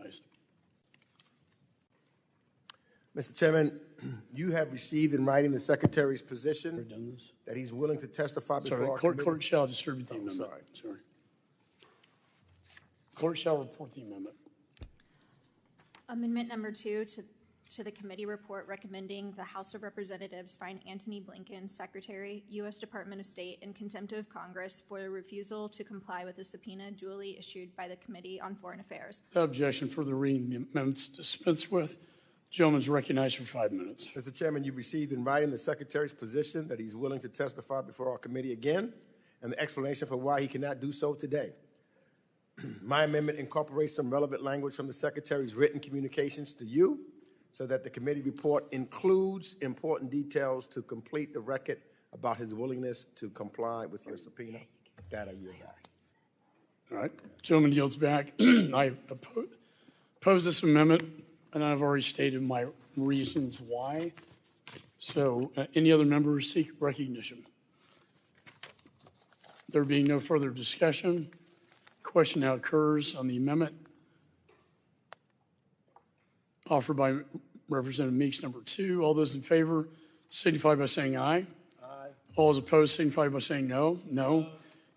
recognized. Mr. Chairman, you have received in writing the Secretary's position that he's willing to testify before our committee. Clerk shall distribute the amendment. Sorry. Clerk shall report the amendment. Amendment number 2 to the committee report recommending the House of Representatives find Antony Blinken, Secretary, U.S. Department of State, in contempt of Congress for the refusal to comply with the subpoena duly issued by the Committee on Foreign Affairs. Without objection, further reading the amendments dispensed with. Gentleman is recognized for 5 minutes. Mr. Chairman, you've received in writing the Secretary's position that he's willing to testify before our committee again, and the explanation for why he cannot do so today. My amendment incorporates some relevant language from the Secretary's written communications to you, so that the committee report includes important details to complete the record about his willingness to comply with your subpoena. That I yield back. All right. Gentleman yields back. I oppose this amendment, and I've already stated my reasons why. So any other members seek recognition? There being no further discussion, question now occurs on the amendment offered by Representative Meeks, number 2. All those in favor signify by saying aye. Aye. All those opposed signify by saying no. No.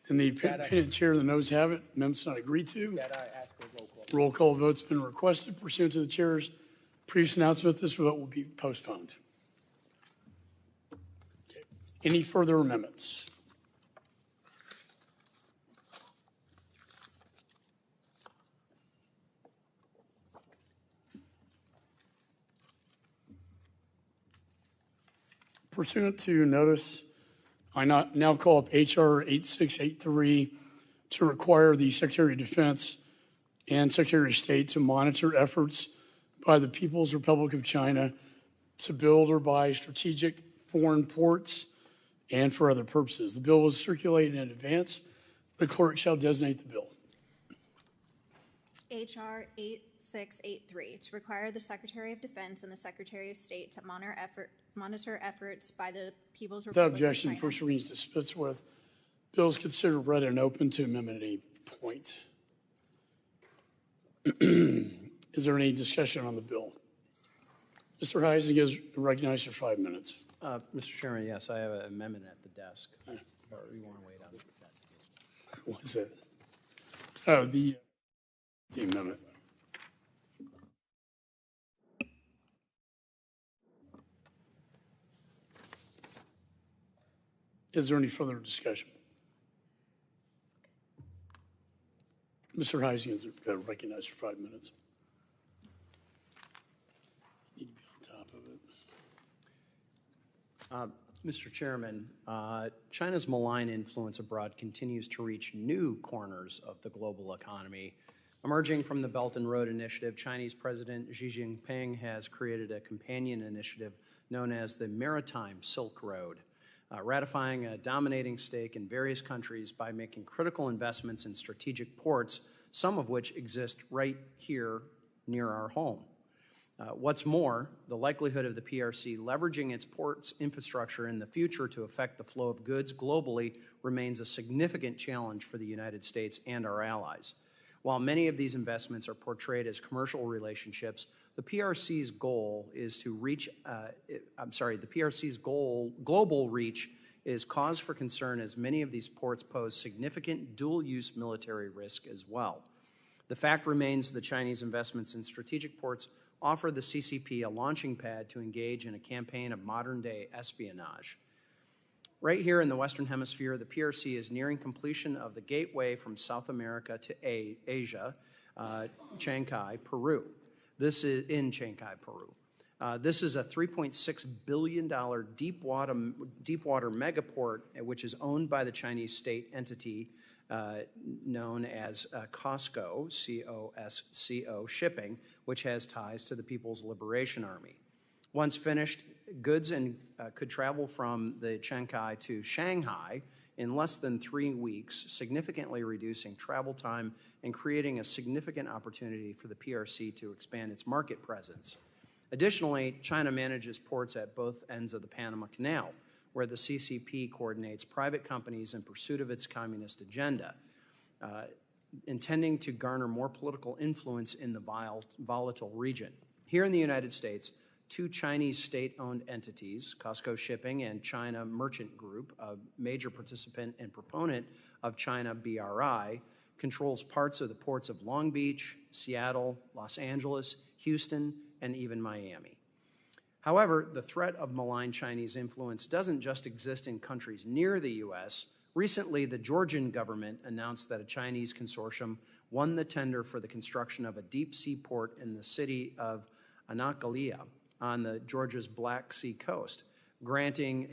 And the opinion chair, the noes have it. Amendment's not agreed to. That I ask for a roll call. Roll call vote's been requested. Pursuant to the chair's previous announcement, this vote will be postponed. Okay. Any further amendments? Pursuant to notice, I now call up H.R. 8683 to require the Secretary of Defense and Secretary of State to monitor efforts by the People's Republic of China to build or buy strategic foreign ports and for other purposes. The bill was circulated in advance. The clerk shall designate the bill. H.R. 8683 to require the Secretary of Defense and the Secretary of State to monitor efforts by the People's Republic Without objection, of China. first reading is dispensed with. Bill is considered read and open to amendment at any point. Is there any discussion on the bill? Mr. Heising is recognized for 5 minutes. Mr. Chairman, yes, I have an amendment at the desk. Or you want to wait on that? What's that? Oh, the amendment. Is there any further discussion? Mr. Heising is recognized for 5 minutes. Need to be on top of it. Mr. Chairman, China's malign influence abroad continues to reach new corners of the global economy. Emerging from the Belt and Road Initiative, Chinese President Xi Jinping has created a companion initiative known as the Maritime Silk Road, ratifying a dominating stake in various countries by making critical investments in strategic ports, some of which exist right here near our home. What's more, the likelihood of the PRC leveraging its ports infrastructure in the future to affect the flow of goods globally remains a significant challenge for the United States and our allies. While many of these investments are portrayed as commercial relationships, the PRC's goal is to reach, global reach is cause for concern, as many of these ports pose significant dual-use military risk as well. The fact remains the Chinese investments in strategic ports offer the CCP a launching pad to engage in a campaign of modern-day espionage. Right here in the Western Hemisphere, the PRC is nearing completion of the gateway from South America to Asia, Chancay, Peru. This is in Chancay, Peru. This is a $3.6 billion deepwater megaport, which is owned by the Chinese state entity known as COSCO, C-O-S-C-O Shipping, which has ties to the People's Liberation Army. Once finished, goods could travel from the Chancay to Shanghai in less than 3 weeks, significantly reducing travel time and creating a significant opportunity for the PRC to expand its market presence. Additionally, China manages ports at both ends of the Panama Canal, where the CCP coordinates private companies in pursuit of its communist agenda. intending to garner more political influence in the volatile region. Here in the United States, two Chinese state-owned entities, Costco Shipping and China Merchant Group, a major participant and proponent of China BRI, controls parts of the ports of Long Beach, Seattle, Los Angeles, Houston, and even Miami. However, the threat of malign Chinese influence doesn't just exist in countries near the U.S. Recently, the Georgian government announced that a Chinese consortium won the tender for the construction of a deep-sea port in the city of Anakalia on the Georgia's Black Sea coast, granting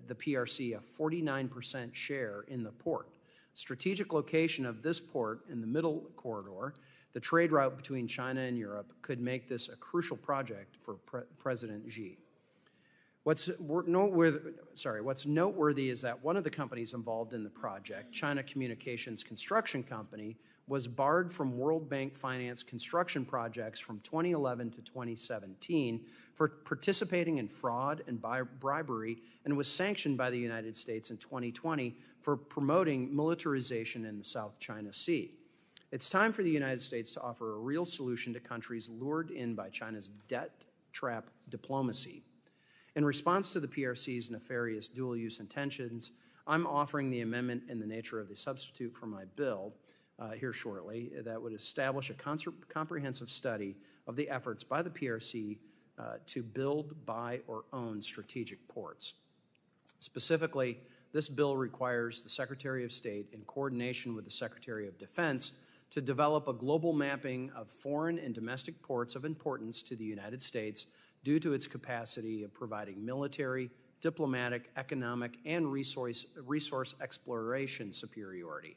the PRC a 49% share in the port. Strategic location of this port in the middle corridor, the trade route between China and Europe, could make this a crucial project for President Xi. What's noteworthy is that one of the companies involved in the project, China Communications Construction Company, was barred from World Bank finance construction projects from 2011 to 2017 for participating in fraud and bribery, and was sanctioned by the United States in 2020 for promoting militarization in the South China Sea. It's time for the United States to offer a real solution to countries lured in by China's debt trap diplomacy. In response to the PRC's nefarious dual-use intentions, I'm offering the amendment in the nature of the substitute for my bill here shortly that would establish a comprehensive study of the efforts by the PRC to build, buy, or own strategic ports. Specifically, this bill requires the Secretary of State, in coordination with the Secretary of Defense, to develop a global mapping of foreign and domestic ports of importance to the United States due to its capacity of providing military, diplomatic, economic, and resource exploration superiority.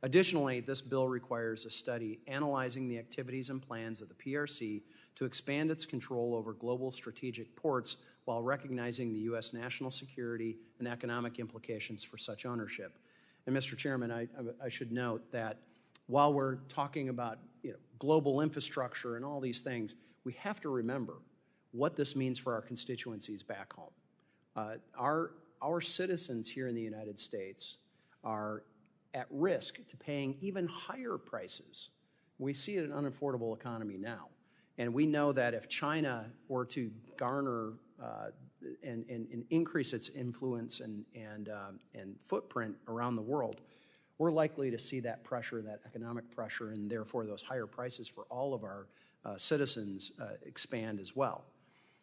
Additionally, this bill requires a study analyzing the activities and plans of the PRC to expand its control over global strategic ports while recognizing the U.S. national security and economic implications for such ownership. And Mr. Chairman, I should note that while we're talking about global infrastructure and all these things, we have to remember what this means for our constituencies back home. Our citizens here in the United States are at risk to paying even higher prices. We see it in an unaffordable economy now. And we know that if China were to garner and increase its influence and footprint around the world, we're likely to see that pressure, that economic pressure, and therefore those higher prices for all of our citizens expand as well.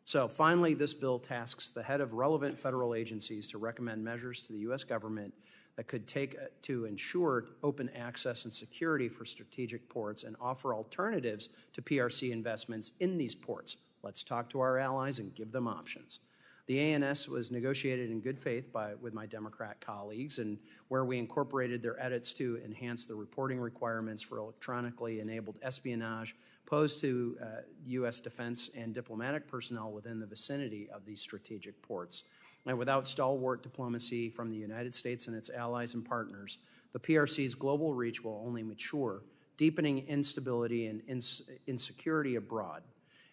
So finally, this bill tasks the head of relevant federal agencies to recommend measures to the U.S. government that could take to ensure open access and security for strategic ports and offer alternatives to PRC investments in these ports. Let's talk to our allies and give them options. The ANS was negotiated in good faith with my Democrat colleagues, and where we incorporated their edits to enhance the reporting requirements for electronically enabled espionage posed to U.S. defense and diplomatic personnel within the vicinity of these strategic ports. And without stalwart diplomacy from the United States and its allies and partners, the PRC's global reach will only mature, deepening instability and insecurity abroad.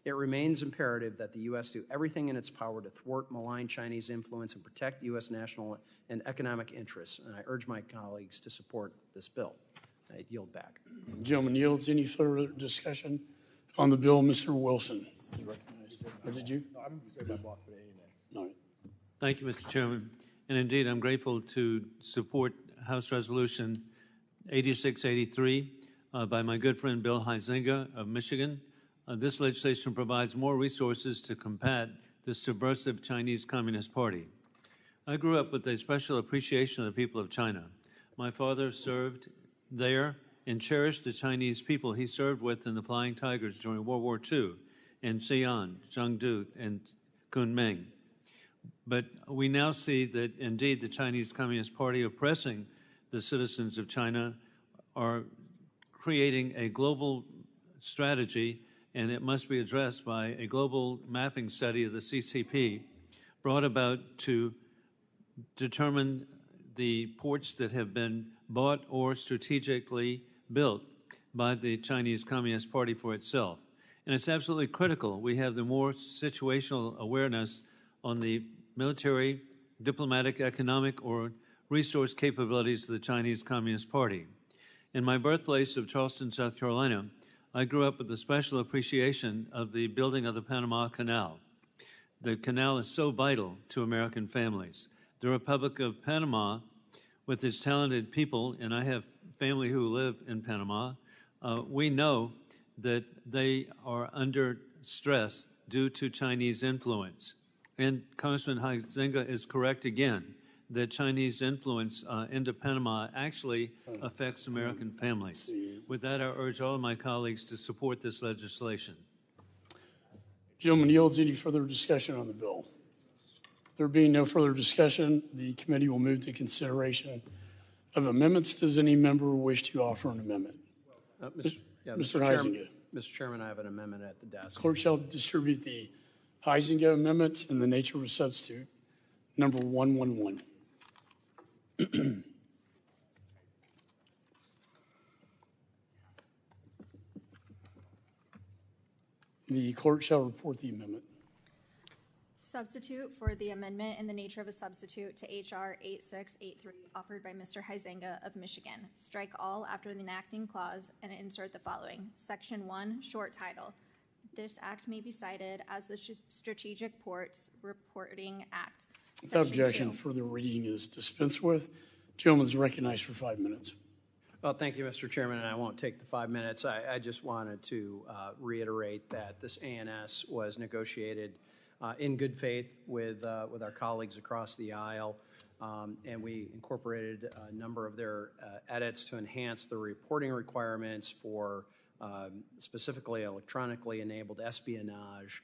It remains imperative that the U.S. do everything in its power to thwart malign Chinese influence and protect U.S. national and economic interests. And I urge my colleagues to support this bill. I yield back. The gentleman yields. Any further discussion on the bill? Mr. Wilson is recognized. Or did you? No, I'm reserved by block for the ANS. All right. Thank you, Mr. Chairman. And indeed, I'm grateful to support House Resolution 8683 by my good friend Bill Huizenga of Michigan. This legislation provides more resources to combat the subversive Chinese Communist Party. I grew up with a special appreciation of the people of China. My father served there and cherished the Chinese people he served with in the Flying Tigers during World War II in Xi'an, Chengdu, and Kunming. But we now see that, indeed, the Chinese Communist Party oppressing the citizens of China are creating a global strategy, and it must be addressed by a global mapping study of the CCP brought about to determine the ports that have been bought or strategically built by the Chinese Communist Party for itself. And it's absolutely critical we have the more situational awareness on the military, diplomatic, economic, or resource capabilities of the Chinese Communist Party. In my birthplace of Charleston, South Carolina, I grew up with a special appreciation of the building of the Panama Canal. The canal is so vital to American families. The Republic of Panama, with its talented people, and I have family who live in Panama, we know that they are under stress due to Chinese influence. And Congressman Huizenga is correct again that Chinese influence into Panama actually affects American families. With that, I urge all of my colleagues to support this legislation. Gentleman yields. Any further discussion on the bill? There being no further discussion, the committee will move to consideration of amendments. Does any member wish to offer an amendment? Mr. Huizenga. Mr. Chairman, I have an amendment at the desk. Clerk shall distribute the Huizenga amendments in the nature of a substitute, number 111. The clerk shall report the amendment. Substitute for the amendment in the nature of a substitute to H.R. 8683 offered by Mr. Huizenga of Michigan. Strike all after the enacting clause and insert the following. Section 1, short title. This act may be cited as the Strategic Ports Reporting Act. Without objection, further reading is dispensed with. Gentleman is recognized for 5 minutes. Well, thank you, Mr. Chairman, and I won't take the 5 minutes. I just wanted to reiterate that this ANS was negotiated in good faith with our colleagues across the aisle, and we incorporated a number of their edits to enhance the reporting requirements for specifically electronically enabled espionage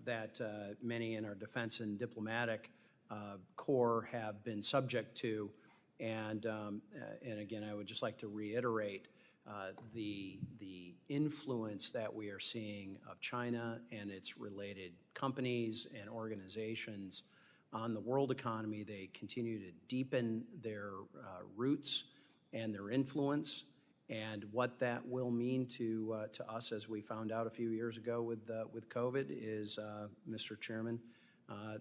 that many in our defense and diplomatic corps have been subject to. And again, I would just like to reiterate the influence that we are seeing of China and its related companies and organizations on the world economy. They continue to deepen their roots and their influence, and what that will mean to us, as we found out a few years ago with COVID, is, Mr. Chairman,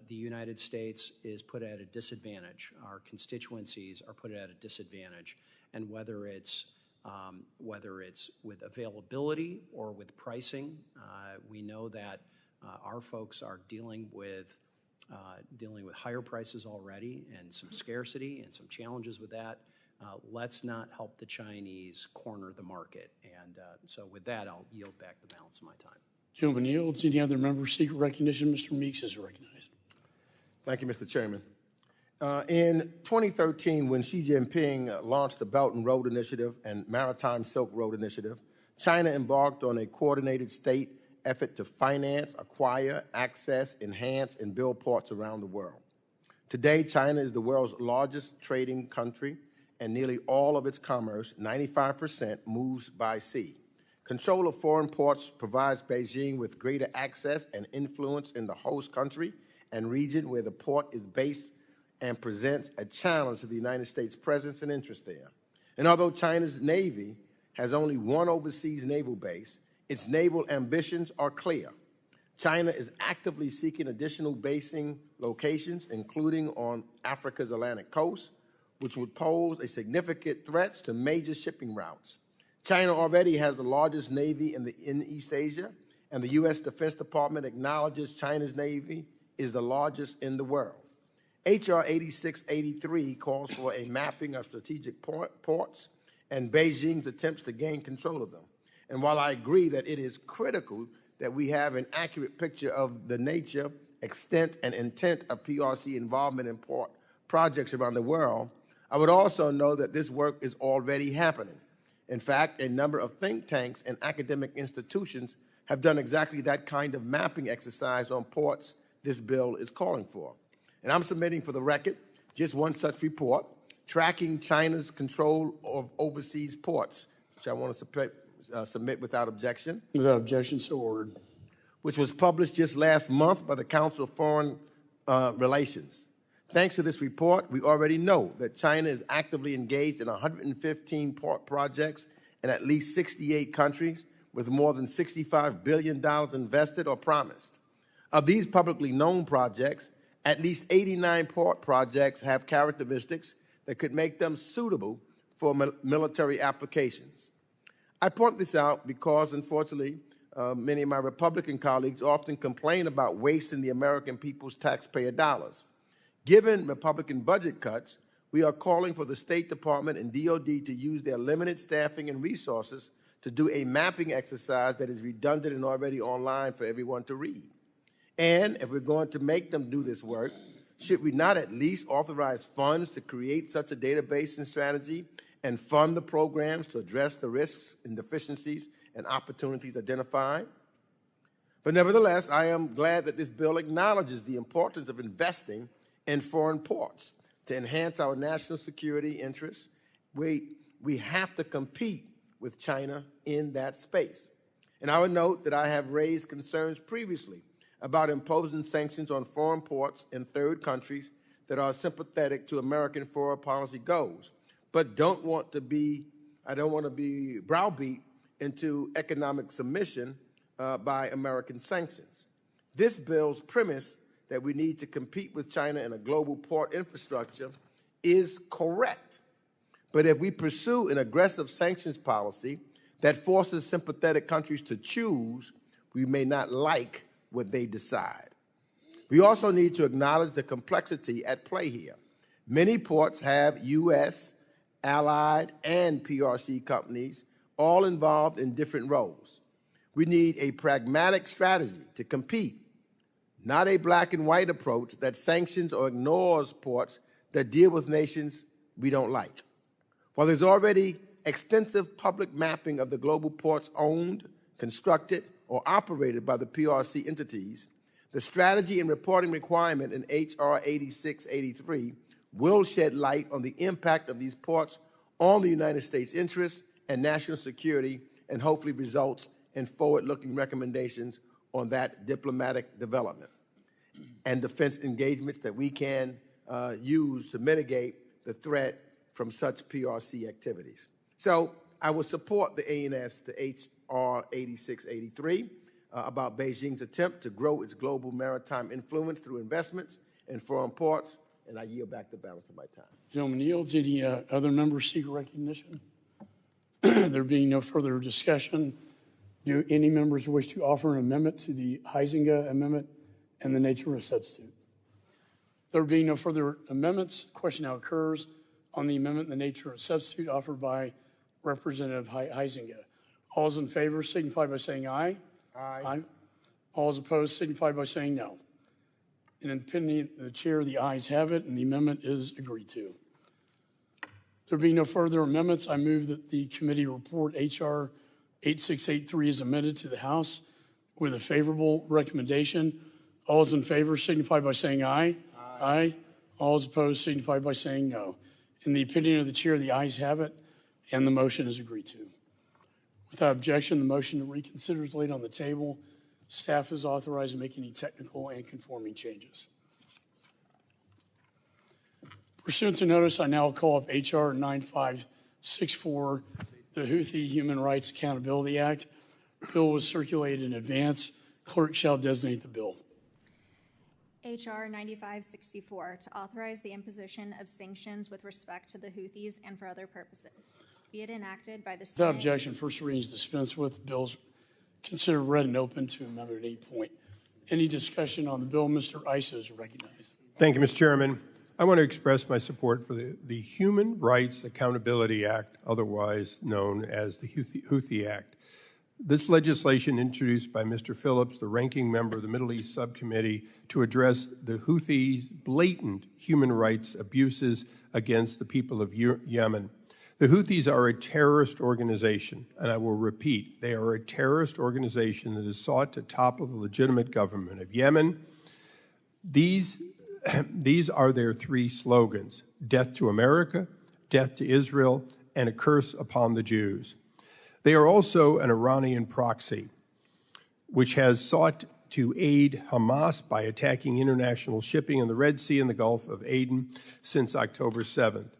the United States is put at a disadvantage. Our constituencies are put at a disadvantage, and whether it's with availability or with pricing, we know that our folks are dealing with higher prices already and some scarcity and some challenges with that. Let's not help the Chinese corner the market. And so with that, I'll yield back the balance of my time. Gentleman yields. Any other members seek recognition? Mr. Meeks is recognized. Thank you, Mr. Chairman. In 2013, when Xi Jinping launched the Belt and Road Initiative and Maritime Silk Road Initiative, China embarked on a coordinated state effort to finance, acquire, access, enhance, and build ports around the world. Today, China is the world's largest trading country, and nearly all of its commerce, 95%, moves by sea. Control of foreign ports provides Beijing with greater access and influence in the host country and region where the port is based, and presents a challenge to the United States' presence and interest there. And although China's Navy has only one overseas naval base, its naval ambitions are clear. China is actively seeking additional basing locations, including on Africa's Atlantic coast, which would pose a significant threat to major shipping routes. China already has the largest Navy in East Asia, and the U.S. Defense Department acknowledges China's Navy is the largest in the world. H.R. 8683 calls for a mapping of strategic ports and Beijing's attempts to gain control of them. And while I agree that it is critical that we have an accurate picture of the nature, extent, and intent of PRC involvement in port projects around the world, I would also know that this work is already happening. In fact, a number of think tanks and academic institutions have done exactly that kind of mapping exercise on ports this bill is calling for. And I'm submitting for the record just one such report, tracking China's control of overseas ports, which I want to submit without objection. Without objection, so ordered. Which was published just last month by the Council of Foreign Relations. Thanks to this report, we already know that China is actively engaged in 115 port projects in at least 68 countries with more than $65 billion invested or promised. Of these publicly known projects, at least 89 port projects have characteristics that could make them suitable for military applications. I point this out because, unfortunately, many of my Republican colleagues often complain about wasting the American people's taxpayer dollars. Given Republican budget cuts, we are calling for the State Department and DOD to use their limited staffing and resources to do a mapping exercise that is redundant and already online for everyone to read. And if we're going to make them do this work, should we not at least authorize funds to create such a database and strategy and fund the programs to address the risks and deficiencies and opportunities identified? But nevertheless, I am glad that this bill acknowledges the importance of investing in foreign ports to enhance our national security interests. We have to compete with China in that space. And I would note that I have raised concerns previously about imposing sanctions on foreign ports in third countries that are sympathetic to American foreign policy goals, but I don't want to be browbeat into economic submission by American sanctions. This bill's premise that we need to compete with China in a global port infrastructure is correct. But if we pursue an aggressive sanctions policy that forces sympathetic countries to choose, we may not like what they decide. We also need to acknowledge the complexity at play here. Many ports have U.S., Allied, and PRC companies all involved in different roles. We need a pragmatic strategy to compete, not a black and white approach that sanctions or ignores ports that deal with nations we don't like. While there's already extensive public mapping of the global ports owned, constructed, or operated by the PRC entities, the strategy and reporting requirement in H.R. 8683 will shed light on the impact of these ports on the United States interests and national security, and hopefully results in forward-looking recommendations on that diplomatic development and defense engagements that we can use to mitigate the threat from such PRC activities. So I will support the ANS to H.R. 8683 about Beijing's attempt to grow its global maritime influence through investments in foreign ports, and I yield back the balance of my time. Gentleman yields. Any other members seek recognition? There being no further discussion, do any members wish to offer an amendment to the Huizenga amendment and the nature of a substitute? There being no further amendments, the question now occurs on the amendment and the nature of a substitute offered by Representative Huizenga. All those in favor signify by saying aye. Aye. All those opposed signify by saying no. And in the opinion of the chair, the ayes have it, and the amendment is agreed to. There being no further amendments, I move that the committee report H.R. 8683 is amended to the House with a favorable recommendation. All those in favor signify by saying aye. Aye. All those opposed signify by saying no. In the opinion of the chair, the ayes have it, and the motion is agreed to. Without objection, the motion to reconsider is laid on the table. Staff is authorized to make any technical and conforming changes. Pursuant to notice, I now call up H.R. 9564, the Houthi Human Rights Accountability Act. The bill was circulated in advance. Clerk shall designate the bill. H.R. 9564, to authorize the imposition of sanctions with respect to the Houthis and for other purposes. Be it enacted by the Senate. Without objection, first reading is dispensed with. Bills considered read and open to amendment at 8 point. Any discussion on the bill? Mr. Issa is recognized. Thank you, Mr. Chairman. I want to express my support for the Human Rights Accountability Act, otherwise known as the Houthi Act. This legislation introduced by Mr. Phillips, the ranking member of the Middle East Subcommittee, to address the Houthis' blatant human rights abuses against the people of Yemen. The Houthis are a terrorist organization, and I will repeat, they are a terrorist organization that has sought to topple the legitimate government of Yemen. These are their three slogans: death to America, death to Israel, and a curse upon the Jews. They are also an Iranian proxy, which has sought to aid Hamas by attacking international shipping in the Red Sea and the Gulf of Aden since October 7th.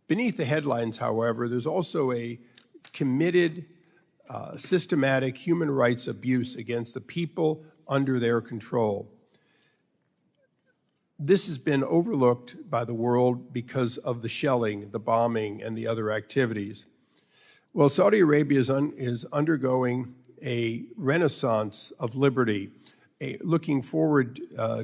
Beneath the headlines, however, there's also a committed, systematic human rights abuse against the people under their control. This has been overlooked by the world because of the shelling, the bombing, and the other activities. Well, Saudi Arabia is undergoing a renaissance of liberty, looking forward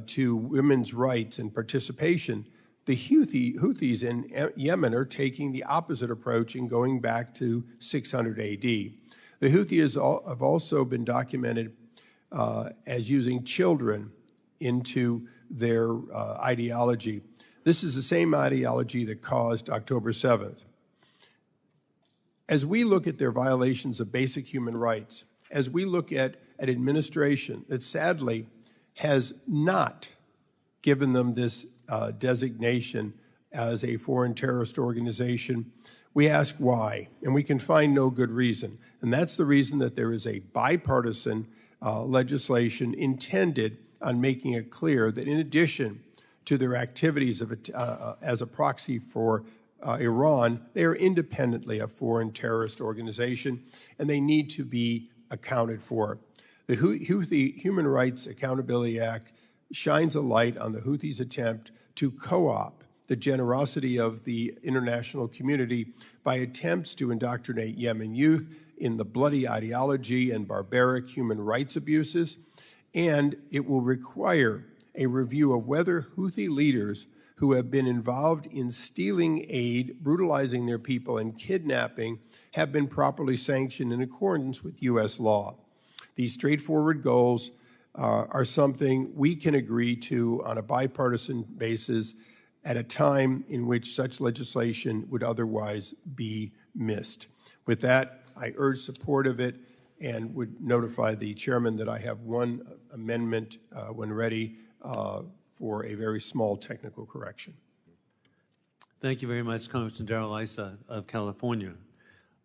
to women's rights and participation. The Houthis in Yemen are taking the opposite approach and going back to 600 AD. The Houthis have also been documented as using children into their ideology. This is the same ideology that caused October 7th. As we look at their violations of basic human rights, as we look at an administration that sadly has not given them this designation as a foreign terrorist organization, we ask why, and we can find no good reason. And that's the reason that there is a bipartisan legislation intended on making it clear that in addition to their activities as a proxy for Iran, they are independently a foreign terrorist organization, and they need to be accounted for. The Houthi Human Rights Accountability Act shines a light on the Houthis' attempt to co-opt the generosity of the international community by attempts to indoctrinate Yemen youth in the bloody ideology and barbaric human rights abuses, and it will require a review of whether Houthi leaders who have been involved in stealing aid, brutalizing their people, and kidnapping have been properly sanctioned in accordance with U.S. law. These straightforward goals are something we can agree to on a bipartisan basis at a time in which such legislation would otherwise be missed. With that, I urge support of it and would notify the chairman that I have one amendment when ready for a very small technical correction. Thank you very much, Congressman Darrell Issa of California.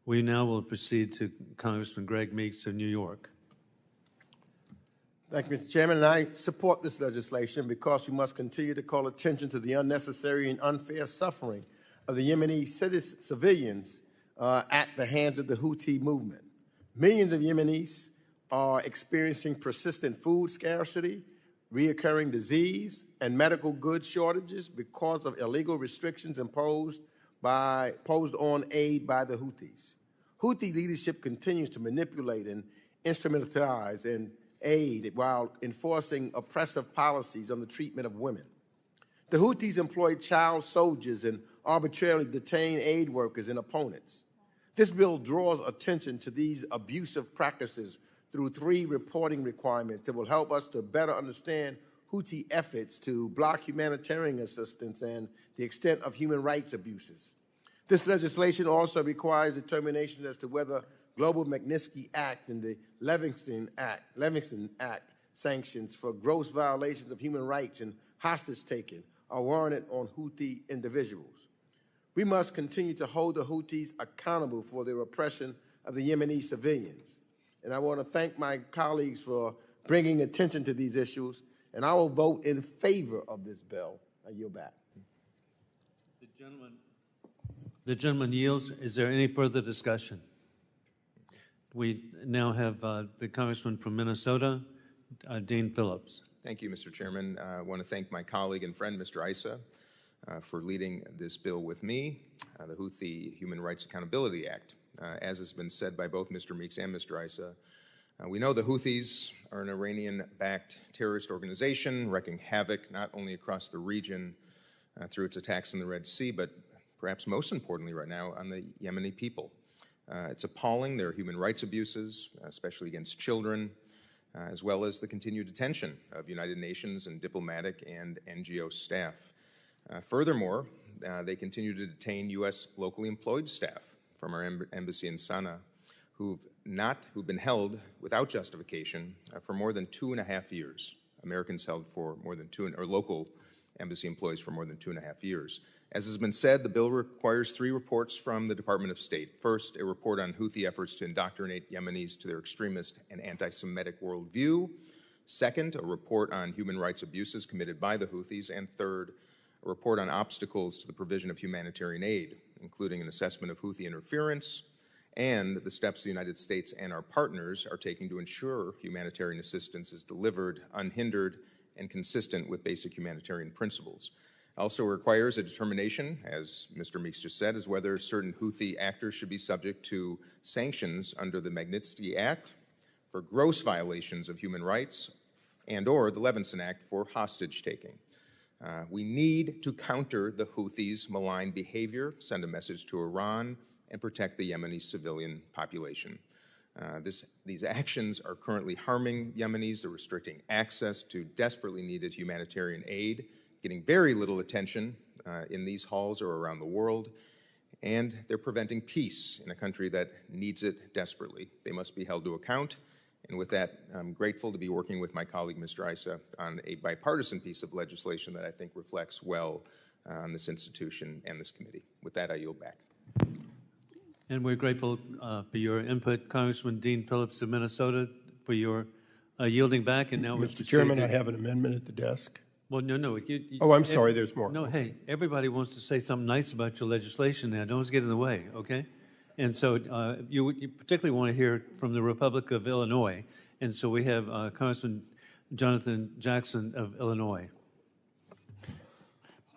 We now will proceed to Congressman Greg Meeks of New York. Thank you, Mr. Chairman, and I support this legislation because we must continue to call attention to the unnecessary and unfair suffering of the Yemeni civilians at the hands of the Houthi movement. Millions of Yemenis are experiencing persistent food scarcity, reoccurring disease, and medical goods shortages because of illegal restrictions imposed on aid by the Houthis. Houthi leadership continues to manipulate and instrumentalize and aid while enforcing oppressive policies on the treatment of women. The Houthis employ child soldiers and arbitrarily detain aid workers and opponents. This bill draws attention to these abusive practices through 3 reporting requirements that will help us to better understand Houthi efforts to block humanitarian assistance and the extent of human rights abuses. This legislation also requires determinations as to whether Global Magnitsky Act and the Livingston Act sanctions for gross violations of human rights and hostage-taking are warranted on Houthi individuals. We must continue to hold the Houthis accountable for their oppression of the Yemeni civilians. And I want to thank my colleagues for bringing attention to these issues, and I will vote in favor of this bill. I yield back. The gentleman yields. Is there any further discussion? We now have the congressman from Minnesota, Dean Phillips. Thank you, Mr. Chairman. I want to thank my colleague and friend, Mr. Issa, for leading this bill with me, the Houthi Human Rights Accountability Act. As has been said by both Mr. Meeks and Mr. Issa, we know the Houthis are an Iranian-backed terrorist organization wreaking havoc not only across the region through its attacks in the Red Sea, but perhaps most importantly right now on the Yemeni people. It's appalling, their human rights abuses, especially against children, as well as the continued detention of United Nations and diplomatic and NGO staff. Furthermore, they continue to detain U.S. locally employed staff from our embassy in Sana'a who've been held without justification for more than 2.5 years. Americans held for more than or local embassy employees for more than 2.5 years. As has been said, the bill requires 3 reports from the Department of State. First, a report on Houthi efforts to indoctrinate Yemenis to their extremist and anti-Semitic worldview. Second, a report on human rights abuses committed by the Houthis. And third, a report on obstacles to the provision of humanitarian aid, including an assessment of Houthi interference and the steps the United States and our partners are taking to ensure humanitarian assistance is delivered unhindered and consistent with basic humanitarian principles. Also requires a determination, as Mr. Meeks just said, as whether certain Houthi actors should be subject to sanctions under the Magnitsky Act for gross violations of human rights and or the Levinson Act for hostage-taking. We need to counter the Houthis' malign behavior, send a message to Iran, and protect the Yemeni civilian population. These actions are currently harming Yemenis. They're restricting access to desperately needed humanitarian aid, getting very little attention in these halls or around the world, and they're preventing peace in a country that needs it desperately. They must be held to account. And with that, I'm grateful to be working with my colleague, Mr. Issa, on a bipartisan piece of legislation that I think reflects well on this institution and this committee. With that, I yield back. And we're grateful for your input, Congressman Dean Phillips of Minnesota, for your yielding back. And now, Mr. Chairman, I have an amendment at the desk. Well, no. Oh, I'm sorry, there's more. No, hey, everybody wants to say something nice about your legislation now. Don't get in the way, okay? And so you particularly want to hear from the Republic of Illinois. And so we have Congressman Jonathan Jackson of Illinois.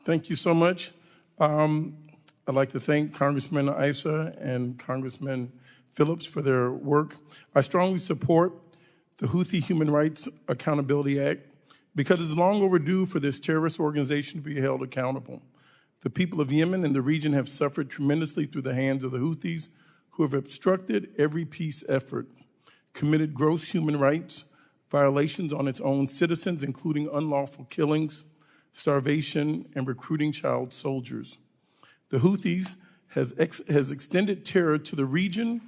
Thank you so much. I'd like to thank Congressman Issa and Congressman Phillips for their work. I strongly support the Houthi Human Rights Accountability Act because it's long overdue for this terrorist organization to be held accountable. The people of Yemen and the region have suffered tremendously through the hands of the Houthis, who have obstructed every peace effort, committed gross human rights violations on its own citizens, including unlawful killings, starvation, and recruiting child soldiers. The Houthis has extended terror to the region,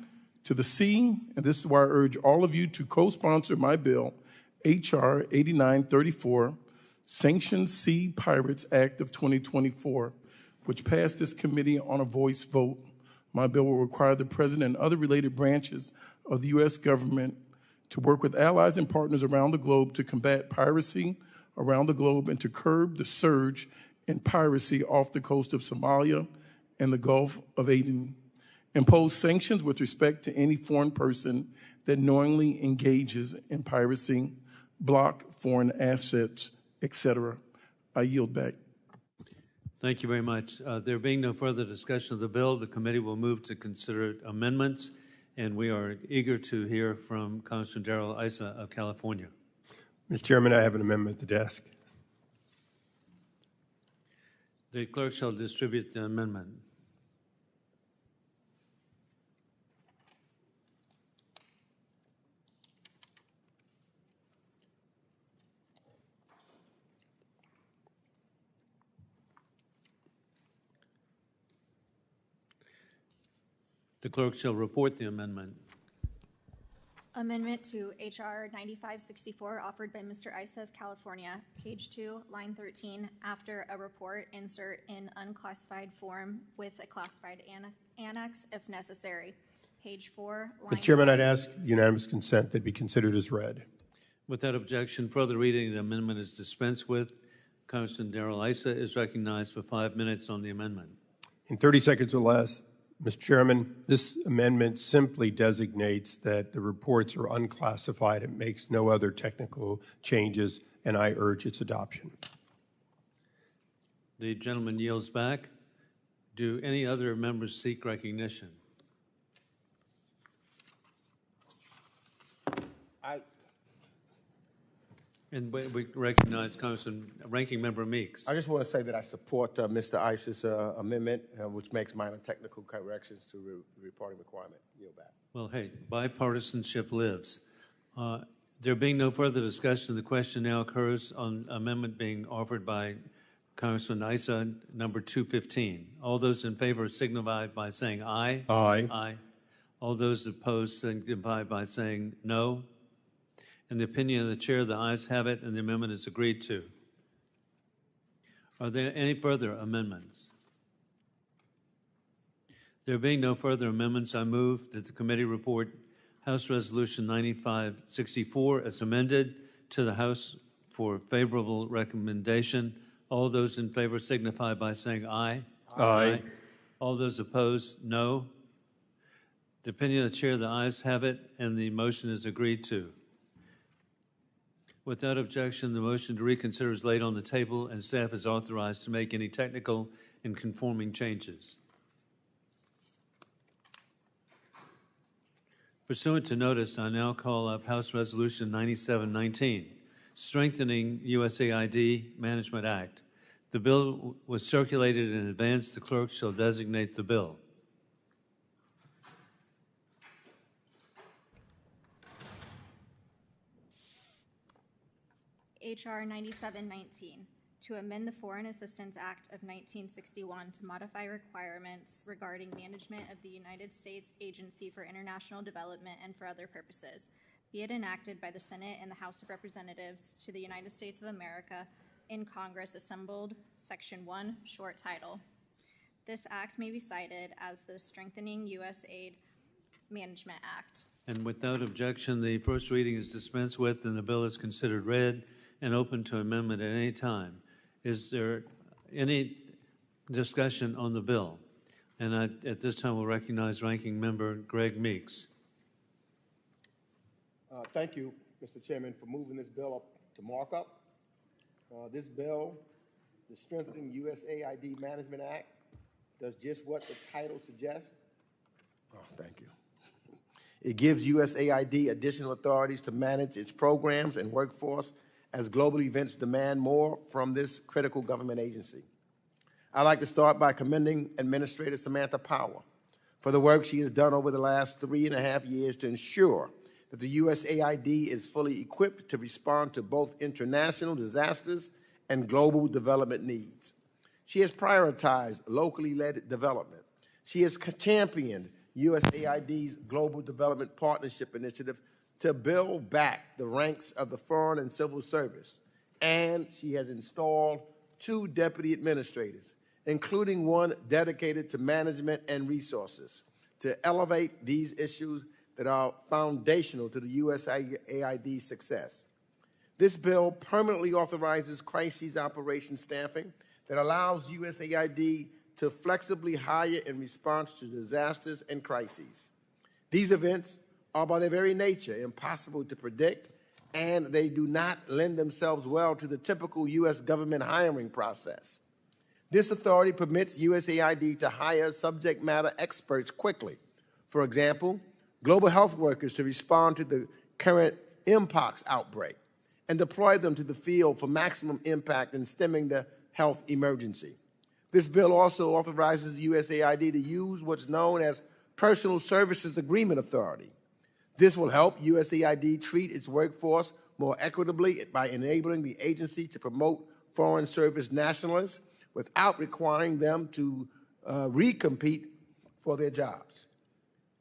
to the sea, and this is why I urge all of you to co-sponsor my bill, H.R. 8934, Sanctions Sea Pirates Act of 2024, which passed this committee on a voice vote. My bill will require the President and other related branches of the U.S. government to work with allies and partners around the globe to combat piracy around the globe and to curb the surge in piracy off the coast of Somalia and the Gulf of Aden. Impose sanctions with respect to any foreign person that knowingly engages in piracy, block foreign assets, etc. I yield back. Thank you very much. There being no further discussion of the bill, the committee will move to consider amendments, and we are eager to hear from Congressman Darrell Issa of California. Mr. Chairman, I have an amendment at the desk. The clerk shall distribute the amendment. The clerk shall report the amendment. Amendment to H.R. 9564 offered by Mr. Issa of California, page 2, line 13, after a report, insert in unclassified form with a classified annex if necessary. Page 4, line Mr. Chairman, 1. I'd ask unanimous consent that be considered as read. Without objection, further reading of the amendment is dispensed with. Congressman Darrell Issa is recognized for 5 minutes on the amendment. In 30 seconds or less, Mr. Chairman, this amendment simply designates that the reports are unclassified. It makes no other technical changes, and I urge its adoption. The gentleman yields back. Do any other members seek recognition? And we recognize Congressman Ranking Member Meeks. I just want to say that I support Mr. Issa's amendment, which makes minor technical corrections to the reporting requirement. Yield back. Well, hey, bipartisanship lives. There being no further discussion, the question now occurs on amendment being offered by Congressman Issa, number 215. All those in favor signify by saying aye. Aye. Aye. All those opposed signify by saying no. In the opinion of the chair, the ayes have it, and the amendment is agreed to. Are there any further amendments? There being no further amendments, I move that the committee report House Resolution 9564 as amended to the House for favorable recommendation. All those in favor signify by saying aye. Aye. All those opposed, no. The opinion of the chair, the ayes have it, and the motion is agreed to. Without objection, the motion to reconsider is laid on the table, and staff is authorized to make any technical and conforming changes. Pursuant to notice, I now call up House Resolution 9719, Strengthening USAID Management Act. The bill was circulated in advance. The clerk shall designate the bill. H.R. 9719, to amend the Foreign Assistance Act of 1961 to modify requirements regarding management of the United States Agency for International Development and for other purposes, be it enacted by the Senate and the House of Representatives to the United States of America in Congress assembled, Section 1, short title. This act may be cited as the Strengthening USAID Management Act. And without objection, the first reading is dispensed with, and the bill is considered read and open to amendment at any time. Is there any discussion on the bill? And at this time, will recognize Ranking Member Greg Meeks. Thank you, Mr. Chairman, for moving this bill up to markup. This bill, the Strengthening USAID Management Act, does just what the title suggests. Oh, thank you. It gives USAID additional authorities to manage its programs and workforce as global events demand more from this critical government agency. I'd like to start by commending Administrator Samantha Power for the work she has done over the last 3.5 years to ensure that the USAID is fully equipped to respond to both international disasters and global development needs. She has prioritized locally led development. She has championed USAID's Global Development Partnership Initiative to build back the ranks of the Foreign and Civil Service. And she has installed 2 deputy administrators, including one dedicated to management and resources, to elevate these issues that are foundational to the USAID's success. This bill permanently authorizes crises operations staffing that allows USAID to flexibly hire in response to disasters and crises. These events are by their very nature impossible to predict, and they do not lend themselves well to the typical U.S. government hiring process. This authority permits USAID to hire subject matter experts quickly. For example, global health workers to respond to the current Mpox outbreak and deploy them to the field for maximum impact in stemming the health emergency. This bill also authorizes USAID to use what's known as Personal Services Agreement Authority. This will help USAID treat its workforce more equitably by enabling the agency to promote foreign service nationalists without requiring them to recompete for their jobs.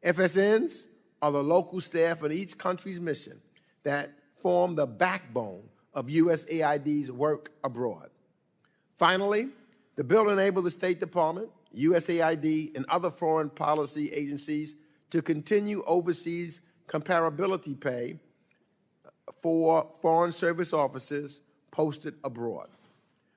FSNs are the local staff in each country's mission that form the backbone of USAID's work abroad. Finally, the bill enabled the State Department, USAID, and other foreign policy agencies to continue overseas comparability pay for foreign service officers posted abroad.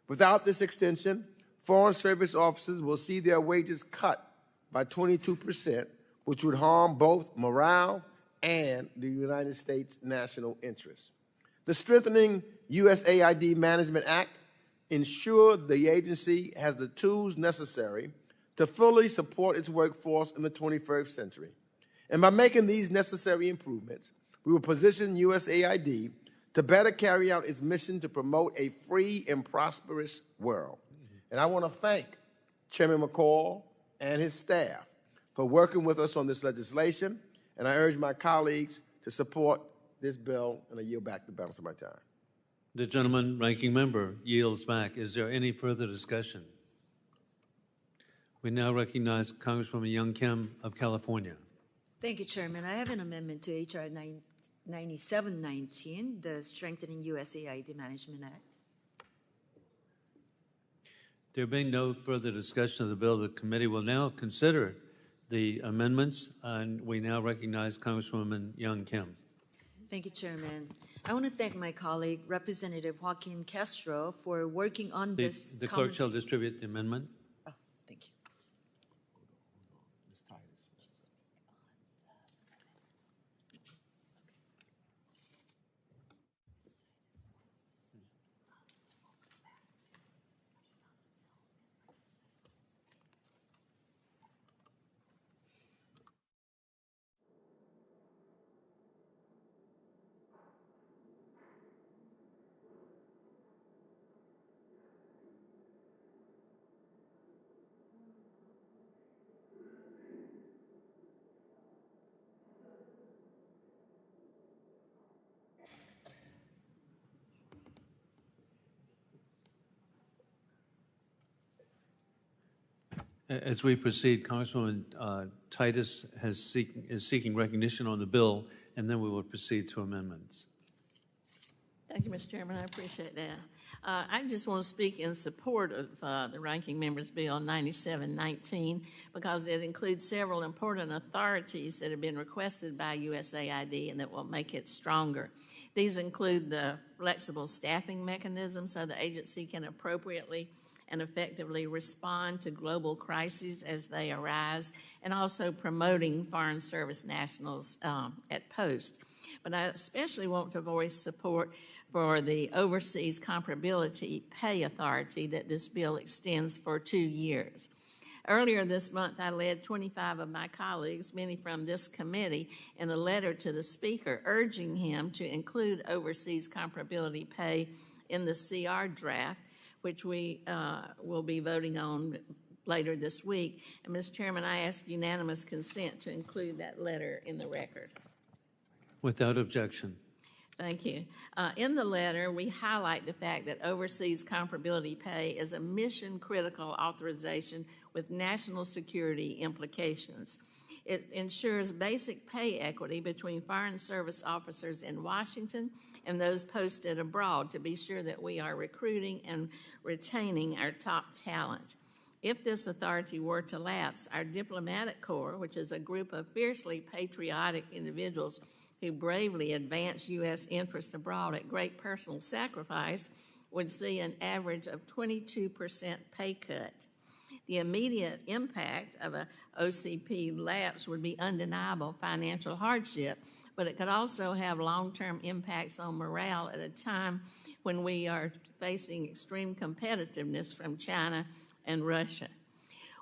Without this extension, foreign service officers will see their wages cut by 22%, which would harm both morale and the United States' national interests. The Strengthening USAID Management Act ensures the agency has the tools necessary to fully support its workforce in the 21st century. And by making these necessary improvements, we will position USAID to better carry out its mission to promote a free and prosperous world. And I want to thank Chairman McCall and his staff for working with us on this legislation, and I urge my colleagues to support this bill, and I yield back the balance of my time. The gentleman, Ranking Member, yields back. Is there any further discussion? We now recognize Congresswoman Young Kim of California. Thank you, Chairman. I have an amendment to H.R. 9719, the Strengthening USAID Management Act. There being no further discussion of the bill, the committee will now consider the amendments, and we now recognize Congresswoman Young Kim. Thank you, Chairman. I want to thank my colleague, Representative Joaquin Castro, for working on this. The clerk shall distribute the amendment. Oh, thank you. As we proceed, Congresswoman Titus is seeking recognition on the bill, and then we will proceed to amendments. Thank you, Mr. Chairman. I appreciate that. I just want to speak in support of the Ranking Member's Bill 9719 because it includes several important authorities that have been requested by USAID and that will make it stronger. These include the flexible staffing mechanism so the agency can appropriately and effectively respond to global crises as they arise, and also promoting Foreign Service nationals at post. But I especially want to voice support for the Overseas Comparability Pay Authority that this bill extends for 2 years. Earlier this month, I led 25 of my colleagues, many from this committee, in a letter to the Speaker urging him to include Overseas Comparability Pay in the CR draft, which we will be voting on later this week. And, Mr. Chairman, I ask unanimous consent to include that letter in the record. Without objection. Thank you. In the letter, we highlight the fact that Overseas Comparability Pay is a mission-critical authorization with national security implications. It ensures basic pay equity between Foreign Service officers in Washington and those posted abroad to be sure that we are recruiting and retaining our top talent. If this authority were to lapse, our diplomatic corps, which is a group of fiercely patriotic individuals who bravely advance U.S. interests abroad at great personal sacrifice, would see an average of 22% pay cut. The immediate impact of a OCP lapse would be undeniable financial hardship, but it could also have long-term impacts on morale at a time when we are facing extreme competitiveness from China and Russia.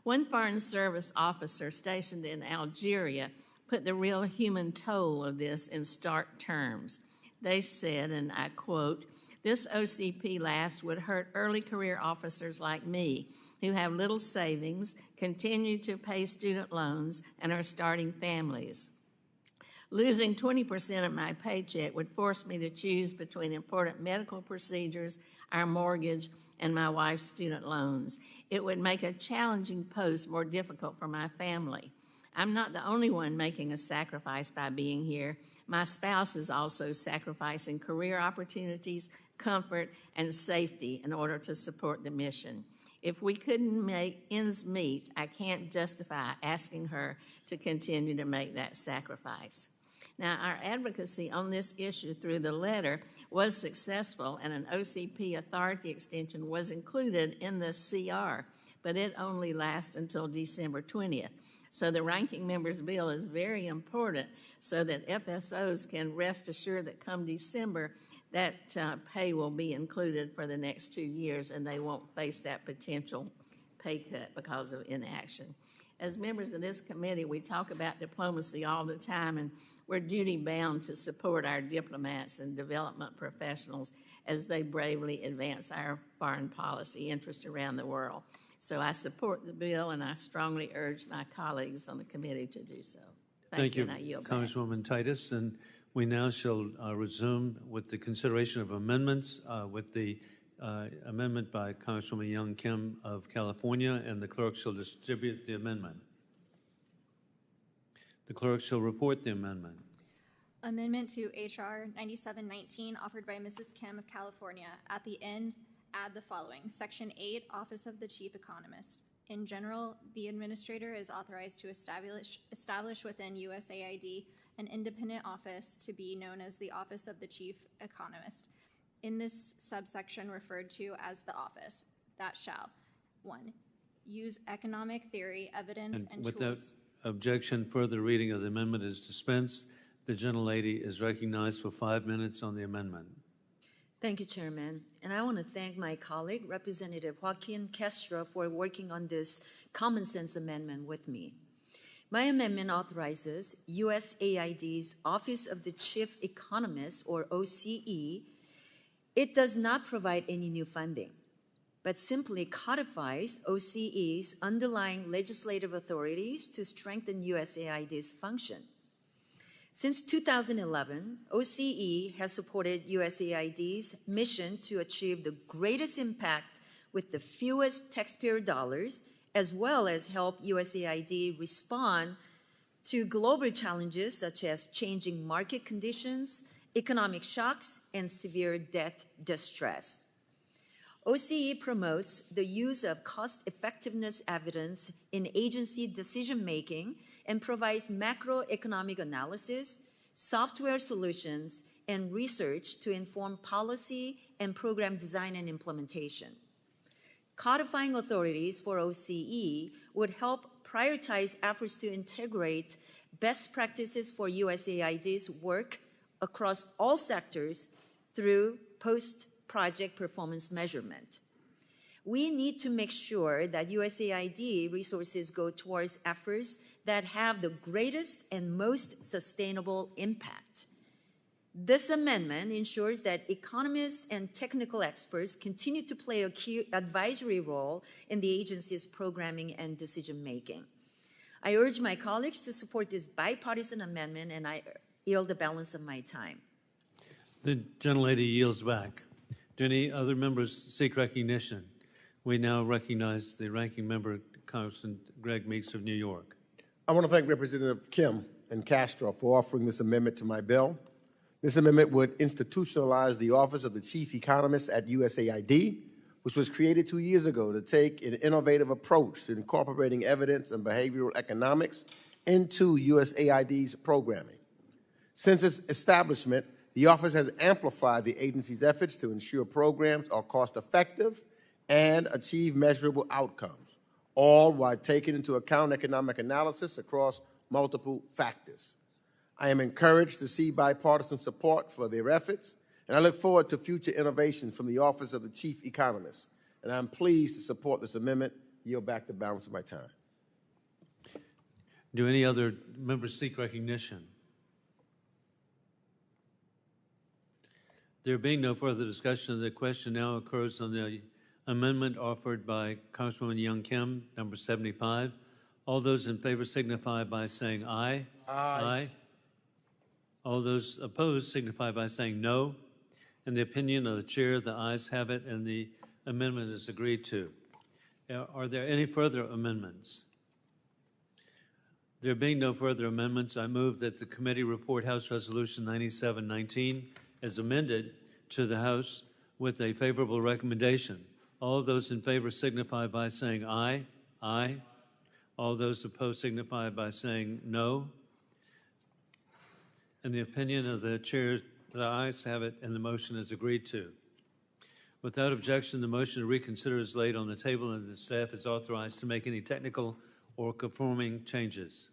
One Foreign Service officer stationed in Algeria put the real human toll of this in stark terms. They said, and I quote, "This OCP lapse would hurt early career officers like me who have little savings, continue to pay student loans, and are starting families. Losing 20% of my paycheck would force me to choose between important medical procedures, our mortgage, and my wife's student loans. It would make a challenging post more difficult for my family. I'm not the only one making a sacrifice by being here. My spouse is also sacrificing career opportunities, comfort, and safety in order to support the mission. If we couldn't make ends meet, I can't justify asking her to continue to make that sacrifice." Now, our advocacy on this issue through the letter was successful, and an OCP authority extension was included in the CR, but it only lasts until December 20th. So the Ranking Member's Bill is very important so that FSOs can rest assured that come December, that pay will be included for the next 2 years and they won't face that potential pay cut because of inaction. As members of this committee, we talk about diplomacy all the time, and we're duty-bound to support our diplomats and development professionals as they bravely advance our foreign policy interests around the world. So I support the bill, and I strongly urge my colleagues on the committee to do so. Thank you, and I yield back. Congresswoman Titus. And we now shall resume with the consideration of amendments with the amendment by Congresswoman Young Kim of California, and the clerk shall distribute the amendment. The clerk shall report the amendment. Amendment to H.R. 9719 offered by Mrs. Kim of California. At the end, add the following. Section 8, Office of the Chief Economist. In general, the administrator is authorized to establish within USAID an independent office to be known as the Office of the Chief Economist. In this subsection referred to as the office, that shall, 1, use economic theory, evidence, and without tools. objection, further reading of the amendment is dispensed. The gentlelady is recognized for 5 minutes on the amendment. Thank you, Chairman. And I want to thank my colleague, Representative Joaquin Castro, for working on this common sense amendment with me. My amendment authorizes USAID's Office of the Chief Economist, or OCE. It does not provide any new funding, but simply codifies OCE's underlying legislative authorities to strengthen USAID's function. Since 2011, OCE has supported USAID's mission to achieve the greatest impact with the fewest taxpayer dollars as well as help USAID respond to global challenges such as changing market conditions, economic shocks, and severe debt distress. OCE promotes the use of cost-effectiveness evidence in agency decision-making and provides macroeconomic analysis, software solutions, and research to inform policy and program design and implementation. Codifying authorities for OCE would help prioritize efforts to integrate best practices for USAID's work across all sectors through post-project performance measurement. We need to make sure that USAID resources go towards efforts that have the greatest and most sustainable impact. This amendment ensures that economists and technical experts continue to play a key advisory role in the agency's programming and decision-making. I urge my colleagues to support this bipartisan amendment, and I yield the balance of my time. The gentlelady yields back. Do any other members seek recognition? We now recognize the ranking member, Congressman Greg Meeks of New York. I want to thank Representative Kim and Castro for offering this amendment to my bill. This amendment would institutionalize the Office of the Chief Economist at USAID, which was created 2 years ago to take an innovative approach to incorporating evidence and behavioral economics into USAID's programming. Since its establishment, the office has amplified the agency's efforts to ensure programs are cost-effective and achieve measurable outcomes, all while taking into account economic analysis across multiple factors. I am encouraged to see bipartisan support for their efforts, and I look forward to future innovations from the Office of the Chief Economist. And I'm pleased to support this amendment. Yield back the balance of my time. Do any other members seek recognition? There being no further discussion, the question now occurs on the amendment offered by Congresswoman Young Kim, number 75. All those in favor signify by saying aye. Aye. All those opposed signify by saying no. In the opinion of the chair, the ayes have it, and the amendment is agreed to. Are there any further amendments? There being no further amendments, I move that the committee report House Resolution 9719 as amended to the House with a favorable recommendation. All those in favor signify by saying aye. Aye. All those opposed signify by saying no. In the opinion of the chair, the ayes have it, and the motion is agreed to. Without objection, the motion to reconsider is laid on the table, and the staff is authorized to make any technical or conforming changes.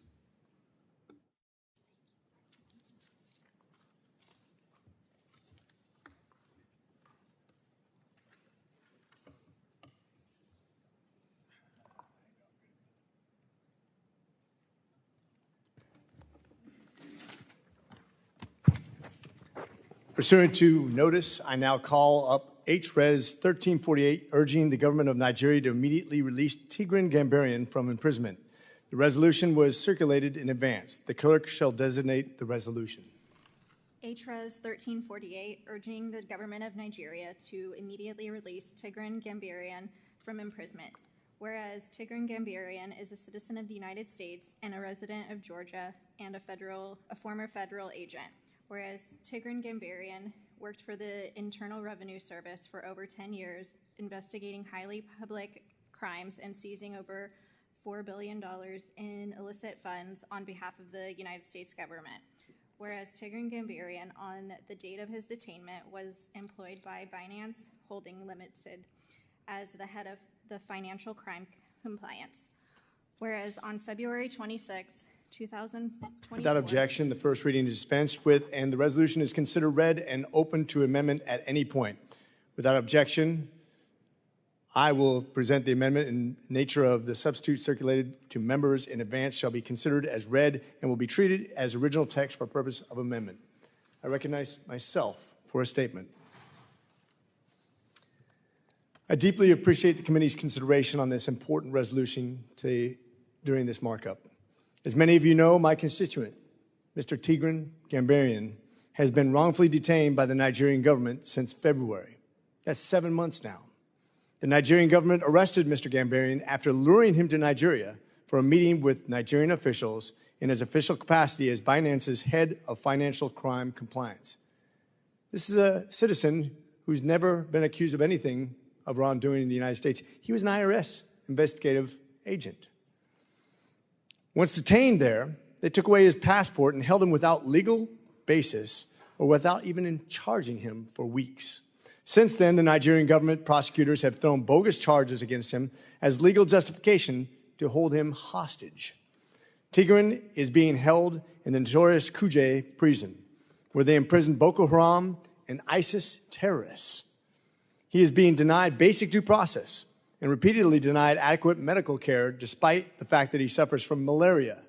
Pursuant to notice, I now call up HRes 1348, urging the government of Nigeria to immediately release Tigran Gambaryan from imprisonment. The resolution was circulated in advance. The clerk shall designate the resolution. HRes 1348, urging the government of Nigeria to immediately release Tigran Gambaryan from imprisonment. Whereas Tigran Gambaryan is a citizen of the United States and a resident of Georgia and a former federal agent. Whereas Tigran Gambaryan worked for the Internal Revenue Service for over 10 years, investigating highly public crimes and seizing over $4 billion in illicit funds on behalf of the United States government. Whereas Tigran Gambaryan, on the date of his detainment, was employed by Binance Holding Limited as the head of the financial crime compliance. Whereas on February 26, 2024. Without objection, the first reading is dispensed with, and the resolution is considered read and open to amendment at any point. Without objection, I will present the amendment in nature of the substitute circulated to members in advance shall be considered as read and will be treated as original text for purpose of amendment. I recognize myself for a statement. I deeply appreciate the committee's consideration on this important resolution during this markup. As many of you know, my constituent, Mr. Tigran Gambaryan, has been wrongfully detained by the Nigerian government since February. That's 7 months now. The Nigerian government arrested Mr. Gambaryan after luring him to Nigeria for a meeting with Nigerian officials in his official capacity as Binance's head of financial crime compliance. This is a citizen who's never been accused of anything of wrongdoing in the United States. He was an IRS investigative agent. Once detained there, they took away his passport and held him without legal basis or without even charging him for weeks. Since then, the Nigerian government prosecutors have thrown bogus charges against him as legal justification to hold him hostage. Tigran is being held in the notorious Kuje prison, where they imprisoned Boko Haram and ISIS terrorists. He is being denied basic due process and repeatedly denied adequate medical care despite the fact that he suffers from malaria,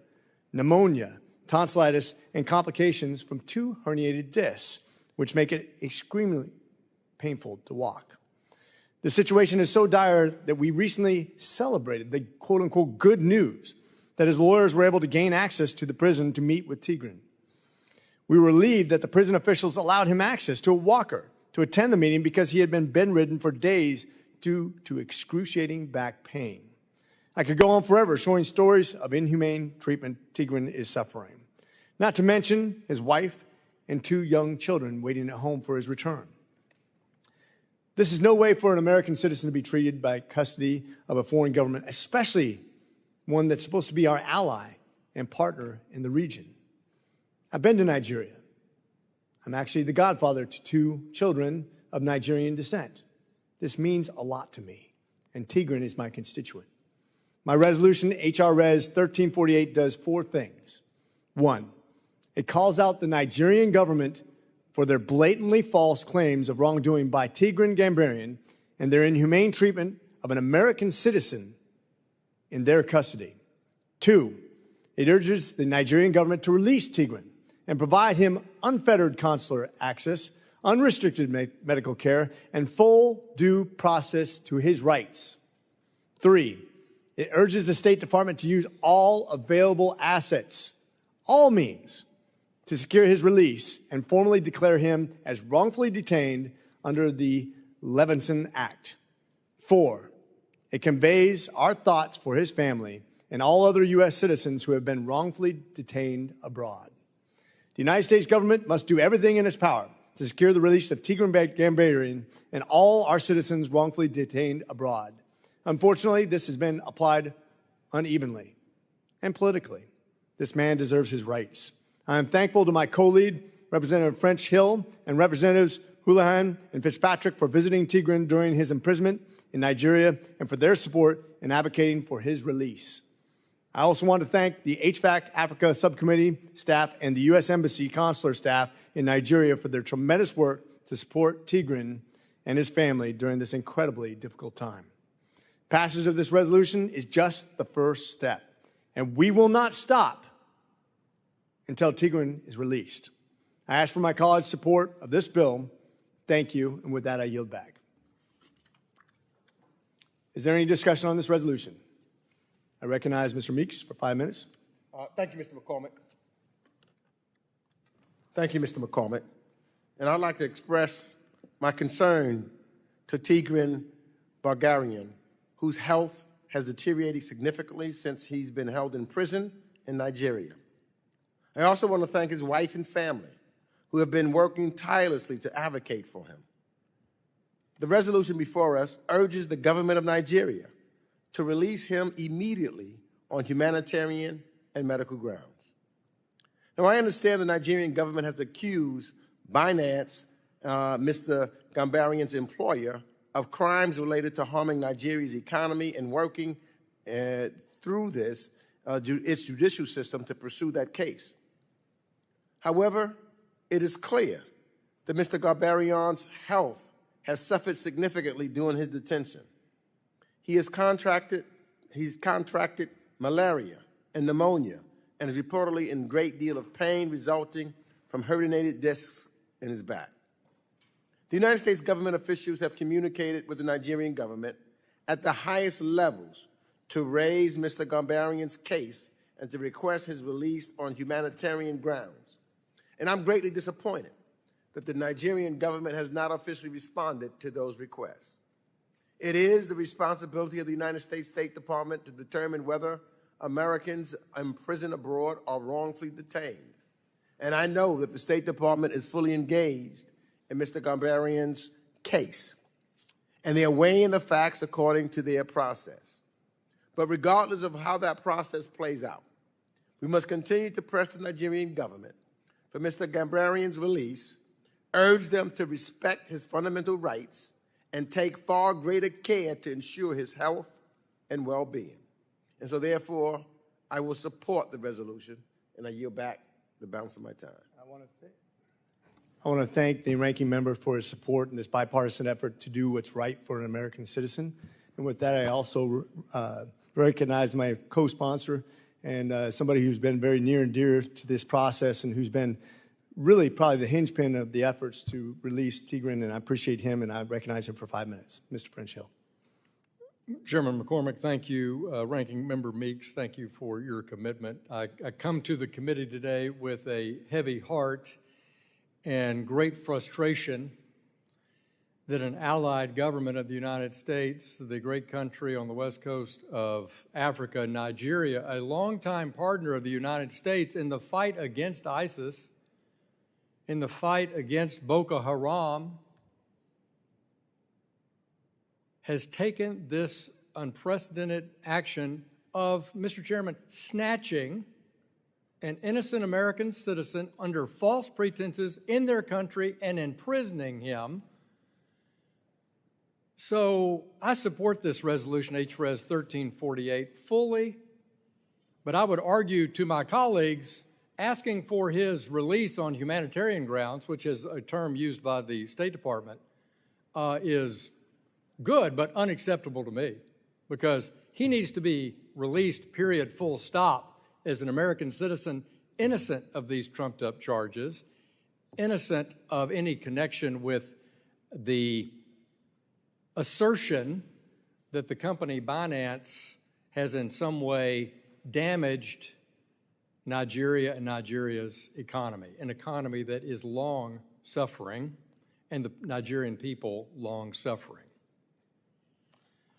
pneumonia, tonsillitis, and complications from 2 herniated discs, which make it extremely painful to walk. The situation is so dire that we recently celebrated the quote-unquote good news that his lawyers were able to gain access to the prison to meet with Tigran. We were relieved that the prison officials allowed him access to a walker to attend the meeting because he had been bedridden for days due to excruciating back pain. I could go on forever showing stories of inhumane treatment Tigran is suffering, not to mention his wife and 2 young children waiting at home for his return. This is no way for an American citizen to be treated by custody of a foreign government, especially one that's supposed to be our ally and partner in the region. I've been to Nigeria. I'm actually the godfather to 2 children of Nigerian descent. This means a lot to me, and Tigran is my constituent. My resolution, H.R. Res. 1348, does 4 things. 1, it calls out the Nigerian government for their blatantly false claims of wrongdoing by Tigran Gambaryan and their inhumane treatment of an American citizen in their custody. 2, it urges the Nigerian government to release Tigran and provide him unfettered consular access, unrestricted medical care, and full due process to his rights. 3, it urges the State Department to use all available assets, all means, to secure his release and formally declare him as wrongfully detained under the Levinson Act. 4, it conveys our thoughts for his family and all other U.S. citizens who have been wrongfully detained abroad. The United States government must do everything in its power to secure the release of Tigran Gambaryan and all our citizens wrongfully detained abroad. Unfortunately, this has been applied unevenly and politically. This man deserves his rights. I am thankful to my co-lead, Representative French Hill, and Representatives Houlihan and Fitzpatrick for visiting Tigran during his imprisonment in Nigeria and for their support in advocating for his release. I also want to thank the HVAC Africa Subcommittee staff and the U.S. Embassy consular staff in Nigeria for their tremendous work to support Tigran and his family during this incredibly difficult time. Passage of this resolution is just the first step, and we will not stop until Tigran is released. I ask for my colleagues' support of this bill. Thank you, and with that, I yield back. Is there any discussion on this resolution? I recognize Mr. Meeks for 5 minutes. Thank you, Mr. McCormick. Thank you, Mr. McCormick. And I'd like to express my concern to Tigran Gambaryan, whose health has deteriorated significantly since he's been held in prison in Nigeria. I also want to thank his wife and family, who have been working tirelessly to advocate for him. The resolution before us urges the government of Nigeria to release him immediately on humanitarian and medical grounds. Now, I understand the Nigerian government has accused Binance, Mr. Gambaryan's employer, of crimes related to harming Nigeria's economy and working through this, its judicial system to pursue that case. However, it is clear that Mr. Gambaryan's health has suffered significantly during his detention. He's contracted malaria and pneumonia and is reportedly in a great deal of pain resulting from herniated discs in his back. The United States government officials have communicated with the Nigerian government at the highest levels to raise Mr. Gambaryan's case and to request his release on humanitarian grounds. And I'm greatly disappointed that the Nigerian government has not officially responded to those requests. It is the responsibility of the United States State Department to determine whether Americans imprisoned abroad are wrongfully detained. And I know that the State Department is fully engaged in Mr. Gambaryan's case, and they are weighing the facts according to their process. But regardless of how that process plays out, we must continue to press the Nigerian government for Mr. Gambaryan's release, urge them to respect his fundamental rights, and take far greater care to ensure his health and well-being. And so, therefore, I will support the resolution, and I yield back the balance of my time. I want to thank the ranking member for his support in this bipartisan effort to do what's right for an American citizen. And with that, I also recognize my co-sponsor and somebody who's been very near and dear to this process and who's been really probably the hinge-pin of the efforts to release Tigran, and I appreciate him, and I recognize him for 5 minutes. Mr. French Hill. Chairman McCormick, thank you. Ranking Member Meeks, thank you for your commitment. I come to the committee today with a heavy heart and great frustration that an allied government of the United States, the great country on the west coast of Africa, Nigeria, a longtime partner of the United States in the fight against ISIS, in the fight against Boko Haram, has taken this unprecedented action of, Mr. Chairman, snatching an innocent American citizen under false pretenses in their country and imprisoning him. So I support this resolution, HRES 1348, fully, but I would argue to my colleagues asking for his release on humanitarian grounds, which is a term used by the State Department, is good but unacceptable to me, because he needs to be released, period, full stop, as an American citizen, innocent of these trumped-up charges, innocent of any connection with the assertion that the company Binance has in some way damaged Nigeria and Nigeria's economy, an economy that is long suffering, and the Nigerian people long suffering.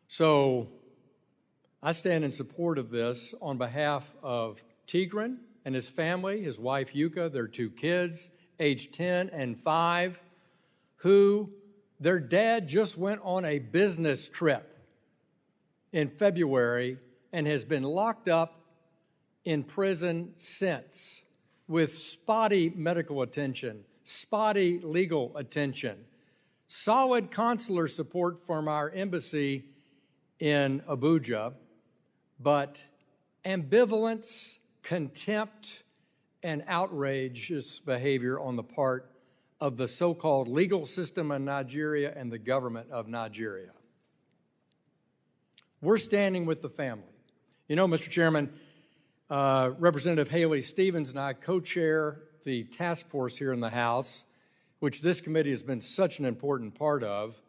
So I stand in support of this on behalf of Tigran and his family, his wife Yuka, their 2 kids, aged 10 and 5, who their dad just went on a business trip in February and has been locked up in prison since, with spotty medical attention, spotty legal attention, solid consular support from our embassy in Abuja, but ambivalence, contempt, and outrageous behavior on the part of the so-called legal system in Nigeria and the government of Nigeria. We're standing with the family. You know, Mr. Chairman, Representative Haley Stevens and I co-chair the task force here in the House, which this committee has been such an important part of,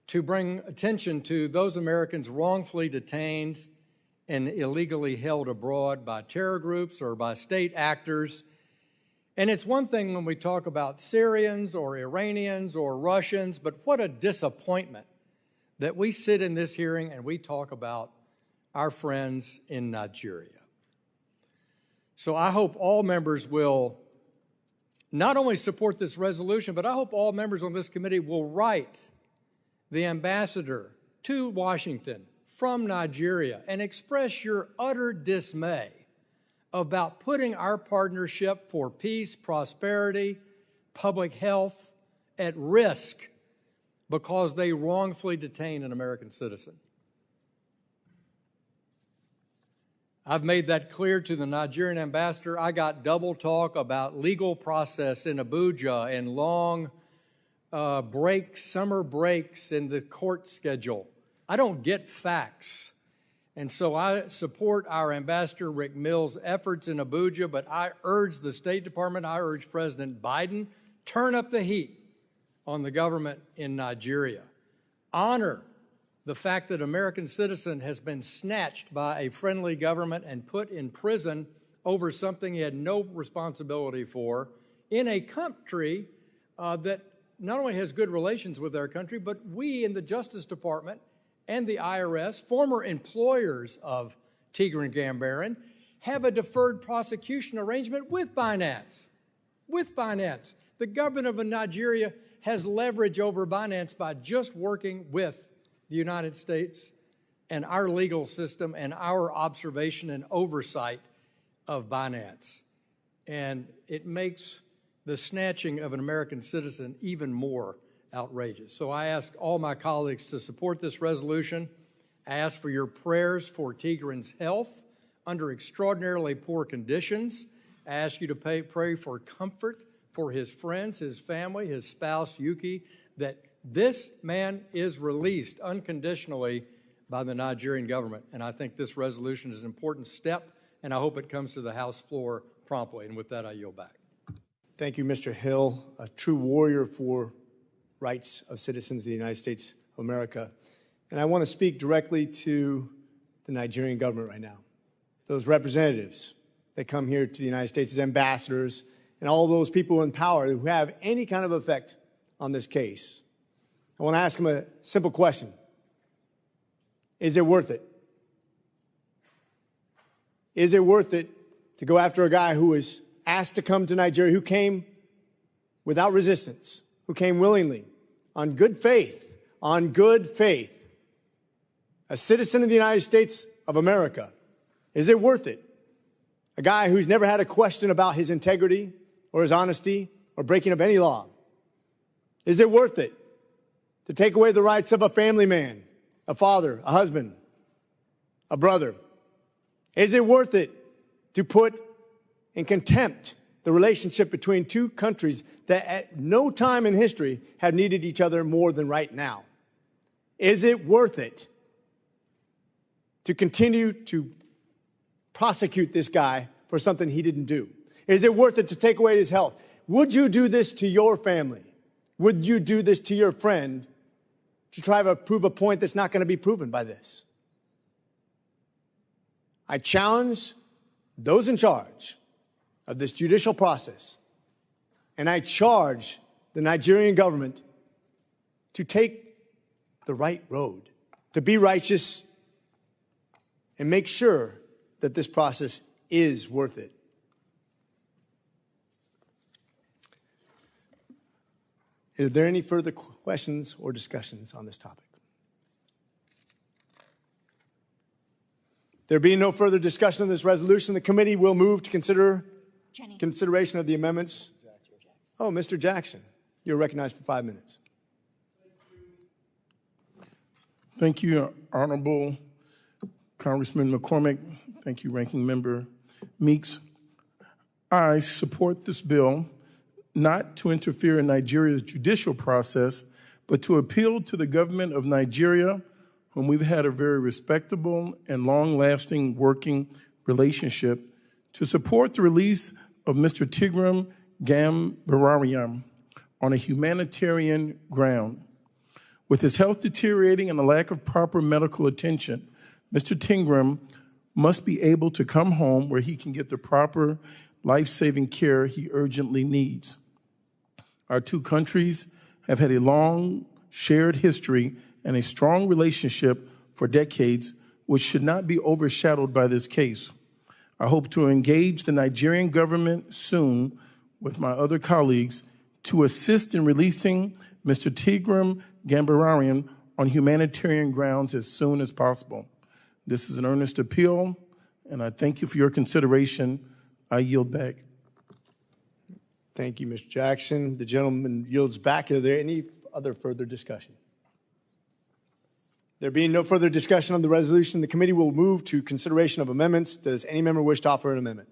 to bring attention to those Americans wrongfully detained and illegally held abroad by terror groups or by state actors. And it's one thing when we talk about Syrians or Iranians or Russians, but what a disappointment that we sit in this hearing and we talk about our friends in Nigeria. So I hope all members will not only support this resolution, but I hope all members on this committee will write the ambassador to Washington from Nigeria and express your utter dismay about putting our partnership for peace, prosperity, public health at risk because they wrongfully detain an American citizen. I've made that clear to the Nigerian ambassador. I got double talk about legal process in Abuja and long breaks, summer breaks in the court schedule. I don't get facts. And so I support our Ambassador Rick Mills' efforts in Abuja, but I urge the State Department, I urge President Biden, turn up the heat on the government in Nigeria. Honor the fact that an American citizen has been snatched by a friendly government and put in prison over something he had no responsibility for in a country that not only has good relations with our country, but we in the Justice Department and the IRS, former employers of Tigran Gambaryan, have a deferred prosecution arrangement with Binance. With Binance. The government of Nigeria has leverage over Binance by just working with the United States and our legal system and our observation and oversight of Binance. And it makes the snatching of an American citizen even more outrageous. So I ask all my colleagues to support this resolution. I ask for your prayers for Tigran's health under extraordinarily poor conditions. I ask you to pray for comfort for his friends, his family, his spouse, Yuki, that this man is released unconditionally by the Nigerian government. And I think this resolution is an important step, and I hope it comes to the House floor promptly. And with that, I yield back. Thank you, Mr. Hill, a true warrior for rights of citizens of the United States of America. And I want to speak directly to the Nigerian government right now. Those representatives that come here to the United States as ambassadors and all those people in power who have any kind of effect on this case. I want to ask them a simple question. Is it worth it? Is it worth it to go after a guy who was asked to come to Nigeria, who came without resistance, who came willingly, on good faith, a citizen of the United States of America? Is it worth it? A guy who's never had a question about his integrity or his honesty or breaking of any law. Is it worth it to take away the rights of a family man, a father, a husband, a brother? Is it worth it to put in contempt the relationship between two countries that at no time in history have needed each other more than right now? Is it worth it to continue to prosecute this guy for something he didn't do? Is it worth it to take away his health? Would you do this to your family? Would you do this to your friend to try to prove a point that's not going to be proven by this? I challenge those in charge of this judicial process, and I charge the Nigerian government to take the right road, to be righteous, and make sure that this process is worth it. Are there any further questions or discussions on this topic? There being no further discussion on this resolution, the committee will move to consideration of the amendments. Oh, Mr. Jackson, you're recognized for 5 minutes. Thank you, Honorable Congressman McCormick. Thank you, Ranking Member Meeks. I support this bill not to interfere in Nigeria's judicial process, but to appeal to the government of Nigeria, whom we've had a very respectable and long-lasting working relationship, to support the release of Mr. Tigran Gambaryan on a humanitarian ground. With his health deteriorating and the lack of proper medical attention, Mr. Tigran must be able to come home where he can get the proper life-saving care he urgently needs. Our two countries have had a long shared history and a strong relationship for decades, which should not be overshadowed by this case. I hope to engage the Nigerian government soon with my other colleagues to assist in releasing Mr. Tigran Gambaryan on humanitarian grounds as soon as possible. This is an earnest appeal, and I thank you for your consideration. I yield back. Thank you, Mr. Jackson. The gentleman yields back. Are there any other further discussion? There being no further discussion on the resolution, the committee will move to consideration of amendments. Does any member wish to offer an amendment?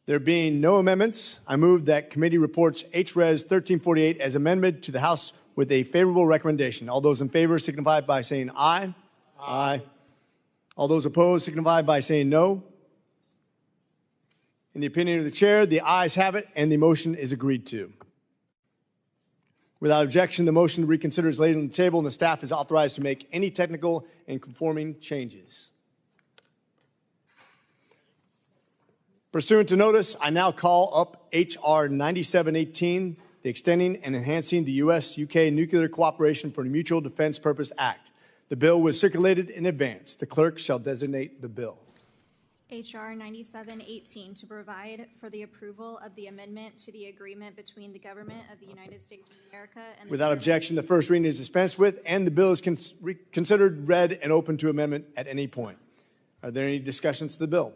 There being no amendments, I move that committee reports HRES 1348 as amended to the House with a favorable recommendation. All those in favor signify by saying aye. Aye. All those opposed signify by saying no. In the opinion of the chair, the ayes have it, and the motion is agreed to. Without objection, the motion to reconsider is laid on the table, and the staff is authorized to make any technical and conforming changes. Pursuant to notice, I now call up H.R. 9718, the Extending and Enhancing the U.S.-UK Nuclear Cooperation for Mutual Defense Purpose Act. The bill was circulated in advance. The clerk shall designate the bill. H.R. 9718 to provide for the approval of the amendment to the agreement between the government of the United States of America and Without objection, the first reading is dispensed with, and the bill is considered read and open to amendment at any point. Are there any discussions to the bill?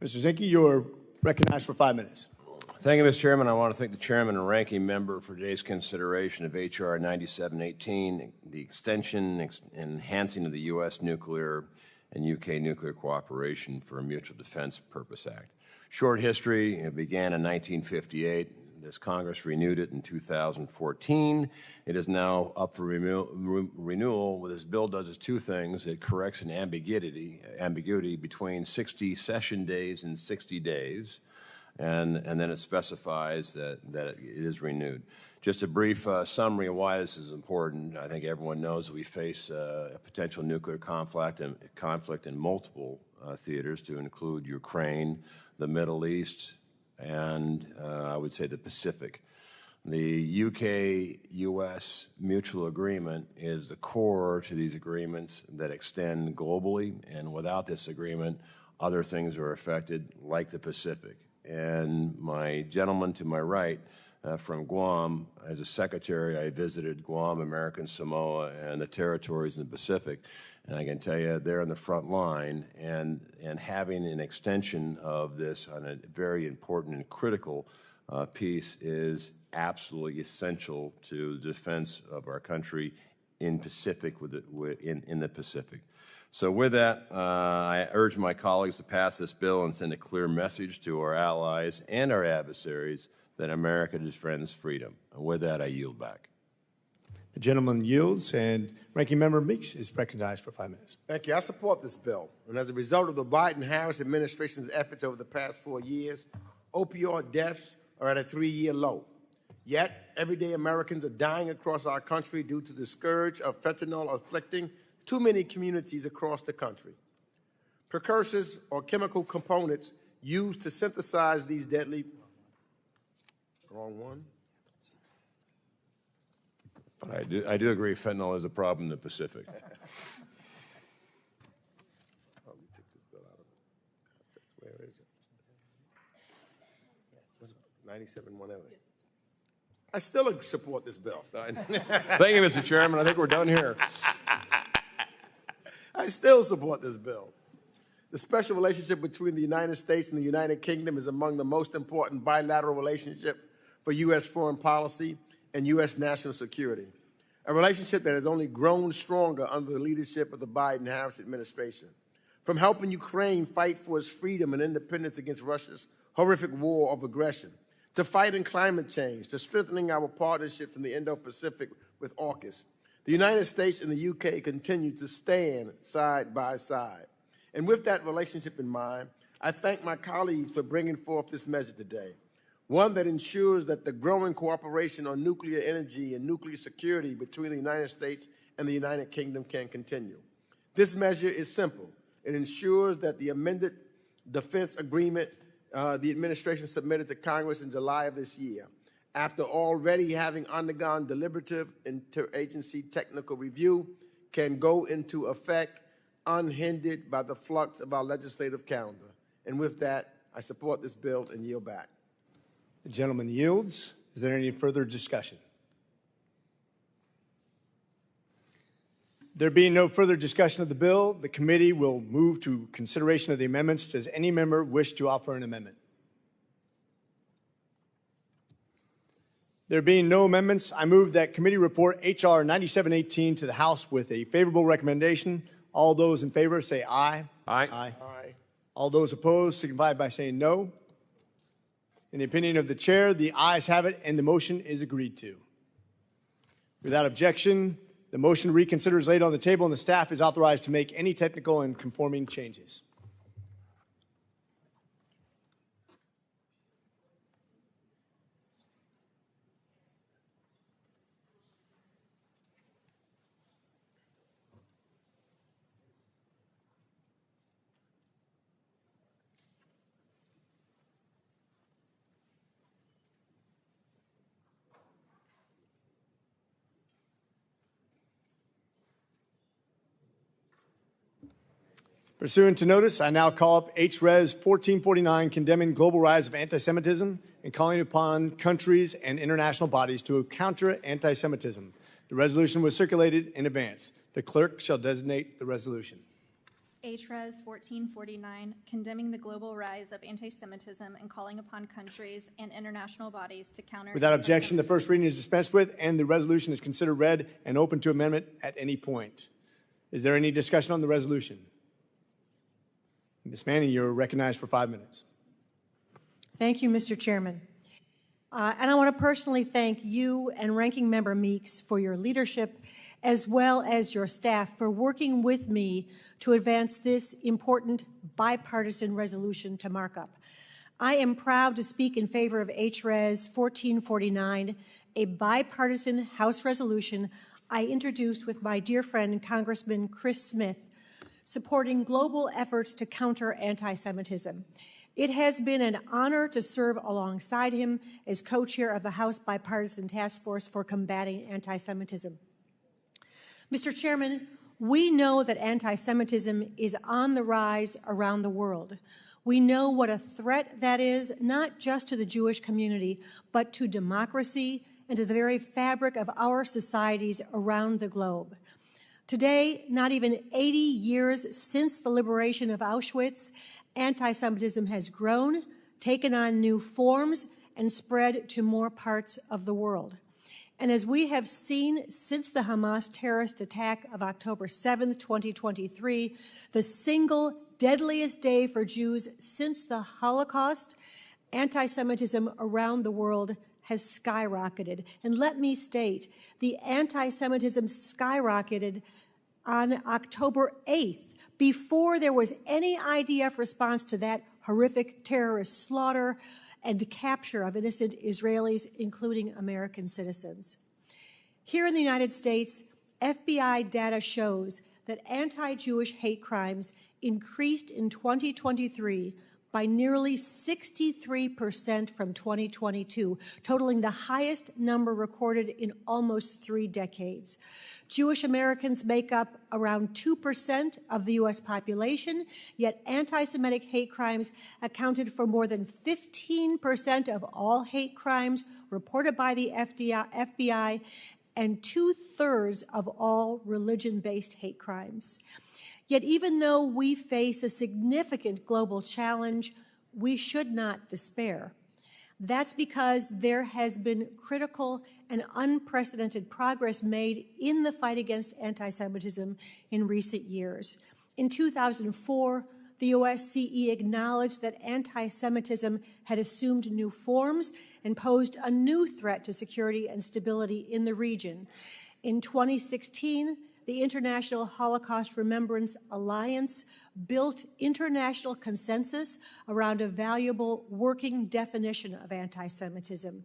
Mr. Zinke, you are recognized for 5 minutes. Thank you, Mr. Chairman. I want to thank the chairman and ranking member for today's consideration of H.R. 9718, the extension and enhancing of the U.S. Nuclear and U.K. Nuclear Cooperation for a Mutual Defense Purpose Act. Short history, it began in 1958. This Congress renewed it in 2014. It is now up for renewal. What this bill does is two things. It corrects an ambiguity between 60 session days and 60 days. And then it specifies that it is renewed. Just a brief summary of why this is important. I think everyone knows we face a potential nuclear conflict in multiple theaters, to include Ukraine, the Middle East, and I would say the Pacific. The UK-US mutual agreement is the core to these agreements that extend globally, and without this agreement, other things are affected, like the Pacific. And my gentleman to my right from Guam, as a secretary, I visited Guam, American Samoa, and the territories in the Pacific. And I can tell you, they're in the front line, and having an extension of this on a very important and critical piece is absolutely essential to the defense of our country in the Pacific. So with that, I urge my colleagues to pass this bill and send a clear message to our allies and our adversaries that America defends freedom. And with that, I yield back. The gentleman yields, and Ranking Member Meeks is recognized for 5 minutes. Thank you. I support this bill. And as a result of the Biden-Harris administration's efforts over the past 4 years, opioid deaths are at a 3-year low. Yet, everyday Americans are dying across our country due to the scourge of fentanyl afflicting too many communities across the country. Precursors or chemical components used to synthesize these deadly... Wrong one. But I do agree fentanyl is a problem in the Pacific. Oh, we took this bill out of it. Where is it? 97-whatever. I still support this bill. Thank you, Mr. Chairman. I think we're done here. I still support this bill. The special relationship between the United States and the United Kingdom is among the most important bilateral relationships for U.S. foreign policy and U.S. national security, a relationship that has only grown stronger under the leadership of the Biden-Harris administration. From helping Ukraine fight for its freedom and independence against Russia's horrific war of aggression, to fighting climate change, to strengthening our partnerships in the Indo-Pacific with AUKUS, the United States and the UK continue to stand side by side. And with that relationship in mind, I thank my colleagues for bringing forth this measure today, one that ensures that the growing cooperation on nuclear energy and nuclear security between the United States and the United Kingdom can continue. This measure is simple. It ensures that the amended defense agreement the administration submitted to Congress in July of this year, after already having undergone deliberative interagency technical review, can go into effect unhindered by the flux of our legislative calendar. And with that, I support this bill and yield back. The gentleman yields. Is there any further discussion? There being no further discussion of the bill, the committee will move to consideration of the amendments. Does any member wish to offer an amendment? There being no amendments, I move that committee report H.R. 9718 to the House with a favorable recommendation. All those in favor say aye. Aye. Aye. Aye. All those opposed signify by saying no. In the opinion of the chair, the ayes have it, and the motion is agreed to. Without objection, the motion to reconsider is laid on the table, and the staff is authorized to make any technical and conforming changes. Pursuant to notice, I now call up H-Res 1449, condemning global rise of anti-Semitism and calling upon countries and international bodies to counter anti-Semitism. The resolution was circulated in advance. The clerk shall designate the resolution. H-Res 1449, condemning the global rise of anti-Semitism and calling upon countries and international bodies to counter. Without objection, the first reading is dispensed with, and the resolution is considered read and open to amendment at any point. Is there any discussion on the resolution? Ms. Manning, you're recognized for 5 minutes. Thank you, Mr. Chairman. And I want to personally thank you and Ranking Member Meeks for your leadership, as well as your staff for working with me to advance this important bipartisan resolution to markup. I am proud to speak in favor of H-Res 1449, a bipartisan House resolution I introduced with my dear friend Congressman Chris Smith, supporting global efforts to counter anti-Semitism. It has been an honor to serve alongside him as co-chair of the House Bipartisan Task Force for Combating Anti-Semitism. Mr. Chairman, we know that anti-Semitism is on the rise around the world. We know what a threat that is, not just to the Jewish community, but to democracy and to the very fabric of our societies around the globe. Today, not even 80 years since the liberation of Auschwitz, anti-Semitism has grown, taken on new forms, and spread to more parts of the world. And as we have seen since the Hamas terrorist attack of October 7, 2023, the single deadliest day for Jews since the Holocaust, anti-Semitism around the world has skyrocketed. And let me state, the anti-Semitism skyrocketed on October 8th, before there was any IDF response to that horrific terrorist slaughter and capture of innocent Israelis, including American citizens. Here in the United States, FBI data shows that anti-Jewish hate crimes increased in 2023 by nearly 63% from 2022, totaling the highest number recorded in almost 3 decades. Jewish Americans make up around 2% of the U.S. population, yet anti-Semitic hate crimes accounted for more than 15% of all hate crimes reported by the FBI and 2/3 of all religion-based hate crimes. Yet even though we face a significant global challenge, we should not despair. That's because there has been critical and unprecedented progress made in the fight against anti-Semitism in recent years. In 2004, the OSCE acknowledged that anti-Semitism had assumed new forms and posed a new threat to security and stability in the region. In 2016, the International Holocaust Remembrance Alliance built international consensus around a valuable working definition of anti-Semitism.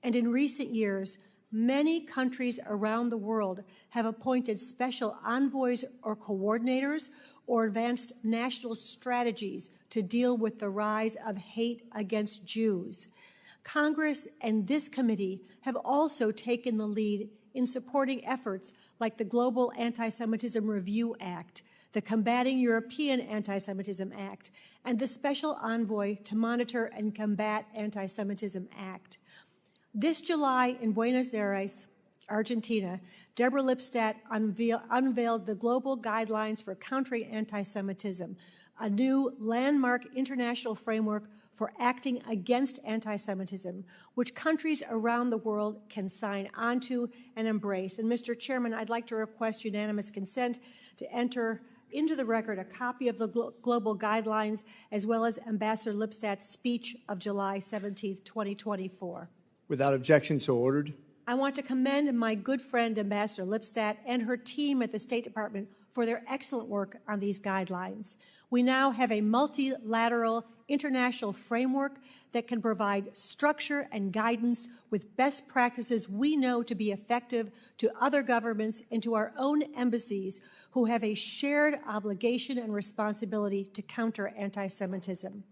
And in recent years, many countries around the world have appointed special envoys or coordinators or advanced national strategies to deal with the rise of hate against Jews. Congress and this committee have also taken the lead in supporting efforts like the Global Anti-Semitism Review Act, the Combating European Anti-Semitism Act, and the Special Envoy to Monitor and Combat Anti-Semitism Act. This July in Buenos Aires, Argentina, Deborah Lipstadt unveiled the Global Guidelines for Countering Anti-Semitism, a new landmark international framework for acting against anti-Semitism, which countries around the world can sign onto and embrace. And Mr. Chairman, I'd like to request unanimous consent to enter into the record a copy of the global guidelines, as well as Ambassador Lipstadt's speech of July 17, 2024. Without objection, so ordered. I want to commend my good friend, Ambassador Lipstadt, and her team at the State Department for their excellent work on these guidelines. We now have a multilateral international framework that can provide structure and guidance with best practices we know to be effective to other governments and to our own embassies who have a shared obligation and responsibility to counter anti-Semitism.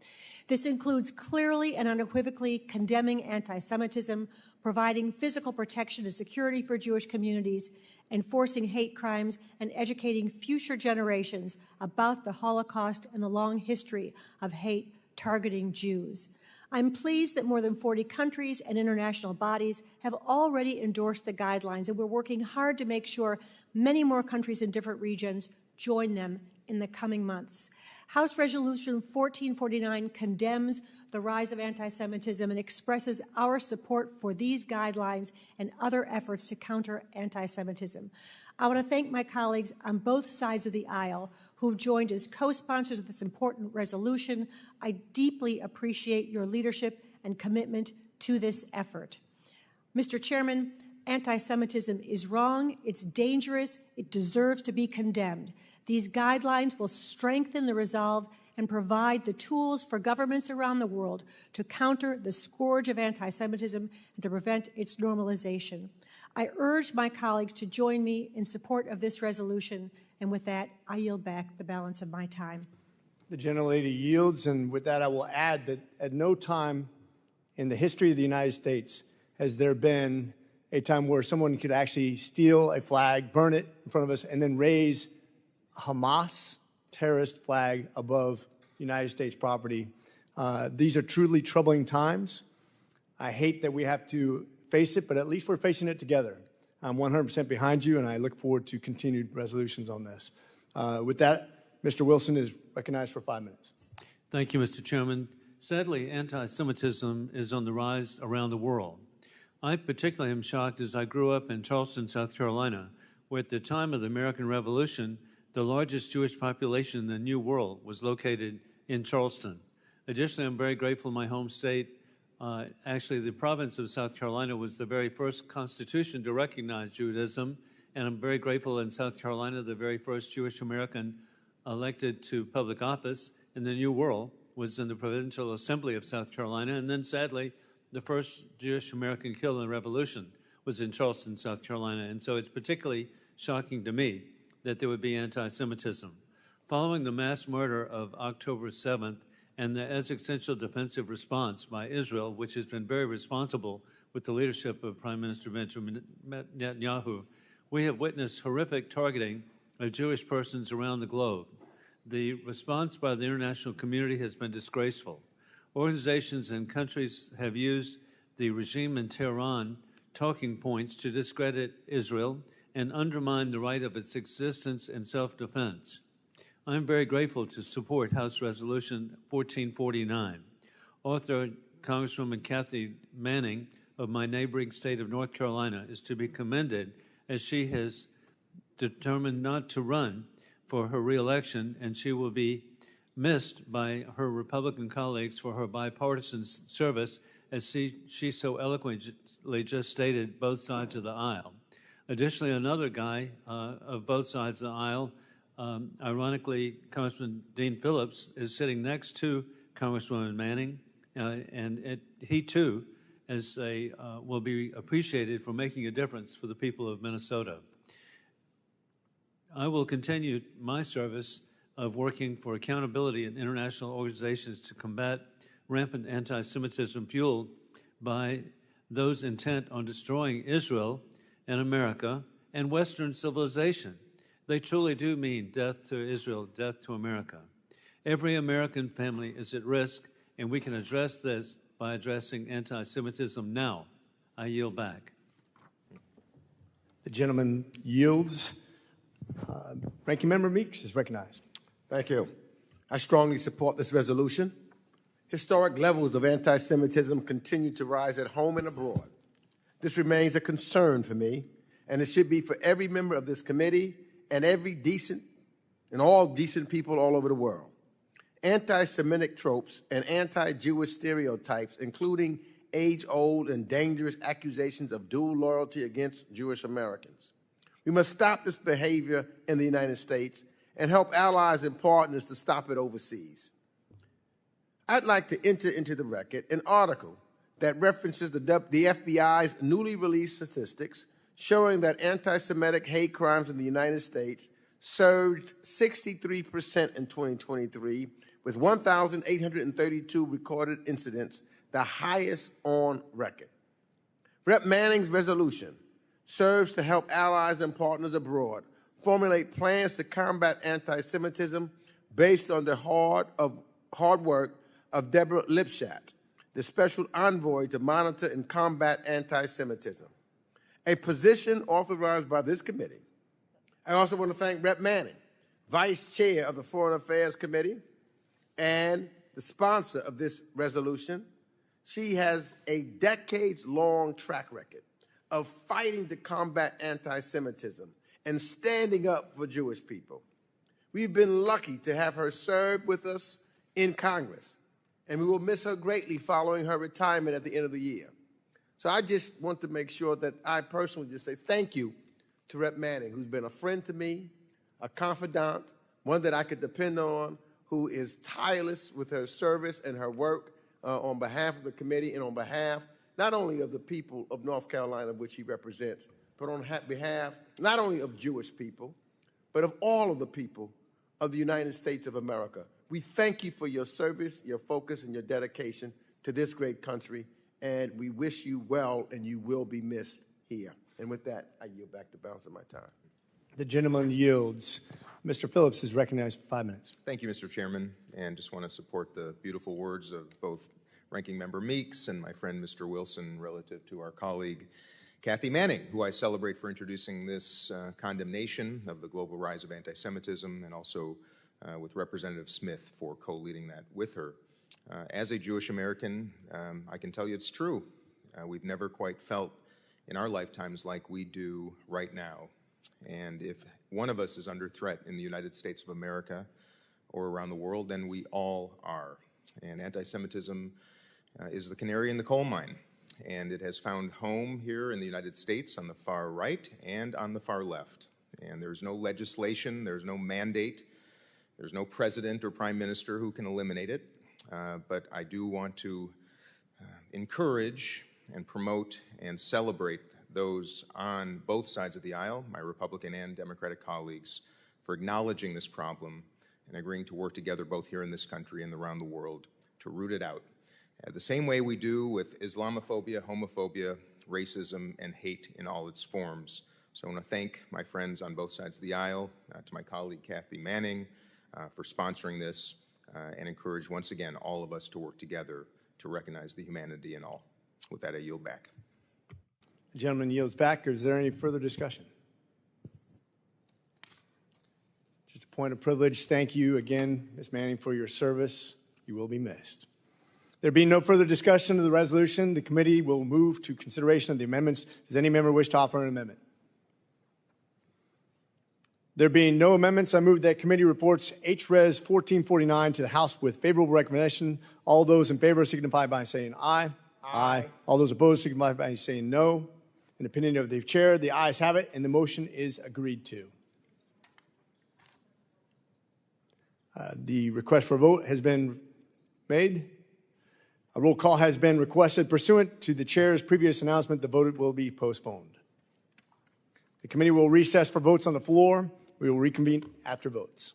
This includes clearly and unequivocally condemning anti-Semitism, providing physical protection and security for Jewish communities, enforcing hate crimes, and educating future generations about the Holocaust and the long history of hate targeting Jews. I'm pleased that more than 40 countries and international bodies have already endorsed the guidelines, and we're working hard to make sure many more countries in different regions join them in the coming months. House Resolution 1449 condemns the rise of anti-Semitism and expresses our support for these guidelines and other efforts to counter anti-Semitism. I want to thank my colleagues on both sides of the aisle who've joined as co-sponsors of this important resolution. I deeply appreciate your leadership and commitment to this effort. Mr. Chairman, anti-Semitism is wrong, it's dangerous, it deserves to be condemned. These guidelines will strengthen the resolve and provide the tools for governments around the world to counter the scourge of anti-Semitism and to prevent its normalization. I urge my colleagues to join me in support of this resolution, and with that, I yield back the balance of my time. The gentlelady yields, and with that, I will add that at no time in the history of the United States has there been a time where someone could actually steal a flag, burn it in front of us, and then raise a Hamas terrorist flag above United States property. These are truly troubling times. I hate that we have to face it, but at least we're facing it together. I'm 100% behind you, and I look forward to continued resolutions on this. With that, Mr. Wilson is recognized for 5 minutes. Thank you, Mr. Chairman. Sadly, anti-Semitism is on the rise around the world. I particularly am shocked as I grew up in Charleston, South Carolina, where at the time of the American Revolution, the largest Jewish population in the New World was located in Charleston. Additionally, I'm very grateful my home state, actually the province of South Carolina, was the very first constitution to recognize Judaism, and I'm very grateful in South Carolina, the very first Jewish American elected to public office in the New World was in the Provincial Assembly of South Carolina, and then sadly, the first Jewish American killed in the Revolution was in Charleston, South Carolina, and so it's particularly shocking to me that there would be anti-Semitism. Following the mass murder of October 7th and the existential defensive response by Israel, which has been very responsible with the leadership of Prime Minister Benjamin Netanyahu, we have witnessed horrific targeting of Jewish persons around the globe. The response by the international community has been disgraceful. Organizations and countries have used the regime in Tehran talking points to discredit Israel and undermine the right of its existence and self-defense. I'm very grateful to support House Resolution 1449. Author Congresswoman Kathy Manning of my neighboring state of North Carolina is to be commended as she has determined not to run for her reelection, and she will be missed by her Republican colleagues for her bipartisan service, as she so eloquently just stated, both sides of the aisle. Additionally, another guy of both sides of the aisle, ironically, Congressman Dean Phillips, is sitting next to Congresswoman Manning, and he too will be appreciated for making a difference for the people of Minnesota. I will continue my service of working for accountability in international organizations to combat rampant anti-Semitism fueled by those intent on destroying Israel and America and Western civilization. They truly do mean death to Israel, death to America. Every American family is at risk, and we can address this by addressing anti-Semitism now. I yield back. The gentleman yields. Ranking Member Meeks is recognized. Thank you. I strongly support this resolution. Historic levels of anti-Semitism continue to rise at home and abroad. This remains a concern for me, and it should be for every member of this committee and all decent people all over the world. Anti-Semitic tropes and anti-Jewish stereotypes, including age-old and dangerous accusations of dual loyalty against Jewish Americans. We must stop this behavior in the United States and help allies and partners to stop it overseas. I'd like to enter into the record an article that references the FBI's newly released statistics showing that anti-Semitic hate crimes in the United States surged 63% in 2023, with 1,832 recorded incidents, the highest on record. Rep. Manning's resolution serves to help allies and partners abroad formulate plans to combat anti-Semitism based on the hard work of Deborah Lipschat, the special envoy to monitor and combat anti-Semitism, a position authorized by this committee. I also want to thank Rep. Manning, Vice Chair of the Foreign Affairs Committee and the sponsor of this resolution. She has a decades-long track record of fighting to combat anti-Semitism and standing up for Jewish people. We've been lucky to have her serve with us in Congress, and we will miss her greatly following her retirement at the end of the year. So I just want to make sure that I personally just say thank you to Rep. Manning, who's been a friend to me, a confidant, one that I could depend on, who is tireless with her service and her work on behalf of the committee and on behalf not only of the people of North Carolina, which he represents, but on behalf not only of Jewish people, but of all of the people of the United States of America. We thank you for your service, your focus, and your dedication to this great country, and we wish you well, and you will be missed here. And with that, I yield back the balance of my time. The gentleman yields. Mr. Phillips is recognized for 5 minutes. Thank you, Mr. Chairman, and just want to support the beautiful words of both Ranking Member Meeks and my friend Mr. Wilson relative to our colleague Kathy Manning, who I celebrate for introducing this condemnation of the global rise of anti-Semitism, and also with Representative Smith for co-leading that with her. As a Jewish American, I can tell you it's true. We've never quite felt in our lifetimes like we do right now. And if one of us is under threat in the United States of America or around the world, then we all are. And anti-Semitism is the canary in the coal mine. And it has found home here in the United States on the far right and on the far left. And there's no legislation, there's no mandate, there's no president or prime minister who can eliminate it. But I do want to encourage and promote and celebrate those on both sides of the aisle, my Republican and Democratic colleagues, for acknowledging this problem and agreeing to work together both here in this country and around the world to root it out. The same way we do with Islamophobia, homophobia, racism, and hate in all its forms. So I want to thank my friends on both sides of the aisle, to my colleague Kathy Manning for sponsoring this, and encourage once again all of us to work together to recognize the humanity in all. With that, I yield back. The gentleman yields back. Is there any further discussion? Just a point of privilege. Thank you again, Ms. Manning, for your service. You will be missed. There being no further discussion of the resolution, the committee will move to consideration of the amendments. Does any member wish to offer an amendment? There being no amendments, I move that committee reports HRes 1449 to the House with favorable recommendation. All those in favor signify by saying aye. Aye. All those opposed signify by saying no. In the opinion of the chair, the ayes have it, and the motion is agreed to. The request for a vote has been made. A roll call has been requested. Pursuant to the chair's previous announcement, the vote will be postponed. The committee will recess for votes on the floor. We will reconvene after votes.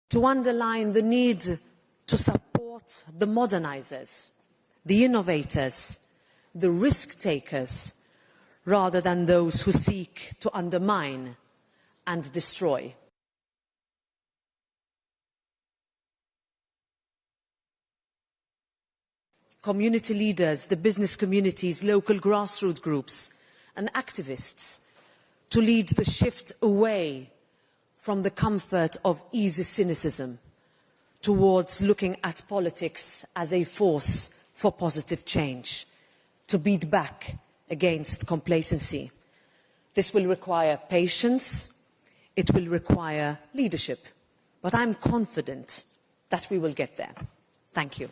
to underline the need to support the modernizers, the innovators, the risk takers, rather than those who seek to undermine and destroy. Community leaders, the business communities, local grassroots groups, and activists to lead the shift away from the comfort of easy cynicism towards looking at politics as a force for positive change, to beat back against complacency. This will require patience, it will require leadership, but I'm confident that we will get there. Thank you.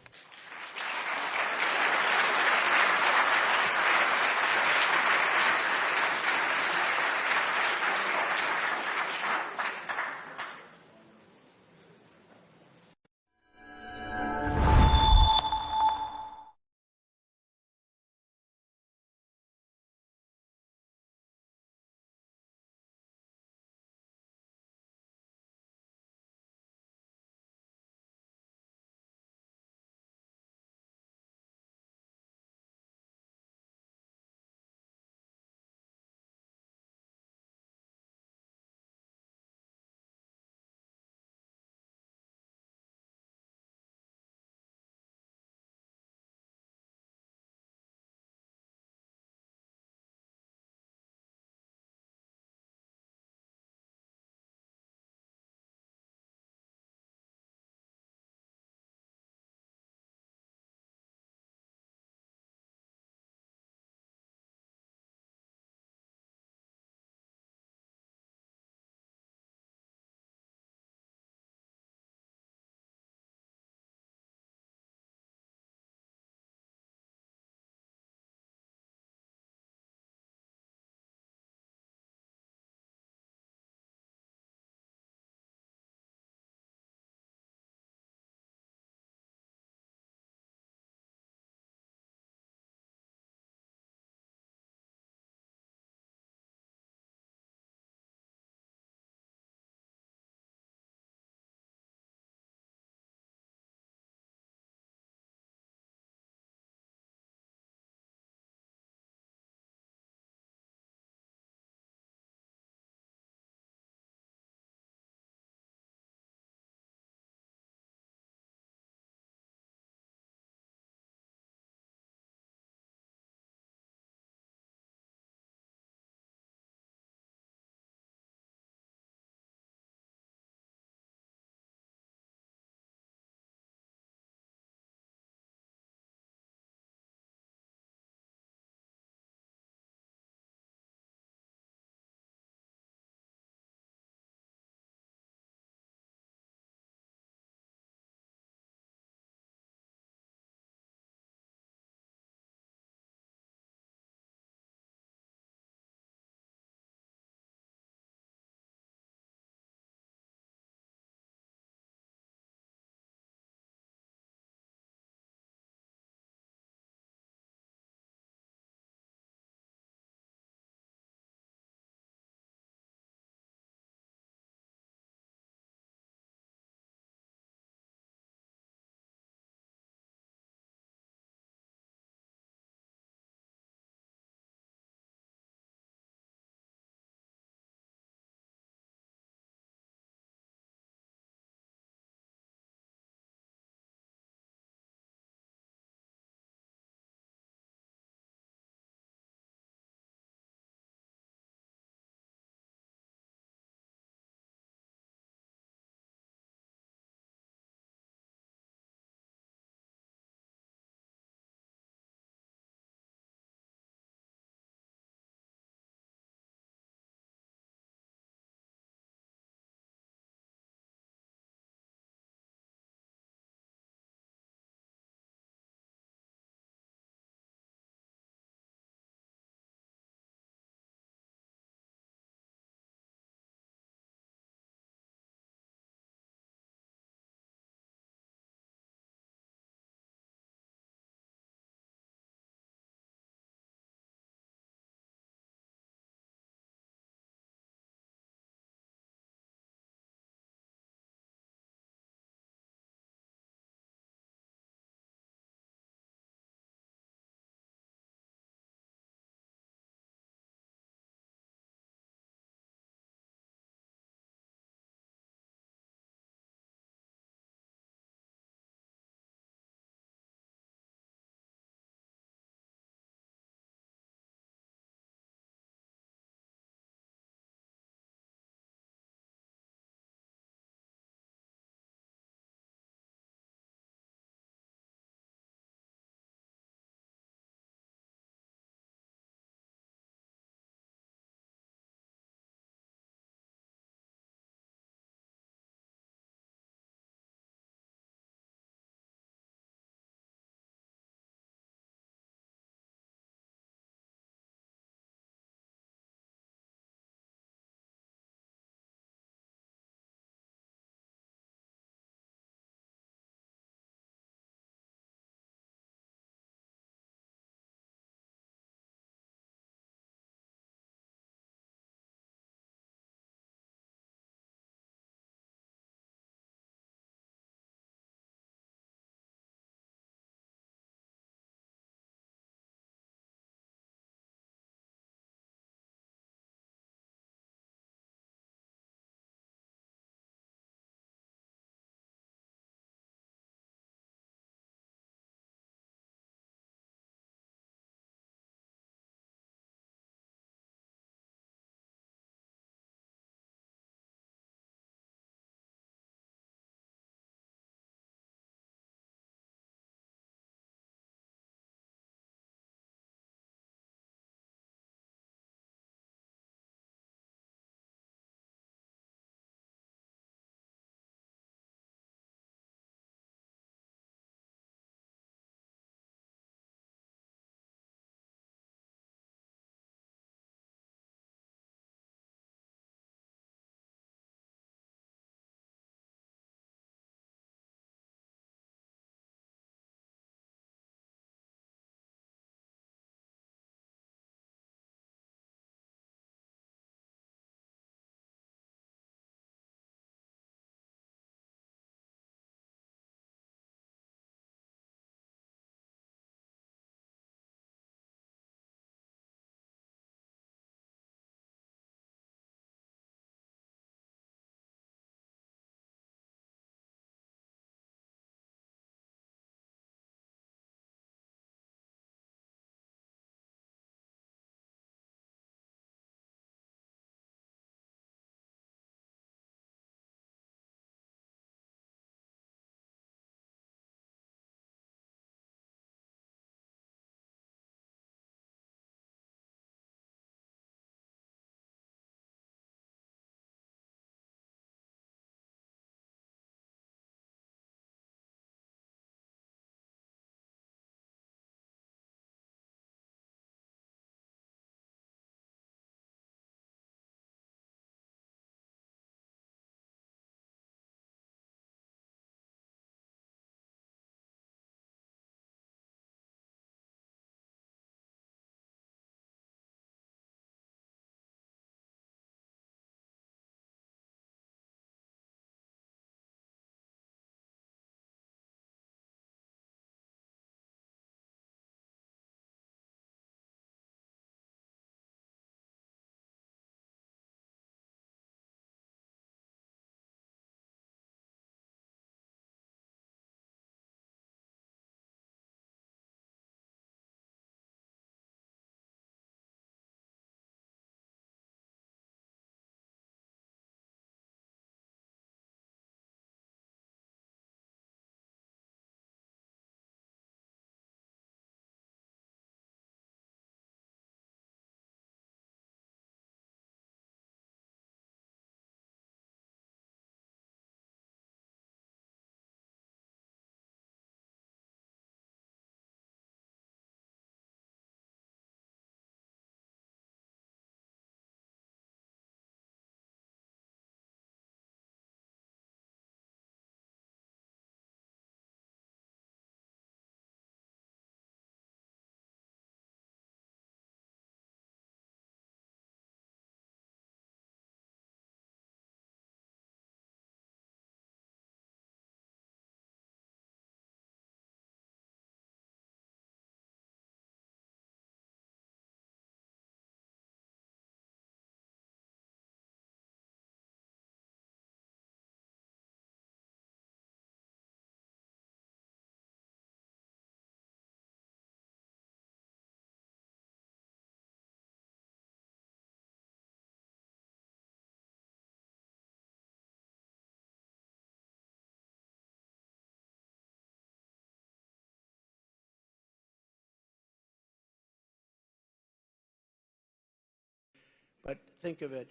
But think of it.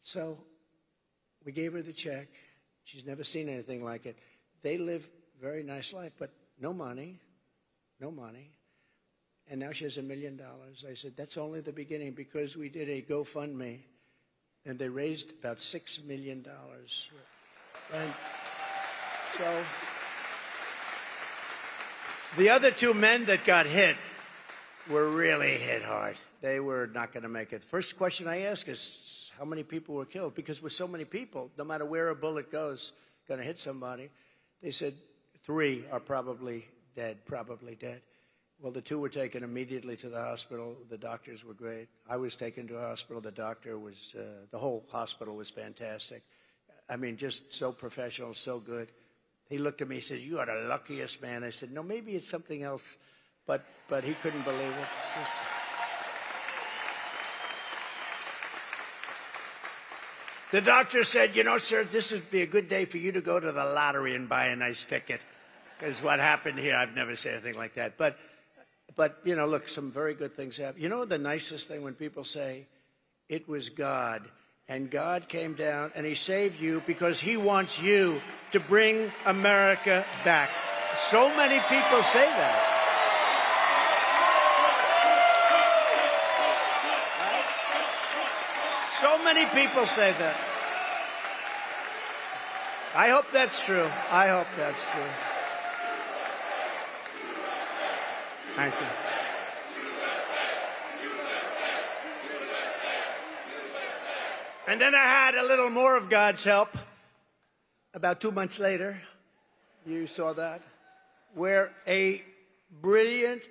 So we gave her the check. She's never seen anything like it. They live a very nice life, but no money, no money. And now she has $1 million. I said, that's only the beginning, because we did a GoFundMe, and they raised about $6 million. And so the other two men that got hit were really hit hard. They were not going to make it. First question I ask is, how many people were killed? Because with so many people, no matter where a bullet goes, going to hit somebody. They said 3 are probably dead. Well, the 2 were taken immediately to the hospital. The doctors were great. I was taken to a hospital. The doctor was, the whole hospital was fantastic. I mean, just so professional, so good. He looked at me, he said, you are the luckiest man. I said, no, maybe it's something else, but he couldn't believe it. The doctor said, you know, sir, this would be a good day for you to go to the lottery and buy a nice ticket. Because what happened here, I've never said anything like that. But, you know, look, some very good things happen. You know the nicest thing when people say, it was God, and God came down and he saved you because he wants you to bring America back. So many people say that. So many people say that. I hope that's true. I hope that's true. Thank you. And then I had a little more of God's help about 2 months later. You saw that? Where a brilliant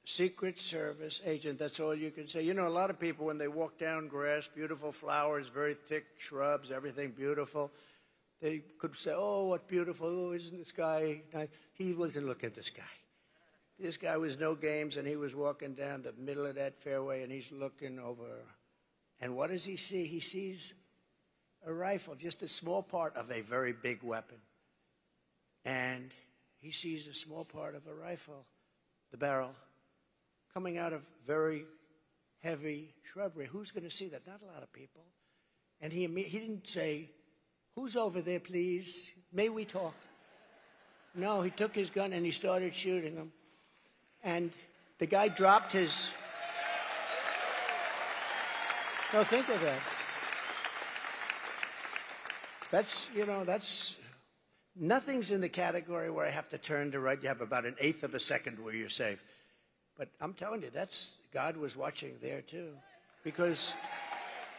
Secret Service agent, that's all you can say. You know, a lot of people, when they walk down grass, beautiful flowers, very thick shrubs, everything beautiful, they could say, oh, what beautiful, oh, isn't this guy nice? He wasn't looking at this guy. This guy was no games, and he was walking down the middle of that fairway, and he's looking over. And what does he see? He sees a rifle, just a small part of a very big weapon. And he sees a small part of a rifle, the barrel, coming out of very heavy shrubbery. Who's going to see that? Not a lot of people. And he didn't say, who's over there, please? May we talk? No, he took his gun and he started shooting them. And the guy dropped his... No, think of that. That's, you know, that's... Nothing's in the category where I have to turn to right. You have about 1/8 of a second where you're safe. But I'm telling you, that's... God was watching there, too. Because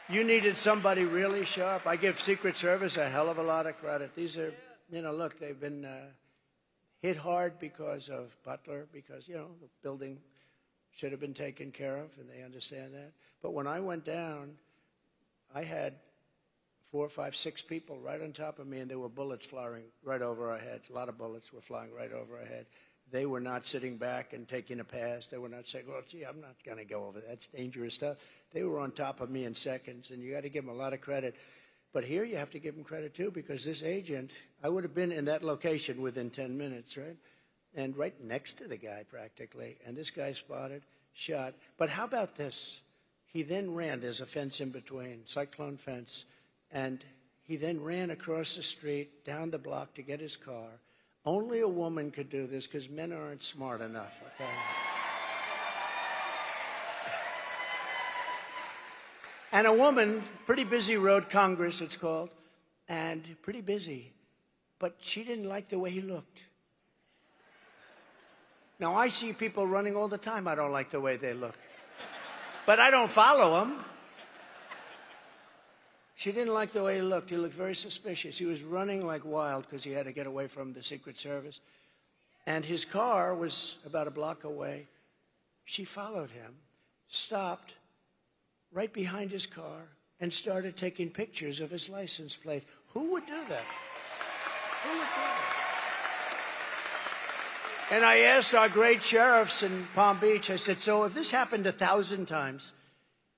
you needed somebody really sharp. I give Secret Service a hell of a lot of credit. These are, you know, look, they've been hit hard because of Butler, because, you know, the building should have been taken care of, and they understand that. But when I went down, I had 4, 5, 6 people right on top of me, and there were bullets flying right over our heads. A lot of bullets were flying right over our head. They were not sitting back and taking a pass. They were not saying, well, gee, I'm not going to go over that. That's dangerous stuff. They were on top of me in seconds, and you got to give them a lot of credit. But here you have to give them credit, too, because this agent, I would have been in that location within 10 minutes, right? And right next to the guy, practically. And this guy spotted, shot. But how about this? He then ran. There's a fence in between, cyclone fence. And he then ran across the street, down the block to get his car. Only a woman could do this because men aren't smart enough, I'll tell you. And a woman, pretty busy road, Congress it's called, and pretty busy. But she didn't like the way he looked. Now, I see people running all the time. I don't like the way they look. But I don't follow them. She didn't like the way he looked. He looked very suspicious. He was running like wild because he had to get away from the Secret Service. And his car was about a block away. She followed him, stopped right behind his car, and started taking pictures of his license plate. Who would do that? Who would do that? And I asked our great sheriffs in Palm Beach, I said, so if this happened 1,000 times,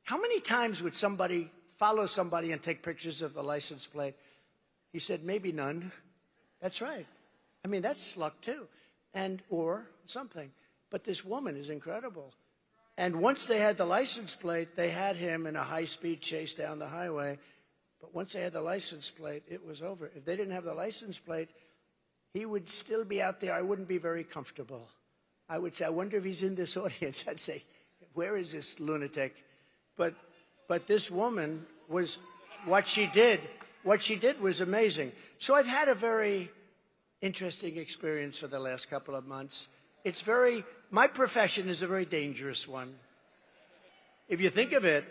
how many times would somebody follow somebody and take pictures of the license plate? He said, maybe none. That's right. I mean, that's luck, too. And, or something. But this woman is incredible. And once they had the license plate, they had him in a high-speed chase down the highway. But once they had the license plate, it was over. If they didn't have the license plate, he would still be out there. I wouldn't be very comfortable. I would say, I wonder if he's in this audience. I'd say, where is this lunatic? But this woman was, what she did was amazing. So I've had a very interesting experience for the last couple of months. My profession is a very dangerous one. If you think of it,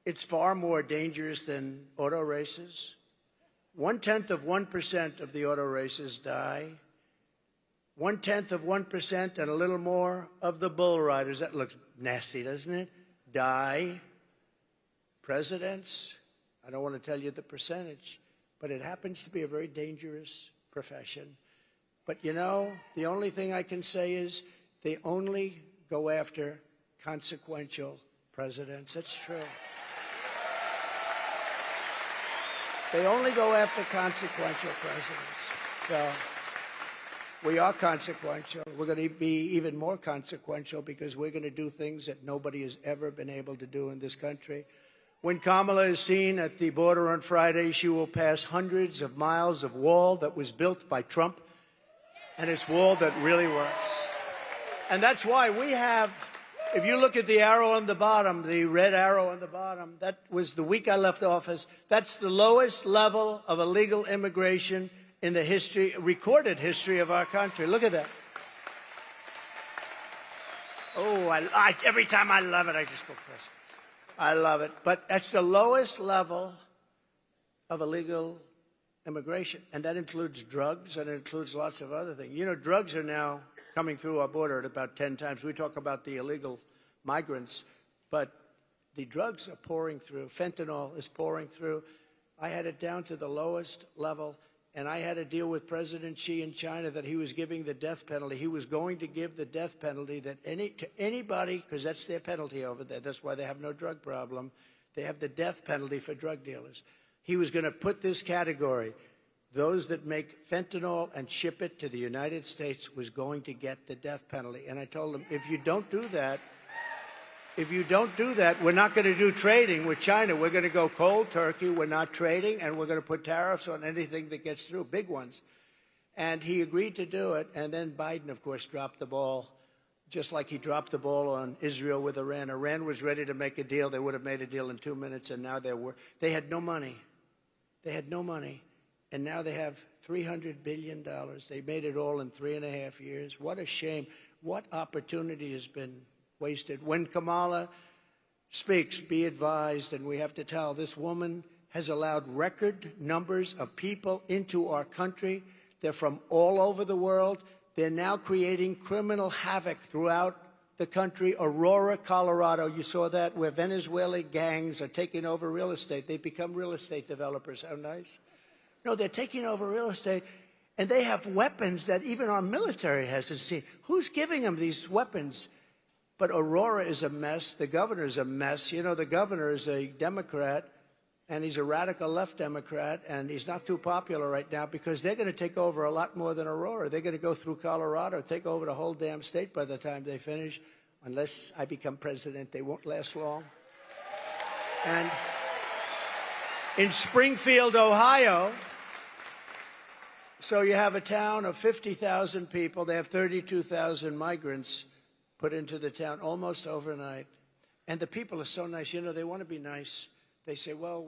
it's far more dangerous than auto races. 0.1% of the auto races die. 0.1% and a little more of the bull riders, that looks nasty, doesn't it? Die. Presidents, I don't want to tell you the percentage, but it happens to be a very dangerous profession. But you know, the only thing I can say is they only go after consequential presidents. That's true. They only go after consequential presidents. So we are consequential. We're going to be even more consequential because we're going to do things that nobody has ever been able to do in this country. When Kamala is seen at the border on Friday, she will pass hundreds of miles of wall that was built by Trump, and it's wall that really works. And that's why we have, if you look at the arrow on the bottom, the red arrow on the bottom, that was the week I left office. That's the lowest level of illegal immigration in the recorded history of our country. Look at that. Oh, every time I love it, I just go crazy. I love it. But that's the lowest level of illegal immigration. And that includes drugs, and it includes lots of other things. You know, drugs are now coming through our border at about 10 times. We talk about the illegal migrants, but the drugs are pouring through. Fentanyl is pouring through. I had it down to the lowest level, and I had to deal with President Xi in China that he was giving the death penalty. He was going to give the death penalty to anybody, because that's their penalty over there. That's why they have no drug problem. They have the death penalty for drug dealers. He was going to put this category, those that make fentanyl and ship it to the United States was going to get the death penalty. And I told him, if you don't do that, we're not going to do trading with China. We're going to go cold turkey. We're not trading, and we're going to put tariffs on anything that gets through, big ones. And he agreed to do it. And then Biden, of course, dropped the ball, just like he dropped the ball on Israel with Iran. Iran was ready to make a deal. They would have made a deal in 2 minutes, and now they had no money. They had no money. And now they have $300 billion. They made it all in 3.5 years. What a shame. What opportunity has been wasted. When Kamala speaks, be advised, and we have to tell, this woman has allowed record numbers of people into our country. They're from all over the world. They're now creating criminal havoc throughout the country. Aurora, Colorado, you saw that, where Venezuelan gangs are taking over real estate. They become real estate developers. How nice. No, they're taking over real estate, and they have weapons that even our military hasn't seen. Who's giving them these weapons? But Aurora is a mess. The governor is a mess. You know, the governor is a Democrat, and he's a radical left Democrat, and he's not too popular right now because they're going to take over a lot more than Aurora. They're going to go through Colorado, take over the whole damn state by the time they finish. Unless I become president, they won't last long. And in Springfield, Ohio, so you have a town of 50,000 people. They have 32,000 migrants put into the town almost overnight. And the people are so nice. You know, they want to be nice. They say, well,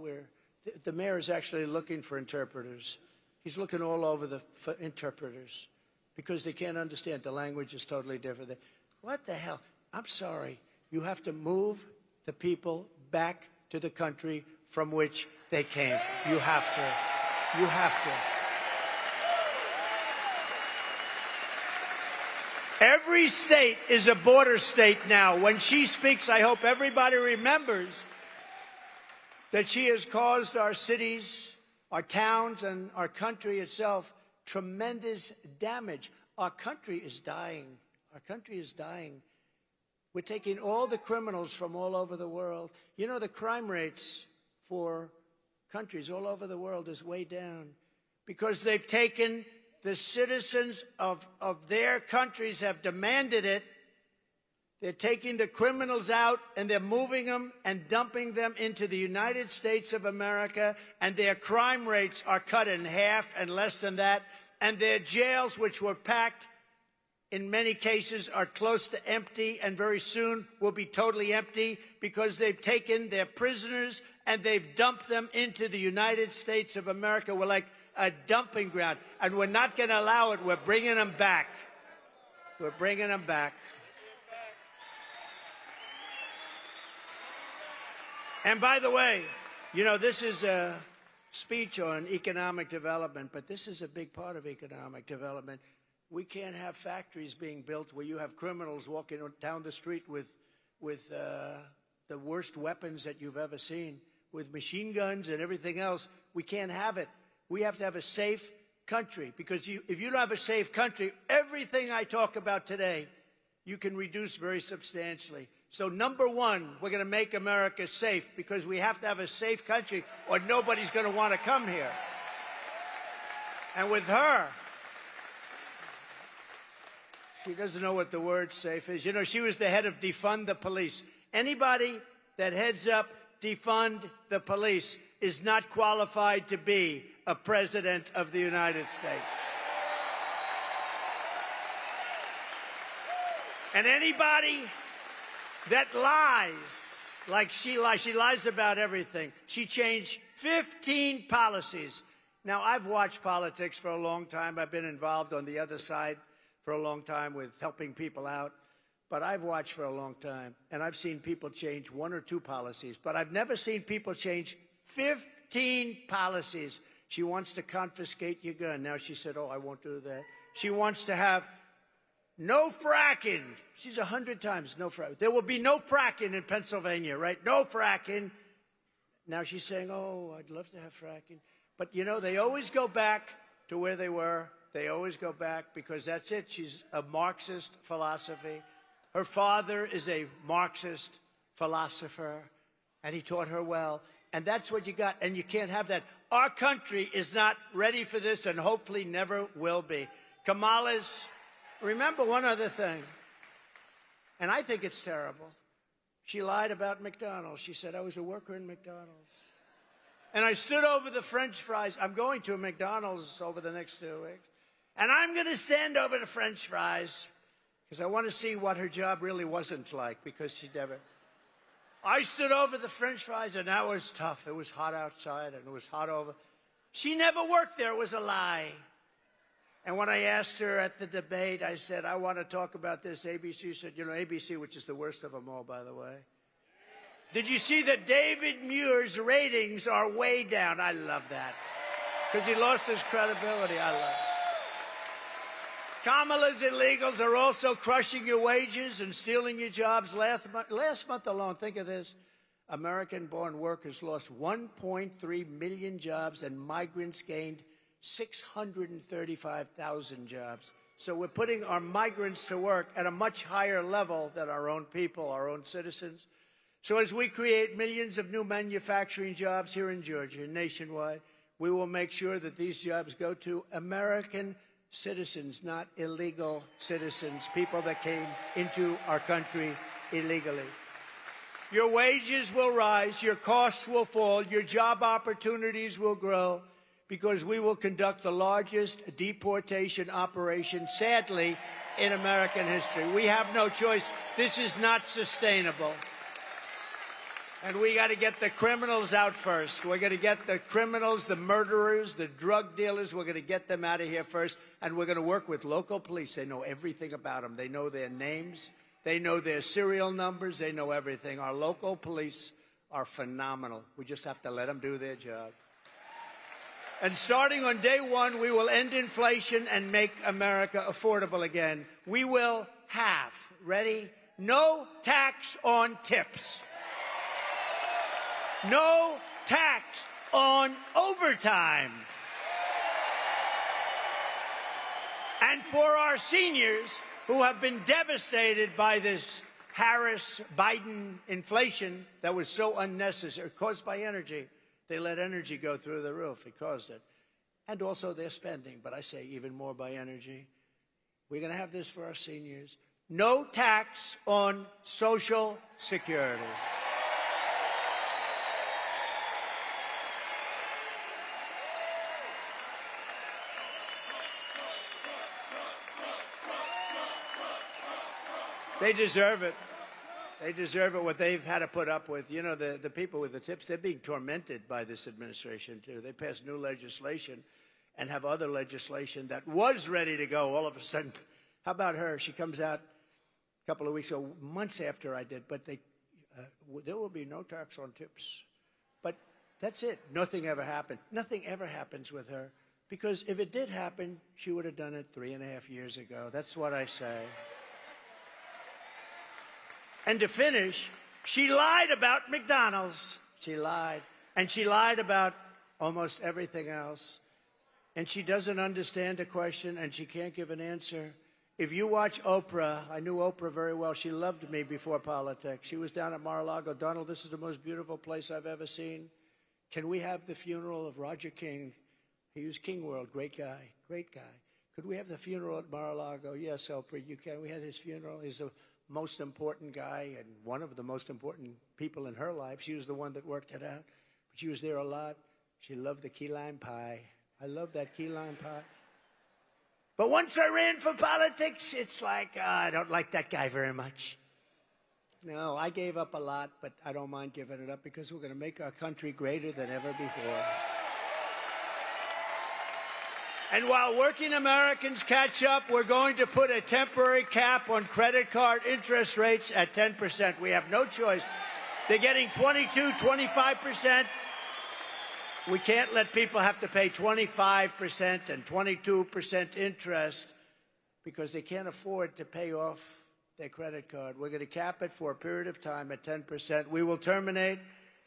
the mayor is actually looking for interpreters. He's looking all over for interpreters because they can't understand. The language is totally different. What the hell? I'm sorry. You have to move the people back to the country from which they came. You have to. You have to. Every state is a border state now. When she speaks, I hope everybody remembers that she has caused our cities, our towns, and our country itself tremendous damage. Our country is dying. Our country is dying. We're taking all the criminals from all over the world. You know, the crime rates for countries all over the world is way down because they've taken the citizens of their countries have demanded it. They're taking the criminals out and they're moving them and dumping them into the United States of America, and their crime rates are cut in half and less than that, and their jails, which were packed, in many cases are close to empty and very soon will be totally empty because they've taken their prisoners and they've dumped them into the United States of America. We're like a dumping ground, and we're not going to allow it. We're bringing them back. We're bringing them back. And by the way, you know, this is a speech on economic development, but this is a big part of economic development. We can't have factories being built where you have criminals walking down the street with the worst weapons that you've ever seen, with machine guns and everything else. We can't have it. We have to have a safe country, because if you don't have a safe country, everything I talk about today, you can reduce very substantially. So number one, we're going to make America safe, because we have to have a safe country or nobody's going to want to come here. And with her, she doesn't know what the word safe is. You know, she was the head of Defund the Police. Anybody that heads up Defund the Police is not qualified to be a president of the United States. And anybody that lies, like she lies about everything. She changed 15 policies. Now, I've watched politics for a long time. I've been involved on the other side for a long time with helping people out. But I've watched for a long time, and I've seen people change 1 or 2 policies. But I've never seen people change 15 policies. She wants to confiscate your gun. Now she said, oh, I won't do that. She wants to have no fracking. She's 100 times no fracking. There will be no fracking in Pennsylvania, right? No fracking. Now she's saying, oh, I'd love to have fracking. But, you know, they always go back to where they were. They always go back because that's it. She's a Marxist philosophy. Her father is a Marxist philosopher, and he taught her well. And that's what you got, and you can't have that. Our country is not ready for this and hopefully never will be. Kamala's, remember one other thing, and I think it's terrible. She lied about McDonald's. She said, I was a worker in McDonald's. And I stood over the French fries. I'm going to a McDonald's over the next 2 weeks. And I'm going to stand over the French fries because I want to see what her job really wasn't like, because she never. I stood over the French fries, and that was tough. It was hot outside, and it was hot over. She never worked there. It was a lie. And when I asked her at the debate, I said, I want to talk about this. ABC said, you know, ABC, which is the worst of them all, by the way. Did you see that David Muir's ratings are way down? I love that, because he lost his credibility. I love it. Kamala's illegals are also crushing your wages and stealing your jobs. Last month alone, think of this, American-born workers lost 1.3 million jobs, and migrants gained 635,000 jobs. So we're putting our migrants to work at a much higher level than our own people, our own citizens. So as we create millions of new manufacturing jobs here in Georgia and nationwide, we will make sure that these jobs go to American citizens, not illegal citizens, people that came into our country illegally. Your wages will rise, your costs will fall, your job opportunities will grow, because we will conduct the largest deportation operation, sadly, in American history. We have no choice. This is not sustainable. And we got to get the criminals out first. We're going to get the criminals, the murderers, the drug dealers. We're going to get them out of here first. And we're going to work with local police. They know everything about them. They know their names. They know their serial numbers. They know everything. Our local police are phenomenal. We just have to let them do their job. And starting on day one, we will end inflation and make America affordable again. We will have, ready, no tax on tips. No tax on overtime. And for our seniors who have been devastated by this Harris-Biden inflation that was so unnecessary, caused by energy, they let energy go through the roof. It caused it. And also their spending, but I say even more by energy. We're going to have this for our seniors. no tax on Social Security. They deserve it. They deserve it, what they've had to put up with. You know, the people with the tips, they're being tormented by this administration, too. They pass new legislation and have other legislation that was ready to go all of a sudden. How about her? She comes out a couple of weeks ago, months after I did, but there will be no tax on tips. But that's it. Nothing ever happened. Nothing ever happens with her, because if it did happen, she would have done it 3.5 years ago. That's what I say. And to finish, she lied about McDonald's. She lied. And she lied about almost everything else. And she doesn't understand a question, and she can't give an answer. If you watch Oprah, I knew Oprah very well. She loved me before politics. She was down at Mar-a-Lago. Donald, this is the most beautiful place I've ever seen. Can we have the funeral of Roger King? He was King World, great guy, great guy. Could we have the funeral at Mar-a-Lago? Yes, Oprah, you can. We had his funeral. He's the most important guy and one of the most important people in her life. She was the one that worked it out. But she was there a lot. She loved the key lime pie. I love that key lime pie. But once I ran for politics, it's like, I don't like that guy very much. No, I gave up a lot, but I don't mind giving it up, because we're going to make our country greater than ever before. And while working Americans catch up, we're going to put a temporary cap on credit card interest rates at 10%. We have no choice. They're getting 22, 25%. We can't let people have to pay 25% and 22% interest because they can't afford to pay off their credit card. We're going to cap it for a period of time at 10%. We will terminate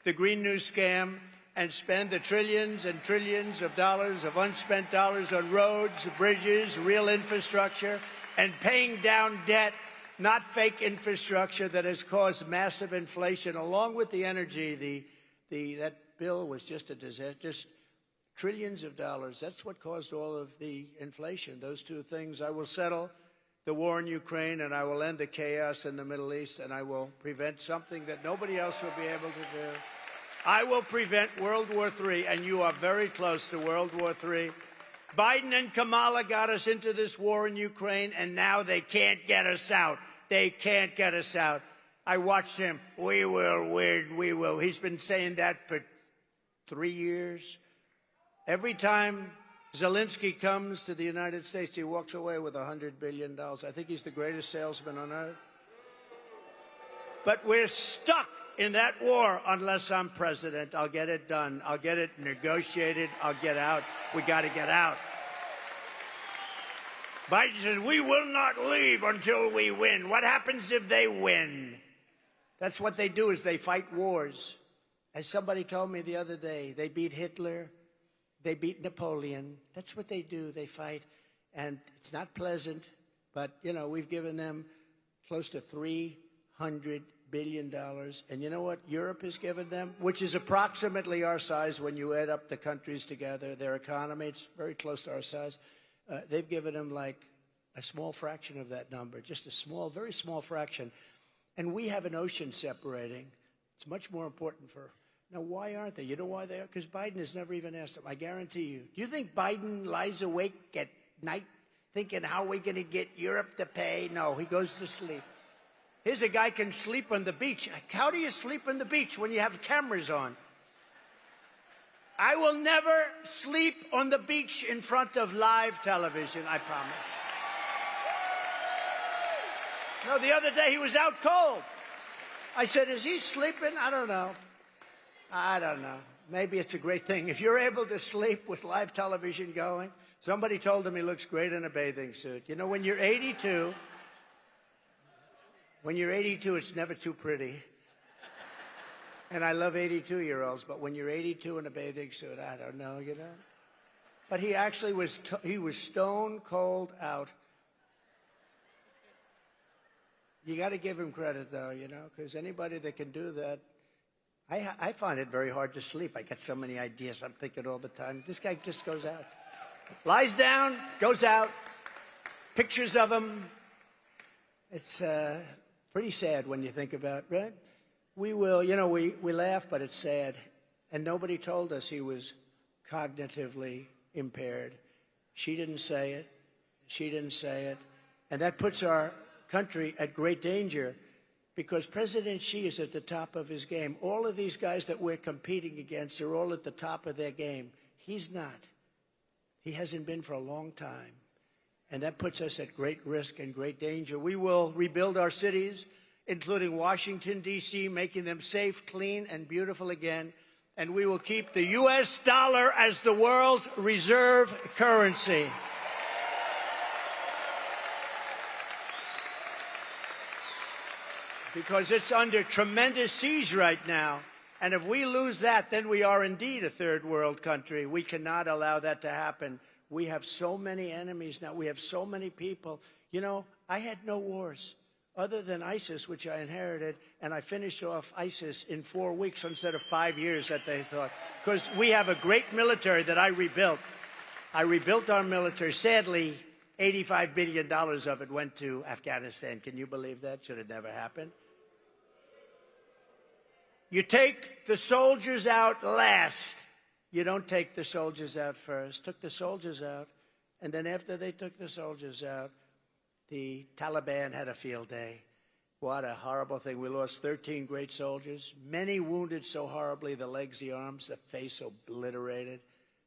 the Green New Scam and spend the trillions and trillions of dollars of unspent dollars on roads, bridges, real infrastructure, and paying down debt, not fake infrastructure that has caused massive inflation, along with the energy. That bill was just a disaster, just trillions of dollars. That's what caused all of the inflation, those two things. I will settle the war in Ukraine, and I will end the chaos in the Middle East, and I will prevent something that nobody else will be able to do. I will prevent World War III, and you are very close to World War III. Biden and Kamala got us into this war in Ukraine, and now they can't get us out. They can't get us out. I watched him. We will win. We will. He's been saying that for 3 years. Every time Zelensky comes to the United States, he walks away with $100 billion. I think he's the greatest salesman on earth. But we're stuck in that war unless I'm president. I'll get it done. I'll get it negotiated. I'll get out. We got to get out. Biden says, we will not leave until we win. What happens if they win? That's what they do, is they fight wars. As somebody told me the other day, they beat Hitler. They beat Napoleon. That's what they do. They fight. And it's not pleasant, but, you know, we've given them close to $300 billion. And you know what Europe has given them? Which is approximately our size when you add up the countries together. Their economy, it's very close to our size. They've given them like a small fraction of that number, just a small, very small fraction. And we have an ocean separating. It's much more important for... Now, why aren't they? You know why they are? Because Biden has never even asked them. I guarantee you. Do you think Biden lies awake at night thinking, how are we going to get Europe to pay? No, he goes to sleep. Here's a guy can sleep on the beach. How do you sleep on the beach when you have cameras on? I will never sleep on the beach in front of live television, I promise. No, the other day he was out cold. I said, is he sleeping? I don't know. I don't know. Maybe it's a great thing. If you're able to sleep with live television going, somebody told him he looks great in a bathing suit. You know, when you're 82, it's never too pretty. And I love 82-year-olds, but when you're 82 in a bathing suit, I don't know, you know. But he actually was, he was stone cold out. You got to give him credit, though, you know, because anybody that can do that, I find it very hard to sleep. I get so many ideas I'm thinking all the time. This guy just goes out. Lies down, goes out, pictures of him. It's pretty sad when you think about it, right? We will, we laugh, but it's sad. And nobody told us he was cognitively impaired. She didn't say it. She didn't say it. And that puts our country at great danger because President Xi is at the top of his game. All of these guys that we're competing against are all at the top of their game. He's not. He hasn't been for a long time. And that puts us at great risk and great danger. We will rebuild our cities, including Washington, D.C., making them safe, clean, and beautiful again. And we will keep the U.S. dollar as the world's reserve currency. Because it's under tremendous siege right now. And if we lose that, then we are indeed a third world country. We cannot allow that to happen. We have so many enemies now. We have so many people. I had no wars other than ISIS, which I inherited, and I finished off ISIS in 4 weeks instead of 5 years that they thought. Because we have a great military that I rebuilt. I rebuilt our military. Sadly, $85 billion of it went to Afghanistan. Can you believe that? Should have never happened. You take the soldiers out last. You don't take the soldiers out first. Took the soldiers out, and then after they took the soldiers out, the Taliban had a field day. What a horrible thing. We lost 13 great soldiers, many wounded so horribly, the legs, the arms, the face obliterated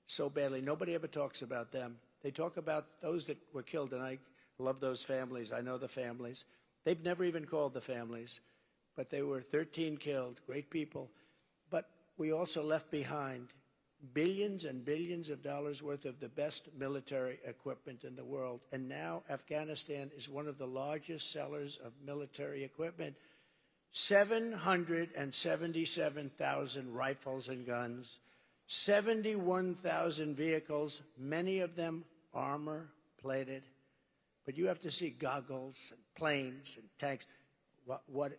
so badly. Nobody ever talks about them. They talk about those that were killed, and I love those families. I know the families. They've never even called the families, but they were 13 killed, great people. But we also left behind billions and billions of dollars worth of the best military equipment in the world. And now Afghanistan is one of the largest sellers of military equipment. 777,000 rifles and guns, 71,000 vehicles, many of them armor-plated. But you have to see goggles and planes and tanks. What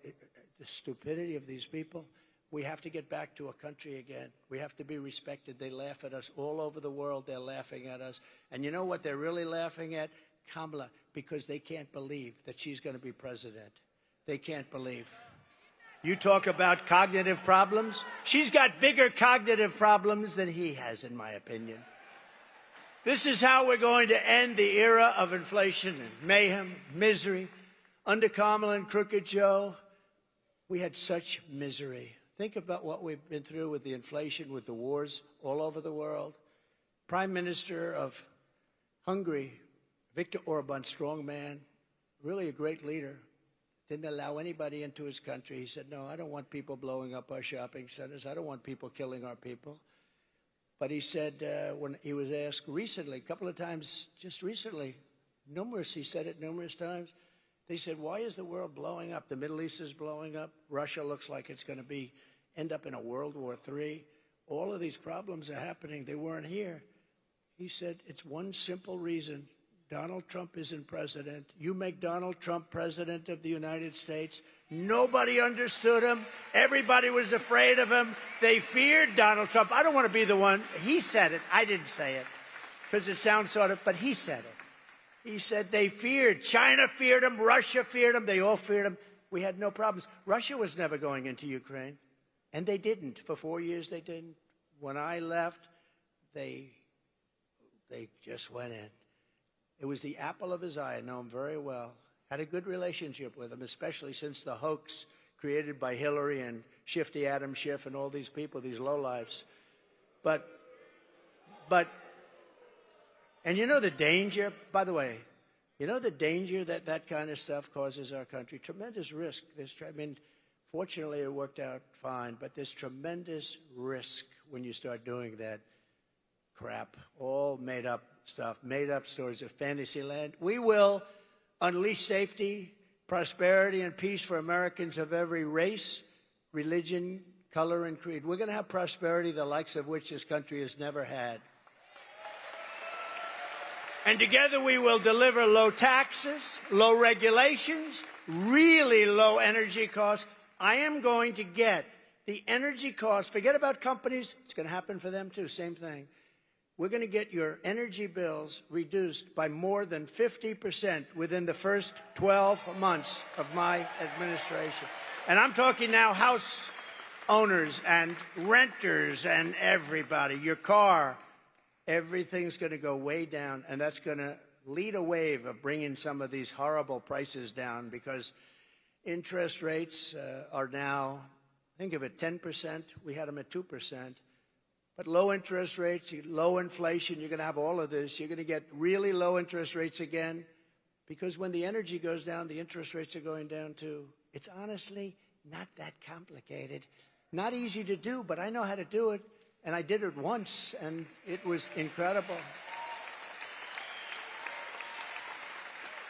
the stupidity of these people. We have to get back to a country again. We have to be respected. They laugh at us all over the world. They're laughing at us. And you know what they're really laughing at? Kamala, because they can't believe that she's going to be president. They can't believe. You talk about cognitive problems? She's got bigger cognitive problems than he has, in my opinion. This is how we're going to end the era of inflation and mayhem, misery. Under Kamala and Crooked Joe, we had such misery. Think about what we've been through with the inflation, with the wars all over the world. Prime Minister of Hungary, Viktor Orban, strong man, really a great leader, didn't allow anybody into his country. He said, no, I don't want people blowing up our shopping centers. I don't want people killing our people. But he said when he was asked recently, a couple of times, just recently, he said it numerous times, they said, why is the world blowing up? The Middle East is blowing up. Russia looks like it's going to end up in a World War III. All of these problems are happening. They weren't here. He said, it's one simple reason. Donald Trump isn't president. You make Donald Trump president of the United States. Nobody understood him. Everybody was afraid of him. They feared Donald Trump. I don't want to be the one. He said it. I didn't say it because it sounds sort of, but he said it. He said they feared. China feared him. Russia feared him. They all feared him. We had no problems. Russia was never going into Ukraine, and they didn't. For 4 years, they didn't. When I left, they just went in. It was the apple of his eye. I know him very well. Had a good relationship with him, especially since the hoax created by Hillary and Shifty Adam Schiff and all these people, these lowlifes. And you know the danger, by the way, you know the danger that that kind of stuff causes our country? Tremendous risk. Fortunately, it worked out fine, but there's tremendous risk when you start doing that crap, all made up stuff, made up stories of fantasy land. We will unleash safety, prosperity, and peace for Americans of every race, religion, color, and creed. We're going to have prosperity the likes of which this country has never had. And together we will deliver low taxes, low regulations, really low energy costs. I am going to get the energy costs. Forget about companies. It's going to happen for them too. Same thing. we're going to get your energy bills reduced by more than 50% within the first 12 months of my administration. And I'm talking now house owners and renters and everybody. Your car, everything's going to go way down, and that's going to lead a wave of bringing some of these horrible prices down, because interest rates are now, think of it, 10%. We had them at 2%. But low interest rates, low inflation, you're going to have all of this. You're going to get really low interest rates again, because when the energy goes down, the interest rates are going down too. It's honestly not that complicated. Not easy to do, but I know how to do it. And I did it once, and it was incredible.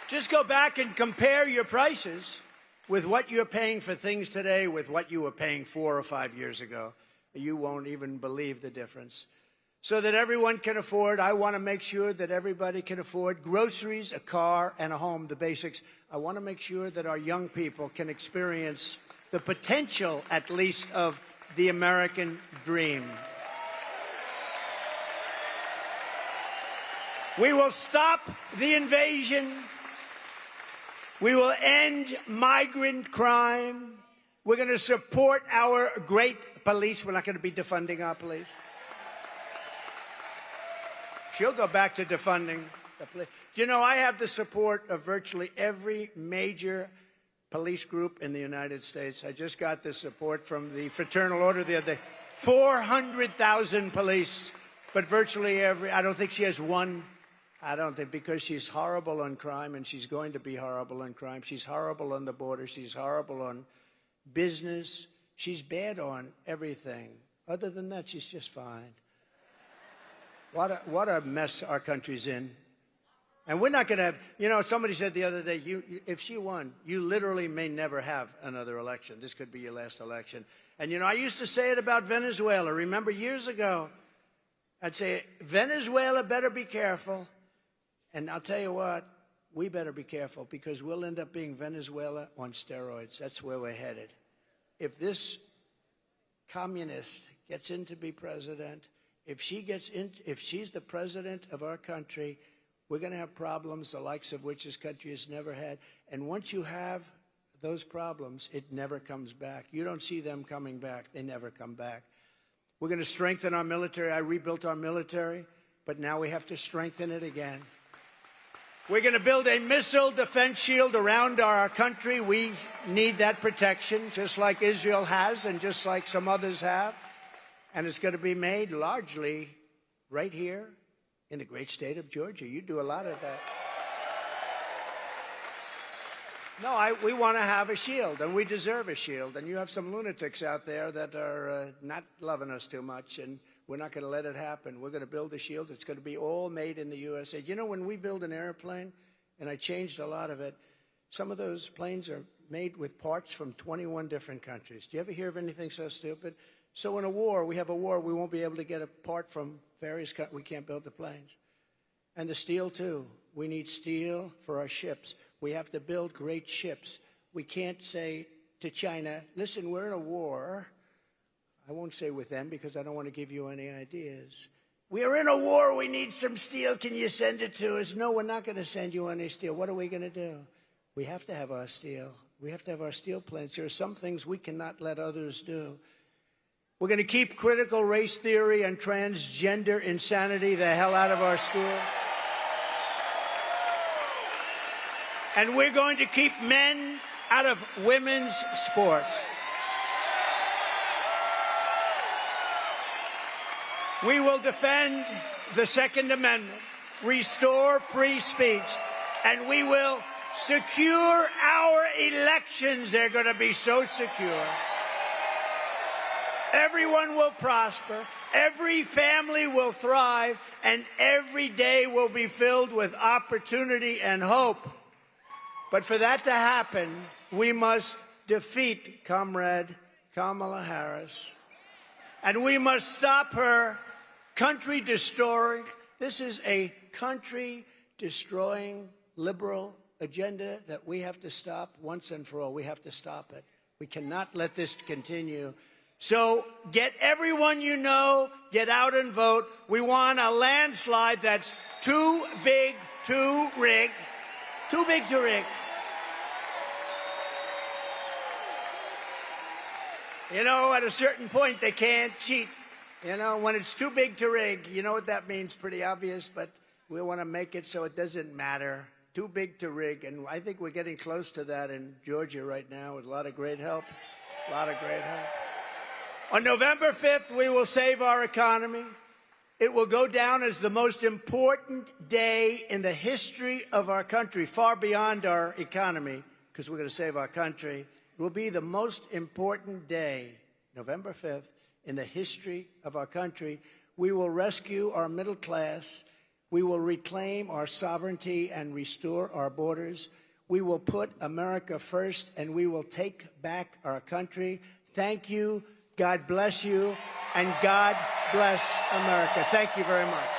Just go back and compare your prices with what you're paying for things today with what you were paying 4 or 5 years ago. You won't even believe the difference. So that everyone can afford, I want to make sure that everybody can afford groceries, a car, and a home, the basics. I want to make sure that our young people can experience the potential, at least, of the American dream. We will stop the invasion. We will end migrant crime. We're going to support our great police. We're not going to be defunding our police. She'll go back to defunding the police. You know, I have the support of virtually every major police group in the United States. I just got the support from the Fraternal Order the other day. 400,000 police, but virtually every, I don't think she has one. I don't think, because she's horrible on crime, and she's going to be horrible on crime. She's horrible on the border. She's horrible on business. She's bad on everything. Other than that, she's just fine. What a mess our country's in. And we're not going to have, you know, somebody said the other day, if she won, you literally may never have another election. This could be your last election. And, you know, I used to say it about Venezuela. Remember years ago, I'd say, Venezuela better be careful. And I'll tell you what, we better be careful, because we'll end up being Venezuela on steroids. That's where we're headed. If this communist gets in to be president, if she's the president of our country, we're going to have problems the likes of which this country has never had. And once you have those problems, it never comes back. You don't see them coming back. They never come back. We're going to strengthen our military. I rebuilt our military, but now we have to strengthen it again. We're going to build a missile defense shield around our country. We need that protection, just like Israel has and just like some others have. And it's going to be made largely right here in the great state of Georgia. You do a lot of that. No, we want to have a shield, and we deserve a shield. And you have some lunatics out there that are not loving us too much, and we're not going to let it happen. We're going to build a shield. It's going to be all made in the USA. You know, when we build an airplane, and I changed a lot of it, some of those planes are made with parts from 21 different countries. Do you ever hear of anything so stupid? So in a war, we have a war, we won't be able to get a part from various countries. We can't build the planes. And the steel, too. We need steel for our ships. We have to build great ships. We can't say to China, listen, we're in a war. I won't say with them, because I don't want to give you any ideas. We are in a war. We need some steel. Can you send it to us? No, we're not going to send you any steel. What are we going to do? We have to have our steel. We have to have our steel plants. There are some things we cannot let others do. We're going to keep critical race theory and transgender insanity the hell out of our school. And we're going to keep men out of women's sports. We will defend the Second Amendment, restore free speech, and we will secure our elections. They're going to be so secure. Everyone will prosper, every family will thrive, and every day will be filled with opportunity and hope. But for that to happen, we must defeat Comrade Kamala Harris. And we must stop her country-destroying. This is a country-destroying liberal agenda that we have to stop once and for all. We have to stop it. We cannot let this continue. So get everyone you know, get out and vote. We want a landslide that's too big to rig. Too big to rig. You know, at a certain point, they can't cheat. You know, when it's too big to rig, you know what that means? Pretty obvious, but we want to make it so it doesn't matter. Too big to rig, and I think we're getting close to that in Georgia right now with a lot of great help. A lot of great help. On November 5th, we will save our economy. It will go down as the most important day in the history of our country, far beyond our economy, because we're going to save our country. It will be the most important day, November 5th, in the history of our country. We will rescue our middle class. We will reclaim our sovereignty and restore our borders. We will put America first, and we will take back our country. Thank you. God bless you, and God bless America. Thank you very much.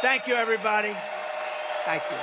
Thank you, everybody. Thank you.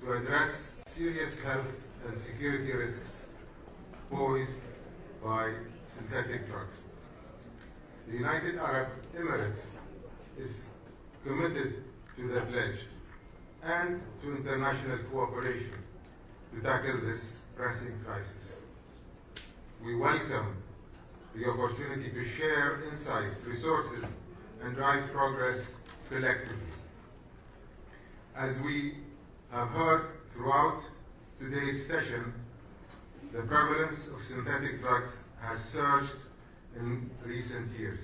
to address serious health and security risks posed by synthetic drugs. The United Arab Emirates is committed to the pledge and to international cooperation to tackle this pressing crisis. We welcome the opportunity to share insights, resources, and drive progress collectively. As we have heard throughout today's session, the prevalence of synthetic drugs has surged in recent years.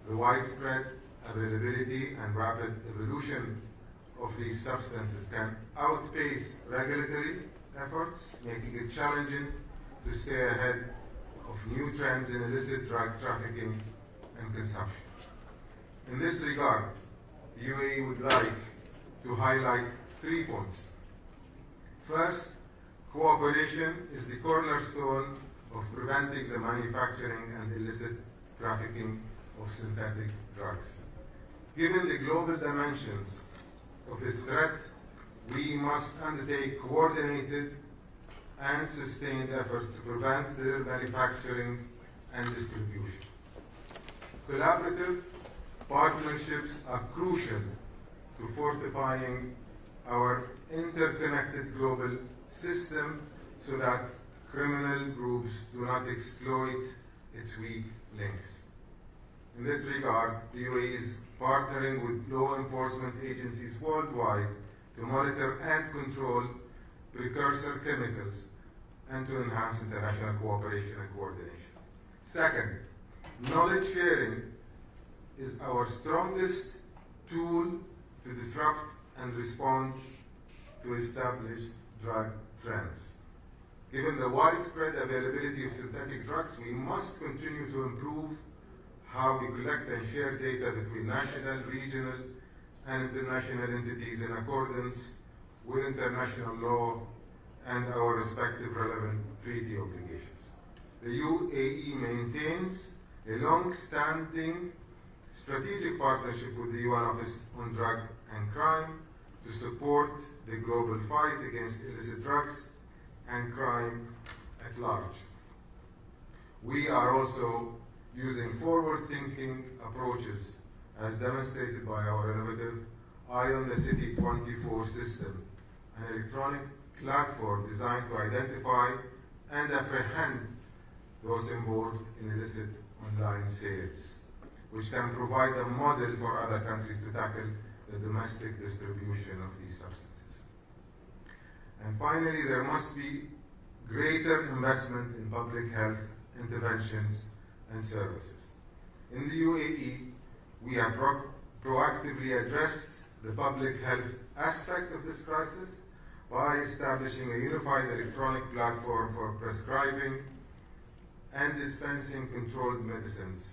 The widespread availability and rapid evolution of these substances can outpace regulatory efforts, making it challenging to stay ahead of new trends in illicit drug trafficking and consumption. In this regard, the UAE would like to highlight 3 points. First, cooperation is the cornerstone of preventing the manufacturing and illicit trafficking of synthetic drugs. Given the global dimensions of this threat, we must undertake coordinated and sustained efforts to prevent their manufacturing and distribution. Collaborative partnerships are crucial to fortifying our interconnected global system so that criminal groups do not exploit its weak links. In this regard, the UAE is partnering with law enforcement agencies worldwide to monitor and control precursor chemicals and to enhance international cooperation and coordination. Second, knowledge sharing is our strongest tool to disrupt and respond to established drug trends. Given the widespread availability of synthetic drugs, we must continue to improve how we collect and share data between national, regional, and international entities in accordance with international law and our respective relevant treaty obligations. The UAE maintains a long-standing strategic partnership with the UN Office on Drug and Crime to support the global fight against illicit drugs and crime at large. We are also using forward-thinking approaches as demonstrated by our innovative Eye on the City 24 system, an electronic platform designed to identify and apprehend those involved in illicit online sales, which can provide a model for other countries to tackle the domestic distribution of these substances. And finally, there must be greater investment in public health interventions and services. In the UAE, we have proactively addressed the public health aspect of this crisis by establishing a unified electronic platform for prescribing and dispensing controlled medicines,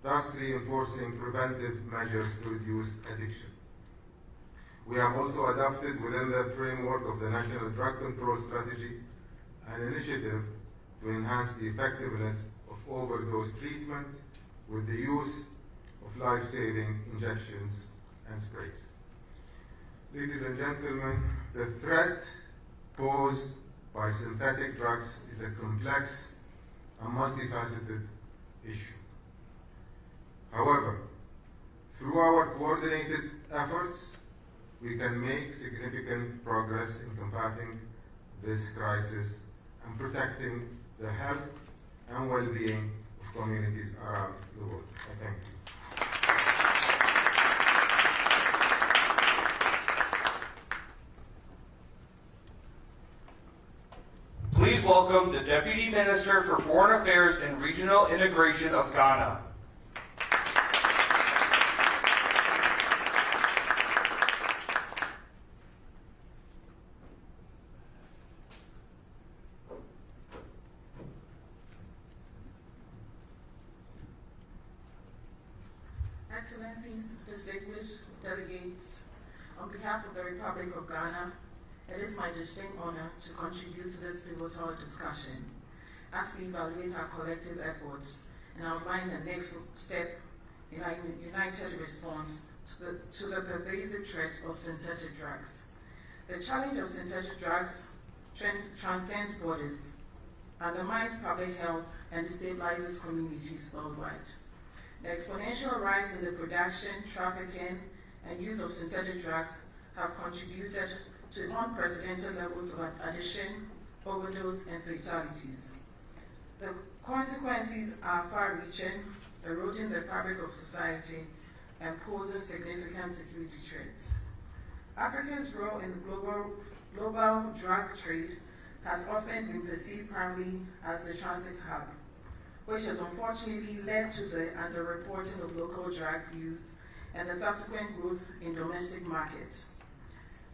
thus reinforcing preventive measures to reduce addiction. We have also adopted within the framework of the National Drug Control Strategy an initiative to enhance the effectiveness of overdose treatment with the use of life-saving injections and sprays. Ladies and gentlemen, the threat posed by synthetic drugs is a complex and multifaceted issue. However, through our coordinated efforts, we can make significant progress in combating this crisis and protecting the health and well-being of communities around the world. I thank you. Please welcome the Deputy Minister for Foreign Affairs and Regional Integration of Ghana. Excellencies, distinguished delegates, on behalf of the Republic of Ghana, it is my distinct honor to contribute to this pivotal discussion as we evaluate our collective efforts and outline the next step in our united response to the pervasive threat of synthetic drugs. The challenge of synthetic drugs transcends borders, undermines public health, and destabilizes communities worldwide. The exponential rise in the production, trafficking, and use of synthetic drugs have contributed to unprecedented levels of addiction, overdose, and fatalities. The consequences are far-reaching, eroding the fabric of society, and posing significant security threats. Africa's role in the global drug trade has often been perceived primarily as the transit hub, which has unfortunately led to the underreporting of local drug use and the subsequent growth in domestic markets.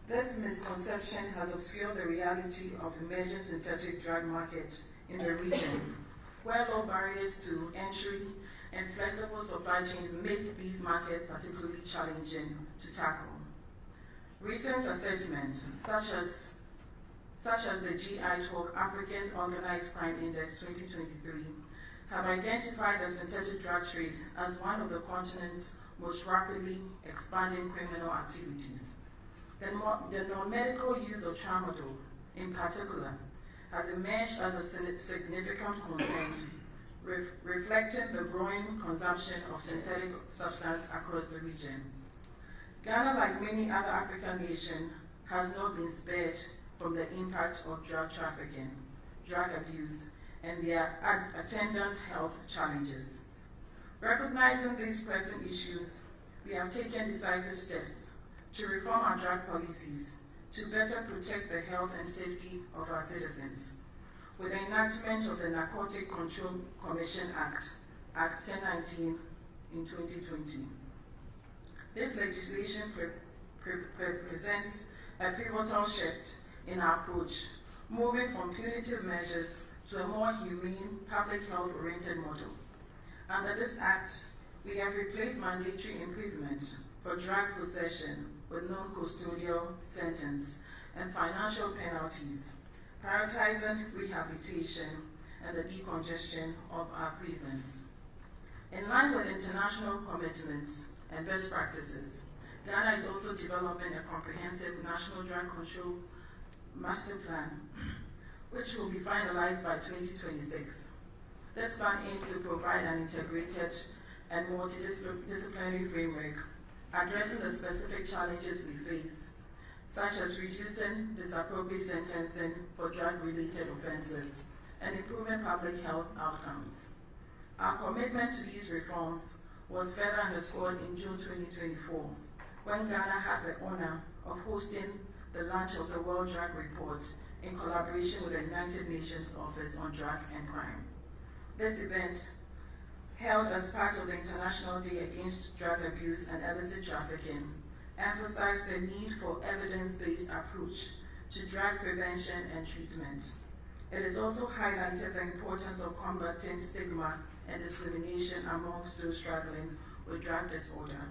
This misconception has obscured the reality of emerging synthetic drug markets in the region, where low barriers to entry and flexible supply chains make these markets particularly challenging to tackle. Recent assessments, such as the GI Talk African Organized Crime Index 2023, have identified the synthetic drug trade as one of the continent's most rapidly expanding criminal activities. The non-medical use of tramadol, in particular, has emerged as a significant concern, reflecting the growing consumption of synthetic substances across the region. Ghana, like many other African nations, has not been spared from the impact of drug trafficking, drug abuse, and their attendant health challenges. Recognizing these pressing issues, we have taken decisive steps to reform our drug policies to better protect the health and safety of our citizens. With the enactment of the Narcotic Control Commission Act, Act 1019 in 2020. This legislation represents a pivotal shift in our approach, moving from punitive measures to a more humane, public health-oriented model. Under this act, we have replaced mandatory imprisonment for drug possession with non-custodial sentence and financial penalties, prioritizing rehabilitation and the decongestion of our prisons. In line with international commitments and best practices, Ghana is also developing a comprehensive national drug control master plan, which will be finalized by 2026. This plan aims to provide an integrated and multidisciplinary framework addressing the specific challenges we face, such as reducing disappropriate sentencing for drug-related offenses and improving public health outcomes. Our commitment to these reforms was further underscored in June 2024, when Ghana had the honor of hosting the launch of the World Drug Report in collaboration with the United Nations Office on Drug and Crime. This event, held as part of the International Day Against Drug Abuse and Illicit Trafficking, emphasized the need for evidence-based approach to drug prevention and treatment. It has also highlighted the importance of combating stigma and discrimination amongst those struggling with drug disorder.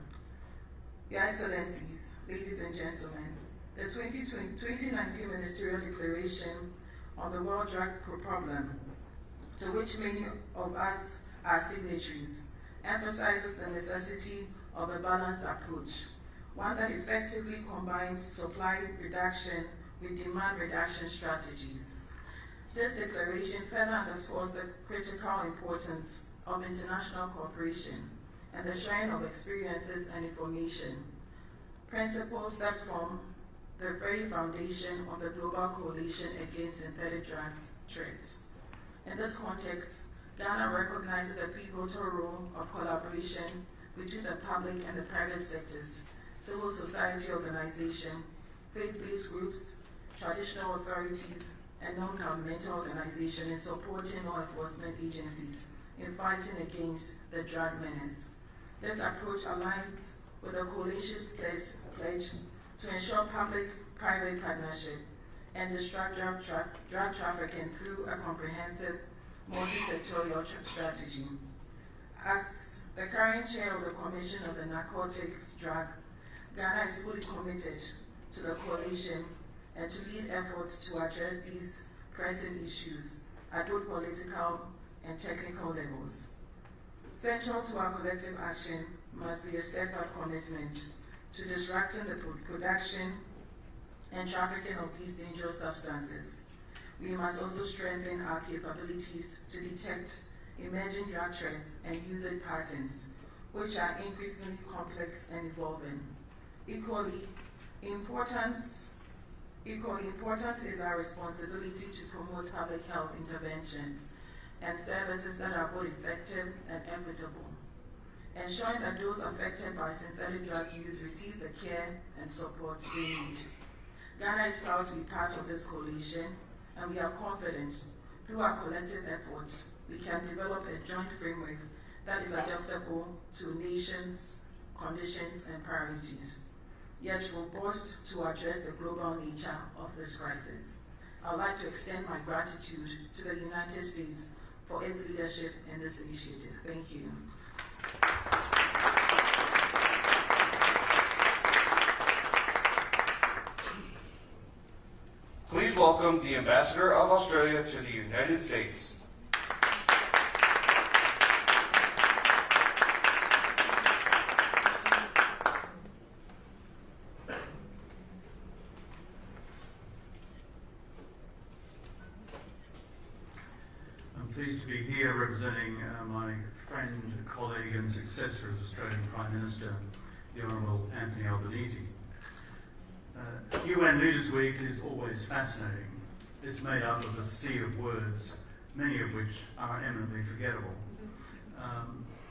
Your Excellencies, ladies and gentlemen, the 2019 Ministerial Declaration on the World Drug Problem, to which many of us are signatories, emphasizes the necessity of a balanced approach, one that effectively combines supply reduction with demand reduction strategies. This declaration further underscores the critical importance of international cooperation and the sharing of experiences and information, principles that form the very foundation of the Global Coalition Against Synthetic Drugs threats. In this context, Ghana recognizes the pivotal role of collaboration between the public and the private sectors, civil society organizations, faith-based groups, traditional authorities, and non-governmental organizations in supporting law enforcement agencies in fighting against the drug menace. This approach aligns with the coalition's pledge to ensure public-private partnership and disrupt drug trafficking through a comprehensive multi-sectorial strategy. As the current chair of the Commission of the Narcotics Drug, Ghana is fully committed to the coalition and to lead efforts to address these pressing issues at both political and technical levels. Central to our collective action must be a steadfast commitment to disrupting the production, and trafficking of these dangerous substances. We must also strengthen our capabilities to detect emerging drug threats and usage patterns, which are increasingly complex and evolving. Equally important is our responsibility to promote public health interventions and services that are both effective and equitable, ensuring that those affected by synthetic drug use receive the care and support they need. Ghana is proud to be part of this coalition, and we are confident through our collective efforts we can develop a joint framework that is adaptable to nations, conditions, and priorities, yet robust to address the global nature of this crisis. I would like to extend my gratitude to the United States for its leadership in this initiative. Thank you. Please welcome the Ambassador of Australia to the United States. I'm pleased to be here representing my friend, colleague and successor as Australian Prime Minister, the Honourable Anthony Albanese. UN Leaders Week is always fascinating. It's made up of a sea of words, many of which are eminently forgettable.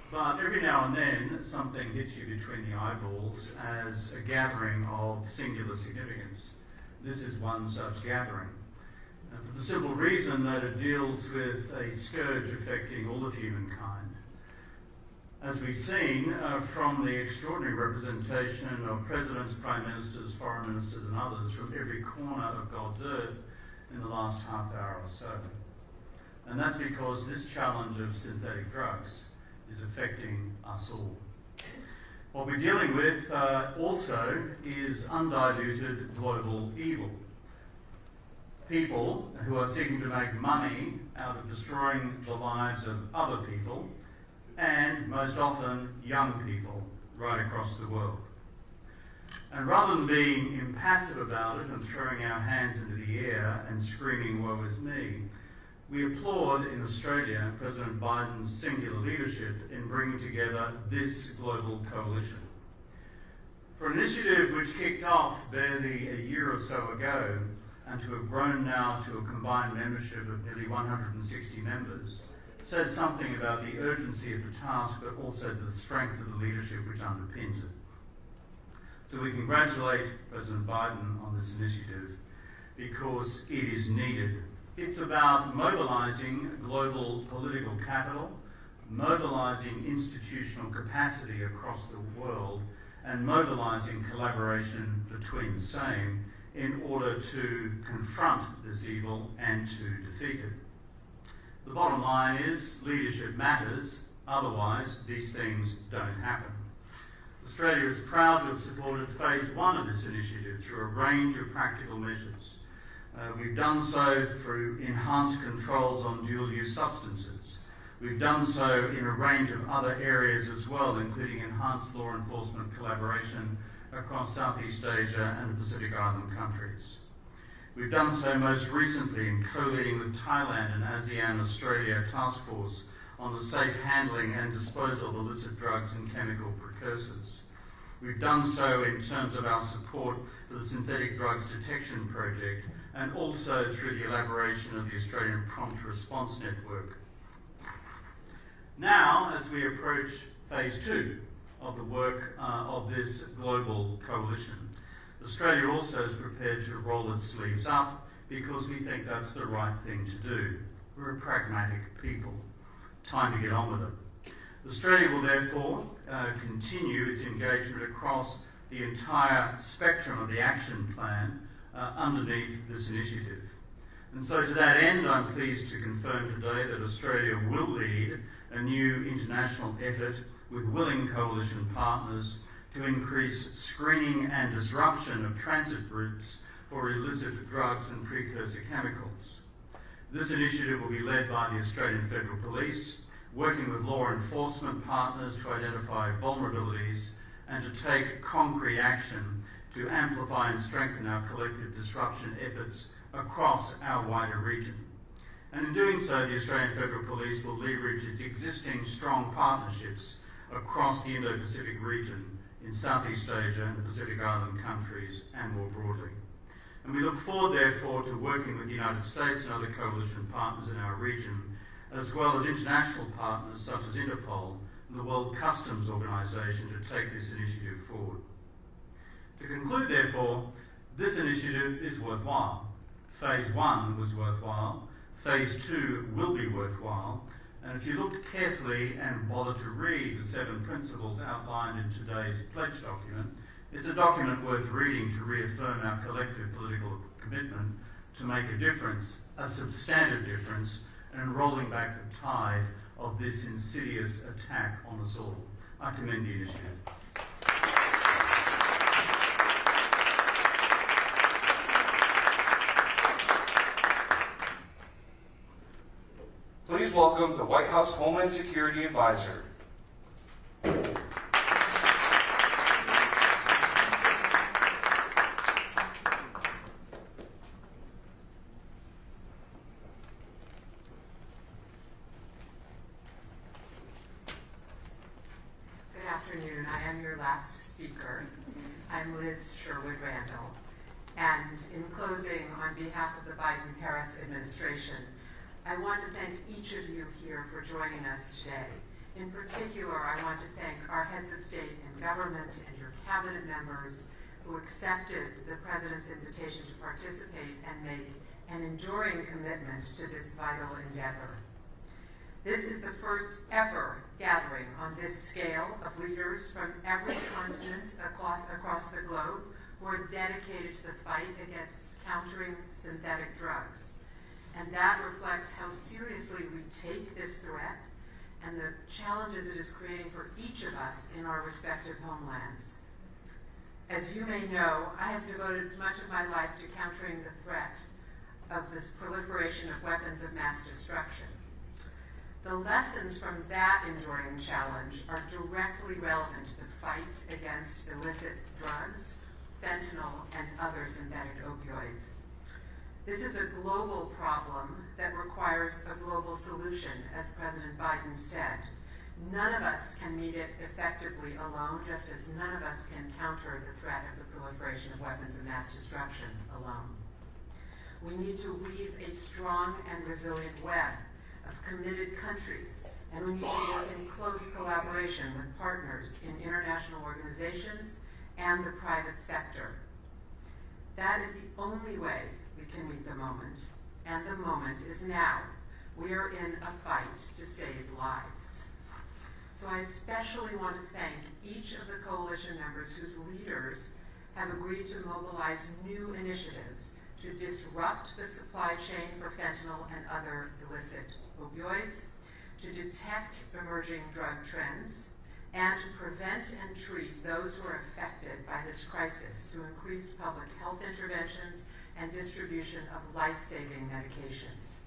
But every now and then, something hits you between the eyeballs as a gathering of singular significance. This is one such gathering. For the simple reason that it deals with a scourge affecting all of humankind. As we've seen from the extraordinary representation of presidents, prime ministers, foreign ministers and others from every corner of God's earth in the last half hour or so. And that's because this challenge of synthetic drugs is affecting us all. What we're dealing with also is undiluted global evil. People who are seeking to make money out of destroying the lives of other people, and most often young people right across the world. And rather than being impassive about it and throwing our hands into the air and screaming, "Woe is me," we applaud in Australia President Biden's singular leadership in bringing together this global coalition. For an initiative which kicked off barely a year or so ago, and to have grown now to a combined membership of nearly 160 members, says something about the urgency of the task, but also the strength of the leadership which underpins it. So we congratulate President Biden on this initiative because it is needed. It's about mobilising global political capital, mobilising institutional capacity across the world, and mobilising collaboration between the same in order to confront this evil and to defeat it. The bottom line is leadership matters, otherwise these things don't happen. Australia is proud to have supported phase one of this initiative through a range of practical measures. We've done so through enhanced controls on dual-use substances. We've done so in a range of other areas as well, including enhanced law enforcement collaboration across Southeast Asia and the Pacific Island countries. We've done so most recently in co-leading with Thailand and ASEAN Australia Task Force on the safe handling and disposal of illicit drugs and chemical precursors. We've done so in terms of our support for the Synthetic Drugs Detection Project and also through the elaboration of the Australian Prompt Response Network. Now, as we approach phase two of the work of this global coalition, Australia also is prepared to roll its sleeves up because we think that's the right thing to do. We're a pragmatic people. Time to get on with it. Australia will therefore continue its engagement across the entire spectrum of the action plan underneath this initiative. And so to that end, I'm pleased to confirm today that Australia will lead a new international effort with willing coalition partners to increase screening and disruption of transit routes for illicit drugs and precursor chemicals. This initiative will be led by the Australian Federal Police, working with law enforcement partners to identify vulnerabilities and to take concrete action to amplify and strengthen our collective disruption efforts across our wider region. And in doing so, the Australian Federal Police will leverage its existing strong partnerships across the Indo-Pacific region in Southeast Asia and the Pacific Island countries and more broadly. And we look forward, therefore, to working with the United States and other coalition partners in our region, as well as international partners such as Interpol and the World Customs Organization to take this initiative forward. To conclude, therefore, this initiative is worthwhile. Phase 1 was worthwhile. Phase 2 will be worthwhile. And if you looked carefully and bothered to read the 7 principles outlined in today's pledge document, it's a document worth reading to reaffirm our collective political commitment to make a difference, a substantive difference, and rolling back the tide of this insidious attack on us all. I commend the initiative. Please welcome the White House Homeland Security Advisor. Good afternoon. I am your last speaker. I'm Liz Sherwood-Randall. And in closing, on behalf of the Biden-Harris administration, I want to thank each of you here for joining us today. In particular, I want to thank our heads of state and government and your cabinet members who accepted the President's invitation to participate and make an enduring commitment to this vital endeavor. This is the first ever gathering on this scale of leaders from every continent across the globe who are dedicated to the fight against countering synthetic drugs. And that reflects how seriously we take this threat and the challenges it is creating for each of us in our respective homelands. As you may know, I have devoted much of my life to countering the threat of this proliferation of weapons of mass destruction. The lessons from that enduring challenge are directly relevant to the fight against illicit drugs, fentanyl, and other synthetic opioids. This is a global problem that requires a global solution, as President Biden said. None of us can meet it effectively alone, just as none of us can counter the threat of the proliferation of weapons of mass destruction alone. We need to weave a strong and resilient web of committed countries, and we need to work in close collaboration with partners in international organizations and the private sector. That is the only way we can meet the moment, and the moment is now. We are in a fight to save lives. So I especially want to thank each of the coalition members whose leaders have agreed to mobilize new initiatives to disrupt the supply chain for fentanyl and other illicit opioids, to detect emerging drug trends, and to prevent and treat those who are affected by this crisis through increased public health interventions and distribution of life-saving medications.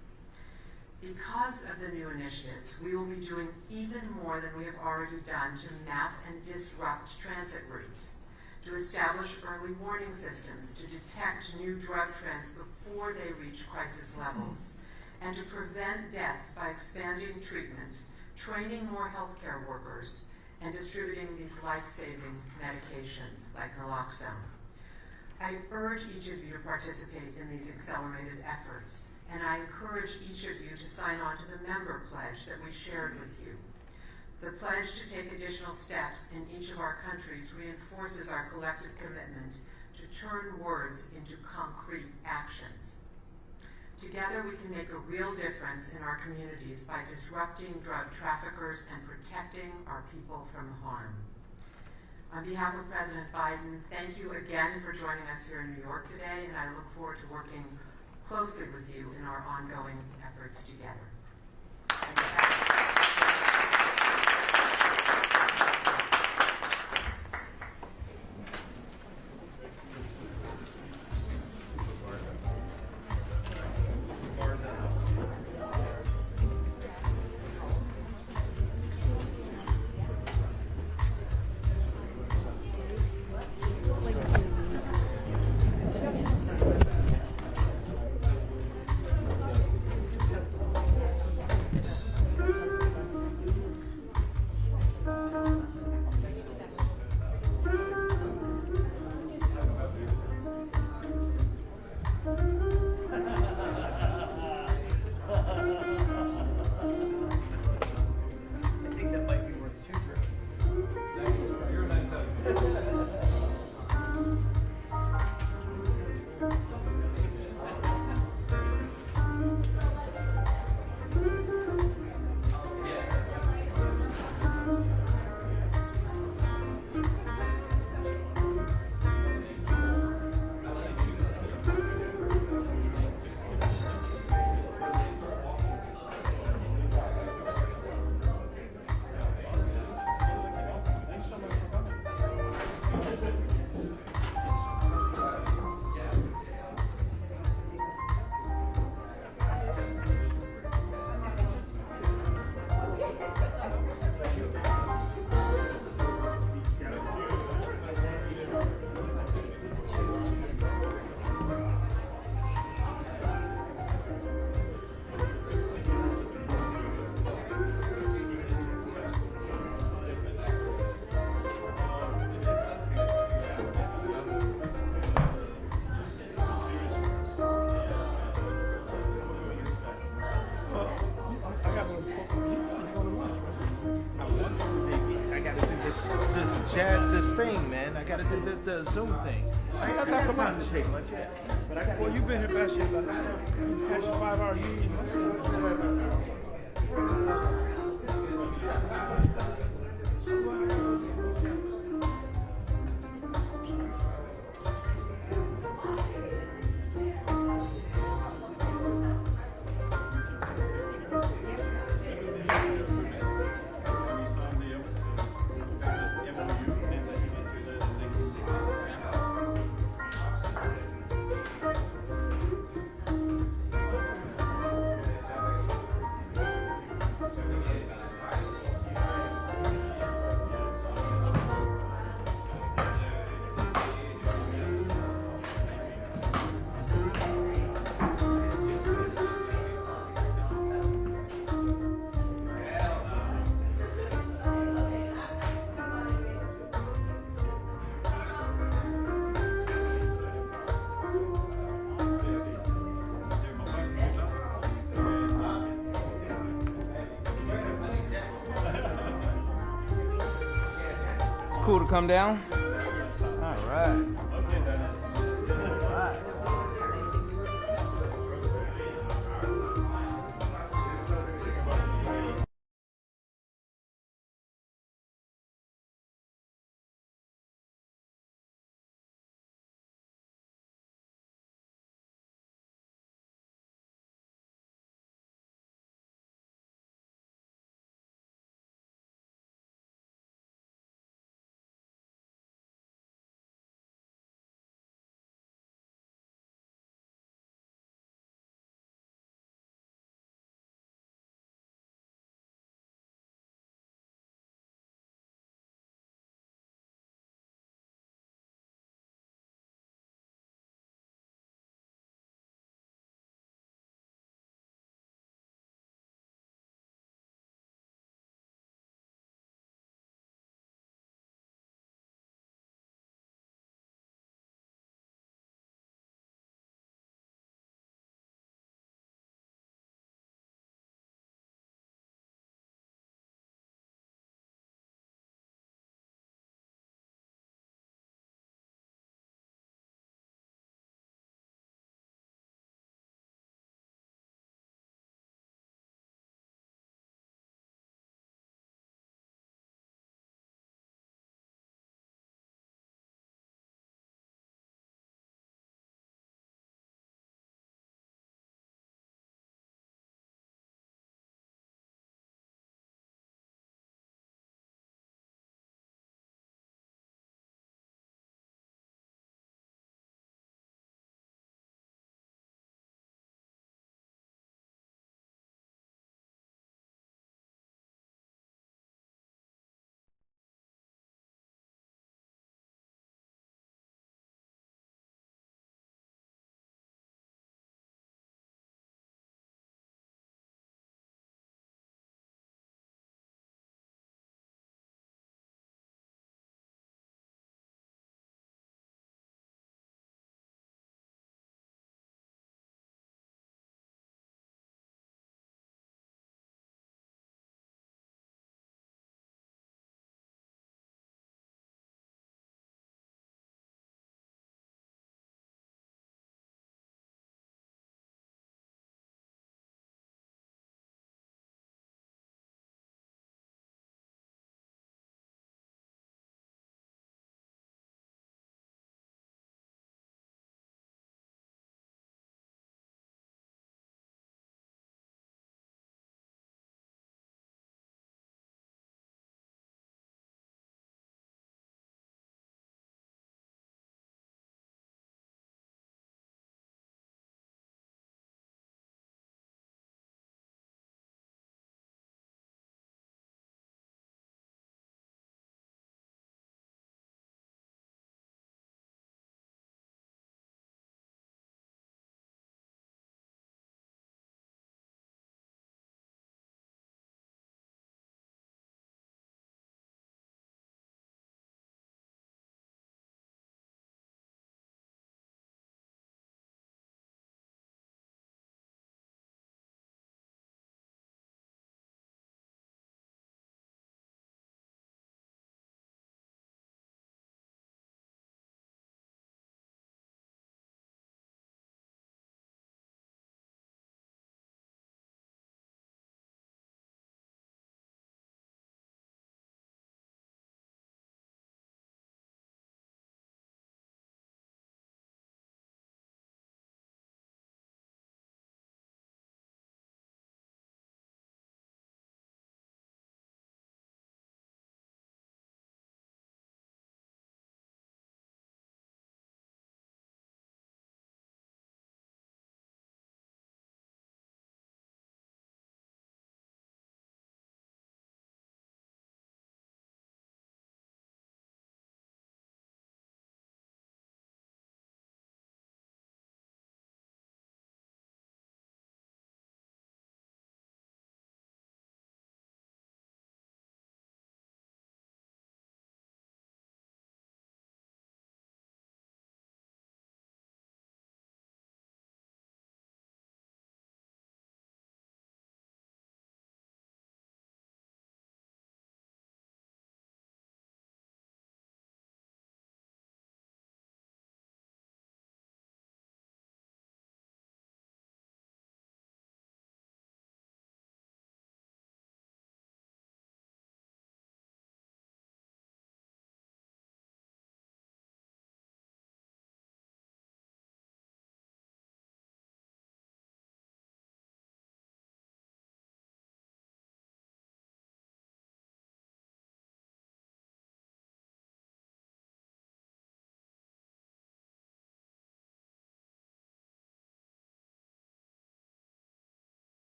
Because of the new initiatives, we will be doing even more than we have already done to map and disrupt transit routes, to establish early warning systems to detect new drug trends before they reach crisis levels, and to prevent deaths by expanding treatment, training more healthcare workers, and distributing these life-saving medications like naloxone. I urge each of you to participate in these accelerated efforts, and I encourage each of you to sign on to the member pledge that we shared with you. The pledge to take additional steps in each of our countries reinforces our collective commitment to turn words into concrete actions. Together we can make a real difference in our communities by disrupting drug traffickers and protecting our people from harm. On behalf of President Biden, thank you again for joining us here in New York today, and I look forward to working closely with you in our ongoing efforts together. chat this thing, man. I gotta do the Zoom thing. I ain't got time to take much yet. But I got. Well, you've been here past your 5-hour union. Cool to come down. All right.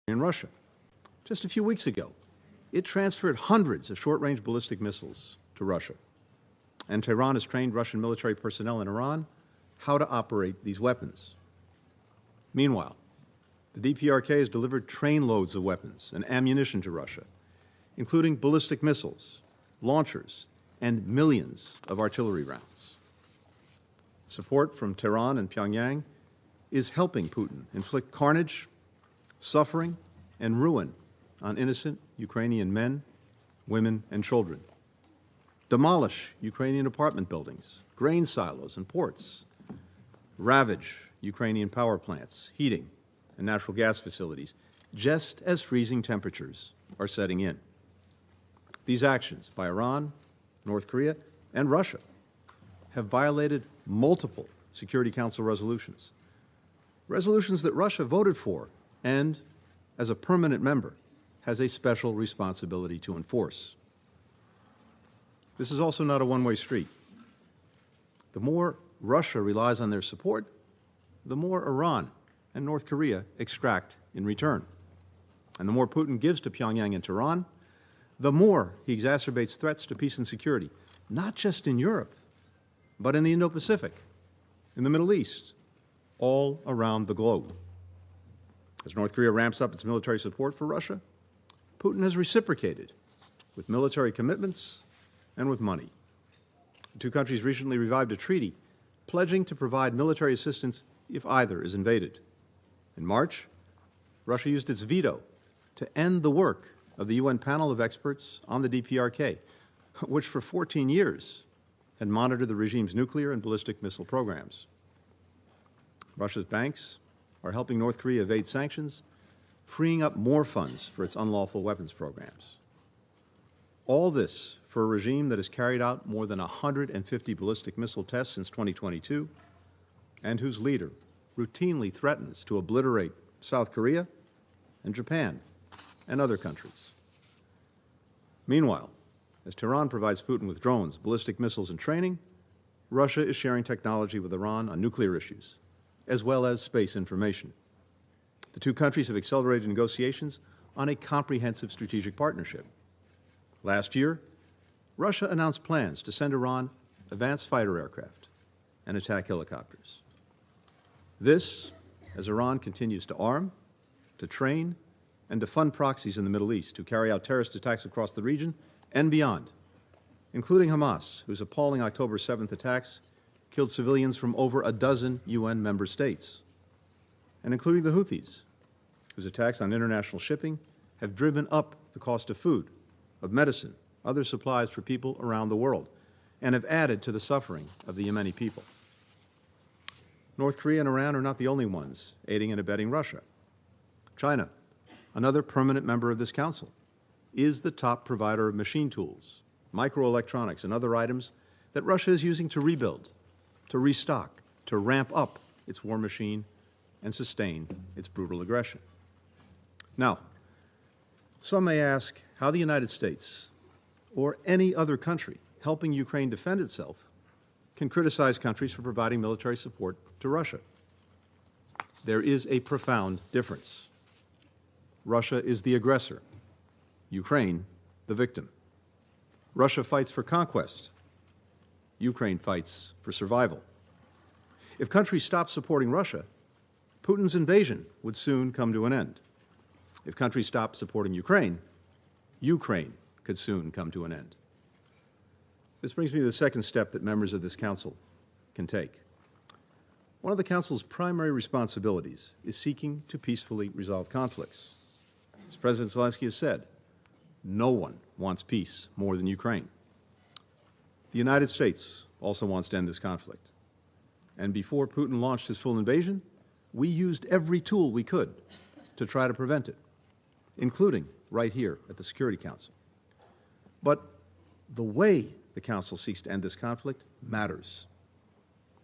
in Russia. Just a few weeks ago, it transferred hundreds of short-range ballistic missiles to Russia. And Tehran has trained Russian military personnel in Iran how to operate these weapons. Meanwhile, the DPRK has delivered trainloads of weapons and ammunition to Russia, including ballistic missiles, launchers, and millions of artillery rounds. Support from Tehran and Pyongyang is helping Putin inflict carnage, suffering, and ruin on innocent Ukrainian men, women, and children, demolish Ukrainian apartment buildings, grain silos, and ports, ravage Ukrainian power plants, heating, and natural gas facilities, just as freezing temperatures are setting in. These actions by Iran, North Korea, and Russia have violated multiple Security Council resolutions, resolutions that Russia voted for and, as a permanent member, has a special responsibility to enforce. This is also not a one-way street. The more Russia relies on their support, the more Iran and North Korea extract in return. And the more Putin gives to Pyongyang and Tehran, the more he exacerbates threats to peace and security, not just in Europe, but in the Indo-Pacific, in the Middle East, all around the globe. As North Korea ramps up its military support for Russia, Putin has reciprocated with military commitments and with money. The two countries recently revived a treaty pledging to provide military assistance if either is invaded. In March, Russia used its veto to end the work of the UN panel of experts on the DPRK, which for 14 years had monitored the regime's nuclear and ballistic missile programs. Russia's banks are helping North Korea evade sanctions, freeing up more funds for its unlawful weapons programs. All this for a regime that has carried out more than 150 ballistic missile tests since 2022, and whose leader routinely threatens to obliterate South Korea and Japan and other countries. Meanwhile, as Tehran provides Putin with drones, ballistic missiles, and training, Russia is sharing technology with Iran on nuclear issues, as well as space information. The two countries have accelerated negotiations on a comprehensive strategic partnership. Last year, Russia announced plans to send Iran advanced fighter aircraft and attack helicopters. This, as Iran continues to arm, to train, and to fund proxies in the Middle East to carry out terrorist attacks across the region and beyond, including Hamas, whose appalling October 7th attacks killed civilians from over a dozen UN member states, and including the Houthis, whose attacks on international shipping have driven up the cost of food, of medicine, other supplies for people around the world, and have added to the suffering of the Yemeni people. North Korea and Iran are not the only ones aiding and abetting Russia. China, another permanent member of this council, is the top provider of machine tools, microelectronics, and other items that Russia is using to rebuild, to restock, to ramp up its war machine and sustain its brutal aggression. Now, some may ask how the United States or any other country helping Ukraine defend itself can criticize countries for providing military support to Russia. There is a profound difference. Russia is the aggressor, Ukraine the victim. Russia fights for conquest, Ukraine fights for survival. If countries stop supporting Russia, Putin's invasion would soon come to an end. If countries stop supporting Ukraine, Ukraine could soon come to an end. This brings me to the second step that members of this council can take. One of the council's primary responsibilities is seeking to peacefully resolve conflicts. As President Zelensky has said, no one wants peace more than Ukraine. The United States also wants to end this conflict. And before Putin launched his full invasion, we used every tool we could to try to prevent it, including right here at the Security Council. But the way the Council seeks to end this conflict matters.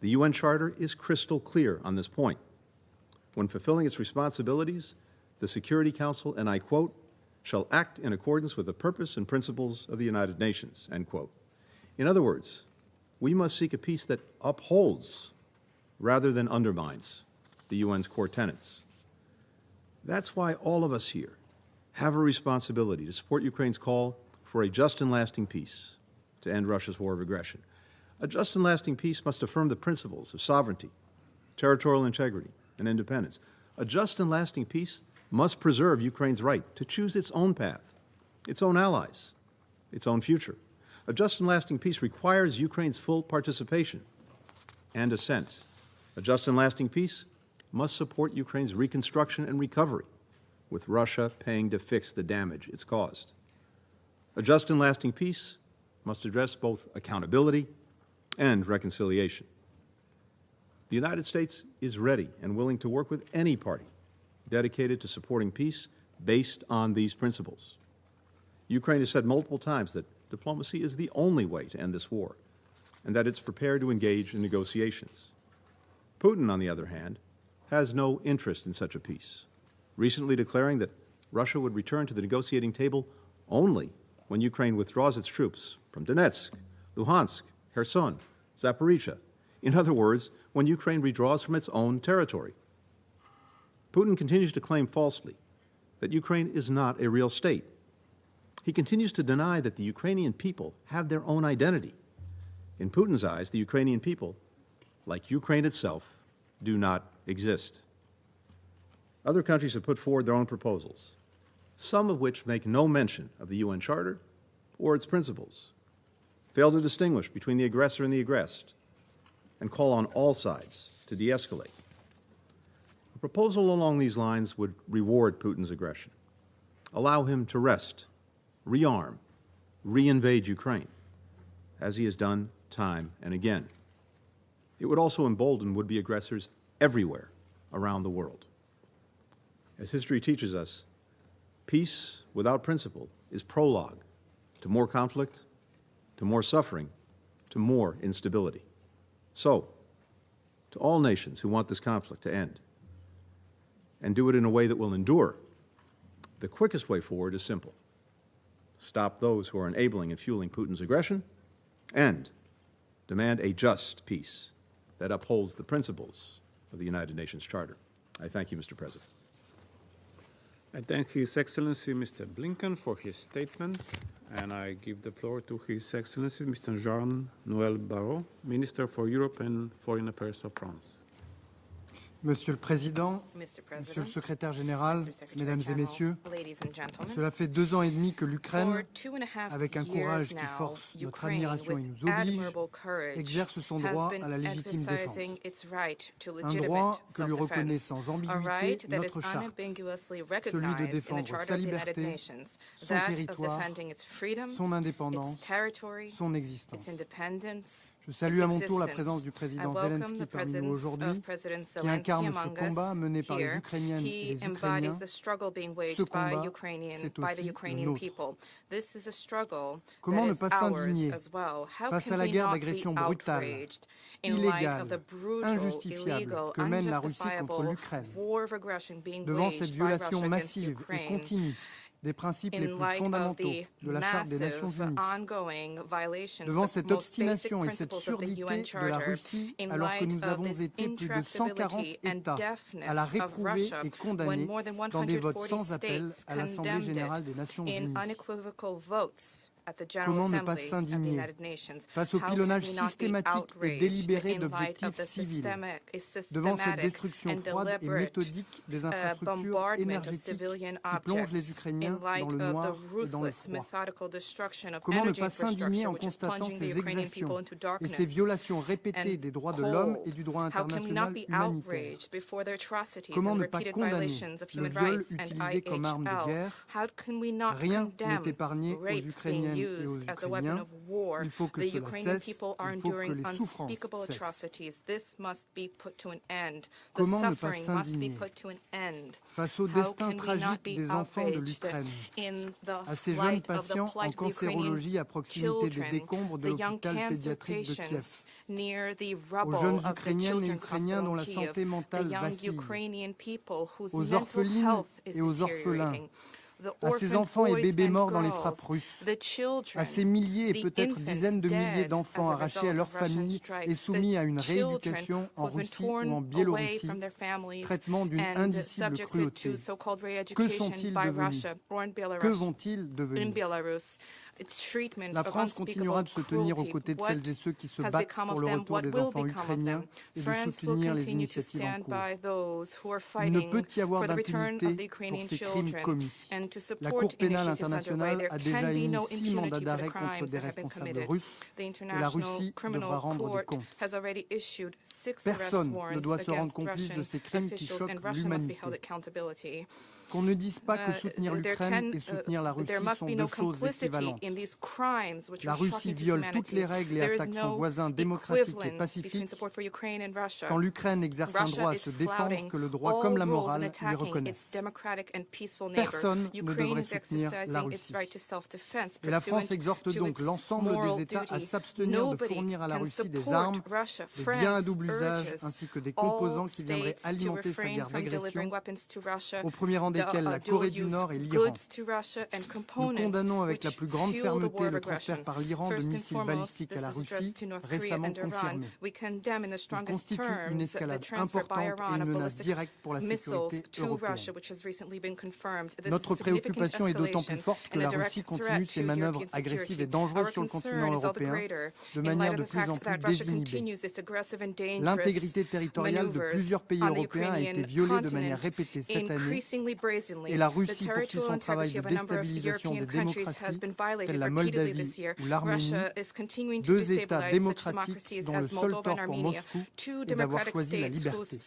The UN Charter is crystal clear on this point. When fulfilling its responsibilities, the Security Council, and I quote, shall act in accordance with the purpose and principles of the United Nations, end quote. In other words, we must seek a peace that upholds rather than undermines the UN's core tenets. That's why all of us here have a responsibility to support Ukraine's call for a just and lasting peace to end Russia's war of aggression. A just and lasting peace must affirm the principles of sovereignty, territorial integrity, and independence. A just and lasting peace must preserve Ukraine's right to choose its own path, its own allies, its own future. A just and lasting peace requires Ukraine's full participation and assent. A just and lasting peace must support Ukraine's reconstruction and recovery, with Russia paying to fix the damage it's caused. A just and lasting peace must address both accountability and reconciliation. The United States is ready and willing to work with any party dedicated to supporting peace based on these principles. Ukraine has said multiple times that diplomacy is the only way to end this war, and that it's prepared to engage in negotiations. Putin, on the other hand, has no interest in such a peace, recently declaring that Russia would return to the negotiating table only when Ukraine withdraws its troops from Donetsk, Luhansk, Kherson, Zaporizhia. In other words, when Ukraine withdraws from its own territory. Putin continues to claim falsely that Ukraine is not a real state. He continues to deny that the Ukrainian people have their own identity. In Putin's eyes, the Ukrainian people, like Ukraine itself, do not exist. Other countries have put forward their own proposals, some of which make no mention of the UN Charter or its principles, fail to distinguish between the aggressor and the aggressed, and call on all sides to de-escalate. A proposal along these lines would reward Putin's aggression, allow him to rest, rearm, re-invade Ukraine, as he has done time and again. It would also embolden would-be aggressors everywhere around the world. As history teaches us, peace without principle is prologue to more conflict, to more suffering, to more instability. So, to all nations who want this conflict to end, and do it in a way that will endure, the quickest way forward is simple. Stop those who are enabling and fueling Putin's aggression, and demand a just peace that upholds the principles of the United Nations Charter. I thank you, Mr. President. I thank His Excellency Mr. Blinken for his statement, and I give the floor to His Excellency Mr. Jean-Noël Barrot, Minister for Europe and Foreign Affairs of France. Monsieur le Président, Monsieur le Secrétaire Général, Mesdames et Messieurs, cela fait 2 ans et demi que l'Ukraine, avec un courage qui force notre admiration et nous oblige, exerce son droit à la légitime défense. Un droit que lui reconnaît sans ambiguïté notre charte, celui de défendre sa liberté, son territoire, son indépendance, son existence. Je salue à mon tour la présence du président Zelensky parmi nous aujourd'hui, qui incarne ce combat mené par les Ukrainiennes et les Ukrainiens. Ce combat, c'est aussi le nôtre. Comment ne pas s'indigner face à la guerre d'agression brutale, illégale, injustifiable que mène la Russie contre l'Ukraine, devant cette violation massive et continue des principes les plus fondamentaux de la Charte des Nations Unies, devant cette obstination et cette surdité de la Russie, alors que nous avons été plus de 140 États à la réprouver et condamner dans des votes sans appel à l'Assemblée générale des Nations Unies. Comment ne pas s'indigner face au pilonnage systématique et délibéré d'objectifs civils, devant cette destruction froide et méthodique des infrastructures énergétiques qui plonge les Ukrainiens dans le noir et dans le froid? Comment ne pas s'indigner en constatant ces exactions et ces violations répétées des droits de l'homme et du droit international humanitaire? Comment ne pas condamner le viol utilisé comme arme de guerre? Rien n'est épargné aux Ukrainiens et aux Ukrainiens. Il faut que cela cesse, il faut que les souffrances cessent. Comment ne pas s'indigner face au destin tragique des enfants de l'Ukraine, à ces jeunes patients en cancérologie à proximité des décombres de l'hôpital pédiatrique de Kiev, aux jeunes Ukrainiennes et Ukrainiens dont la santé mentale vacille, aux orphelines et aux orphelins, à ces enfants et bébés morts dans les frappes russes, à ces milliers et peut-être dizaines de milliers d'enfants arrachés à leurs familles et soumis à une rééducation en Russie ou en Biélorussie, traitement d'une indicible cruauté. Que sont-ils devenus? Que vont-ils devenir? La France continuera de se tenir aux côtés de celles et ceux qui se battent pour le retour des enfants ukrainiens et de soutenir les initiatives en cours. Il ne peut y avoir d'impunité pour ces crimes commis. La Cour pénale internationale a déjà émis 6 mandats d'arrêt contre des responsables russes et la Russie devra rendre des comptes. Personne ne doit se rendre complice de ces crimes qui choquent l'humanité. Qu'on ne dise pas que soutenir l'Ukraine et soutenir la Russie sont deux choses équivalentes. La Russie viole toutes les règles et attaque son voisin démocratique et pacifique quand l'Ukraine exerce un droit à se défendre que le droit comme la morale lui reconnaissent. Personne ne devrait soutenir la Russie. Et la France exhorte donc l'ensemble des États à s'abstenir de fournir à la Russie des armes, des biens à double usage ainsi que des composants qui viendraient alimenter sa guerre d'agression, au premier rang desquels la Corée du Nord et l'Iran. Nous condamnons avec la plus grande fermeté le transfert par l'Iran de missiles balistiques à la Russie, récemment confirmé. Il constitue une escalade importante et une menace directe pour la sécurité européenne. Notre préoccupation est d'autant plus forte que la Russie continue ses manœuvres agressives et dangereuses sur le continent européen de manière de plus en plus désinhibée. L'intégrité territoriale de plusieurs pays européens a été violée de manière répétée cette année et la Russie poursuit son travail de déstabilisation des démocraties telles la Moldavie ou l'Arménie, deux États démocratiques dont le seul tort pour Moscou est d'avoir choisi la liberté.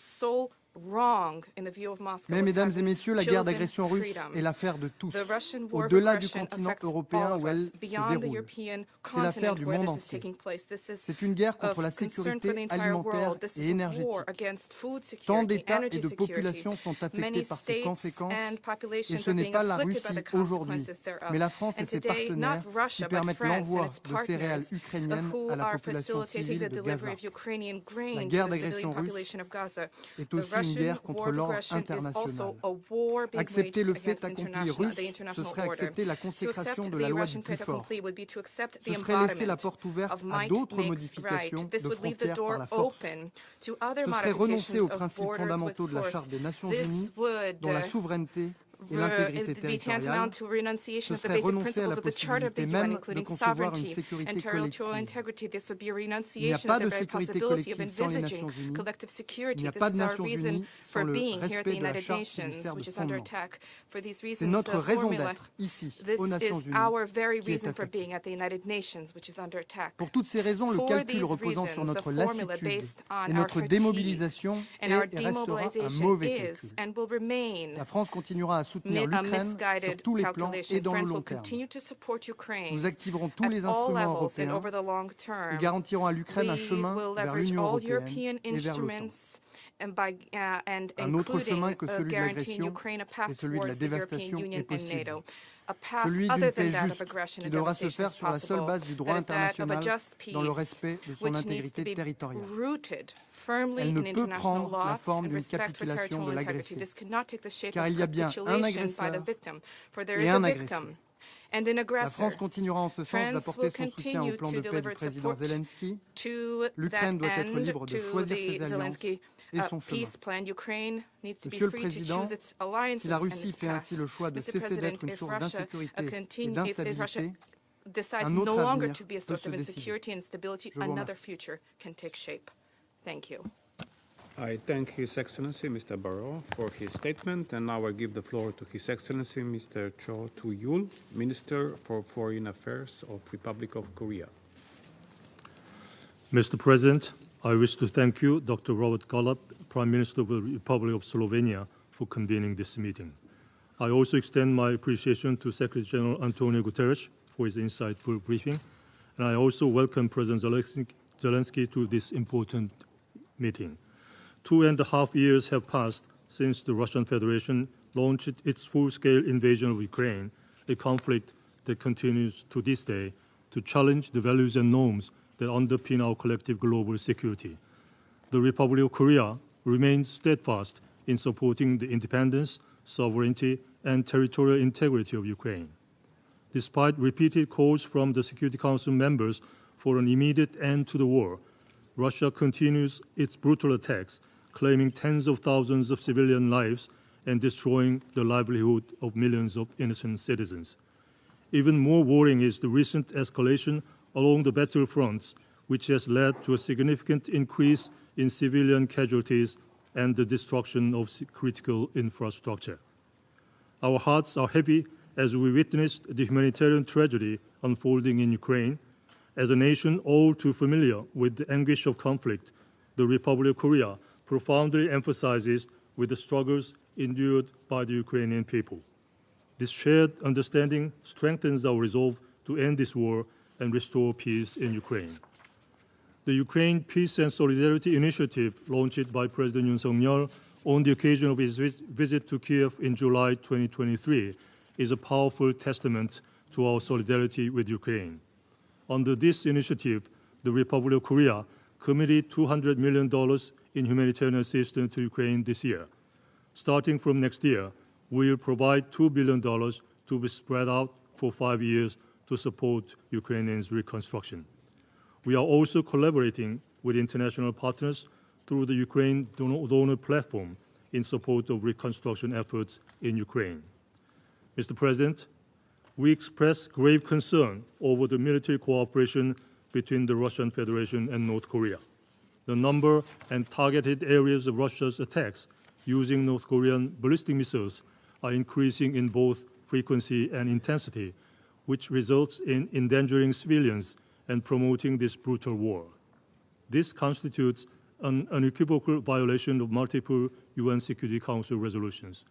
Mais, mesdames et messieurs, la guerre d'agression russe est l'affaire de tous, au-delà du continent européen où elle se déroule. C'est l'affaire du monde entier. C'est une guerre contre la sécurité alimentaire et énergétique. Tant d'États et de populations sont affectés par ces conséquences, et ce n'est pas la Russie aujourd'hui, mais la France et ses partenaires qui permettent l'envoi de céréales ukrainiennes à la population civile de Gaza. La guerre d'agression russe est aussi une guerre contre l'ordre international. Accepter le fait accompli russe, ce serait accepter la consécration de la loi du plus fort. Ce serait laisser la porte ouverte à d'autres modifications de frontières par la force. Ce serait renoncer aux principes fondamentaux de la Charte des Nations Unies, dont la souveraineté et l'intégrité territoriale. Ce serait renoncer à la possibilité même de concevoir une sécurité collective. Il n'y a pas de sécurité collective sans les Nations Unies. Il n'y a pas de Nations Unies sans le respect de la Charte qui nous sert de fondement. C'est notre raison d'être ici, aux Nations Unies, qui est attaquée. Pour toutes ces raisons, le calcul reposant sur notre lassitude et notre démobilisation est et restera un mauvais calcul. La France continuera à soutenir l'Ukraine sur tous les plans et dans le long terme. Nous activerons tous les instruments européens et garantirons à l'Ukraine un chemin vers l'Union européenne et vers l'OTAN. Un autre chemin que celui de l'agression et celui de la dévastation est possible. Celui d'une paix juste qui devra se faire sur la seule base du droit international dans le respect de son intégrité territoriale. Elle ne peut prendre la forme d'une capitulation de l'agressé, car il y a bien un agresseur et un agressé. La France continuera en ce sens d'apporter son soutien au plan de paix du président Zelensky. L'Ukraine doit être libre de choisir ses alliances et son chemin. Monsieur le Président, si la Russie fait ainsi le choix de cesser d'être une source d'insécurité et d'instabilité, un autre avenir peut se décider. Je vous remercie. Thank you. I thank His Excellency Mr. Barrot for his statement, and now I give the floor to His Excellency Mr. Cho Tu-yul, Minister for Foreign Affairs of Republic of Korea. Mr. President, I wish to thank you, Dr. Robert Golob, Prime Minister of the Republic of Slovenia, for convening this meeting. I also extend my appreciation to Secretary General Antonio Guterres for his insightful briefing, and I also welcome President Zelensky to this important meeting. 2.5 years have passed since the Russian Federation launched its full-scale invasion of Ukraine, a conflict that continues to this day to challenge the values and norms that underpin our collective global security. The Republic of Korea remains steadfast in supporting the independence, sovereignty, and territorial integrity of Ukraine. Despite repeated calls from the Security Council members for an immediate end to the war, Russia continues its brutal attacks, claiming tens of thousands of civilian lives and destroying the livelihood of millions of innocent citizens. Even more worrying is the recent escalation along the battlefronts, which has led to a significant increase in civilian casualties and the destruction of critical infrastructure. Our hearts are heavy as we witnessed the humanitarian tragedy unfolding in Ukraine. As a nation all too familiar with the anguish of conflict, the Republic of Korea profoundly emphasizes with the struggles endured by the Ukrainian people. This shared understanding strengthens our resolve to end this war and restore peace in Ukraine. The Ukraine Peace and Solidarity Initiative, launched by President Yoon Suk-yeol on the occasion of his visit to Kiev in July 2023, is a powerful testament to our solidarity with Ukraine. Under this initiative, the Republic of Korea committed $200 million in humanitarian assistance to Ukraine this year. Starting from next year, we will provide $2 billion to be spread out for 5 years to support Ukrainians' reconstruction. We are also collaborating with international partners through the Ukraine Donor Platform in support of reconstruction efforts in Ukraine. Mr. President, we express grave concern over the military cooperation between the Russian Federation and North Korea. The number and targeted areas of Russia's attacks using North Korean ballistic missiles are increasing in both frequency and intensity, which results in endangering civilians and promoting this brutal war. This constitutes an unequivocal violation of multiple UN Security Council resolutions.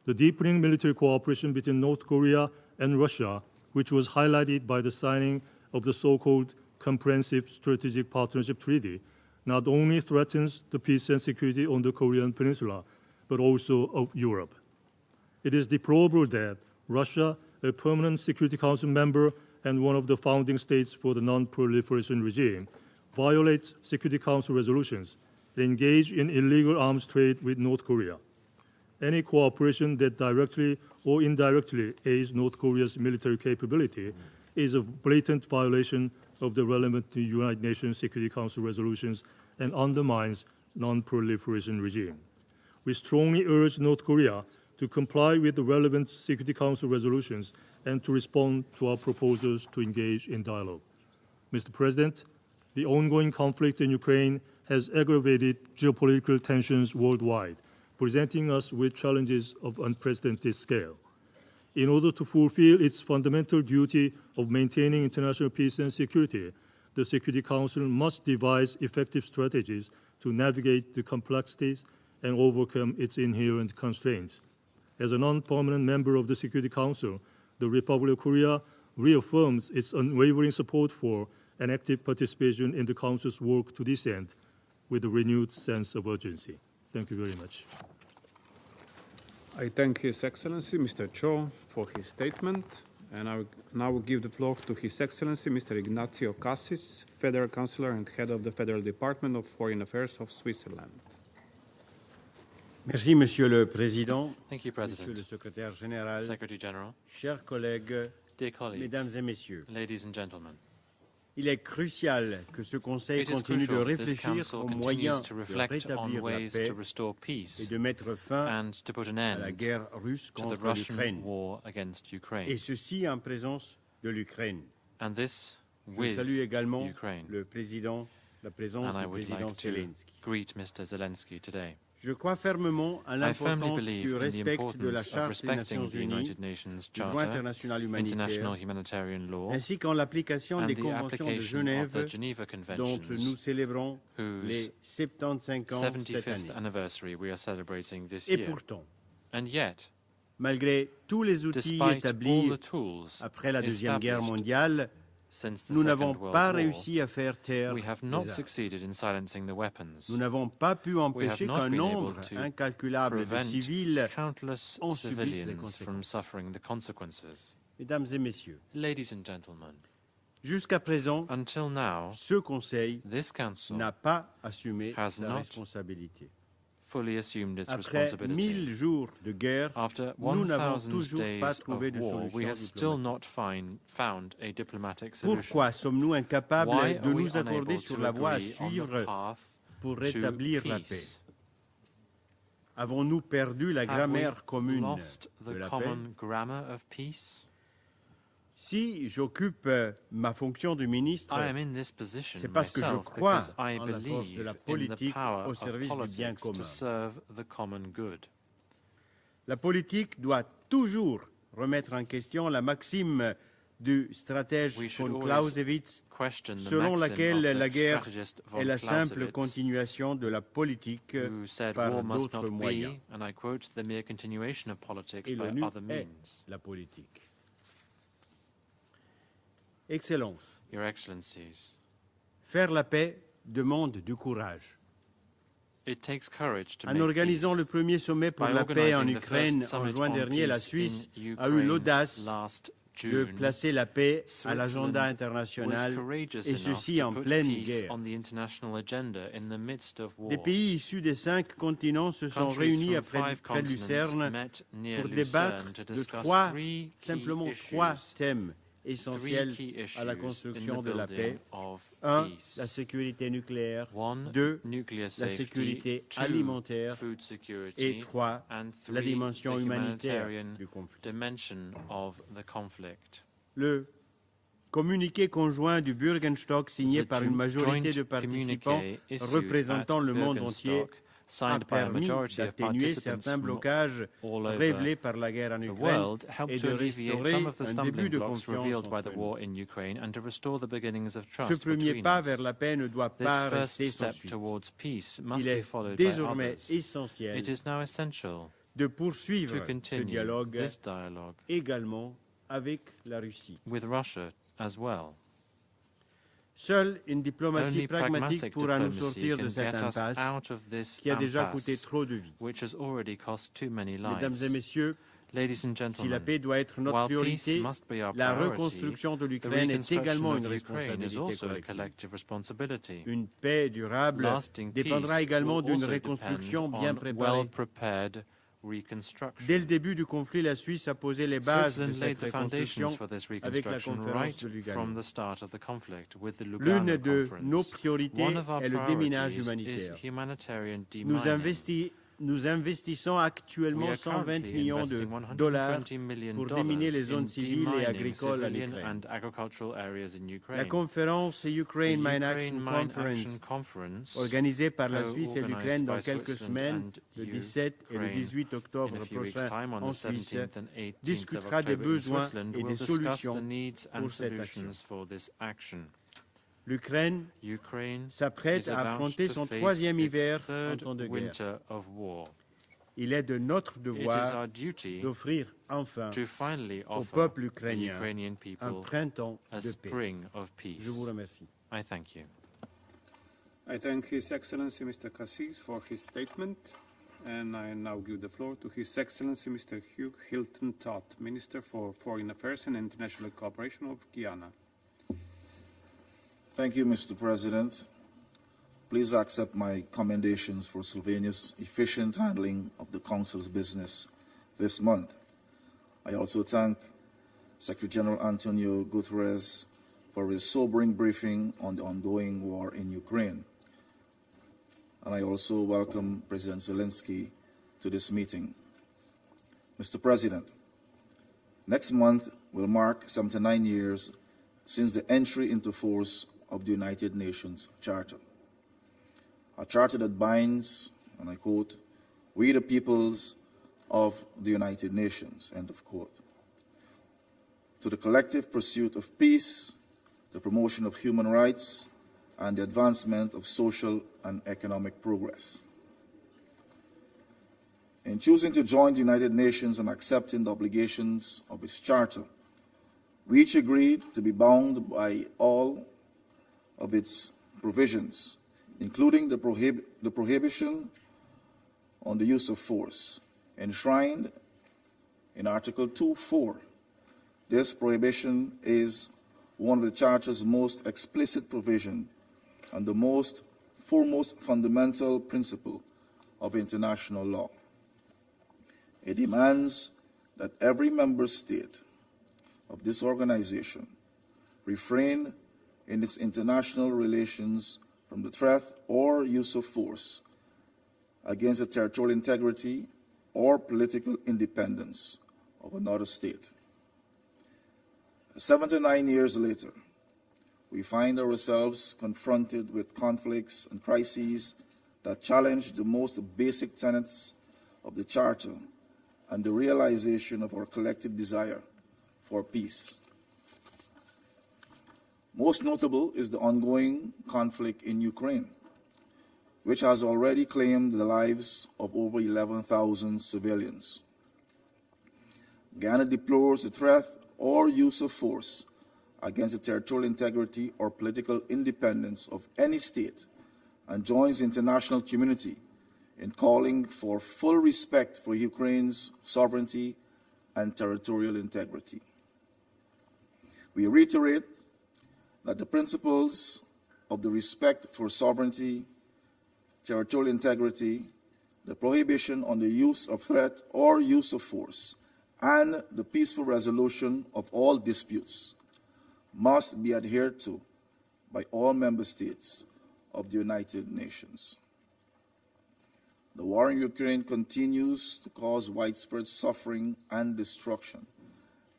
The deepening military cooperation between North Korea and Russia, which was highlighted by the signing of the so-called Comprehensive Strategic Partnership Treaty, not only threatens the peace and security on the Korean Peninsula, but also of Europe. It is deplorable that Russia, a permanent Security Council member and one of the founding states for the non-proliferation regime, violates Security Council resolutions and engage in illegal arms trade with North Korea. Any cooperation that directly or indirectly aids North Korea's military capability is a blatant violation of the relevant United Nations Security Council resolutions and undermines non-proliferation regime. We strongly urge North Korea to comply with the relevant Security Council resolutions and to respond to our proposals to engage in dialogue. Mr. President, the ongoing conflict in Ukraine has aggravated geopolitical tensions worldwide, presenting us with challenges of unprecedented scale. In order to fulfill its fundamental duty of maintaining international peace and security, the Security Council must devise effective strategies to navigate the complexities and overcome its inherent constraints. As a non-permanent member of the Security Council, the Republic of Korea reaffirms its unwavering support for and active participation in the Council's work to this end with a renewed sense of urgency. Thank you very much. I thank His Excellency, Mr. Cho, for his statement, and I will now give the floor to His Excellency, Mr. Ignacio Cassis, Federal Councillor and Head of the Federal Department of Foreign Affairs of Switzerland. Merci, Monsieur le Président. Thank you, President. Monsieur le Secrétaire Général, Secretary General, chers collègues, dear colleagues, Mesdames et Messieurs, ladies and gentlemen. Il est crucial que ce Conseil continue de réfléchir aux moyens de rétablir la paix et de mettre fin à la guerre russe contre l'Ukraine, et ceci en présence de l'Ukraine. Je salue également la présence du président Zelensky. Je crois fermement à l'importance du respect de la Charte des Nations Unies, du droit international humanitaire, ainsi qu'en l'application des conventions de Genève dont nous célébrons les 75 ans cette année. Et pourtant, malgré tous les outils établis après la Deuxième Guerre mondiale, nous n'avons pas réussi à faire taire les armes. Nous n'avons pas pu empêcher qu'un nombre incalculable de civils en subissent les conséquences. Mesdames et Messieurs, jusqu'à présent, ce Conseil n'a pas assumé sa responsabilité. fully assumed its Après responsibility. 1000 jours de guerre, After nous n'avons 1,000 toujours pas days trouvé of de war, we have solution still diplomatique. not found a diplomatic solution. Pourquoi sommes-nous incapables Why de are we nous accorder unable sur to la voie à agree on the suivre path pour to rétablir la peace? paix? Avons-nous perdu la Have we grammaire commune lost de the la paix? common grammar of peace? Si j'occupe ma fonction de ministre, I am in this position c'est parce que je myself crois because I en la force de believe la in the politique power au of service du bien politics commun. to serve the common good. La politique doit toujours remettre en question la maxime du stratège We should von always Clausewitz, question the selon maxim laquelle of the la guerre strategist von est la simple Clausewitz, continuation de la politique who said par war must d'autres not moyens. be, and I quote, the mere continuation of politics Et by l'ONU other est means. la politique. Excellence, Your Excellencies, faire la paix demande du courage. it takes courage to En make organisant peace. le premier sommet pour By la paix en organizing the Ukraine first en summit juin on dernier, la peace Suisse in a eu Ukraine l'audace last de June, placer la paix à Switzerland l'agenda was international, courageous et enough ceci to en put pleine peace guerre. on the international agenda in the midst of war. Des pays issus des 5 continents se sont Countries réunis from 5 près de Lucerne met near pour Lucerne débattre to de discuss simplement trois thèmes essentiels à la construction de la paix. 1. La sécurité nucléaire. 2. Nuclear La safety, sécurité 2. alimentaire. Food security, Et 3. and La 3. dimension the humanitaire humanitarian du conflit. dimension of the conflict. Le communiqué conjoint du Bürgenstock signé The par une majorité joint de participants communiqué issued représentant at le monde entier Bürgenstock, signed a by a permis majority of d'atténuer participants certains from blocages all over révélés par la guerre en the Ukraine world, helped et to de alleviate restaurer some of the un début stumbling de blocks confiance revealed by the entre nous. war in Ukraine and to restore the beginnings of Ce trust premier between pas us. vers la paix ne doit This pas first rester sans step suite. towards peace must Il be est followed by désormais others. essentiel It is now essential de poursuivre to ce continue dialogue this dialogue également avec la Russie. with Russia as well. Seule une diplomatie Only pragmatique pragmatic pourra nous diplomacy sortir de can cette get us impasse out of this qui a déjà impasse, coûté trop de vies. which has already cost too many Mesdames et lives. messieurs, Ladies and si la gentlemen, paix doit être notre while priorité, peace must be our la priority, reconstruction de the l'Ukraine est reconstruction également une of Ukraine is responsabilité also a collective. collective responsibility. Une paix durable Lasting dépendra peace également will d'une also reconstruction depend bien on préparée. well-prepared reconstruction. Dès le début du conflit, la Suisse a posé les bases de Switzerland laid cette the foundations reconstruction for this avec la reconstruction conférence right de from Lugano. the start of the conflict with the L'une Lugano de Conference. nos priorités One of our est le déminage priorities is humanitaire. humanitarian Nous, demining. nous investissons We actuellement are 120 currently millions de investing dollars $120 million pour déminer les in zones civiles et demining agricoles en civilian Ukraine. and agricultural areas in Ukraine. La conférence Ukraine The Mine Ukraine Action Mine Conference, Action Conference, organisée par la Suisse et co-organised l'Ukraine dans by quelques Switzerland semaines, and le 17 et le Ukraine 18 octobre in a few weeks' prochain time, on en the Suisse, 17th and 18th of discutera des October in besoins Switzerland, et will des discuss solutions the needs and pour cette action. solutions for this action. L'Ukraine Ukraine s'apprête is à about affronter to son face troisième its hiver en third temps de guerre. winter of war. Il est de notre It is devoir our duty d'offrir enfin to finally au offer peuple the ukrainien Ukrainian un people printemps a de paix. spring of peace. Je vous remercie. I thank you. I thank His Excellency Mr. Cassis for his statement, and I now give the floor to His Excellency Mr. Hugh Hilton Todd, Minister for Foreign Affairs and International Cooperation of Guyana. Thank you, Mr. President. Please accept my commendations for Slovenia's efficient handling of the Council's business this month. I also thank Secretary General Antonio Guterres for his sobering briefing on the ongoing war in Ukraine. And I also welcome President Zelensky to this meeting. Mr. President, next month will mark 79 years since the entry into force of the United Nations Charter. A charter that binds, and I quote, "We the peoples of the United Nations," end of quote, to the collective pursuit of peace, the promotion of human rights, and the advancement of social and economic progress. In choosing to join the United Nations and accepting the obligations of its charter, we each agreed to be bound by all of its provisions, including the prohibition on the use of force, enshrined in Article 2.4. This prohibition is one of the Charter's most explicit provisions and the foremost fundamental principle of international law. It demands that every member state of this organization refrain in its international relations from the threat or use of force against the territorial integrity or political independence of another state. 79 years later, we find ourselves confronted with conflicts and crises that challenge the most basic tenets of the Charter and the realization of our collective desire for peace. Most notable is the ongoing conflict in Ukraine, which has already claimed the lives of over 11,000 civilians. Ghana deplores the threat or use of force against the territorial integrity or political independence of any state and joins the international community in calling for full respect for Ukraine's sovereignty and territorial integrity. We reiterate that the principles of the respect for sovereignty, territorial integrity, the prohibition on the use of threat or use of force, and the peaceful resolution of all disputes must be adhered to by all member states of the United Nations. The war in Ukraine continues to cause widespread suffering and destruction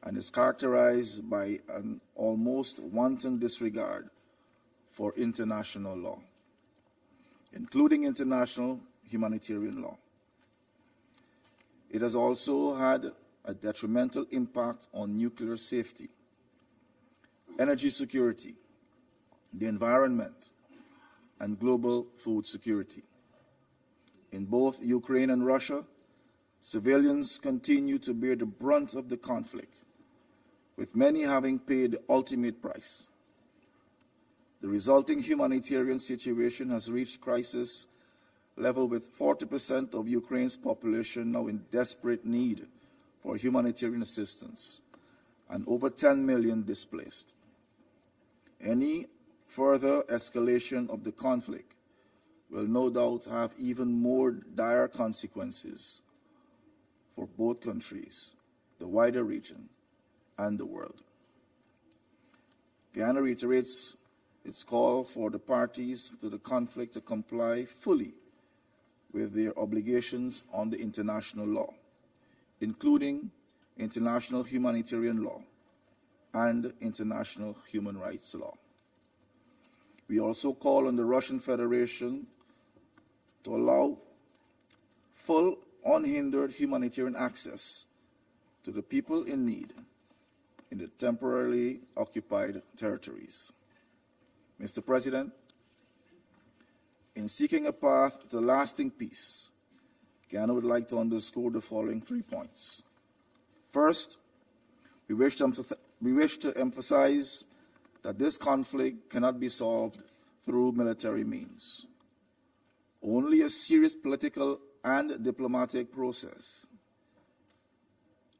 and is characterized by an almost wanton disregard for international law, including international humanitarian law. It has also had a detrimental impact on nuclear safety, energy security, the environment, and global food security. In both Ukraine and Russia, civilians continue to bear the brunt of the conflict, with many having paid the ultimate price. The resulting humanitarian situation has reached crisis level, with 40% of Ukraine's population now in desperate need for humanitarian assistance and over 10 million displaced. Any further escalation of the conflict will no doubt have even more dire consequences for both countries, the wider region, and the world. Ghana reiterates its call for the parties to the conflict to comply fully with their obligations under international law, including international humanitarian law and international human rights law. We also call on the Russian Federation to allow full, unhindered humanitarian access to the people in need in the temporarily occupied territories. Mr. President, in seeking a path to lasting peace, Ghana would like to underscore the following 3 points. First, we wish to emphasize that this conflict cannot be solved through military means. Only a serious political and diplomatic process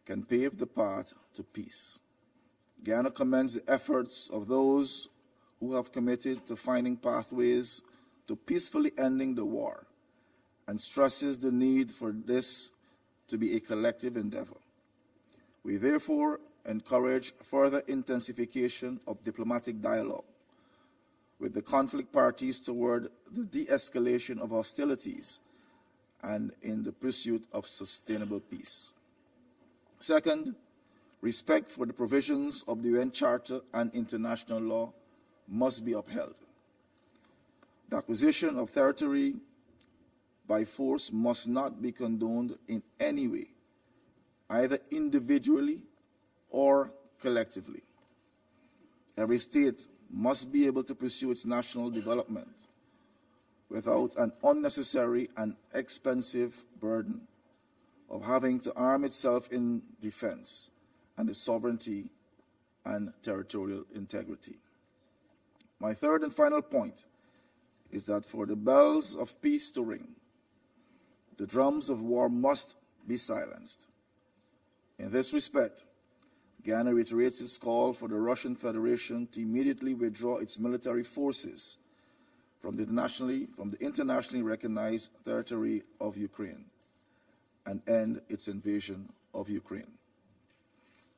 can pave the path to peace. Ghana commends the efforts of those who have committed to finding pathways to peacefully ending the war and stresses the need for this to be a collective endeavor. We therefore encourage further intensification of diplomatic dialogue with the conflict parties toward the de-escalation of hostilities and in the pursuit of sustainable peace. Second, respect for the provisions of the UN Charter and international law must be upheld. The acquisition of territory by force must not be condoned in any way, either individually or collectively. Every state must be able to pursue its national development without an unnecessary and expensive burden of having to arm itself in defense and its sovereignty and territorial integrity. My third and final point is that for the bells of peace to ring, the drums of war must be silenced. In this respect, Ghana reiterates its call for the Russian Federation to immediately withdraw its military forces from the internationally recognized territory of Ukraine and end its invasion of Ukraine.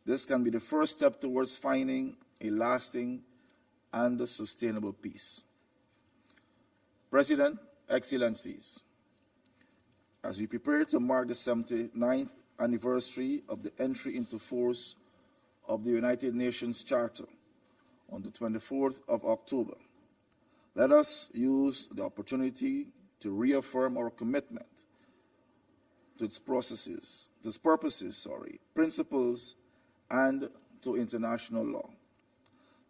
This can be the first step towards finding a lasting and sustainable peace. President, Excellencies, as we prepare to mark the 79th anniversary of the entry into force of the United Nations Charter on the 24th of October, let us use the opportunity to reaffirm our commitment to its purposes, principles, and to international law.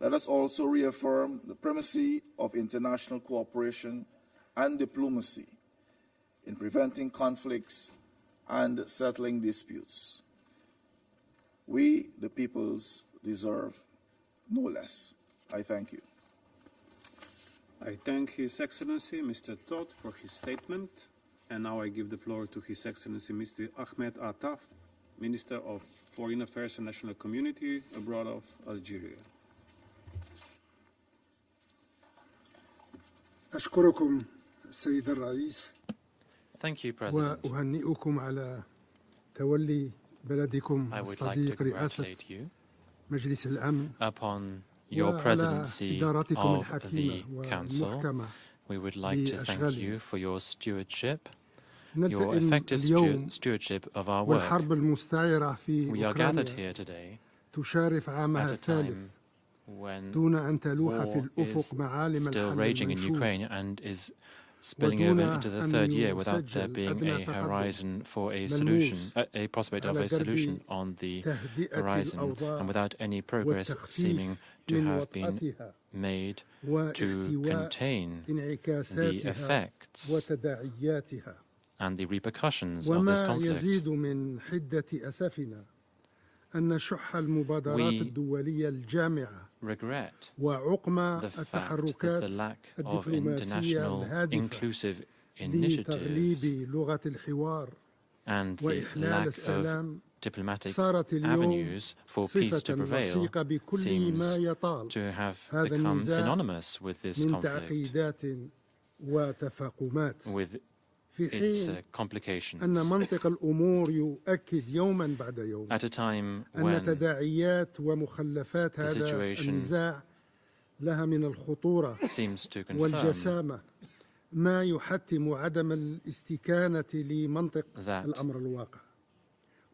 Let us also reaffirm the primacy of international cooperation and diplomacy in preventing conflicts and settling disputes. We, the peoples, deserve no less. I thank you. I thank His Excellency Mr. Todd for his statement, and now I give the floor to His Excellency Mr. Ahmed Attaf, Minister of Foreign Affairs and National Community abroad of Algeria. أشكركم السيد الرئيس. Thank you, President. وأهنئكم على تولي بلدكم I would like to الصديق رئاسة congratulate you مجلس الأمن upon your presidency of the Council. We would like to thank you for your stewardship, your effective stewardship of our work. We are gathered here today at a time when war is still raging in Ukraine and is spilling over into the third year without there being a horizon for a solution, a prospect of a solution on the horizon, and without any progress seeming to have been made to contain the effects and the repercussions of this conflict. We regret the fact that the lack of international inclusive initiatives and the lack of diplomatic avenues for peace to prevail seems to have become synonymous with this conflict, with its complications. At a time when the situation seems to confirm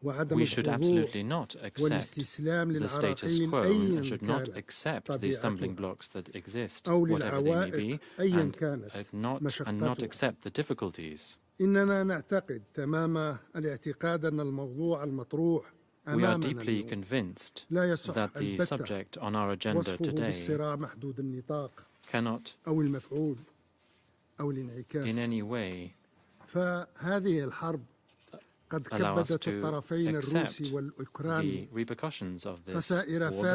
that we should absolutely not accept the status quo and should not accept the stumbling blocks that exist, whatever they may be, and not accept the difficulties. We are deeply convinced that the subject on our agenda today cannot in any way allow us to accept the repercussions of this war,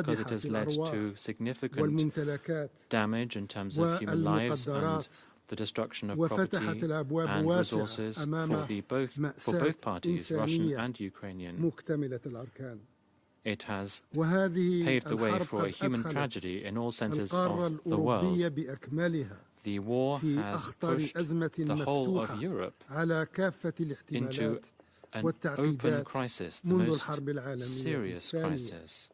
because it has led to significant damage in terms of human lives and the destruction of property and resources for both parties, Russian and Ukrainian. It has paved the way for a human tragedy in all senses of the world. The war has pushed the whole of Europe into an open crisis, the most serious crisis,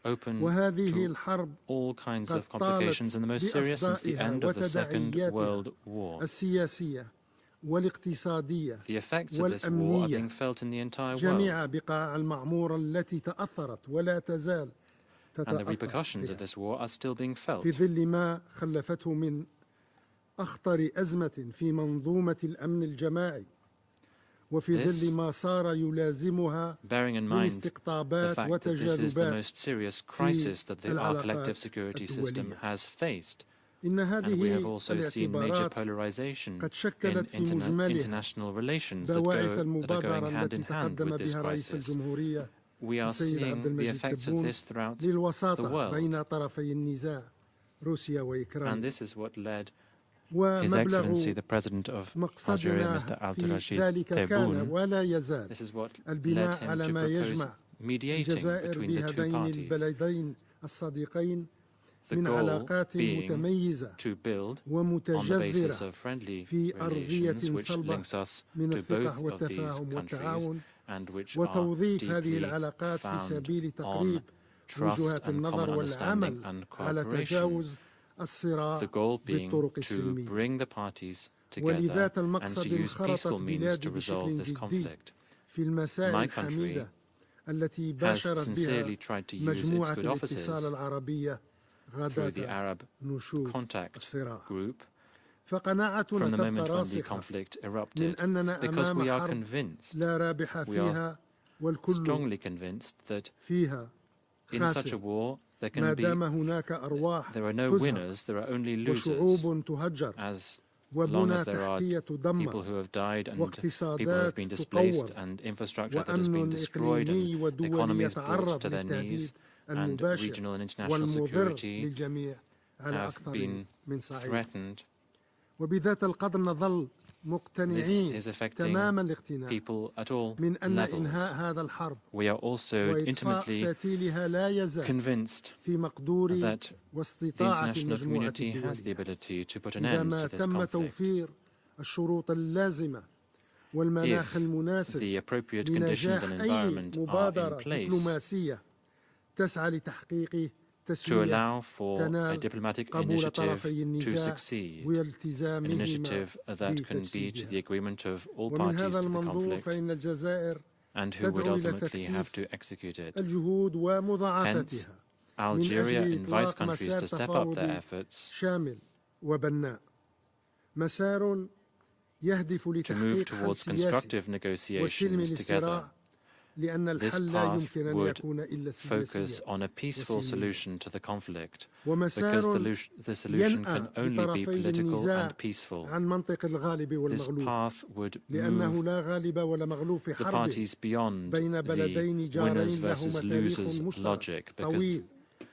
open to all kinds of complications and the most serious since the end of the Second World War. The effects of this war are being felt in the entire world, and the repercussions of this war are still being felt. This, bearing in mind the fact that this is the most serious crisis that our collective security system has faced, and we have also seen major polarization in international relations that are going hand in hand with this crisis. We are seeing the effects of this throughout the world, and this is what led His Excellency, the President of Algeria, Mr. Abdelrashid Tebboune, this is what led him to propose mediating between the two parties من علاقات متميزة ومتجذرة في أرضية صلبة من الثقة والتفاهم والتعاون وتوظيف هذه العلاقات في سبيل تقريب وجهات النظر والعمل على تجاوز الصراع بالطرق السلمية. ولذات المقصد انخرطت بلادي بشكل جدي في المسائل الحميدة التي باشرت بها مجموعة الاتصال العربية غدا نشوء الصراع. فقناعتنا تبقى راسخة من أننا أمام حرب لا رابح فيها والكل فيها خاسر ما دام هناك أرواح تزهق وشعوب تهجر وبنى تحتية تدمر واقتصادات تقوض وأمن إقليمي ودولي يتعرض للتهديد المباشر والمضر للجميع على أكثر من صعيد. وبذات القدر نظل مقتنعين تمام الاقتناع من أن إنهاء هذا الحرب وإطفاء فتيلها لا يزال في مقدور واستطاعة المجموعة الدولية إذا ما تم توفير الشروط اللازمة والمناخ المناسب لنجاح أي مبادرة دبلوماسية تسعى لتحقيق to allow for a diplomatic initiative to succeed, an initiative that can be to the agreement of all parties to the conflict and who would ultimately have to execute it. Hence, Algeria invites countries to step up their efforts to move towards constructive negotiations together. This path would focus on a peaceful solution to the conflict, because the solution can only be political and peaceful. This path would move the parties beyond the winners versus losers logic, because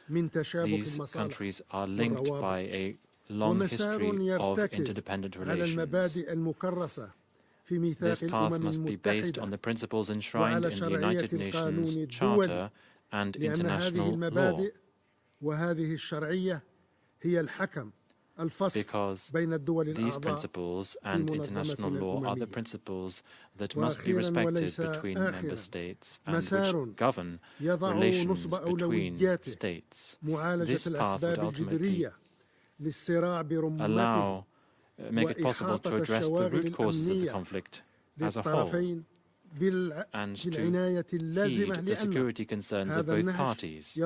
these countries are linked by a long history of interdependent relations. This path must be based on the principles enshrined in the United Nations Charter and international law, because these principles and international law are the principles that must be respected between member states and which govern relations between states. This path would ultimately make it possible to address the root causes of the conflict as a whole and to heed the security concerns of both parties.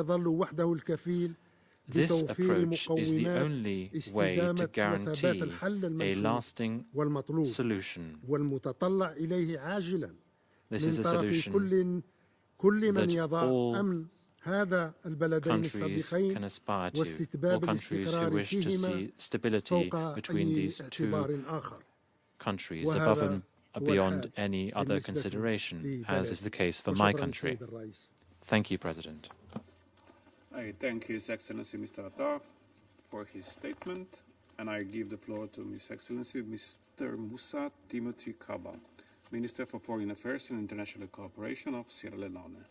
This approach is the only way to guarantee a lasting solution. This is a solution that all countries can aspire to, all countries who wish to see stability between these two countries above and beyond any other consideration, as is the case for my country. Thank you, President. I thank His Excellency Mr. Attar for his statement, and I give the floor to His Excellency Mr. Moussa Timothy Kaba, Minister for Foreign Affairs and International Cooperation of Sierra Leone.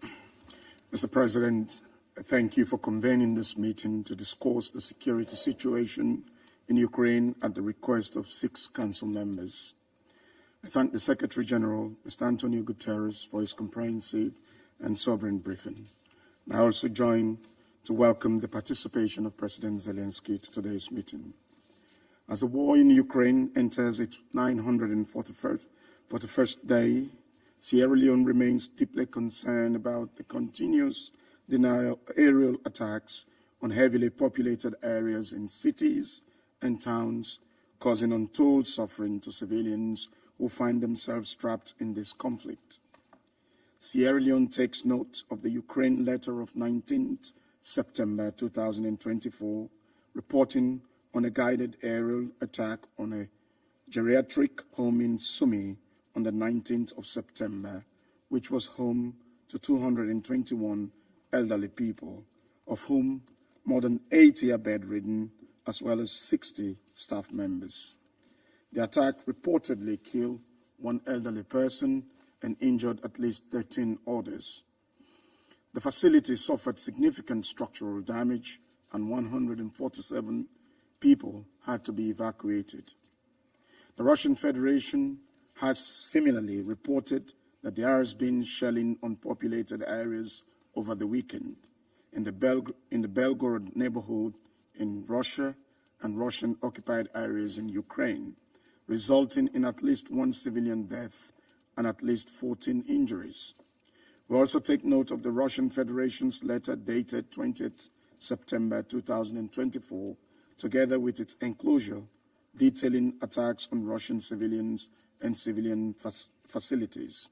Mr. President, I thank you for convening this meeting to discuss the security situation in Ukraine at the request of 6 Council members. I thank the Secretary General, Mr. Antonio Guterres, for his comprehensive and sovereign briefing. I also join to welcome the participation of President Zelensky to today's meeting. As the war in Ukraine enters its 941st day, Sierra Leone remains deeply concerned about the continuous aerial attacks on heavily populated areas in cities and towns, causing untold suffering to civilians who find themselves trapped in this conflict. Sierra Leone takes note of the Ukraine letter of 19th September 2024, reporting on a guided aerial attack on a geriatric home in Sumi on the 19th of September, which was home to 221 elderly people, of whom more than 80 are bedridden, as well as 60 staff members. The attack reportedly killed 1 elderly person and injured at least 13 others. The facility suffered significant structural damage and 147 people had to be evacuated. The Russian Federation has similarly reported that there has been shelling on populated areas over the weekend in the Belgorod neighborhood in Russia and Russian-occupied areas in Ukraine, resulting in at least one civilian death and at least 14 injuries. We also take note of the Russian Federation's letter dated 20th September 2024, together with its enclosure detailing attacks on Russian civilians and civilian facilities.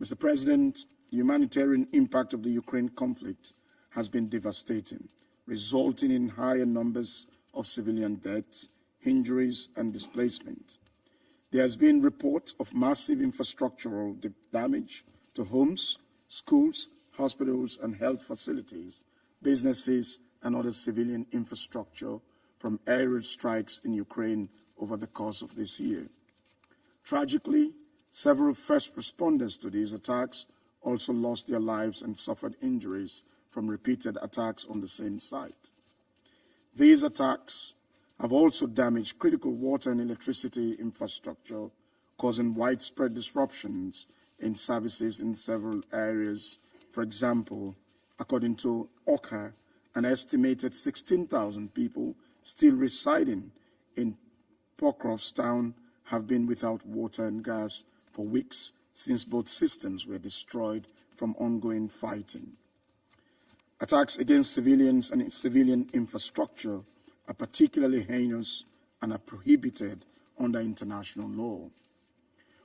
Mr. President, the humanitarian impact of the Ukraine conflict has been devastating, resulting in higher numbers of civilian deaths, injuries, and displacement. There has been reports of massive infrastructural damage to homes, schools, hospitals, and health facilities, businesses, and other civilian infrastructure from aerial strikes in Ukraine over the course of this year. Tragically, several first responders to these attacks also lost their lives and suffered injuries from repeated attacks on the same site. These attacks have also damaged critical water and electricity infrastructure, causing widespread disruptions in services in several areas. For example, according to OCHA, an estimated 16,000 people still residing in Pokrovstown have been without water and gas for weeks since both systems were destroyed from ongoing fighting. Attacks against civilians and civilian infrastructure are particularly heinous and are prohibited under international law.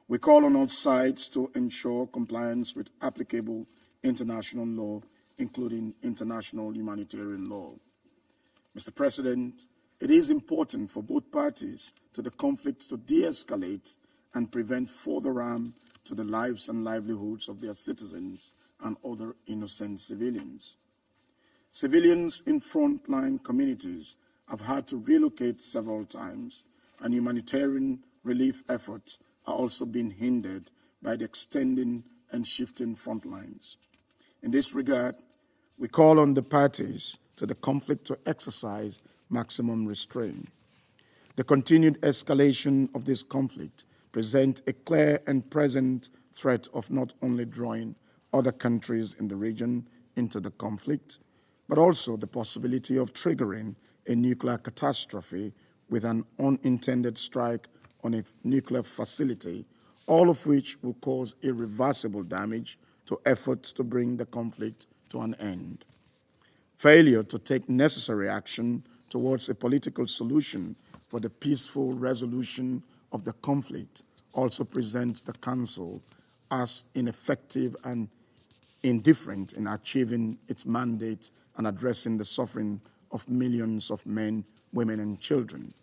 We call on all sides to ensure compliance with applicable international law, including international humanitarian law. Mr. President, it is important for both parties to the conflict to de-escalate and prevent further harm to the lives and livelihoods of their citizens and other innocent civilians. Civilians in frontline communities have had to relocate several times, and humanitarian relief efforts are also being hindered by the extending and shifting front lines. In this regard, we call on the parties to the conflict to exercise maximum restraint. The continued escalation of this conflict presents a clear and present threat of not only drawing other countries in the region into the conflict, but also the possibility of triggering a nuclear catastrophe with an unintended strike on a nuclear facility, all of which will cause irreversible damage to efforts to bring the conflict to an end. Failure to take necessary action towards a political solution for the peaceful resolution of the conflict also presents the Council as ineffective and indifferent in achieving its mandate and addressing the suffering of millions of men, women, and children.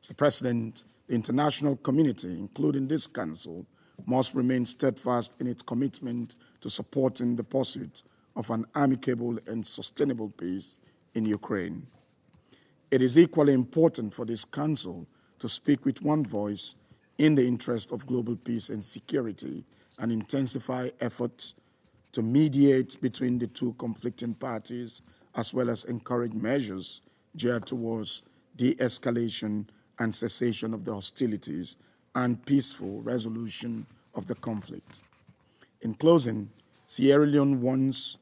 Mr. President, the international community, including this Council, must remain steadfast in its commitment to supporting the pursuit of an amicable and sustainable peace in Ukraine. It is equally important for this Council to speak with one voice in the interest of global peace and security and intensify efforts to mediate between the two conflicting parties, as well as encourage measures geared towards de-escalation and cessation of the hostilities and peaceful resolution of the conflict. In closing, Sierra Leone once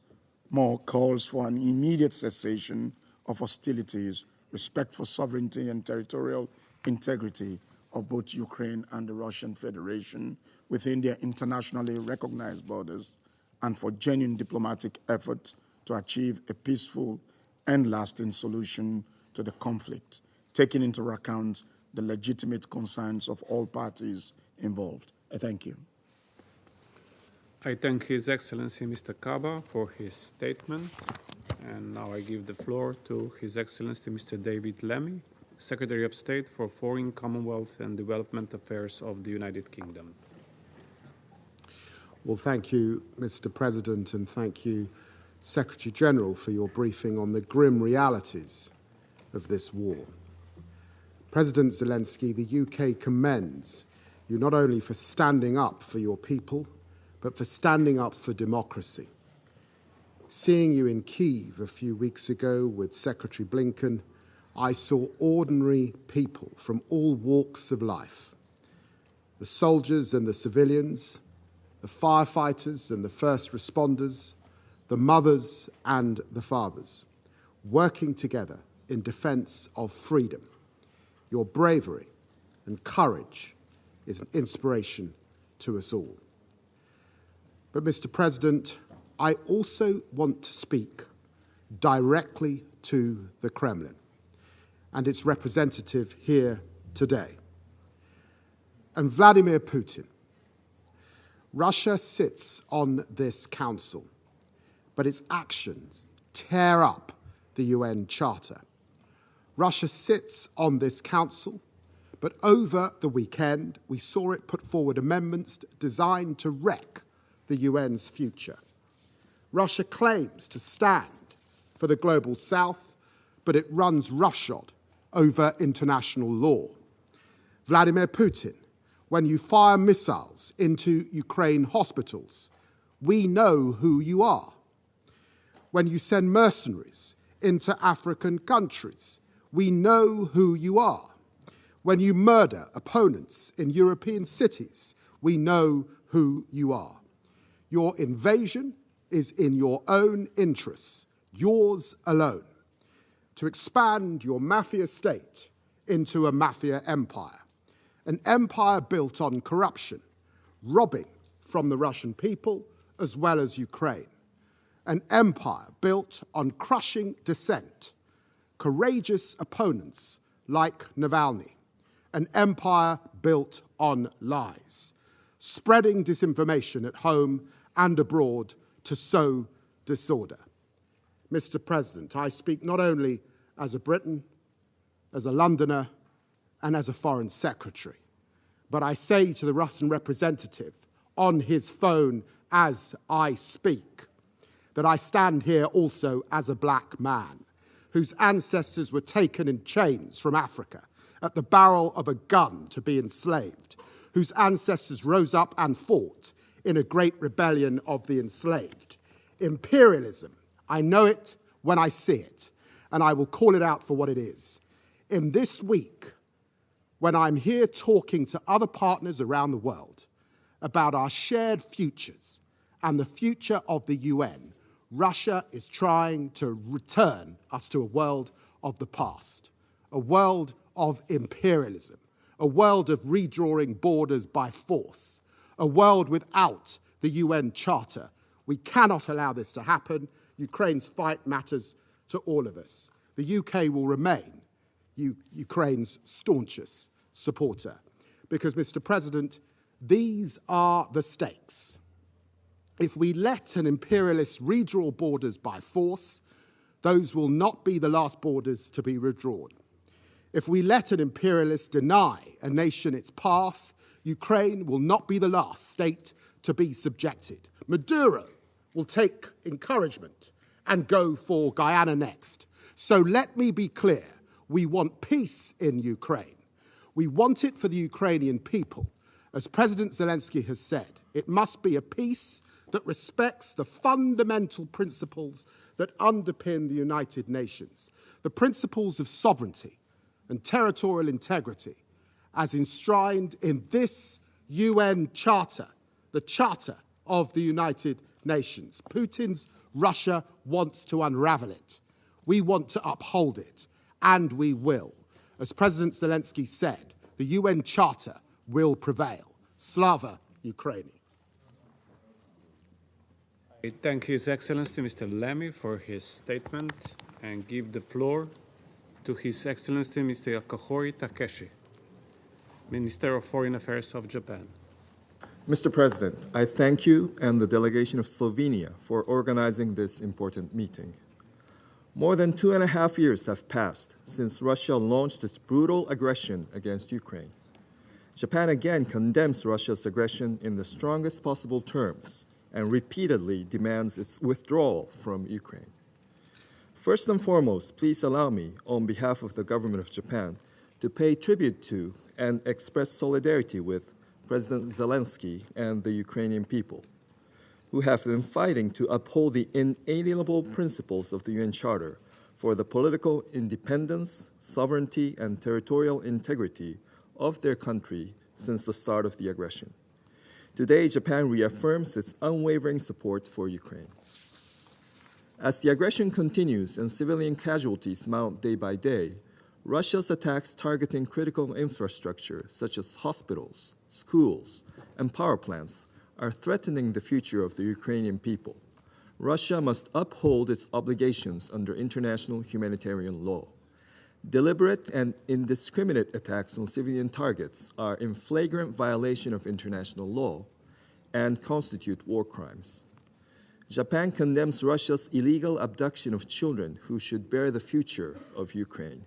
more calls for an immediate cessation of hostilities, respect for sovereignty and territorial integrity of both Ukraine and the Russian Federation within their internationally recognized borders, and for genuine diplomatic efforts to achieve a peaceful and lasting solution to the conflict, taking into account the legitimate concerns of all parties involved. I thank you. I thank His Excellency Mr. Kaba for his statement. And now I give the floor to His Excellency Mr. David Lammy, Secretary of State for Foreign, Commonwealth and Development Affairs of the United Kingdom. Well, thank you, Mr. President, and thank you, Secretary General, for your briefing on the grim realities of this war. President Zelensky, the UK commends you not only for standing up for your people, but for standing up for democracy. Seeing you in Kyiv a few weeks ago with Secretary Blinken, I saw ordinary people from all walks of life, the soldiers and the civilians, the firefighters and the first responders, the mothers and the fathers, working together in defense of freedom. Your bravery and courage is an inspiration to us all. But, Mr. President, I also want to speak directly to the Kremlin and its representative here today. And Vladimir Putin. Russia sits on this council, but its actions tear up the UN Charter. Russia sits on this council, but over the weekend we saw it put forward amendments designed to wreck the UN's future. Russia claims to stand for the global south, but it runs roughshod over international law. Vladimir Putin, when you fire missiles into Ukraine hospitals, we know who you are. When you send mercenaries into African countries, we know who you are. When you murder opponents in European cities, we know who you are. Your invasion is in your own interests, yours alone, to expand your mafia state into a mafia empire, an empire built on corruption, robbing from the Russian people as well as Ukraine, an empire built on crushing dissent, courageous opponents like Navalny, an empire built on lies, spreading disinformation at home and abroad to sow disorder. Mr. President, I speak not only as a Briton, as a Londoner, and as a Foreign Secretary, but I say to the Russian representative on his phone as I speak that I stand here also as a black man whose ancestors were taken in chains from Africa at the barrel of a gun to be enslaved, whose ancestors rose up and fought in a great rebellion of the enslaved. Imperialism, I know it when I see it, and I will call it out for what it is. In this week, when I'm here talking to other partners around the world about our shared futures and the future of the UN, Russia is trying to return us to a world of the past, a world of imperialism, a world of redrawing borders by force, a world without the UN Charter. We cannot allow this to happen. Ukraine's fight matters to all of us. The UK will remain Ukraine's staunchest supporter because, Mr. President, these are the stakes. If we let an imperialist redraw borders by force, those will not be the last borders to be redrawn. If we let an imperialist deny a nation its path, Ukraine will not be the last state to be subjected. Maduro will take encouragement and go for Guyana next. So let me be clear. We want peace in Ukraine. We want it for the Ukrainian people. As President Zelensky has said, it must be a peace that respects the fundamental principles that underpin the United Nations, the principles of sovereignty and territorial integrity, as enshrined in this UN Charter, the Charter of the United Nations. Putin's Russia wants to unravel it. We want to uphold it, and we will. As President Zelensky said, the UN Charter will prevail. Slava Ukraini. I thank His Excellency Mr. Lemmy for his statement and give the floor to His Excellency Mr. Yasuhiro Takeshi, Minister of Foreign Affairs of Japan. Mr. President, I thank you and the delegation of Slovenia for organizing this important meeting. More than 2.5 years have passed since Russia launched its brutal aggression against Ukraine. Japan again condemns Russia's aggression in the strongest possible terms and repeatedly demands its withdrawal from Ukraine. First and foremost, please allow me, on behalf of the government of Japan, to pay tribute to and express solidarity with President Zelensky and the Ukrainian people. who have been fighting to uphold the inalienable principles of the UN Charter for the political independence, sovereignty, and territorial integrity of their country since the start of the aggression. Today, Japan reaffirms its unwavering support for Ukraine. As the aggression continues and civilian casualties mount day by day, Russia's attacks targeting critical infrastructure such as hospitals, schools, and power plants are threatening the future of the Ukrainian people. Russia must uphold its obligations under international humanitarian law. Deliberate and indiscriminate attacks on civilian targets are in flagrant violation of international law and constitute war crimes. Japan condemns Russia's illegal abduction of children who should bear the future of Ukraine.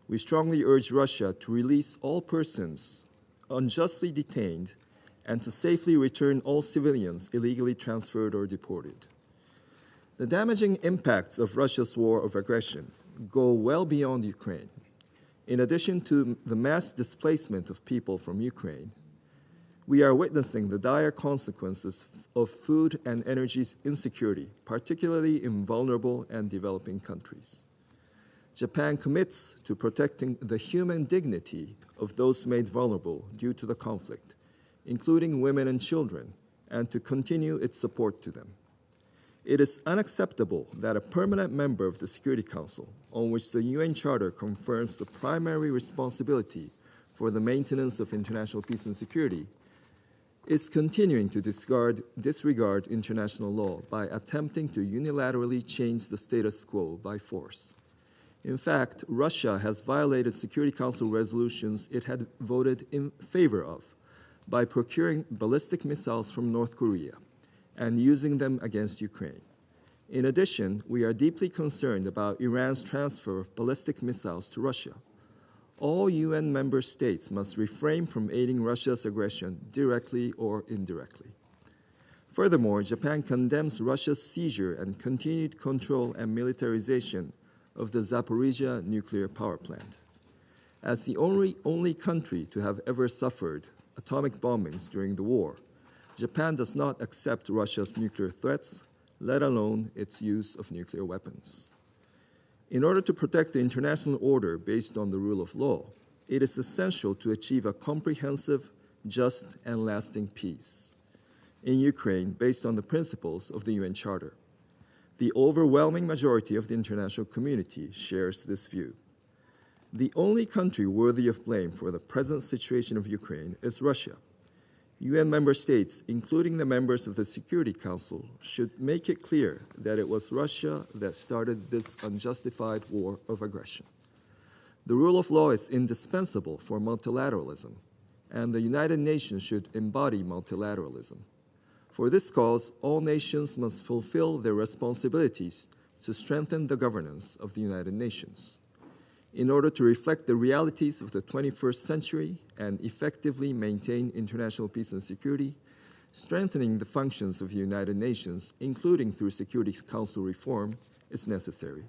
We strongly urge Russia to release all persons unjustly detained and to safely return all civilians illegally transferred or deported. The damaging impacts of Russia's war of aggression go well beyond Ukraine. In addition to the mass displacement of people from Ukraine, we are witnessing the dire consequences of food and energy insecurity, particularly in vulnerable and developing countries. Japan commits to protecting the human dignity of those made vulnerable due to the conflict, including women and children, and to continue its support to them. It is unacceptable that a permanent member of the Security Council, on which the UN Charter confirms the primary responsibility for the maintenance of international peace and security, is continuing to disregard international law by attempting to unilaterally change the status quo by force. In fact, Russia has violated Security Council resolutions it had voted in favor of by procuring ballistic missiles from North Korea and using them against Ukraine. In addition, we are deeply concerned about Iran's transfer of ballistic missiles to Russia. All UN member states must refrain from aiding Russia's aggression directly or indirectly. Furthermore, Japan condemns Russia's seizure and continued control and militarization of the Zaporizhia nuclear power plant. As the only country to have ever suffered atomic bombings during the war, Japan does not accept Russia's nuclear threats, let alone its use of nuclear weapons. In order to protect the international order based on the rule of law, it is essential to achieve a comprehensive, just, and lasting peace in Ukraine based on the principles of the UN Charter. The overwhelming majority of the international community shares this view. The only country worthy of blame for the present situation of Ukraine is Russia. UN member states, including the members of the Security Council, should make it clear that it was Russia that started this unjustified war of aggression. The rule of law is indispensable for multilateralism, and the United Nations should embody multilateralism. For this cause, all nations must fulfill their responsibilities to strengthen the governance of the United Nations. In order to reflect the realities of the 21st century and effectively maintain international peace and security, strengthening the functions of the United Nations, including through Security Council reform, is necessary.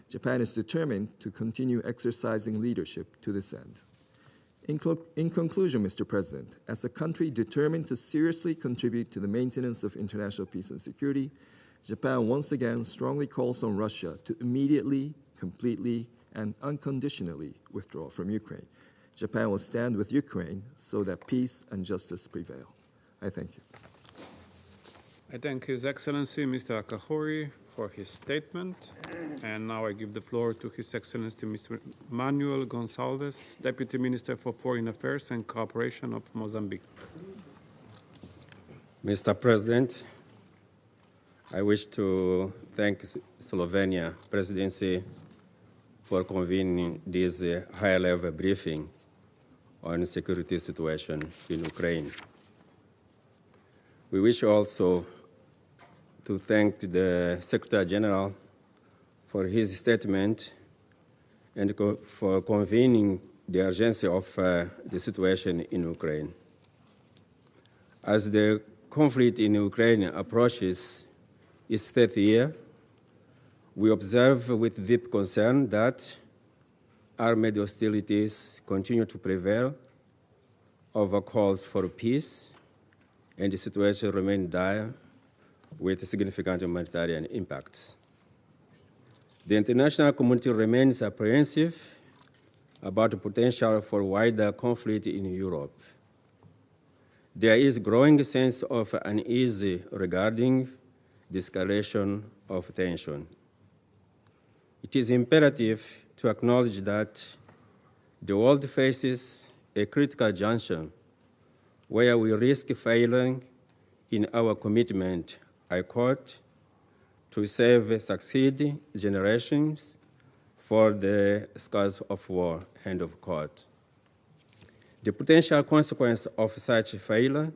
Japan is determined to continue exercising leadership to this end. In conclusion, Mr. President, as a country determined to seriously contribute to the maintenance of international peace and security, Japan once again strongly calls on Russia to immediately, completely, and unconditionally withdraw from Ukraine. Japan will stand with Ukraine so that peace and justice prevail. I thank you. I thank His Excellency Mr. Akahori for his statement. And now I give the floor to His Excellency Mr. Manuel Gonçalves, Deputy Minister for Foreign Affairs and Cooperation of Mozambique. Mr. President, I wish to thank Slovenia Presidency for convening this high-level briefing on the security situation in Ukraine. We wish also to thank the Secretary General for his statement and for convening the urgency of the situation in Ukraine. As the conflict in Ukraine approaches its third year, we observe with deep concern that armed hostilities continue to prevail over calls for peace, and the situation remains dire with significant humanitarian impacts. The international community remains apprehensive about the potential for wider conflict in Europe. There is a growing sense of unease regarding the escalation of tension. It is imperative to acknowledge that the world faces a critical juncture where we risk failing in our commitment, I quote, to save succeeding generations for the scars of war, end of quote. The potential consequence of such failure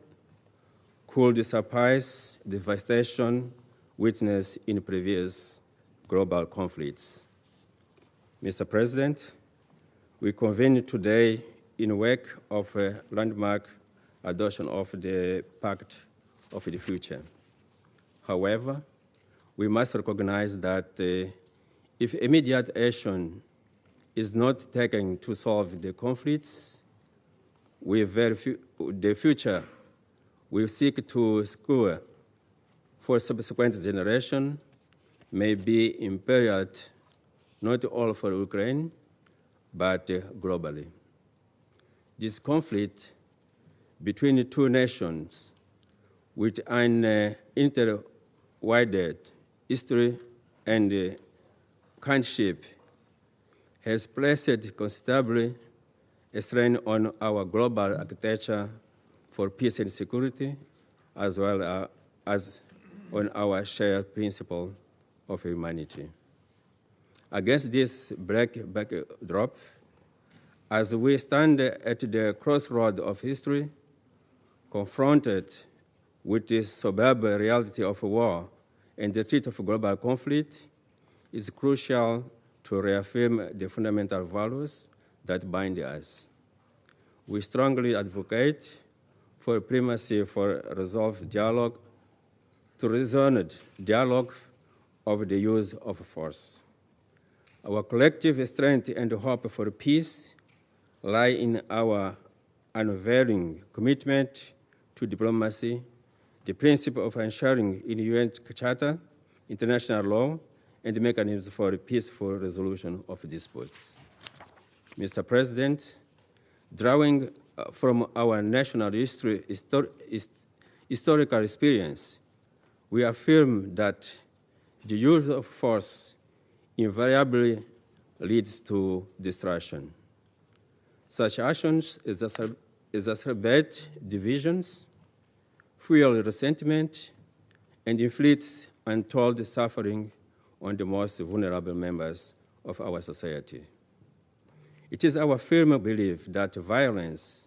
could surpass the devastation witnessed in previous global conflicts. Mr. President, we convene today in wake of a landmark adoption of the Pact of the Future. However, we must recognize that if immediate action is not taken to solve the conflicts, the future will seek to secure for subsequent generations may be imperiled not only for Ukraine, but globally. This conflict between the two nations with an intertwined history and kinship has placed considerably a strain on our global architecture for peace and security, as well as on our shared principle of humanity. Against this backdrop, as we stand at the crossroad of history, confronted with the sober reality of war and the threat of global conflict, it's crucial to reaffirm the fundamental values that bind us. We strongly advocate for primacy for resolved dialogue, to reasoned dialogue of the use of force. Our collective strength and hope for peace lie in our unwavering commitment to diplomacy, the principle of ensuring in UN Charter, international law, and mechanisms for peaceful resolution of disputes. Mr. President, drawing from our national historical experience, we affirm that the use of force invariably leads to destruction. Such actions exacerbate divisions, fuel resentment, and inflict untold suffering on the most vulnerable members of our society. It is our firm belief that violence,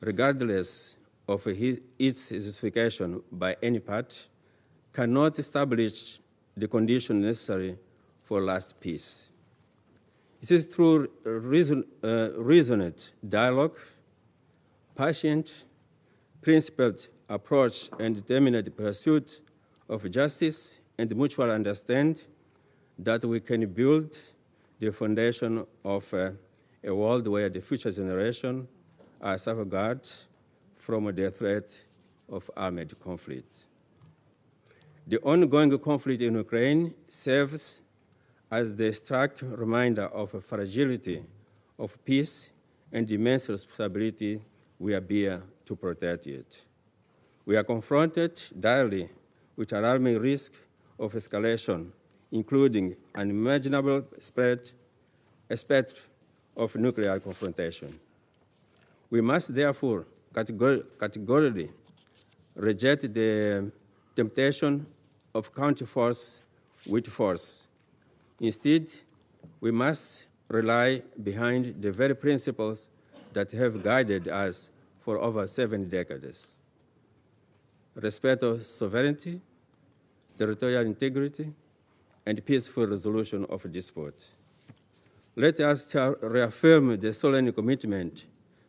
regardless of its justification by any part, cannot establish the condition necessary for lasting peace. It is through reasoned dialogue, patient, principled approach, and determined pursuit of justice and mutual understanding that we can build the foundation of a world where the future generations are safeguarded from the threat of armed conflict. The ongoing conflict in Ukraine serves as the stark reminder of the fragility of peace and the immense responsibility we bear to protect it. We are confronted daily with alarming risk of escalation, including unimaginable aspect of nuclear confrontation. We must therefore categorically reject the temptation of counter force with force. Instead, we must rely behind the very principles that have guided us for over 7 decades. Respect of sovereignty, territorial integrity, and peaceful resolution of disputes. Let us reaffirm the solemn commitment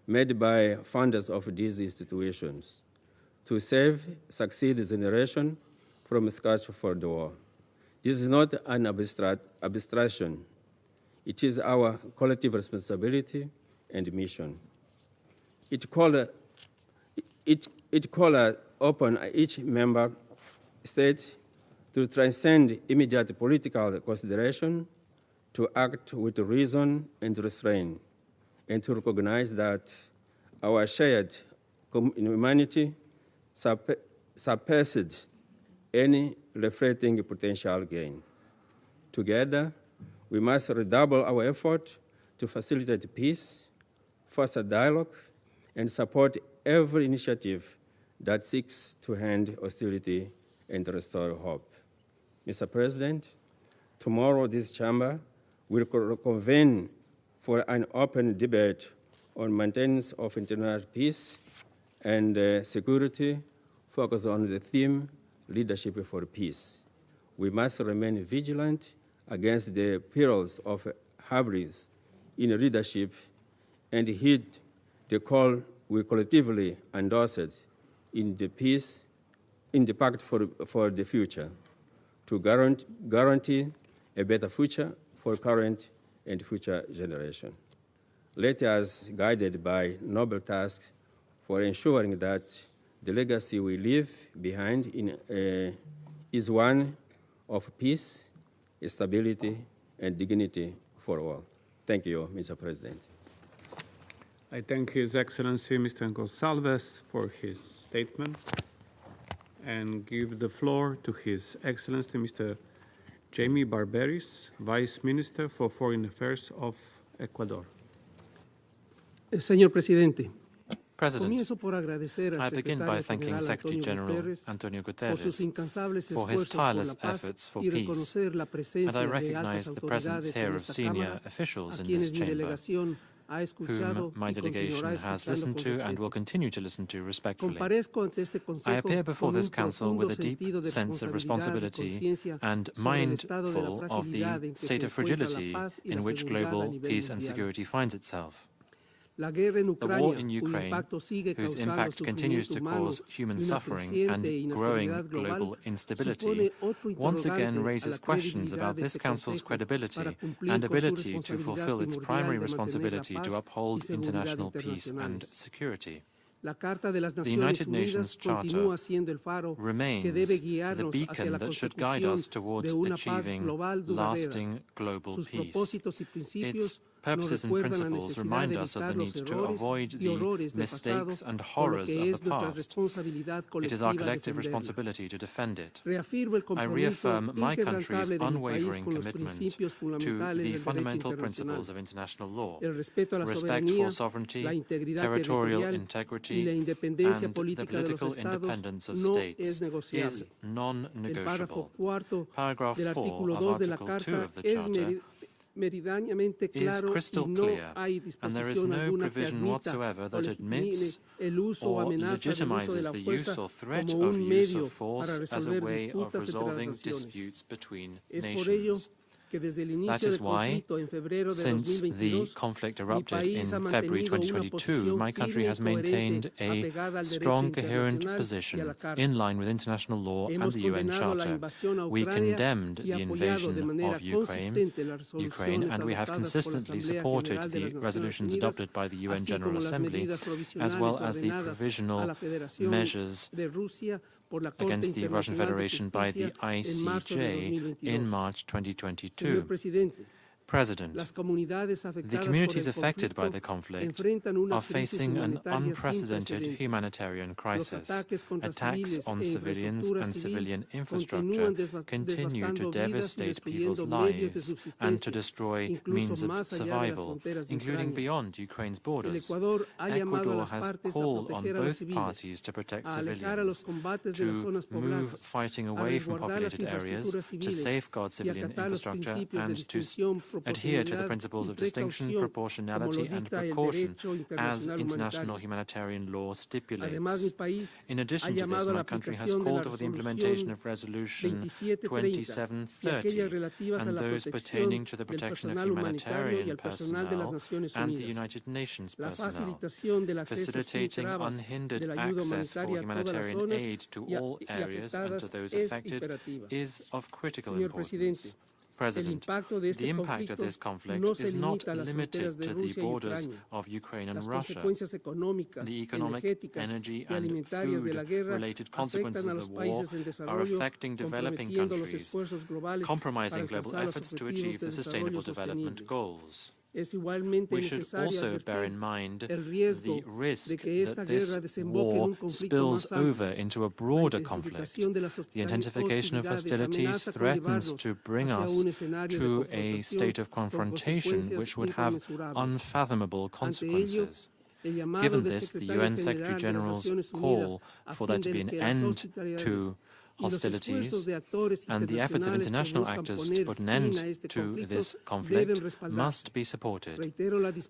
made by founders of these institutions to save succeeding generation from scars for the war. This is not an abstraction. It is our collective responsibility and mission. It calls upon each member state to transcend immediate political consideration, to act with reason and restraint, and to recognize that our shared humanity surpassed any reflecting potential gain. Together, we must redouble our effort to facilitate peace, foster dialogue, and support every initiative that seeks to end hostility and restore hope. Mr. President, tomorrow this chamber will convene for an open debate on maintenance of international peace and security, focused on the theme leadership for peace. We must remain vigilant against the perils of hubris in leadership and heed the call we collectively endorsed in the Pact for the Future to guarantee a better future for current and future generations. Let us, guided by noble task for ensuring that the legacy we leave behind is one of peace, stability, and dignity for all. Thank you, Mr. President. I thank His Excellency Mr. Gonsalves for his statement and give the floor to His Excellency Mr. Jamie Barberis, Vice Minister for Foreign Affairs of Ecuador. Señor Presidente, President, I begin by thanking Secretary General Antonio Guterres for his tireless efforts for peace, and I recognize the presence here of senior officials in this chamber, whom my delegation has listened to and will continue to listen to respectfully. I appear before this Council with a deep sense of responsibility and mindful of the state of fragility in which global peace and security finds itself. The war in Ukraine, whose impact continues to cause human suffering and growing global instability, once again raises questions about this Council's credibility and ability to fulfill its primary responsibility to uphold international peace and security. The United Nations Charter remains the beacon that should guide us towards achieving lasting global peace. Its purposes and principles remind us of the need to avoid the mistakes and horrors of the past. It is our collective responsibility to defend it. I reaffirm my country's unwavering commitment to the fundamental principles of international law, respect for sovereignty, territorial integrity, and the political independence of states is non-negotiable. Paragraph 4 of Article 2 of the Charter is crystal clear, and there is no provision whatsoever that admits or legitimizes the use or threat of use of force as a way of resolving disputes between nations. That is why, since the conflict erupted in February 2022, my country has maintained a strong, coherent position in line with international law and the UN Charter. We condemned the invasion of Ukraine, and we have consistently supported the resolutions adopted by the UN General Assembly, as well as the provisional measures against the Russian Federation by the ICJ in March 2022. President, the communities affected by the conflict are facing an unprecedented humanitarian crisis. Attacks on civilians and civilian infrastructure continue to devastate people's lives and to destroy means of survival, including beyond Ukraine's borders. Ecuador has called on both parties to protect civilians, to move fighting away from populated areas, to safeguard civilian infrastructure, and to adhere to the principles of distinction, proportionality, and precaution as international humanitarian law stipulates. In addition to this, my country has called for the implementation of Resolution 2730 and those pertaining to the protection of humanitarian personnel and the United Nations personnel. Facilitating unhindered access for humanitarian aid to all areas and to those affected is of critical importance. President, the impact of this conflict is not limited to the borders of Ukraine and Russia. The economic, energy, and food-related consequences of the war are affecting developing countries, compromising global efforts to achieve the Sustainable Development Goals. We should also bear in mind the risk that this war spills over into a broader conflict. The intensification of hostilities threatens to bring us to a state of confrontation which would have unfathomable consequences. Given this, the UN Secretary-General's call for there to be an end to hostilities and the efforts of international actors to put an end to this conflict must be supported.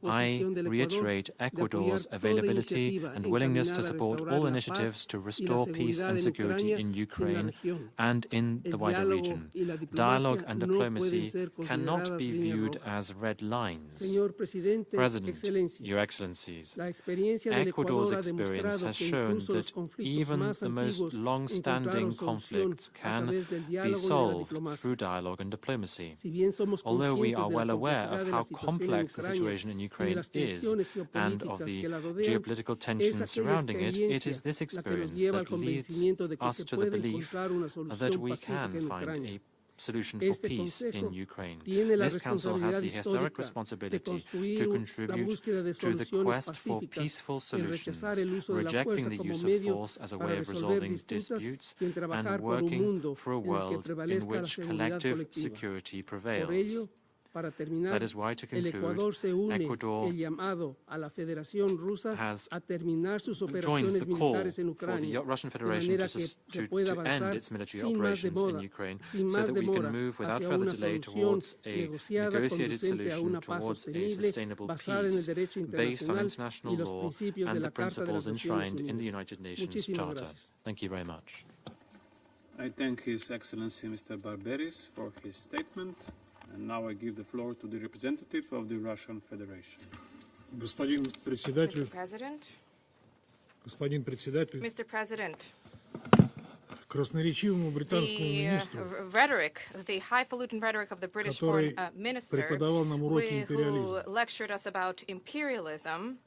I reiterate Ecuador's availability and willingness to support all initiatives to restore peace and security in Ukraine and in the wider region. Dialogue and diplomacy cannot be viewed as red lines. President, Your Excellencies, Ecuador's experience has shown that even the most long-standing conflicts can be solved through dialogue and diplomacy. Although we are well aware of how complex the situation in Ukraine is and of the geopolitical tensions surrounding it, it is this experience that leads us to the belief that we can find a solution for peace in Ukraine. This Council has the historic responsibility to contribute to the quest for peaceful solutions, rejecting the use of force as a way of resolving disputes and working for a world in which collective security prevails. That is why, to conclude, Ecuador has joined the call for the Russian Federation to end its military operations in Ukraine so that we can move without further delay towards a negotiated solution towards a sustainable peace based on international law and the principles enshrined in the United Nations Charter. Thank you very much. I thank His Excellency Mr. Barberis for his statement. And now I give the floor to the representative of the Russian Federation. Mr. President. Mr. President. The rhetoric, the highfalutin rhetoric of the British foreign minister, who lectured us about imperialism.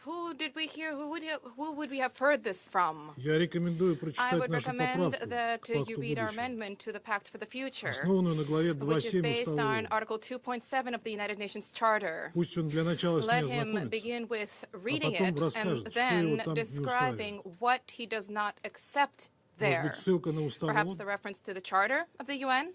Who did we hear? Who would we have heard this from? I would recommend that you read our amendment to the Pact for the Future, which is based on Article 2.7 of the United Nations Charter. Let him begin with reading it and then describing what he does not accept there. Perhaps the reference to the Charter of the UN?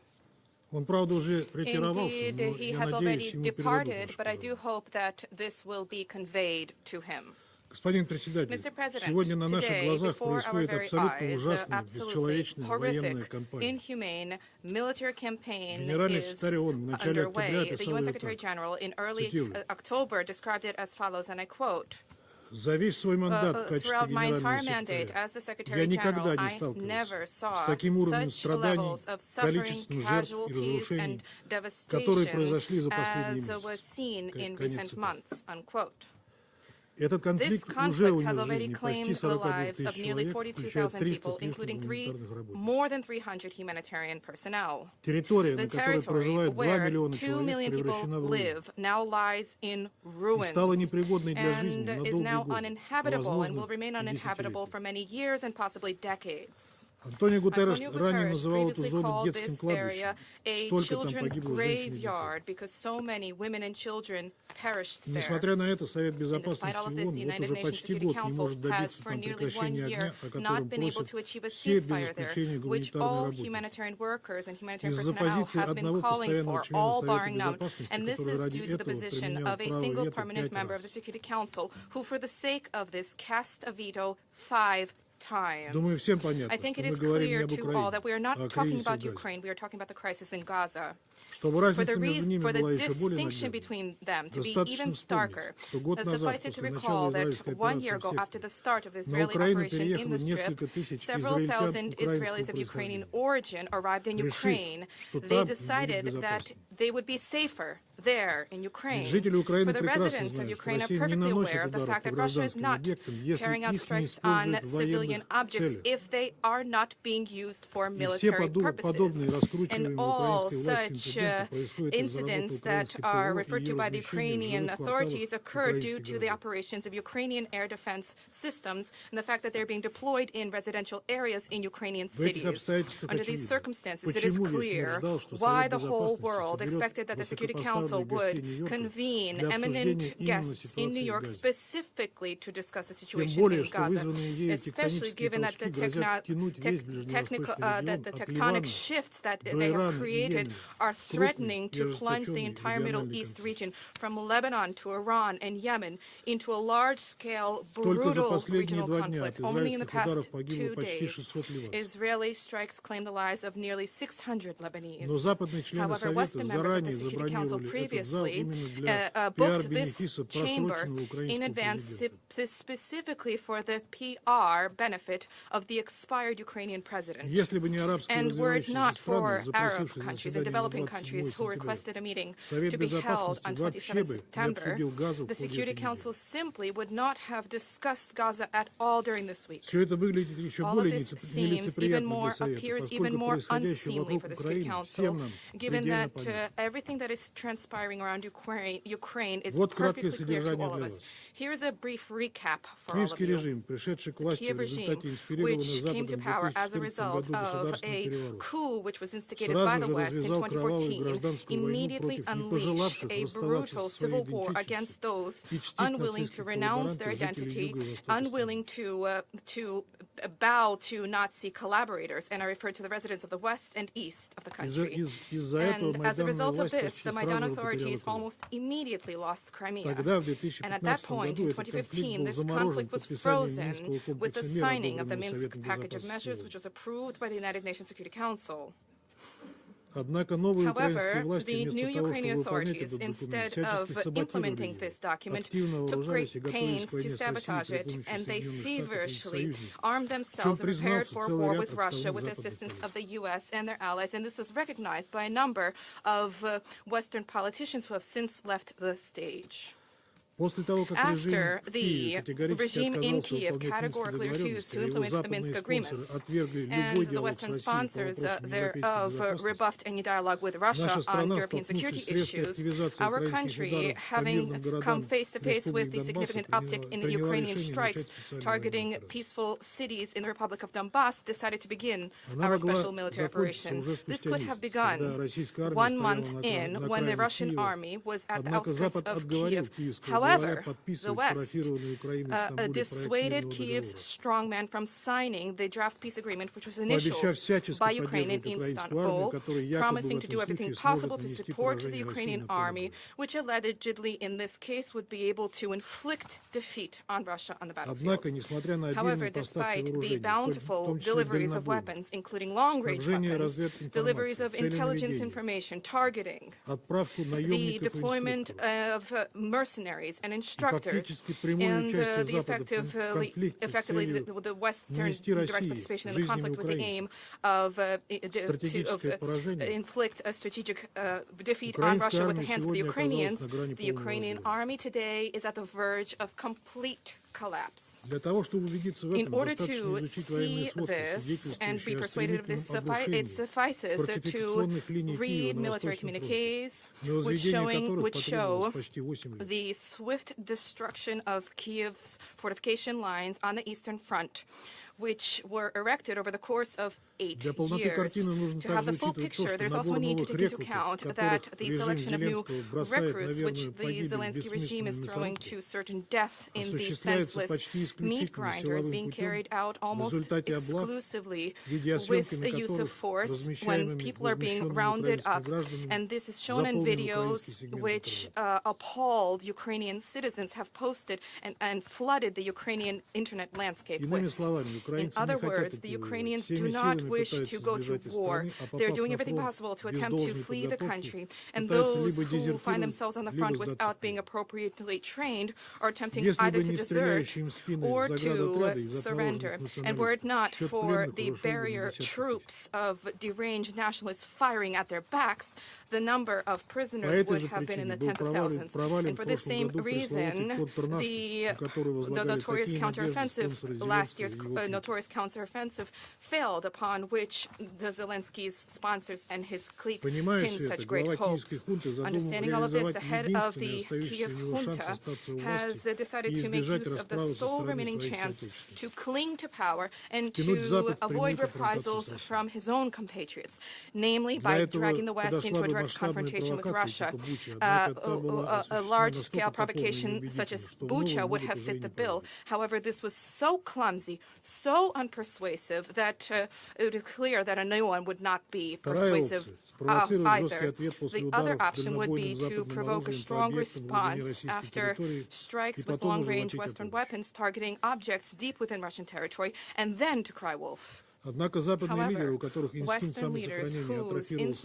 Indeed, he has already departed, but I do hope that this will be conveyed to him. Mr. President, today, before our very eyes, absolutely horrific, inhumane military campaign is underway. The UN Secretary General in early October described it as follows, and I quote, throughout my entire mandate as the Secretary General, I never saw such levels of suffering, casualties, and devastation as was seen in recent months, unquote. This conflict has already claimed the lives of nearly 42,000 people, including more than 300 humanitarian personnel. The territory where 2 million people live now lies in ruins and is now uninhabitable and will remain uninhabitable for many years and possibly decades. Antonio Guterres previously called this area a children's graveyard because so many women and children perished there. Despite all of this, the United Nations Security Council has for nearly 1 year not been able to achieve a ceasefire there, which all humanitarian workers and humanitarian personnel have been calling for, all barring none. And this is due to the position of a single permanent member of the Security Council who, for the sake of this, cast a veto 5 times. I think it is clear to all that we are not talking about Ukraine, we are talking about the crisis in Gaza. For the distinction between them to be even starker, suffice it to recall that 1 year ago, after the start of the Israeli operation in the Strip, several thousand Israelis of Ukrainian origin arrived in Ukraine. They decided that they would be safer there in Ukraine. For the residents of Ukraine are perfectly aware of the fact that Russia is not carrying out strikes on civilian Ukrainian objects if they are not being used for military purposes. And all such incidents that are referred to by the Ukrainian authorities occur due to the operations of Ukrainian air defense systems and the fact that they're being deployed in residential areas in Ukrainian cities. Under these circumstances, it is clear why the whole world expected that the Security Council would convene eminent guests in New York specifically to discuss the situation in Gaza, especially given that the tectonic shifts that they have created are threatening to plunge the entire Middle East region from Lebanon to Iran and Yemen into a large-scale, brutal regional conflict. Only in the past 2 days, Israeli strikes claimed the lives of nearly 600 Lebanese. However, Western members of the Security Council previously booked this chamber in advance specifically for the PR benefit of the expired Ukrainian president. And were it not for Arab countries and developing countries who requested a meeting to be held on 27 September, the Security Council simply would not have discussed Gaza at all during this week. All of this appears even more unseemly for the Security Council, given that everything that is transpiring around Ukraine is perfectly clear to all of us. Here's a brief recap for all of you. The Kiev regime, which came to power as a result of a coup which was instigated by the West in 2014, immediately unleashed a brutal civil war against those unwilling to renounce their identity, unwilling to bow to Nazi collaborators, and I refer to the residents of the West and East of the country. And as a result of this, the Maidan authorities almost immediately lost Crimea. And at that point, in 2015, this conflict was frozen with the signing of the Minsk package of measures, which was approved by the United Nations Security Council. However, the new Ukrainian authorities, instead of implementing this document, took great pains to sabotage it, and they feverishly armed themselves and prepared for war with Russia with the assistance of the U.S. and their allies. And this was recognized by a number of Western politicians who have since left the stage. After the regime in Kiev categorically refused to implement the Minsk agreements, and the Western sponsors thereof rebuffed any dialogue with Russia on European security issues, our country, having come face to face with the significant uptick in Ukrainian strikes targeting peaceful cities in the Republic of Donbass, decided to begin our special military operation. This could have begun 1 month in, when the Russian army was at the outskirts of Kiev. However, the West dissuaded Kiev's strongmen from signing the draft peace agreement, which was initialed by Ukraine in Istanbul, promising to do everything possible to support the Ukrainian army, which allegedly in this case would be able to inflict defeat on Russia on the battlefield. However, despite the bountiful deliveries of weapons, including long-range weapons, deliveries of intelligence information, targeting, the deployment of mercenaries and instructors, and effectively the Western direct participation in the conflict with the aim of inflict a strategic defeat on Russia with the hands of the Ukrainians, the Ukrainian army today is at the verge of complete collapse. In order to see this and be persuaded of this, it suffices to read military communiques which show the swift destruction of Kiev's fortification lines on the Eastern Front, which were erected over the course of 8 years. To have the full picture, there's also a need to take into account that the selection of new recruits, which the Zelensky regime is throwing to certain death in the senseless meat grinder, is being carried out almost exclusively with the use of force when people are being rounded up. And this is shown in videos which appalled Ukrainian citizens have posted and flooded the Ukrainian internet landscape with. In other words, the Ukrainians do not wish to go to war. They're doing everything possible to attempt to flee the country. And those who find themselves on the front without being appropriately trained are attempting either to desert or to surrender. And were it not for the barrier troops of deranged nationalists firing at their backs, the number of prisoners would have been in the tens of thousands. And for this same reason, the notorious counteroffensive, last year's notorious counteroffensive, failed, upon which the Zelensky's sponsors and his clique pinned such great hopes. Understanding all of this, the head of the Kiev junta has decided to make use of the sole remaining chance to cling to power and to avoid reprisals from his own compatriots, namely by dragging the West into a direct confrontation with Russia. A large-scale provocation such as Bucha would have fit the bill. However, this was so clumsy, so unpersuasive, that it is clear that a new one would not be persuasive either. The other option would be to provoke a strong response after strikes with long-range Western weapons targeting objects deep within Russian territory, and then to cry wolf. However, Western leaders whose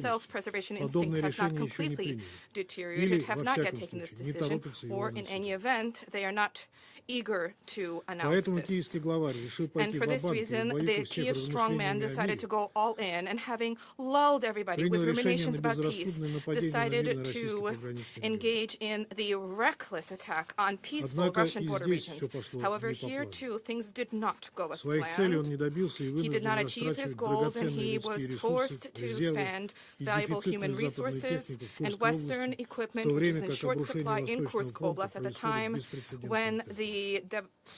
self-preservation instinct has not completely deteriorated have not yet taken this decision, or in any event, they are not eager to announce this. And for this reason, the Kiev strongman decided to go all in, and having lulled everybody with ruminations about peace, decided to engage in the reckless attack on peaceful Russian border regions. However, here too, things did not go as planned. He did not achieve his goals, and he was forced to spend valuable human resources and Western equipment, which is in short supply in Kursk Oblast at the time when the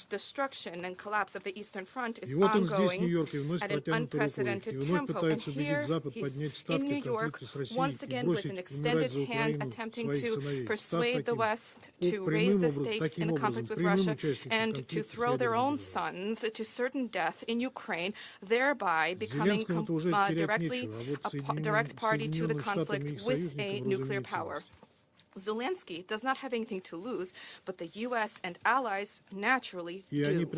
destruction and collapse of the Eastern Front is ongoing at an unprecedented tempo. And here he's in New York, once again with an extended hand, attempting to persuade the West to raise the stakes in the conflict with Russia and to throw their own sons to certain death in Ukraine, thereby becoming a direct party to the conflict with a nuclear power. Zelensky does not have anything to lose, but the U.S. and allies naturally do.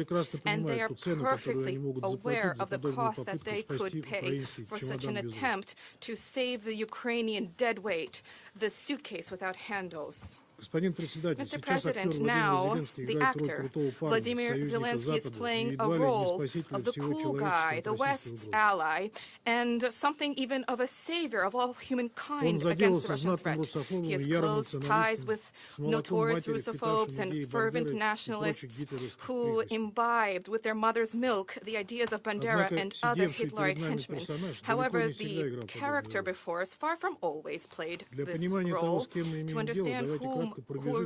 And they are perfectly aware of the cost that they could pay for such an attempt to save the Ukrainian deadweight, the suitcase without handles. Mr. President, now the actor, Vladimir Zelensky, is playing a role of the cool guy, the West's ally, and something even of a savior of all humankind against the Russian threat. He has close ties with notorious Russophobes and fervent nationalists who imbibed with their mother's milk the ideas of Bandera and other Hitlerite henchmen. However, the character before us far from always played this role. To understand who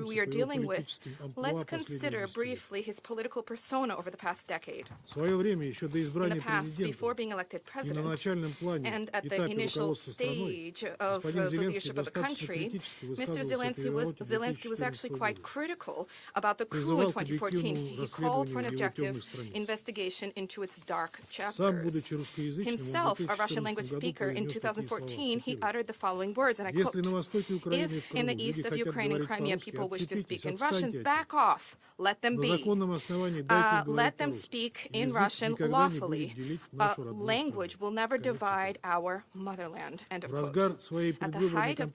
we are dealing with, let's consider briefly his political persona over the past decade. In the past, before being elected president, and at the initial stage of the leadership of the country, Mr. Zelensky was actually quite critical about the coup in 2014. He called for an objective investigation into its dark chapters. Himself a Russian-language speaker, in 2014, he uttered the following words, and I quote, "If in the east of Ukraine and Crimea people wish to speak in Russian, back off. Let them be. Let them speak in Russian lawfully. Language will never divide our motherland." End of quote. At the height of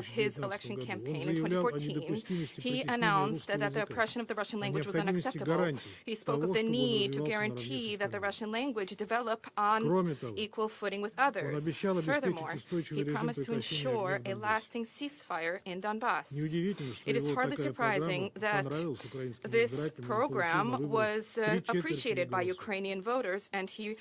his election campaign in 2014, he announced that the oppression of the Russian language was unacceptable. He spoke of the need to guarantee that the Russian language develop on equal footing with others. Furthermore, he promised to ensure a lasting ceasefire in Donbass. It is hardly surprising that this program was appreciated by Ukrainian voters, and he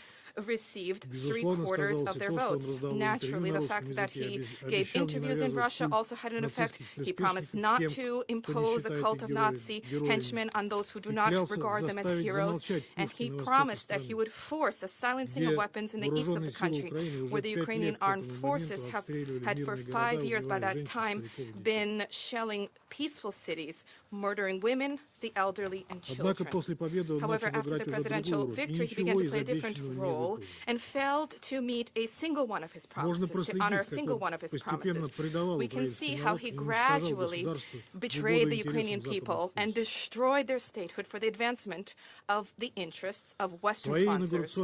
received 3/4 of their votes. Naturally, the fact that he gave interviews in Russia also had an effect. He promised not to impose a cult of Nazi henchmen on those who do not regard them as heroes, and he promised that he would force a silencing of weapons in the east of the country, where the Ukrainian armed forces had for 5 years by that time been shelling peaceful cities, murdering women, the elderly, and children. However, after the presidential victory, he began to play a different role and failed to meet a single one of his promises, to honor a single one of his promises. We can see how he gradually betrayed the Ukrainian people and destroyed their statehood for the advancement of the interests of Western sponsors.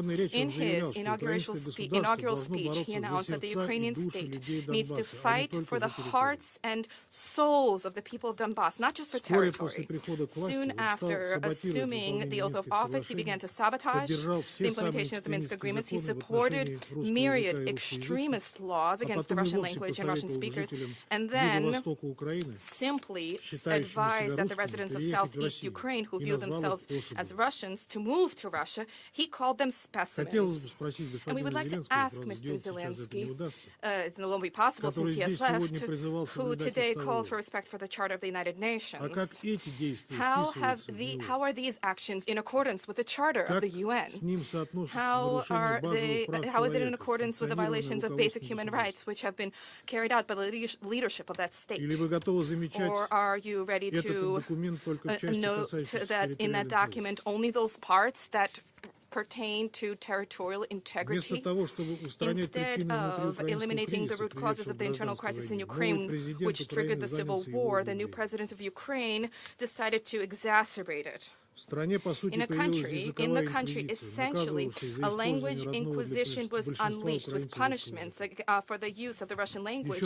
In his inaugural speech, he announced that the Ukrainian state needs to fight for the hearts and souls of the people of Donbass, not just for territory, territory. Soon after assuming the oath of office, he began to sabotage the implementation of the Minsk agreements. He supported myriad extremist laws against the Russian language and Russian speakers, and then simply advised that the residents of southeast Ukraine who view themselves as Russians to move to Russia. He called them specimens. And we would like to ask Mr. Zelensky, it won't be possible since he has left, who today called for respect for the Charter of the United Nations. How are these actions in accordance with the Charter of the UN? How is it in accordance with the violations of basic human rights which have been carried out by the leadership of that state? Or are you ready to note that in that document only those parts that pertain to territorial integrity, instead of eliminating the root causes of the internal crisis in Ukraine, which triggered the civil war, the new president of Ukraine decided to exacerbate it? In the country, essentially, a language inquisition was unleashed with punishments for the use of the Russian language,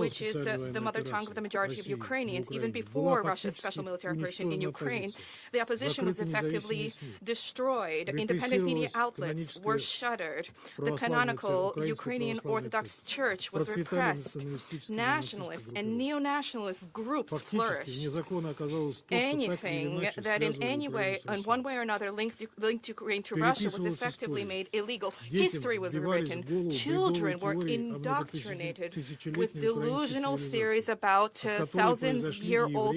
which is the mother tongue of the majority of Ukrainians. Even before Russia's special military operation in Ukraine, the opposition was effectively destroyed. Independent media outlets were shuttered. The canonical Ukrainian Orthodox Church was repressed. Nationalist and neo-nationalist groups flourished. Anything that in any way, in one way or another, linked Ukraine to Russia was effectively made illegal. History was rewritten. Children were indoctrinated with delusional theories about thousands-year-old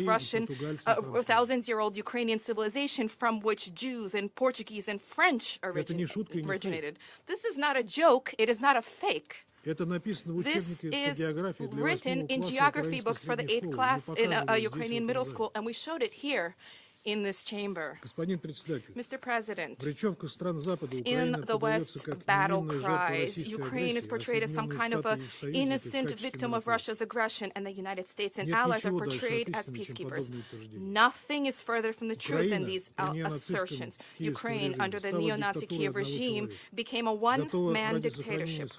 Ukrainian civilization from which Jews and Portuguese and French originated. This is not a joke. It is not a fake. This is written in geography books for the 8th class in a Ukrainian middle school, and we showed it here in this chamber. Mr. President, in the West battle cries, Ukraine is portrayed as some kind of an innocent victim of Russia's aggression, and the United States and allies are portrayed as peacekeepers. Nothing is further from the truth than these assertions. Ukraine, under the neo-Nazi Kiev regime, became a one-man dictatorship,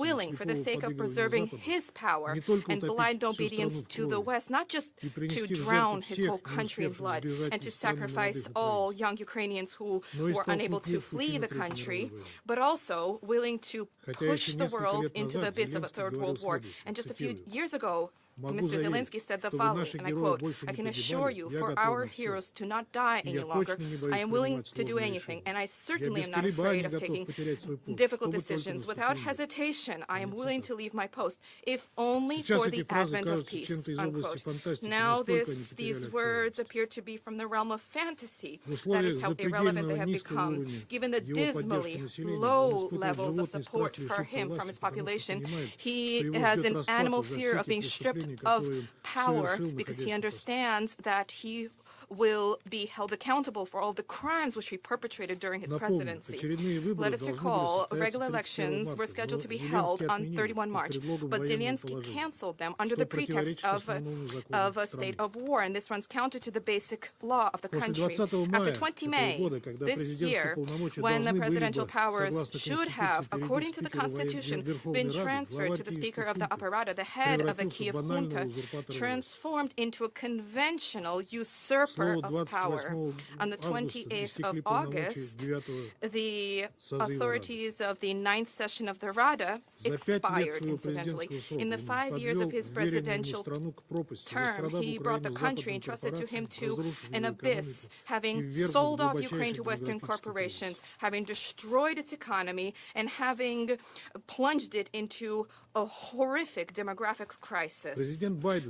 willing, for the sake of preserving his power and blind obedience to the West, not just to drown his whole country in blood and to sacrifice all young Ukrainians who were unable to flee the country, but also willing to push the world into the abyss of a third world war. And just a few years ago, Mr. Zelensky said the following, and I quote, "I can assure you, for our heroes to not die any longer, I am willing to do anything, and I certainly am not afraid of taking difficult decisions. Without hesitation, I am willing to leave my post, if only for the advent of peace," unquote. Now these words appear to be from the realm of fantasy. That is how irrelevant they have become. Given the dismally low levels of support for him from his population, he has an animal fear of being stripped of power because he understands that he will be held accountable for all the crimes which he perpetrated during his presidency. Let us recall, regular elections were scheduled to be held on 31 March, but Zelensky canceled them under the pretext of a state of war, and this runs counter to the basic law of the country. After 20 May this year, when the presidential powers should have, according to the Constitution, been transferred to the Speaker of the Upper Rada, the head of the Kiev junta, transformed into a conventional usurper of power. On the 28th of August, the authorities of the 9th session of the Rada expired, incidentally. In the 5 years of his presidential term, he brought the country entrusted to him to an abyss, having sold off Ukraine to Western corporations, having destroyed its economy, and having plunged it into a horrific demographic crisis.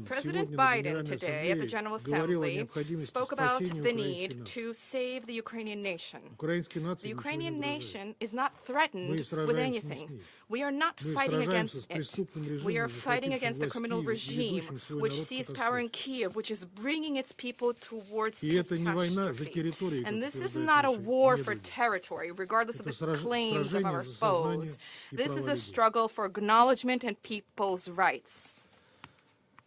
President Biden today at the General Assembly spoke about the need to save the Ukrainian nation. The Ukrainian nation is not threatened with anything. We are not fighting against it. We are fighting against the criminal regime which seized power in Kiev, which is bringing its people towards catastrophe. And this is not a war for territory, regardless of the claims of our foes. This is a struggle for acknowledgement and people's rights.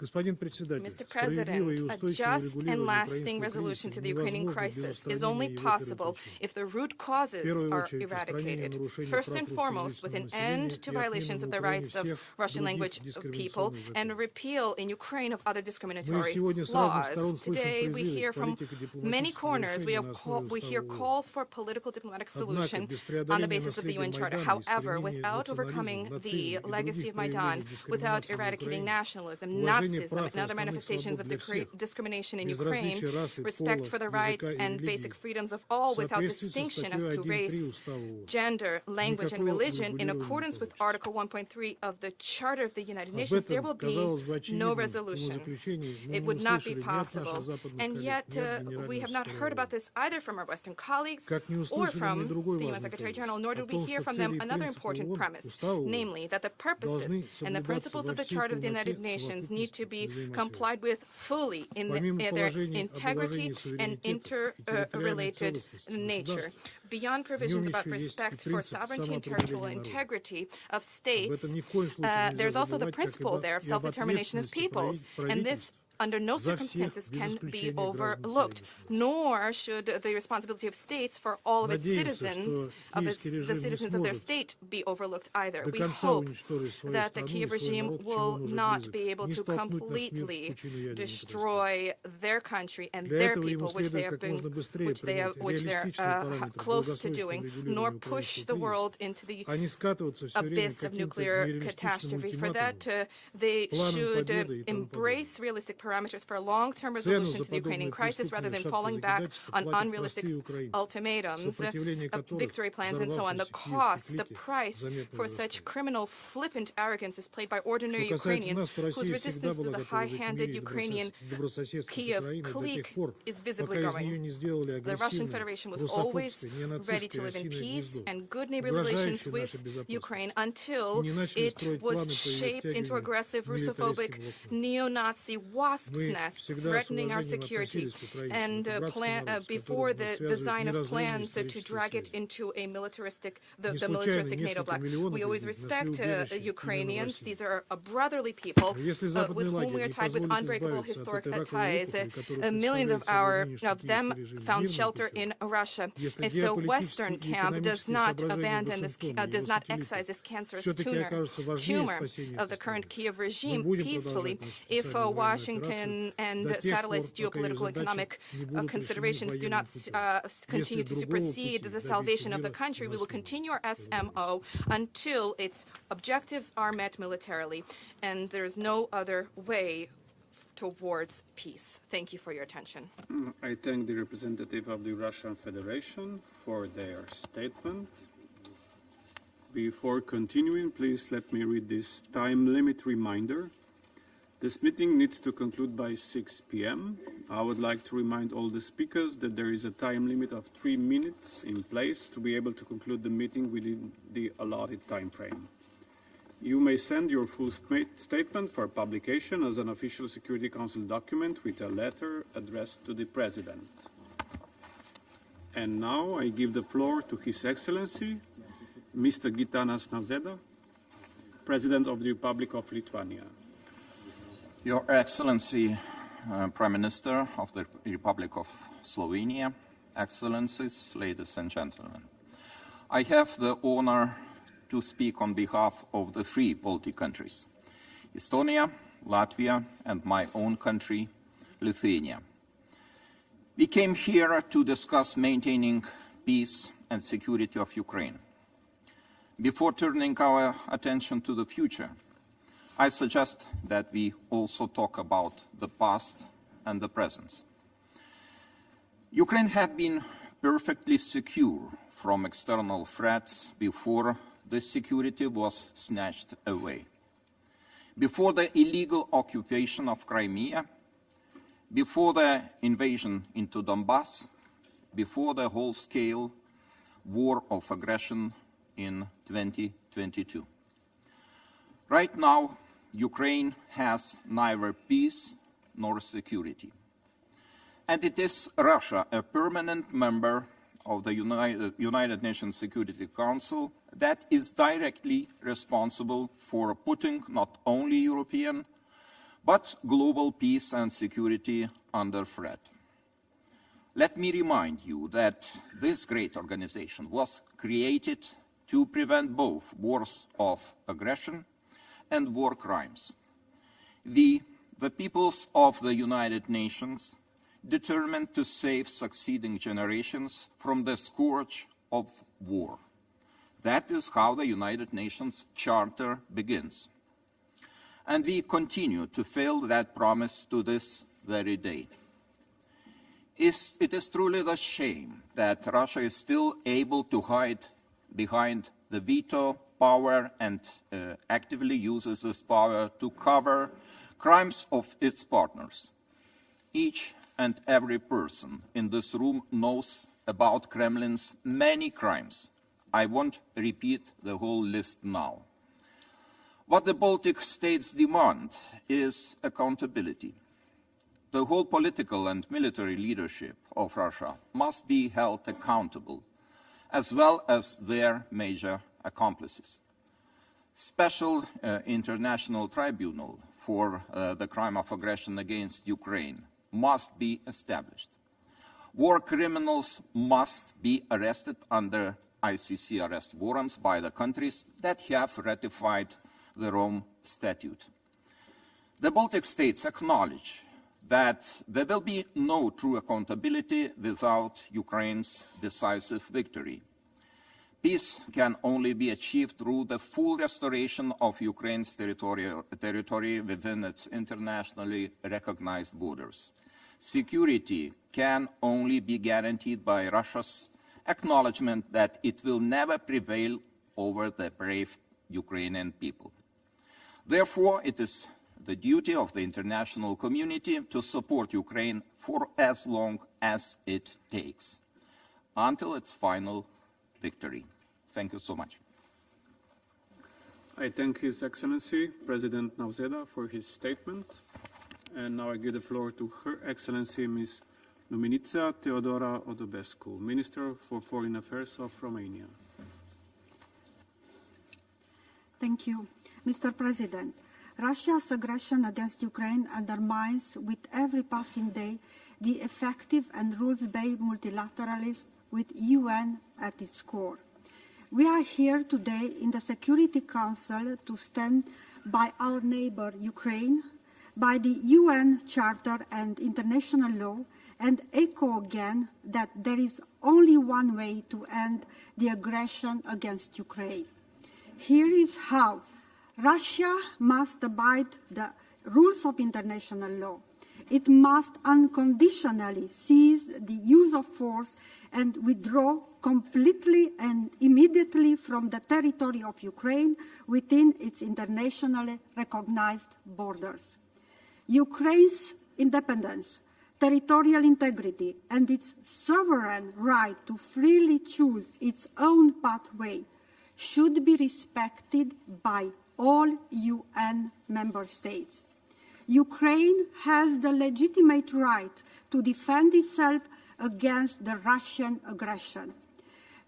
Mr. President, a just and lasting resolution to the Ukrainian crisis is only possible if the root causes are eradicated. First and foremost, with an end to violations of the rights of Russian language people and a repeal in Ukraine of other discriminatory laws. Today, we hear from many corners, we hear calls for a political diplomatic solution on the basis of the UN Charter. However, without overcoming the legacy of Maidan, without eradicating nationalism, Nazism, and other manifestations of discrimination in Ukraine, respect for the rights and basic freedoms of all without distinction as to race, gender, language, and religion, in accordance with Article 1.3 of the Charter of the United Nations, there will be no resolution. It would not be possible. And yet, we have not heard about this either from our Western colleagues or from the UN Secretary General, nor did we hear from them another important premise, namely that the purposes and the principles of the Charter of the United Nations need to be complied with fully in their integrity and interrelated nature. Beyond provisions about respect for sovereignty and territorial integrity of states, there's also the principle there of self-determination of peoples, and this under no circumstances can be overlooked, nor should the responsibility of states for all of its citizens, the citizens of their state, be overlooked either. We hope that the Kiev regime will not be able to completely destroy their country and their people, which they are close to doing, nor push the world into the abyss of nuclear catastrophe. For that, they should embrace realistic parameters for a long-term resolution to the Ukrainian crisis rather than falling back on unrealistic ultimatums, victory plans, and so on. The cost, the price for such criminal, flippant arrogance is paid by ordinary Ukrainians whose resistance to the high-handed Ukrainian Kiev clique is visibly growing. The Russian Federation was always ready to live in peace and good neighborly relations with Ukraine until it was shaped into aggressive, Russophobic, neo-Nazi wasp's nest, threatening our security, and before the design of plans to drag it into a militaristic NATO bloc. We always respect Ukrainians. These are brotherly people with whom we are tied with unbreakable historic ties. Millions of them found shelter in Russia. If the Western camp does not abandon this, does not excise this cancerous tumor of the current Kiev regime peacefully, if Washington and satellite geopolitical economic considerations do not continue to supersede the salvation of the country, we will continue our SMO until its objectives are met militarily, and there is no other way towards peace. Thank you for your attention. I thank the representative of the Russian Federation for their statement. Before continuing, please let me read this time limit reminder. This meeting needs to conclude by 6 p.m. I would like to remind all the speakers that there is a time limit of 3 minutes in place to be able to conclude the meeting within the allotted time frame. You may send your full statement for publication as an official Security Council document with a letter addressed to the President. And now I give the floor to His Excellency, Mr. Gitanas Nausėda, President of the Republic of Lithuania. Your Excellency, Prime Minister of the Republic of Slovenia, Excellencies, ladies and gentlemen, I have the honor to speak on behalf of the three Baltic countries, Estonia, Latvia, and my own country, Lithuania. We came here to discuss maintaining peace and security of Ukraine. Before turning our attention to the future, I suggest that we also talk about the past and the present. Ukraine had been perfectly secure from external threats before the security was snatched away. Before the illegal occupation of Crimea, before the invasion into Donbass, before the whole-scale war of aggression in 2022. Right now, Ukraine has neither peace nor security. And it is Russia, a permanent member of the United Nations Security Council, that is directly responsible for putting not only European, but global peace and security under threat. Let me remind you that this great organization was created to prevent both wars of aggression and war crimes. The peoples of the United Nations determined to save succeeding generations from the scourge of war. That is how the United Nations Charter begins. And we continue to fulfill that promise to this very day. It is truly the shame that Russia is still able to hide behind the veto power and actively uses this power to cover crimes of its partners. Each and every person in this room knows about Kremlin's many crimes. I won't repeat the whole list now. What the Baltic states demand is accountability. The whole political and military leadership of Russia must be held accountable, as well as their major accomplices. Special international tribunal for the crime of aggression against Ukraine must be established. War criminals must be arrested under ICC arrest warrants by the countries that have ratified the Rome Statute. The Baltic states acknowledge that there will be no true accountability without Ukraine's decisive victory. Peace can only be achieved through the full restoration of Ukraine's territory within its internationally recognized borders. Security can only be guaranteed by Russia's acknowledgement that it will never prevail over the brave Ukrainian people. Therefore, it is the duty of the international community to support Ukraine for as long as it takes, until its final victory. Thank you so much. I thank His Excellency President Nauseda for his statement. And now I give the floor to Her Excellency Ms. Luminița Teodora Odobescu, Minister for Foreign Affairs of Romania. Thank you. Mr. President, Russia's aggression against Ukraine undermines with every passing day the effective and rules-based multilateralism with UN at its core. We are here today in the Security Council to stand by our neighbor Ukraine, by the UN Charter and international law, and echo again that there is only one way to end the aggression against Ukraine. Here is how. Russia must abide the rules of international law. It must unconditionally cease the use of force and withdraw completely and immediately from the territory of Ukraine within its internationally recognized borders. Ukraine's independence, territorial integrity, and its sovereign right to freely choose its own pathway should be respected by all UN member states. Ukraine has the legitimate right to defend itself against the Russian aggression.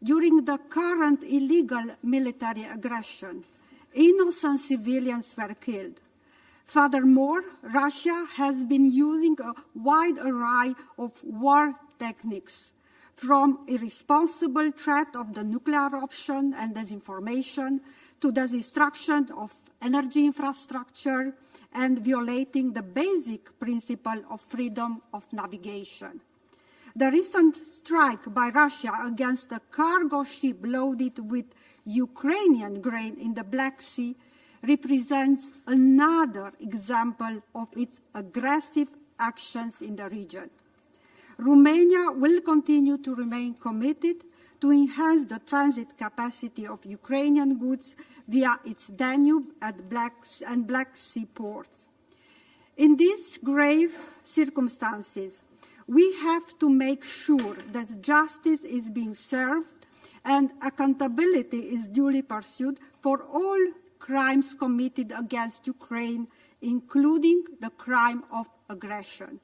During the current illegal military aggression, innocent civilians were killed. Furthermore, Russia has been using a wide array of war techniques, from irresponsible threat of the nuclear option and disinformation to the destruction of energy infrastructure and violating the basic principle of freedom of navigation. The recent strike by Russia against a cargo ship loaded with Ukrainian grain in the Black Sea represents another example of its aggressive actions in the region. Romania will continue to remain committed to enhance the transit capacity of Ukrainian goods via its Danube and Black Sea ports. In these grave circumstances, we have to make sure that justice is being served and accountability is duly pursued for all crimes committed against Ukraine, including the crime of aggression.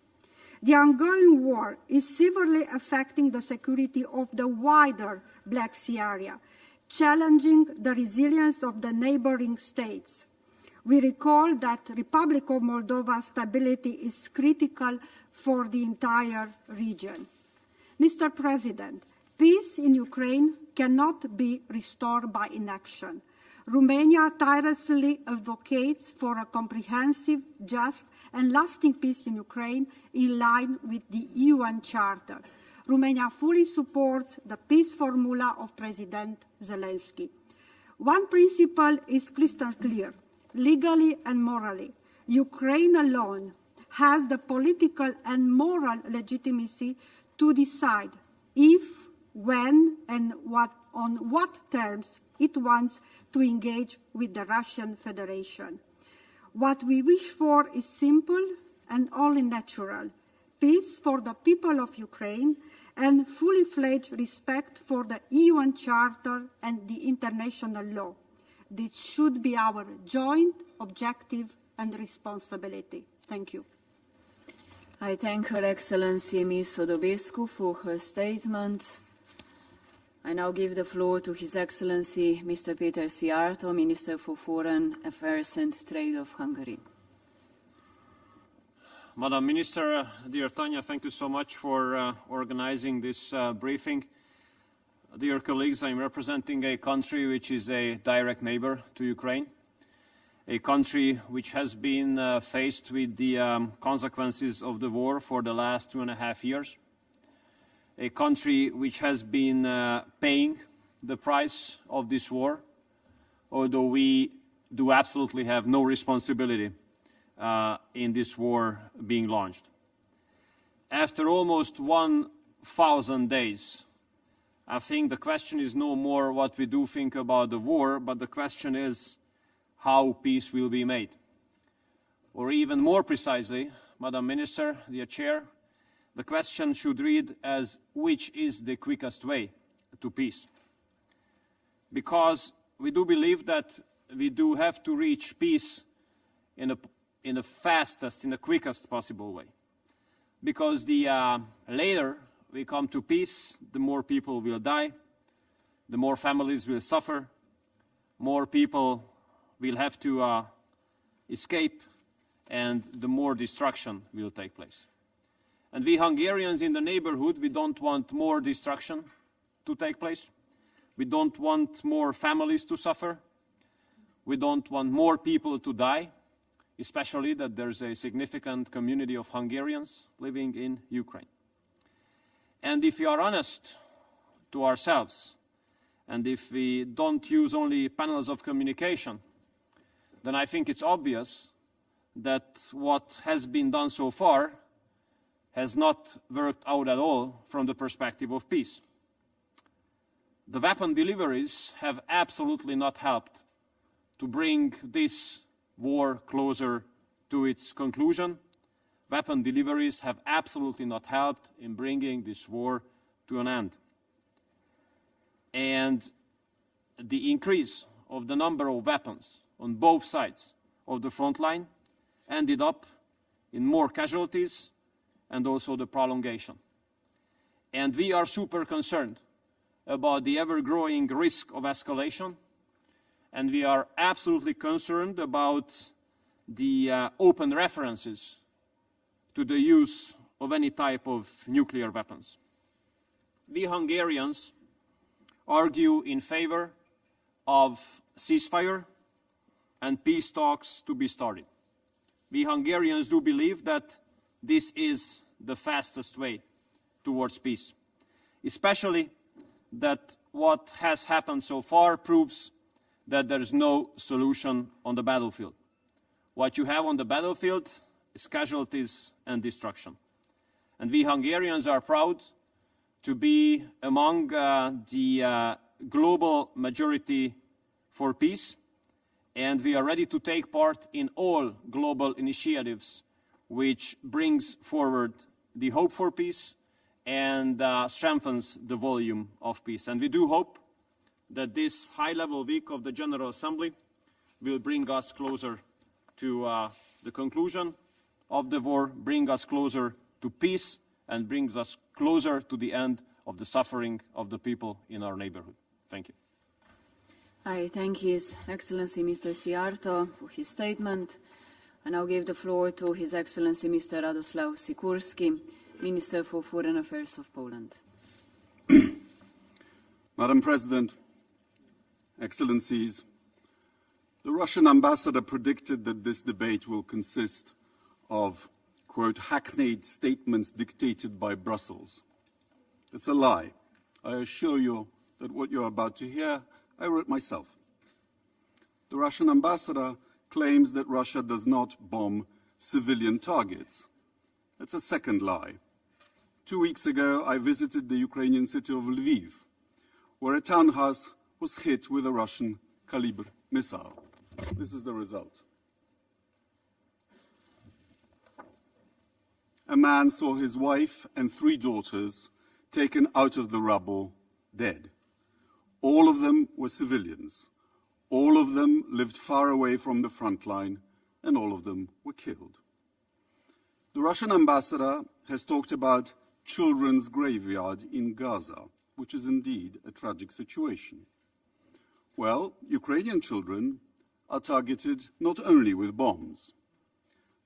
The ongoing war is severely affecting the security of the wider Black Sea area, challenging the resilience of the neighboring states. We recall that Republic of Moldova's stability is critical for the entire region. Mr. President, peace in Ukraine cannot be restored by inaction. Romania tirelessly advocates for a comprehensive, just, and lasting peace in Ukraine in line with the UN Charter. Romania fully supports the peace formula of President Zelensky. One principle is crystal clear. Legally and morally, Ukraine alone has the political and moral legitimacy to decide if, when, and on what terms it wants to engage with the Russian Federation. What we wish for is simple and only natural: peace for the people of Ukraine and fully fledged respect for the UN Charter and the international law. This should be our joint objective and responsibility. Thank you. I thank Her Excellency Ms. Sodobescu for her statement. I now give the floor to His Excellency Mr. Péter Szijjártó, Minister for Foreign Affairs and Trade of Hungary. Madam Minister, dear Tanya, thank you so much for organizing this briefing. Dear colleagues, I'm representing a country which is a direct neighbor to Ukraine, a country which has been faced with the consequences of the war for the last 2.5 years, a country which has been paying the price of this war, although we do absolutely have no responsibility in this war being launched. After almost 1,000 days, I think the question is no more what we do think about the war, but the question is how peace will be made. Or even more precisely, Madam Minister, dear Chair, the question should read as which is the quickest way to peace. Because we do believe that we do have to reach peace in the fastest, in the quickest possible way. Because the later we come to peace, the more people will die, the more families will suffer, more people will have to escape, and the more destruction will take place. And we Hungarians in the neighborhood, we don't want more destruction to take place. We don't want more families to suffer. We don't want more people to die, especially that there's a significant community of Hungarians living in Ukraine. And if we are honest to ourselves, and if we don't use only panels of communication, then I think it's obvious that what has been done so far has not worked out at all from the perspective of peace. The weapon deliveries have absolutely not helped to bring this war closer to its conclusion. Weapon deliveries have absolutely not helped in bringing this war to an end. And the increase of the number of weapons on both sides of the front line ended up in more casualties and also the prolongation. And we are super concerned about the ever-growing risk of escalation, and we are absolutely concerned about the open references to the use of any type of nuclear weapons. We Hungarians argue in favor of ceasefire and peace talks to be started. We Hungarians do believe that this is the fastest way towards peace, especially that what has happened so far proves that there is no solution on the battlefield. What you have on the battlefield is casualties and destruction. And we Hungarians are proud to be among the global majority for peace, and we are ready to take part in all global initiatives which brings forward the hope for peace and strengthens the volume of peace. And we do hope that this high-level week of the General Assembly will bring us closer to the conclusion of the war, bring us closer to peace, and brings us closer to the end of the suffering of the people in our neighborhood. Thank you. I thank His Excellency Mr. Siarto for his statement. I now give the floor to His Excellency Mr. Radoslaw Sikorski, Minister for Foreign Affairs of Poland. Madam President, Excellencies, the Russian ambassador predicted that this debate will consist of, quote, hackneyed statements dictated by Brussels. It's a lie. I assure you that what you're about to hear, I wrote myself. The Russian ambassador claims that Russia does not bomb civilian targets. That's a second lie. 2 weeks ago, I visited the Ukrainian city of Lviv, where a townhouse was hit with a Russian caliber missile. This is the result. A man saw his wife and 3 daughters taken out of the rubble dead. All of them were civilians. All of them lived far away from the front line, and all of them were killed. The Russian ambassador has talked about children's graveyard in Gaza, which is indeed a tragic situation. Well, Ukrainian children are targeted not only with bombs.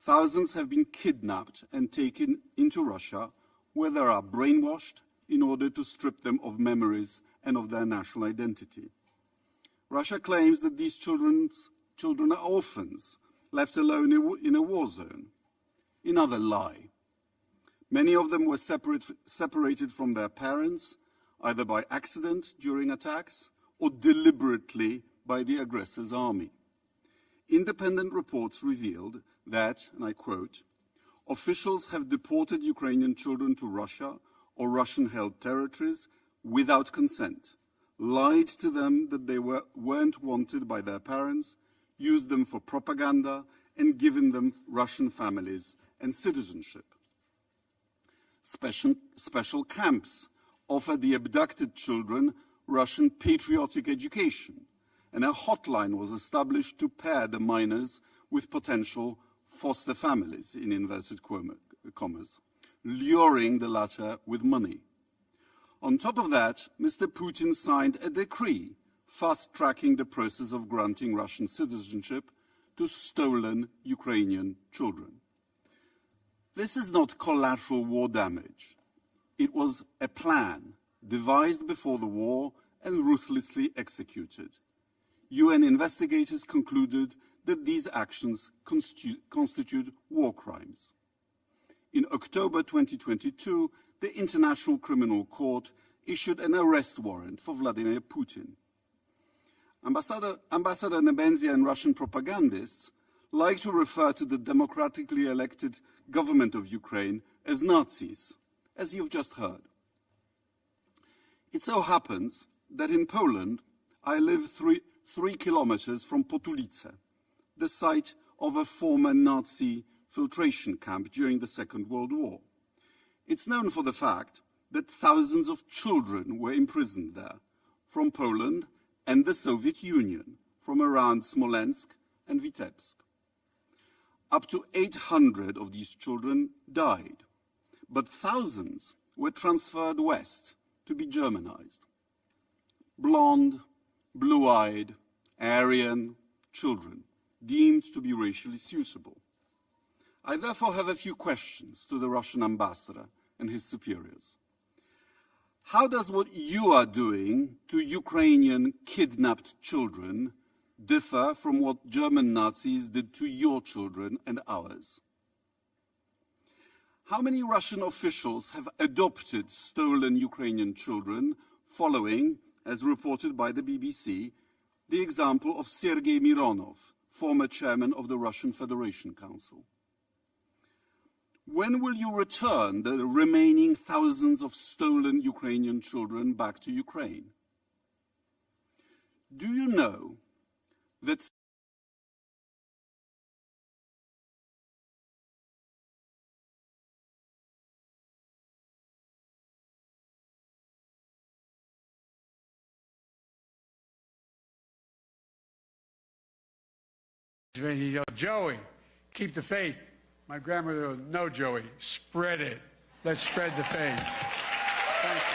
Thousands have been kidnapped and taken into Russia, where they are brainwashed in order to strip them of memories and of their national identity. Russia claims that these children are orphans, left alone in a war zone. Another lie. Many of them were separated from their parents, either by accident during attacks or deliberately by the aggressor's army. Independent reports revealed that, and I quote, officials have deported Ukrainian children to Russia or Russian-held territories without consent, lied to them that they weren't wanted by their parents, used them for propaganda, and given them Russian families and citizenship. Special camps offer the abducted children Russian patriotic education, and a hotline was established to pair the minors with potential foster families, in inverted commas, luring the latter with money. On top of that, Mr. Putin signed a decree fast-tracking the process of granting Russian citizenship to stolen Ukrainian children. This is not collateral war damage. It was a plan devised before the war and ruthlessly executed. UN investigators concluded that these actions constitute war crimes. In October 2022, the International Criminal Court issued an arrest warrant for Vladimir Putin. Ambassador Nebenzia and Russian propagandists like to refer to the democratically elected government of Ukraine as Nazis, as you've just heard. It so happens that in Poland, I live 3 kilometers from Potulice, the site of a former Nazi filtration camp during the Second World War. It's known for the fact that thousands of children were imprisoned there, from Poland and the Soviet Union, from around Smolensk and Vitebsk. Up to 800 of these children died, but thousands were transferred west to be Germanized. Blonde, blue-eyed, Aryan children deemed to be racially suitable. I therefore have a few questions to the Russian ambassador and his superiors. How does what you are doing to Ukrainian kidnapped children differ from what German Nazis did to your children and ours? How many Russian officials have adopted stolen Ukrainian children following, as reported by the BBC, the example of Sergei Mironov, former chairman of the Russian Federation Council? When will you return the remaining thousands of stolen Ukrainian children back to Ukraine? Do you know that Joey, keep the faith. My grandmother would, no, Joey, spread it. Let's spread the faith. Thank you.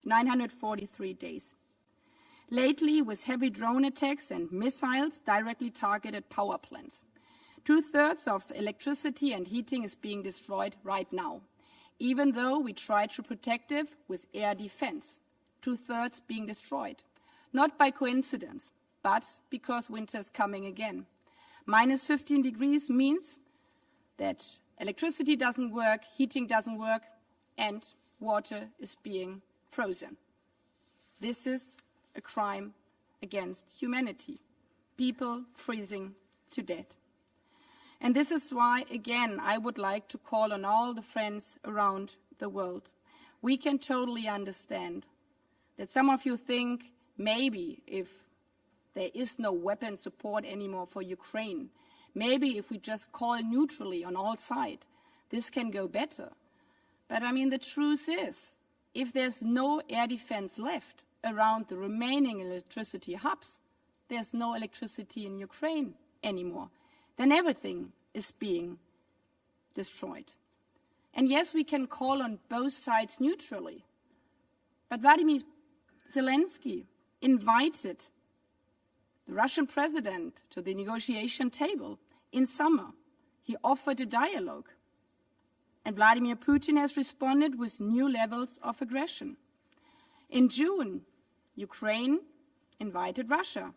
943 days. Lately, with heavy drone attacks and missiles directly targeted power plants. 2/3 of electricity and heating is being destroyed right now, even though we try to protect it with air defense. 2/3 being destroyed. Not by coincidence, but because winter is coming again. Minus 15 degrees means that electricity doesn't work, heating doesn't work, and water is being frozen. This is a crime against humanity. People freezing to death. And this is why, again, I would like to call on all the friends around the world. We can totally understand that some of you think maybe if there is no weapon support anymore for Ukraine, maybe if we just call neutrally on all sides, this can go better. But I mean, the truth is, if there's no air defense left around the remaining electricity hubs, there's no electricity in Ukraine anymore. Then everything is being destroyed. And yes, we can call on both sides neutrally. But Vladimir Zelensky invited the Russian president to the negotiation table in summer. He offered a dialogue. And Vladimir Putin has responded with new levels of aggression. In June, Ukraine invited Russia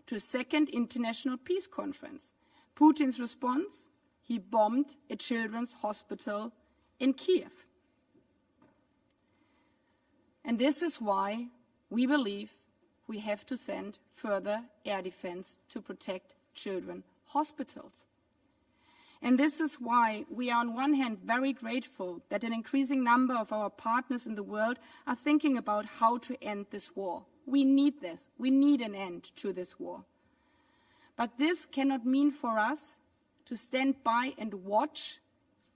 to a second international peace conference. Putin's response? He bombed a children's hospital in Kiev. And this is why we believe we have to send further air defense to protect children's hospitals. And this is why we are on one hand very grateful that an increasing number of our partners in the world are thinking about how to end this war. We need this. We need an end to this war. But this cannot mean for us to stand by and watch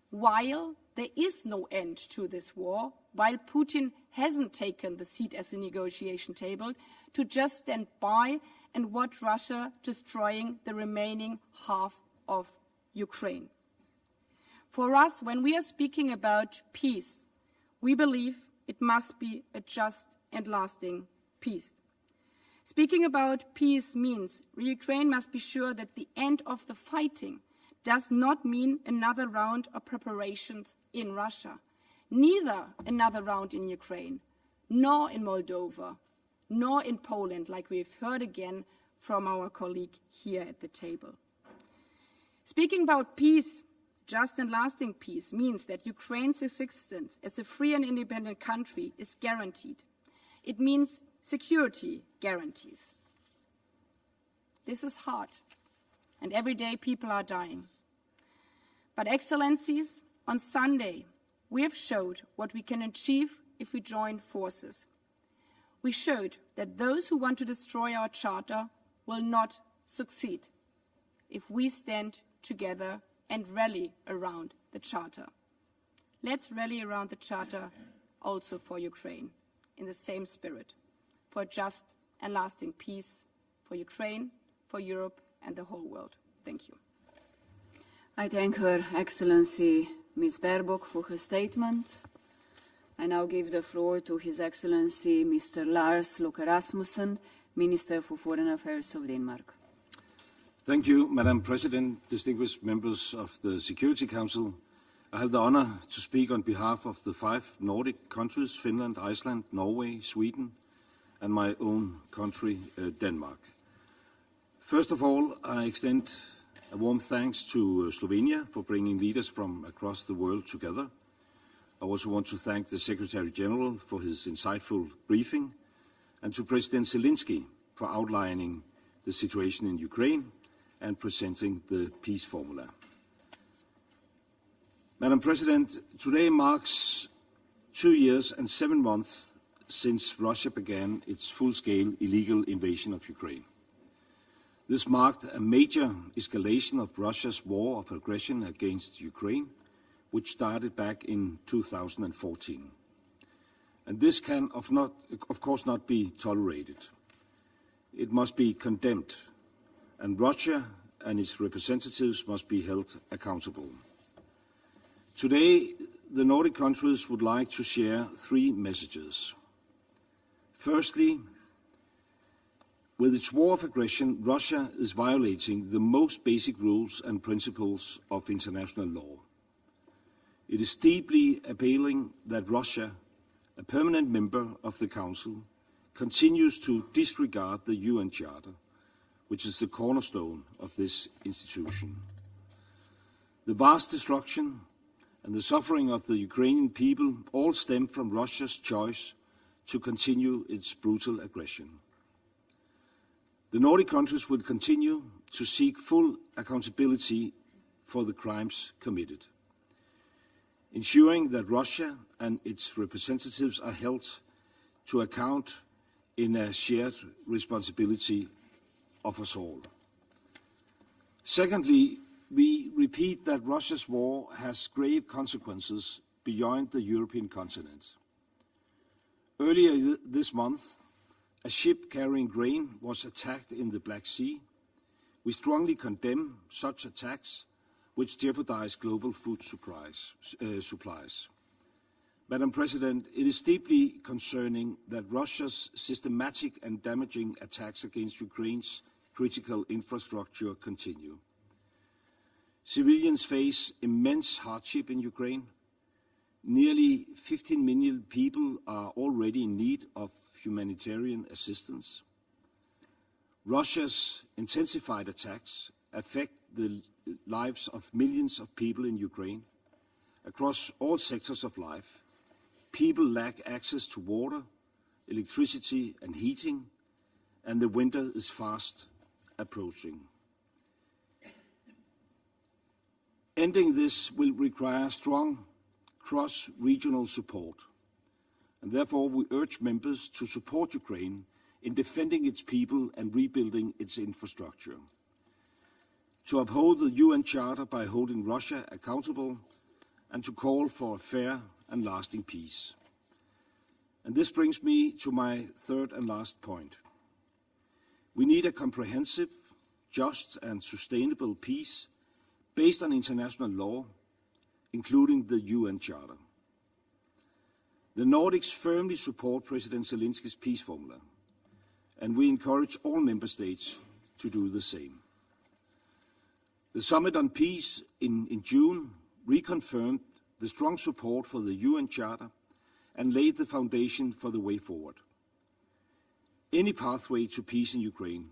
while there is no end to this war, while Putin hasn't taken the seat at the negotiation table, to just stand by and watch Russia destroying the remaining half of Ukraine. For us, when we are speaking about peace, we believe it must be a just and lasting peace. Speaking about peace means Ukraine must be sure that the end of the fighting does not mean another round of preparations in Russia, neither another round in Ukraine, nor in Moldova, nor in Poland, like we've heard again from our colleague here at the table. Speaking about peace, just and lasting peace, means that Ukraine's existence as a free and independent country is guaranteed. It means security guarantees. This is hard, and every day people are dying. But Excellencies, on Sunday, we have showed what we can achieve if we join forces. We showed that those who want to destroy our charter will not succeed if we stand together and rally around the charter. Let's rally around the charter also for Ukraine in the same spirit, for just and lasting peace for Ukraine, for Europe and the whole world. Thank you. I thank Her Excellency Ms. Baerbock for her statement. I now give the floor to His Excellency Mr. Lars Løkke Rasmussen, Minister for Foreign Affairs of Denmark. Thank you, Madam President, distinguished members of the Security Council. I have the honor to speak on behalf of the 5 Nordic countries, Finland, Iceland, Norway, Sweden, and my own country, Denmark. First of all, I extend a warm thanks to Slovenia for bringing leaders from across the world together. I also want to thank the Secretary General for his insightful briefing, and to President Zelensky for outlining the situation in Ukraine and presenting the peace formula. Madam President, today marks 2 years and 7 months since Russia began its full-scale illegal invasion of Ukraine. This marked a major escalation of Russia's war of aggression against Ukraine, which started back in 2014. And this can, of course, not be tolerated. It must be condemned, and Russia and its representatives must be held accountable. Today, the Nordic countries would like to share 3 messages. Firstly, with its war of aggression, Russia is violating the most basic rules and principles of international law. It is deeply appalling that Russia, a permanent member of the Council, continues to disregard the UN Charter, which is the cornerstone of this institution. The vast destruction and the suffering of the Ukrainian people all stem from Russia's choice to continue its brutal aggression. The Nordic countries will continue to seek full accountability for the crimes committed, ensuring that Russia and its representatives are held to account in a shared responsibility of us all. Secondly, we repeat that Russia's war has grave consequences beyond the European continent. Earlier this month, a ship carrying grain was attacked in the Black Sea. We strongly condemn such attacks, which jeopardize global food supplies. Madam President, it is deeply concerning that Russia's systematic and damaging attacks against Ukraine's critical infrastructure continue. Civilians face immense hardship in Ukraine. Nearly 15 million people are already in need of humanitarian assistance. Russia's intensified attacks affect the lives of millions of people in Ukraine. Across all sectors of life, people lack access to water, electricity and heating, and the winter is fast approaching. Ending this will require strong cross-regional support, and therefore we urge members to support Ukraine in defending its people and rebuilding its infrastructure, to uphold the UN Charter by holding Russia accountable, and to call for a fair and lasting peace. And this brings me to my third and last point. We need a comprehensive, just and sustainable peace based on international law, including the UN Charter. The Nordics firmly support President Zelensky's peace formula, and we encourage all member states to do the same. The Summit on Peace in June reconfirmed the strong support for the UN Charter and laid the foundation for the way forward. Any pathway to peace in Ukraine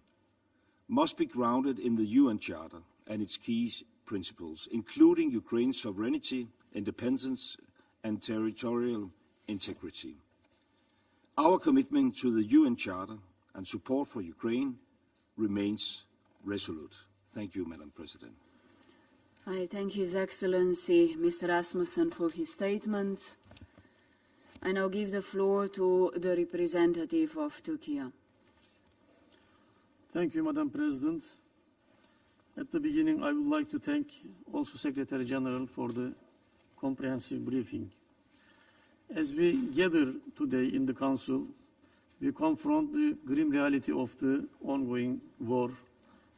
must be grounded in the UN Charter and its key principles, including Ukraine's sovereignty, independence, and territorial integrity. Our commitment to the UN Charter and support for Ukraine remains resolute. Thank you, Madam President. I thank His Excellency Mr. Rasmussen for his statement. I now give the floor to the representative of Turkey. Thank you, Madam President. At the beginning, I would like to thank also Secretary General for the comprehensive briefing. As we gather today in the Council, we confront the grim reality of the ongoing war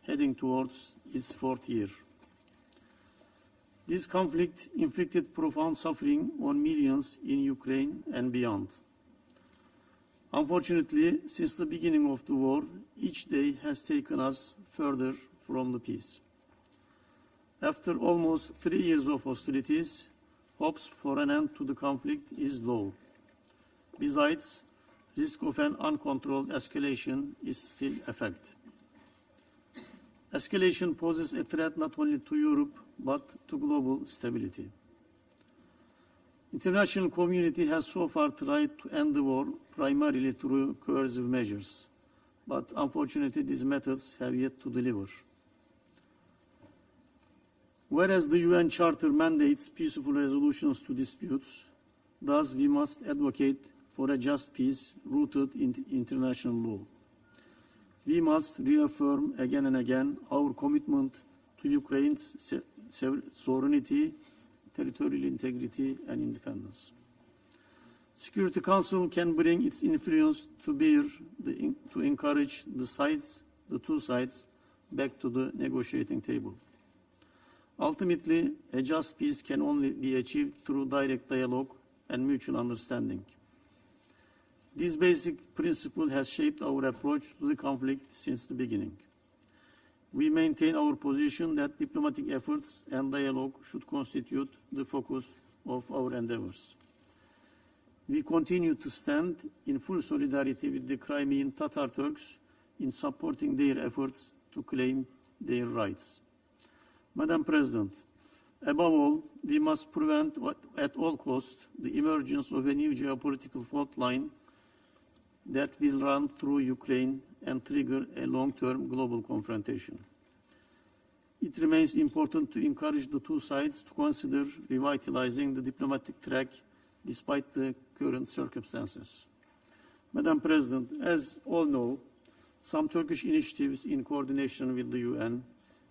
heading towards its fourth year. This conflict inflicted profound suffering on millions in Ukraine and beyond. Unfortunately, since the beginning of the war, each day has taken us further from the peace. After almost 3 years of hostilities, hopes for an end to the conflict is low. Besides, risk of an uncontrolled escalation is still a fact. Escalation poses a threat not only to Europe, but to global stability. International community has so far tried to end the war primarily through coercive measures, but unfortunately these methods have yet to deliver. Whereas the UN Charter mandates peaceful resolutions to disputes, thus we must advocate for a just peace rooted in international law. We must reaffirm again and again our commitment to Ukraine's sovereignty, territorial integrity, and independence. Security Council can bring its influence to bear to encourage the two sides, back to the negotiating table. Ultimately, a just peace can only be achieved through direct dialogue and mutual understanding. This basic principle has shaped our approach to the conflict since the beginning. We maintain our position that diplomatic efforts and dialogue should constitute the focus of our endeavors. We continue to stand in full solidarity with the Crimean Tatar Turks in supporting their efforts to claim their rights. Madam President, above all, we must prevent at all costs the emergence of a new geopolitical fault line that will run through Ukraine and trigger a long-term global confrontation. It remains important to encourage the two sides to consider revitalizing the diplomatic track despite the current circumstances. Madam President, as all know, some Turkish initiatives in coordination with the UN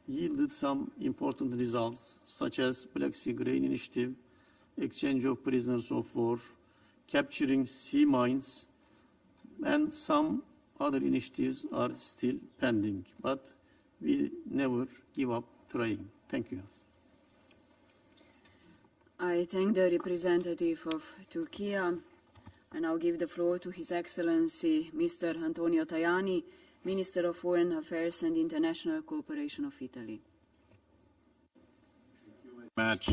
yielded some important results, such as Black Sea Grain Initiative, exchange of prisoners of war, capturing sea mines, and some other initiatives are still pending, but we never give up trying. Thank you. I thank the representative of Turkey. I now give the floor to His Excellency Mr. Antonio Tajani, Minister of Foreign Affairs and International Cooperation of Italy. Thank you very much,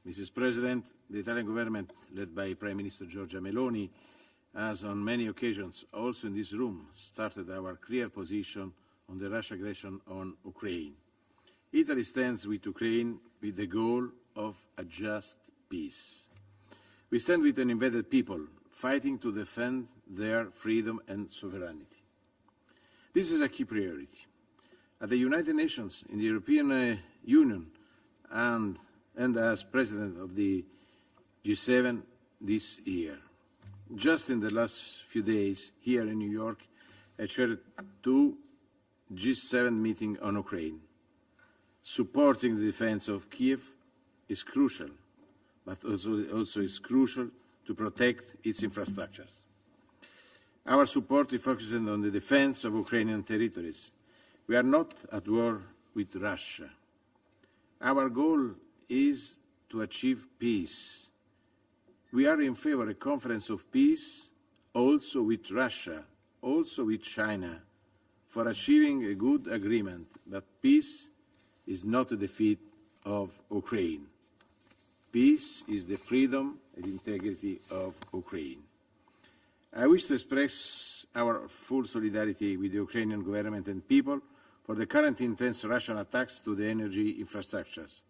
Mrs. President. The Italian government, led by Prime Minister Giorgia Meloni, has on many occasions, also in this room, started our clear position on the Russian aggression on Ukraine. Italy stands with Ukraine with the goal of a just peace. We stand with an invaded people fighting to defend their freedom and sovereignty. This is a key priority. At the United Nations, in the European Union, and as President of the G7 this year. Just in the last few days, here in New York, I chaired 2 G7 meetings on Ukraine. Supporting the defense of Kiev is crucial, but also is crucial to protect its infrastructures. Our support is focusing on the defense of Ukrainian territories. We are not at war with Russia. Our goal is to achieve peace. We are in favor of a conference of peace, also with Russia, also with China, for achieving a good agreement that peace is not a defeat of Ukraine. Peace is the freedom and integrity of Ukraine. I wish to express our full solidarity with the Ukrainian government and people for the current intense Russian attacks to the energy infrastructures.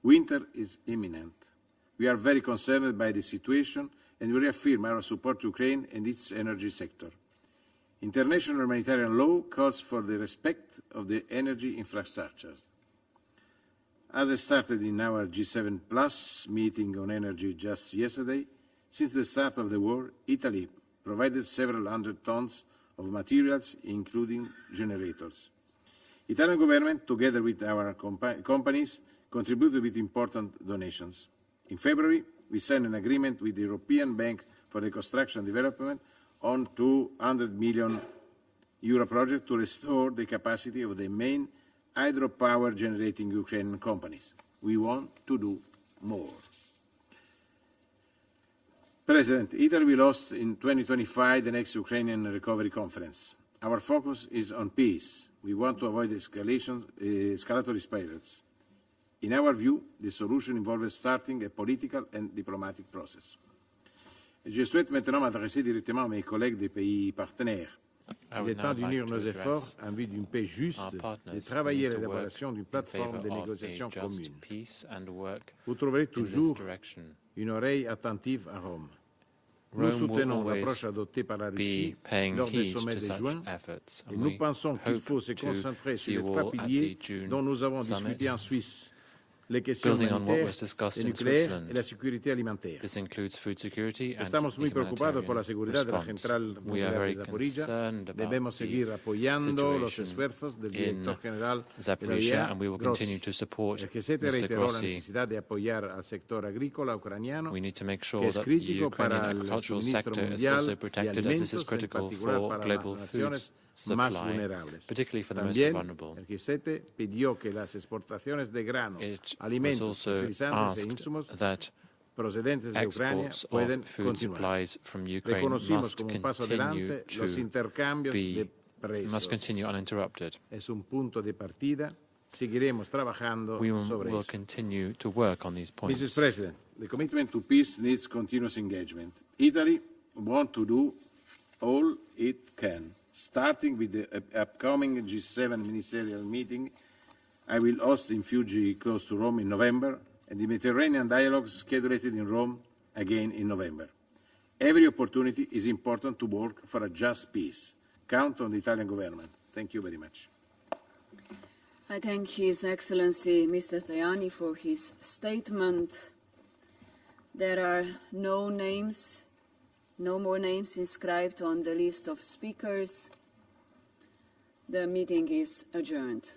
Winter is imminent. We are very concerned by the situation and we reaffirm our support to Ukraine and its energy sector. International humanitarian law calls for the respect of the energy infrastructures. As I started in our G7 Plus meeting on energy just yesterday, since the start of the war, Italy provided several hundred tons of materials, including generators. The Italian government, together with our companies, contributed with important donations. In February, we signed an agreement with the European Bank for Reconstruction and Development on €200 million project to restore the capacity of the main hydropower generating Ukrainian companies. We want to do more. President, Italy will host in 2025 the next Ukrainian Recovery Conference. Our focus is on peace. We want to avoid escalatory spirals. In our view, the solution involves starting a political and diplomatic process. Je souhaite maintenant m'adresser directement à mes collègues des pays partenaires. Il est temps d'unir nos efforts en vue d'une paix juste et travailler à l'élaboration d'une plateforme de négociation commune. Vous trouverez toujours une oreille attentive à Rome. Nous soutenons l'approche adoptée par la Russie lors des sommets de juin et nous pensons qu'il faut se concentrer sur les 3 piliers dont nous avons discuté en Suisse. Les questions humanitaires, le nucléaire et la sécurité alimentaire. Estamos muy preocupados por la seguridad de la central nuclear de Zaporizhia. Debemos seguir apoyando los esfuerzos del director general de la OEA, Grossi. El G7 reiteró la necesidad de apoyar al sector agrícola ucraniano, que es crítico para el suministro mundial de alimentos, en particular para las naciones más vulnerables. También el G7 pidió que las exportaciones de grano, alimentos, fertilizantes e insumos procedentes de Ucrania exports pueden of food continuar. supplies from Ukraine Reconocimos como un paso adelante los intercambios de presos. must continue uninterrupted. Es un punto de partida. Seguiremos trabajando sobre will eso. continue to work on these points. Mrs. President, the commitment to peace needs continuous engagement. Italy wants to do all it can, starting with the upcoming G7 ministerial meeting I will host in Fuji close to Rome in November, and the Mediterranean dialogues scheduled in Rome again in November. Every opportunity is important to work for a just peace. Count on the Italian government. Thank you very much. I thank His Excellency Mr. Tajani for his statement. There are no more names inscribed on the list of speakers. The meeting is adjourned.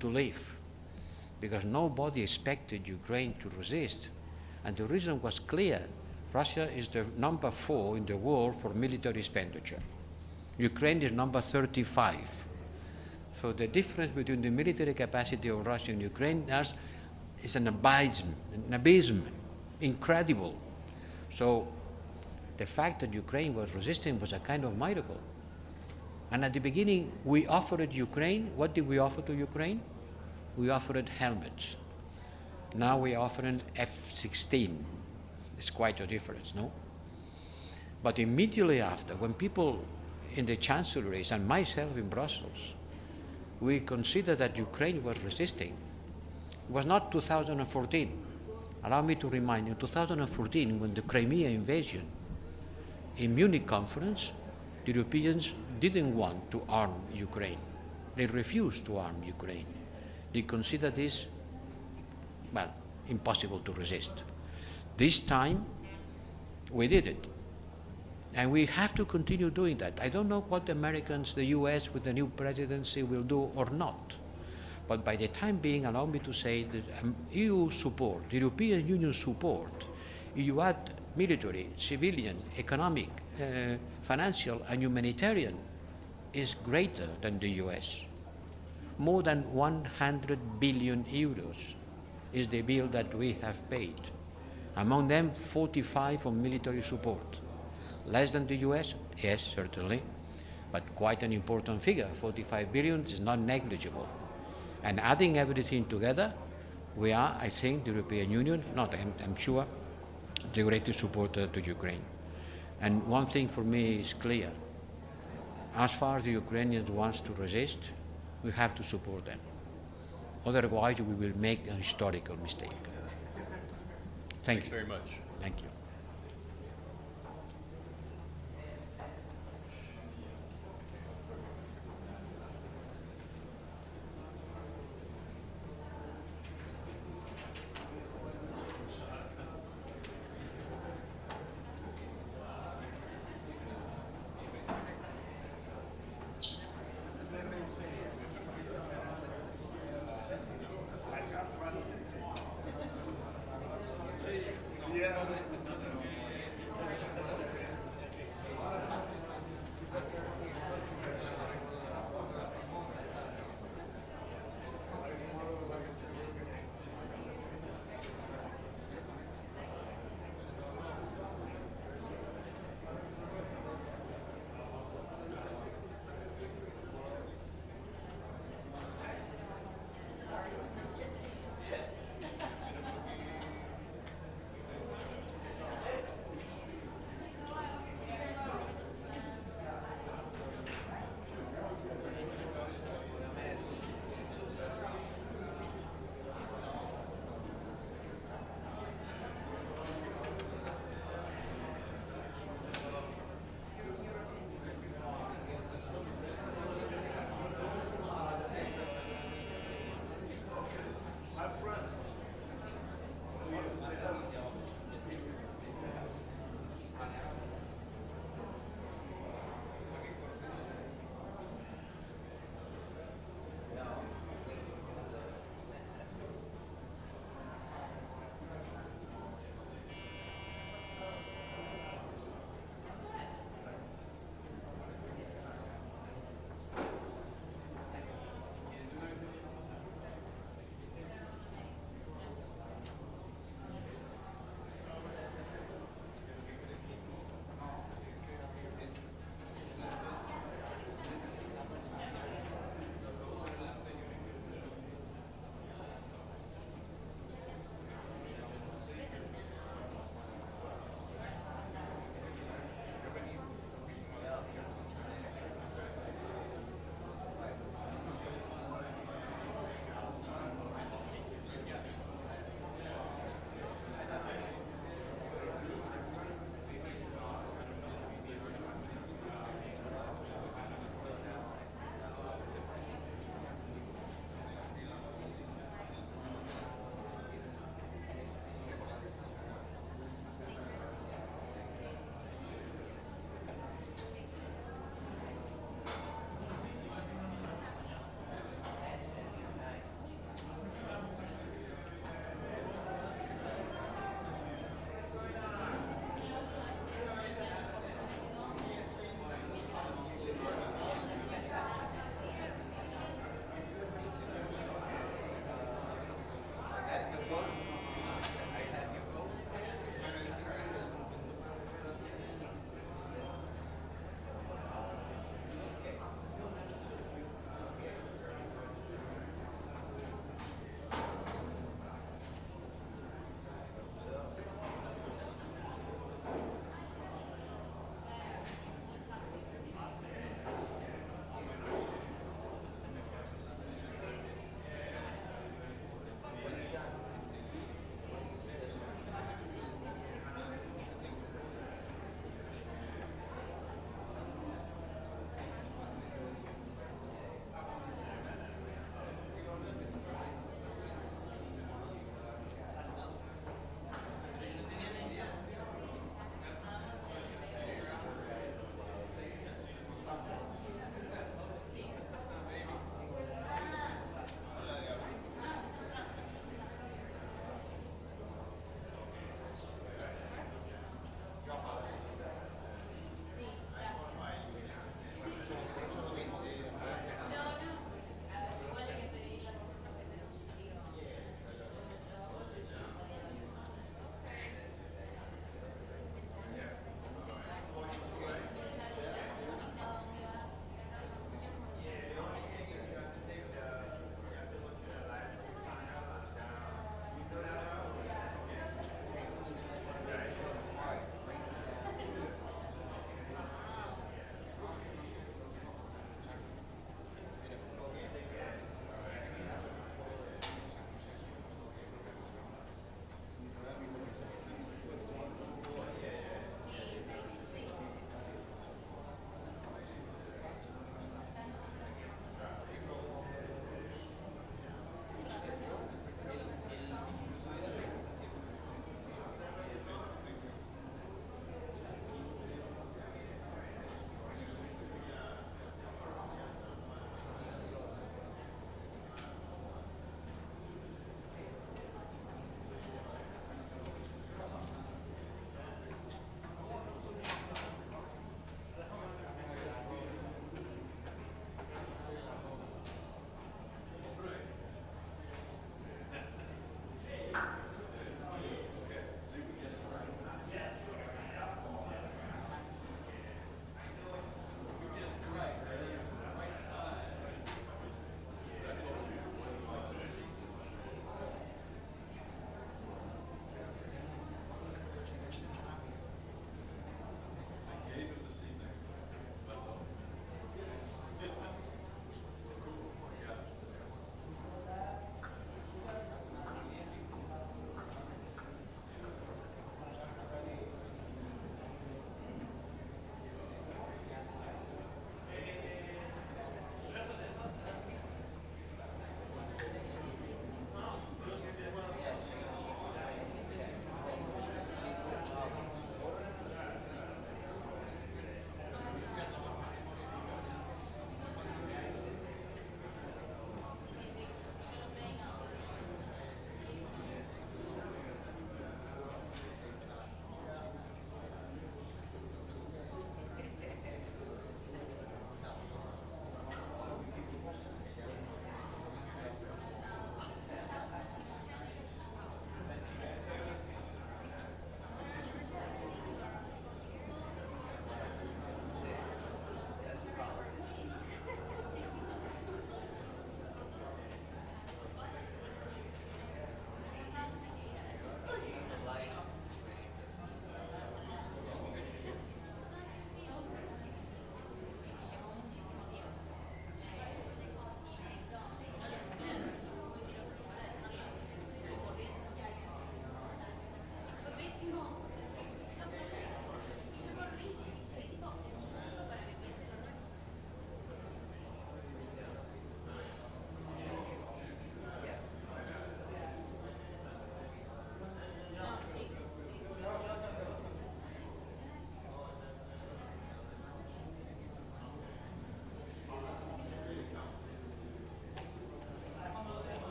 To leave, because nobody expected Ukraine to resist. And the reason was clear. Russia is the number 4 in the world for military expenditure. Ukraine is number 35. So the difference between the military capacity of Russia and Ukraine is an abysm, incredible. So the fact that Ukraine was resisting was a kind of miracle. And at the beginning, we offered Ukraine. What did we offer to Ukraine? We offered helmets. Now we are offering F-16. It's quite a difference, no? But immediately after, when people in the chancelleries and myself in Brussels, we considered that Ukraine was resisting. It was not 2014. Allow me to remind you, 2014, when the Crimea invasion, in Munich conference, the Europeans didn't want to arm Ukraine. They refused to arm Ukraine. They considered this, well, impossible to resist. This time, we did it. And we have to continue doing that. I don't know what the Americans, the US with the new presidency will do or not. But by the time being, allow me to say that EU support, the European Union support, you add military, civilian, economic, financial and humanitarian, is greater than the US. More than 100 billion euros is the bill that we have paid. Among them, 45 on military support. Less than the US? Yes, certainly, but quite an important figure. 45 billion is not negligible. And adding everything together, we are, I think, the European Union, I'm sure, the greatest supporter to Ukraine. And one thing for me is clear. As far as the Ukrainians want to resist, we have to support them. Otherwise, we will make a historical mistake. Thank you very much. Thank you. Yeah.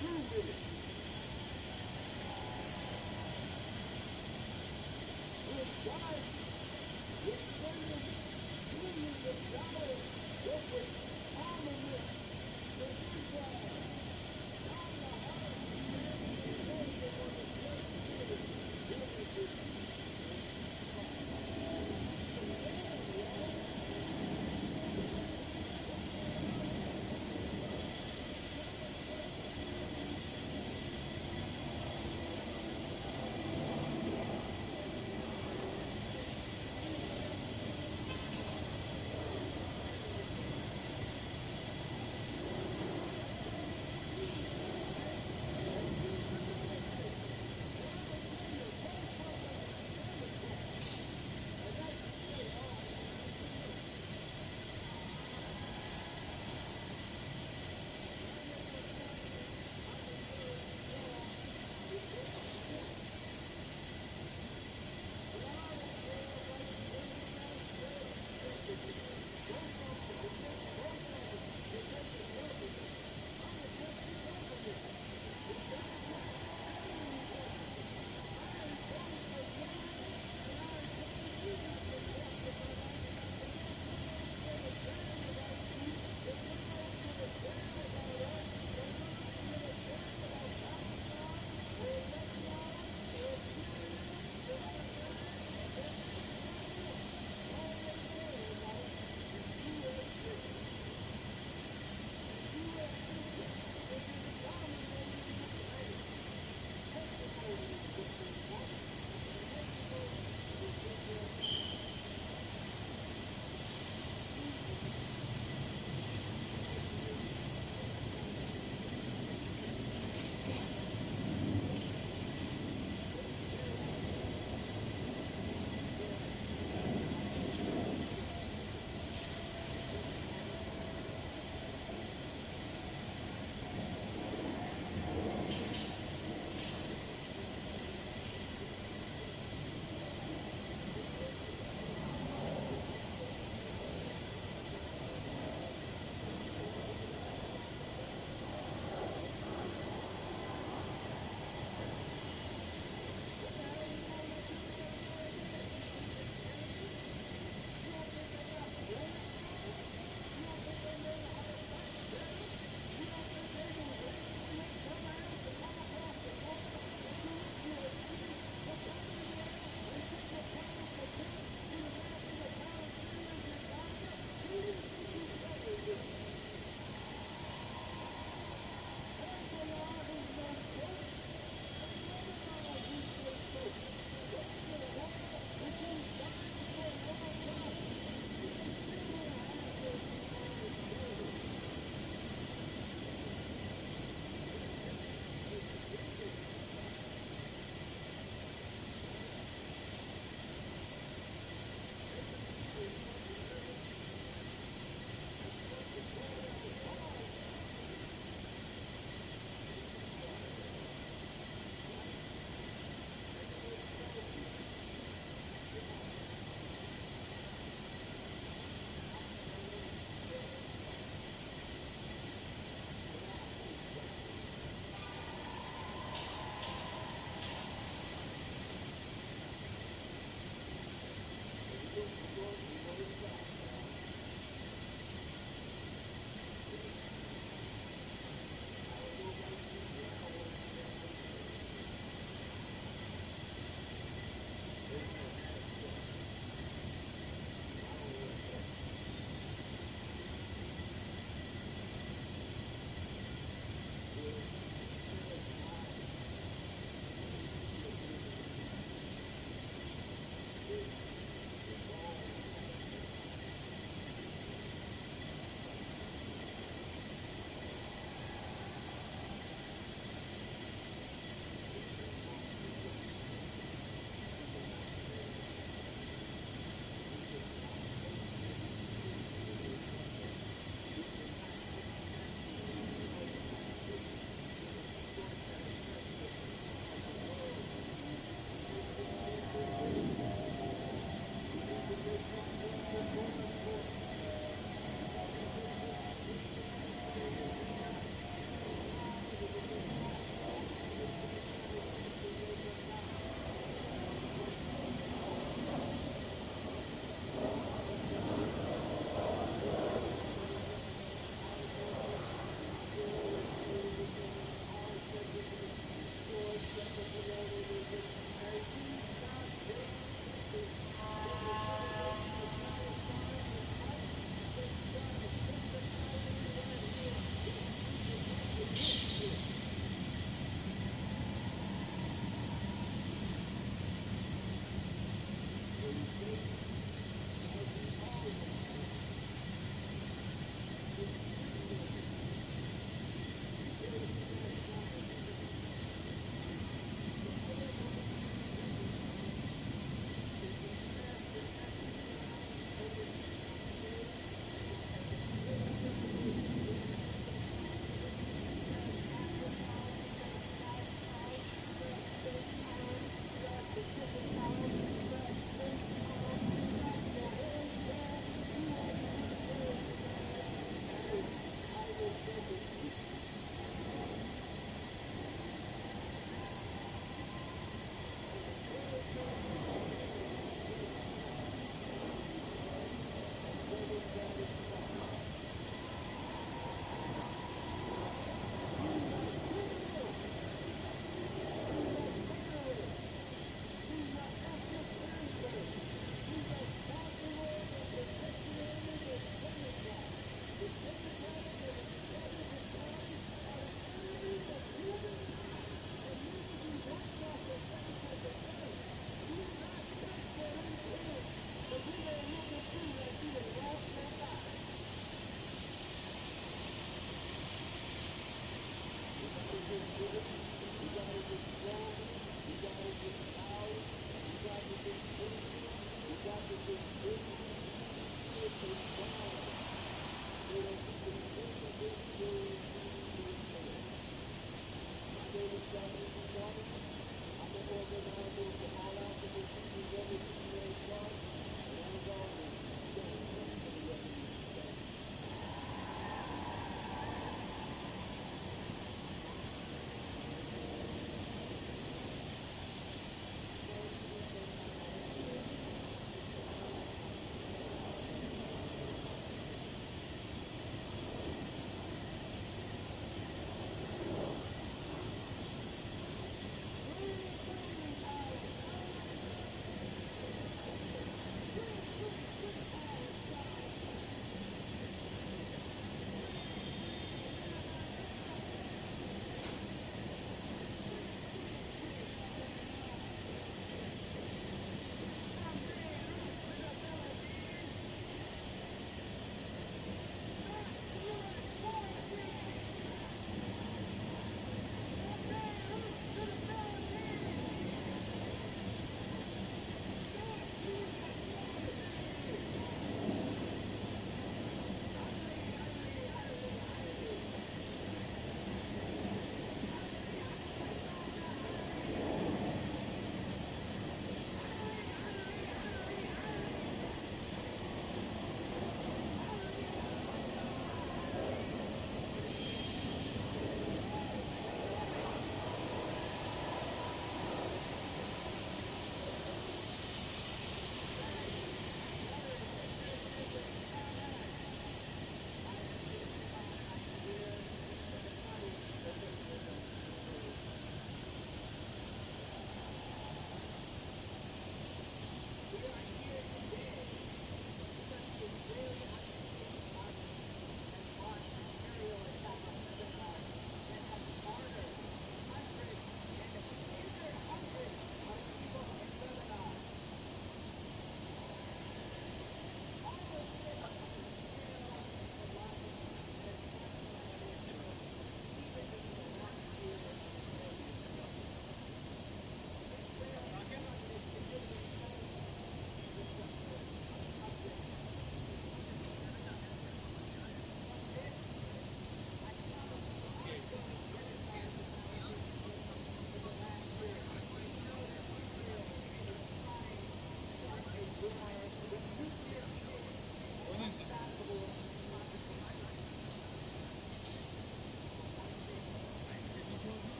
The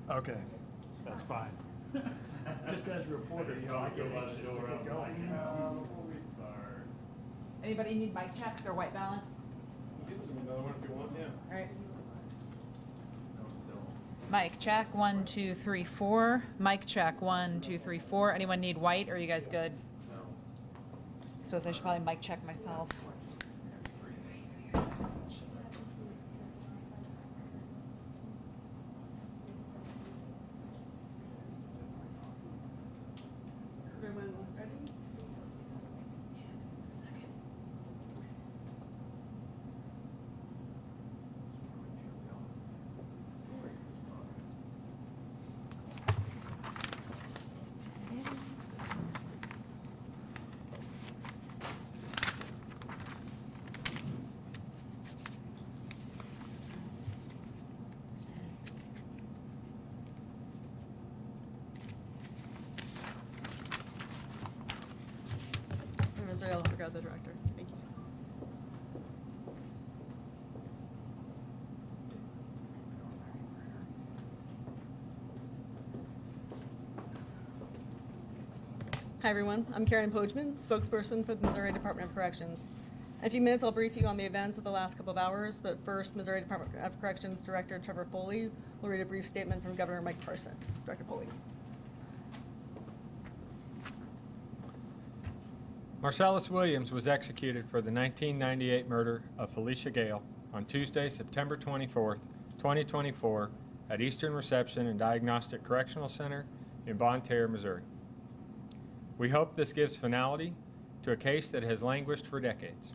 Okay, that's fine. Just as a reporter, you know, I get anxious to get going. Before we start. Anybody need mic checks or white balance? Another one if you want, yeah. All right. Mic check, 1, 2, 3, 4. Mic check, 1, 2, 3, 4. Anyone need white, or are you guys good? No. I suppose I should probably mic check myself. Everyone ready? I'll forget the director. Thank you. Hi everyone, I'm Karen Pojman, spokesperson for the Missouri Department of Corrections. In a few minutes I'll brief you on the events of the last couple of hours, but first Missouri Department of Corrections Director Trevor Foley will read a brief statement from Governor Mike Parson. Director Foley. Marcellus Williams was executed for the 1998 murder of Felicia Gale on Tuesday, September 24, 2024, at Eastern Reception and Diagnostic Correctional Center in Bonne Terre, Missouri. We hope this gives finality to a case that has languished for decades,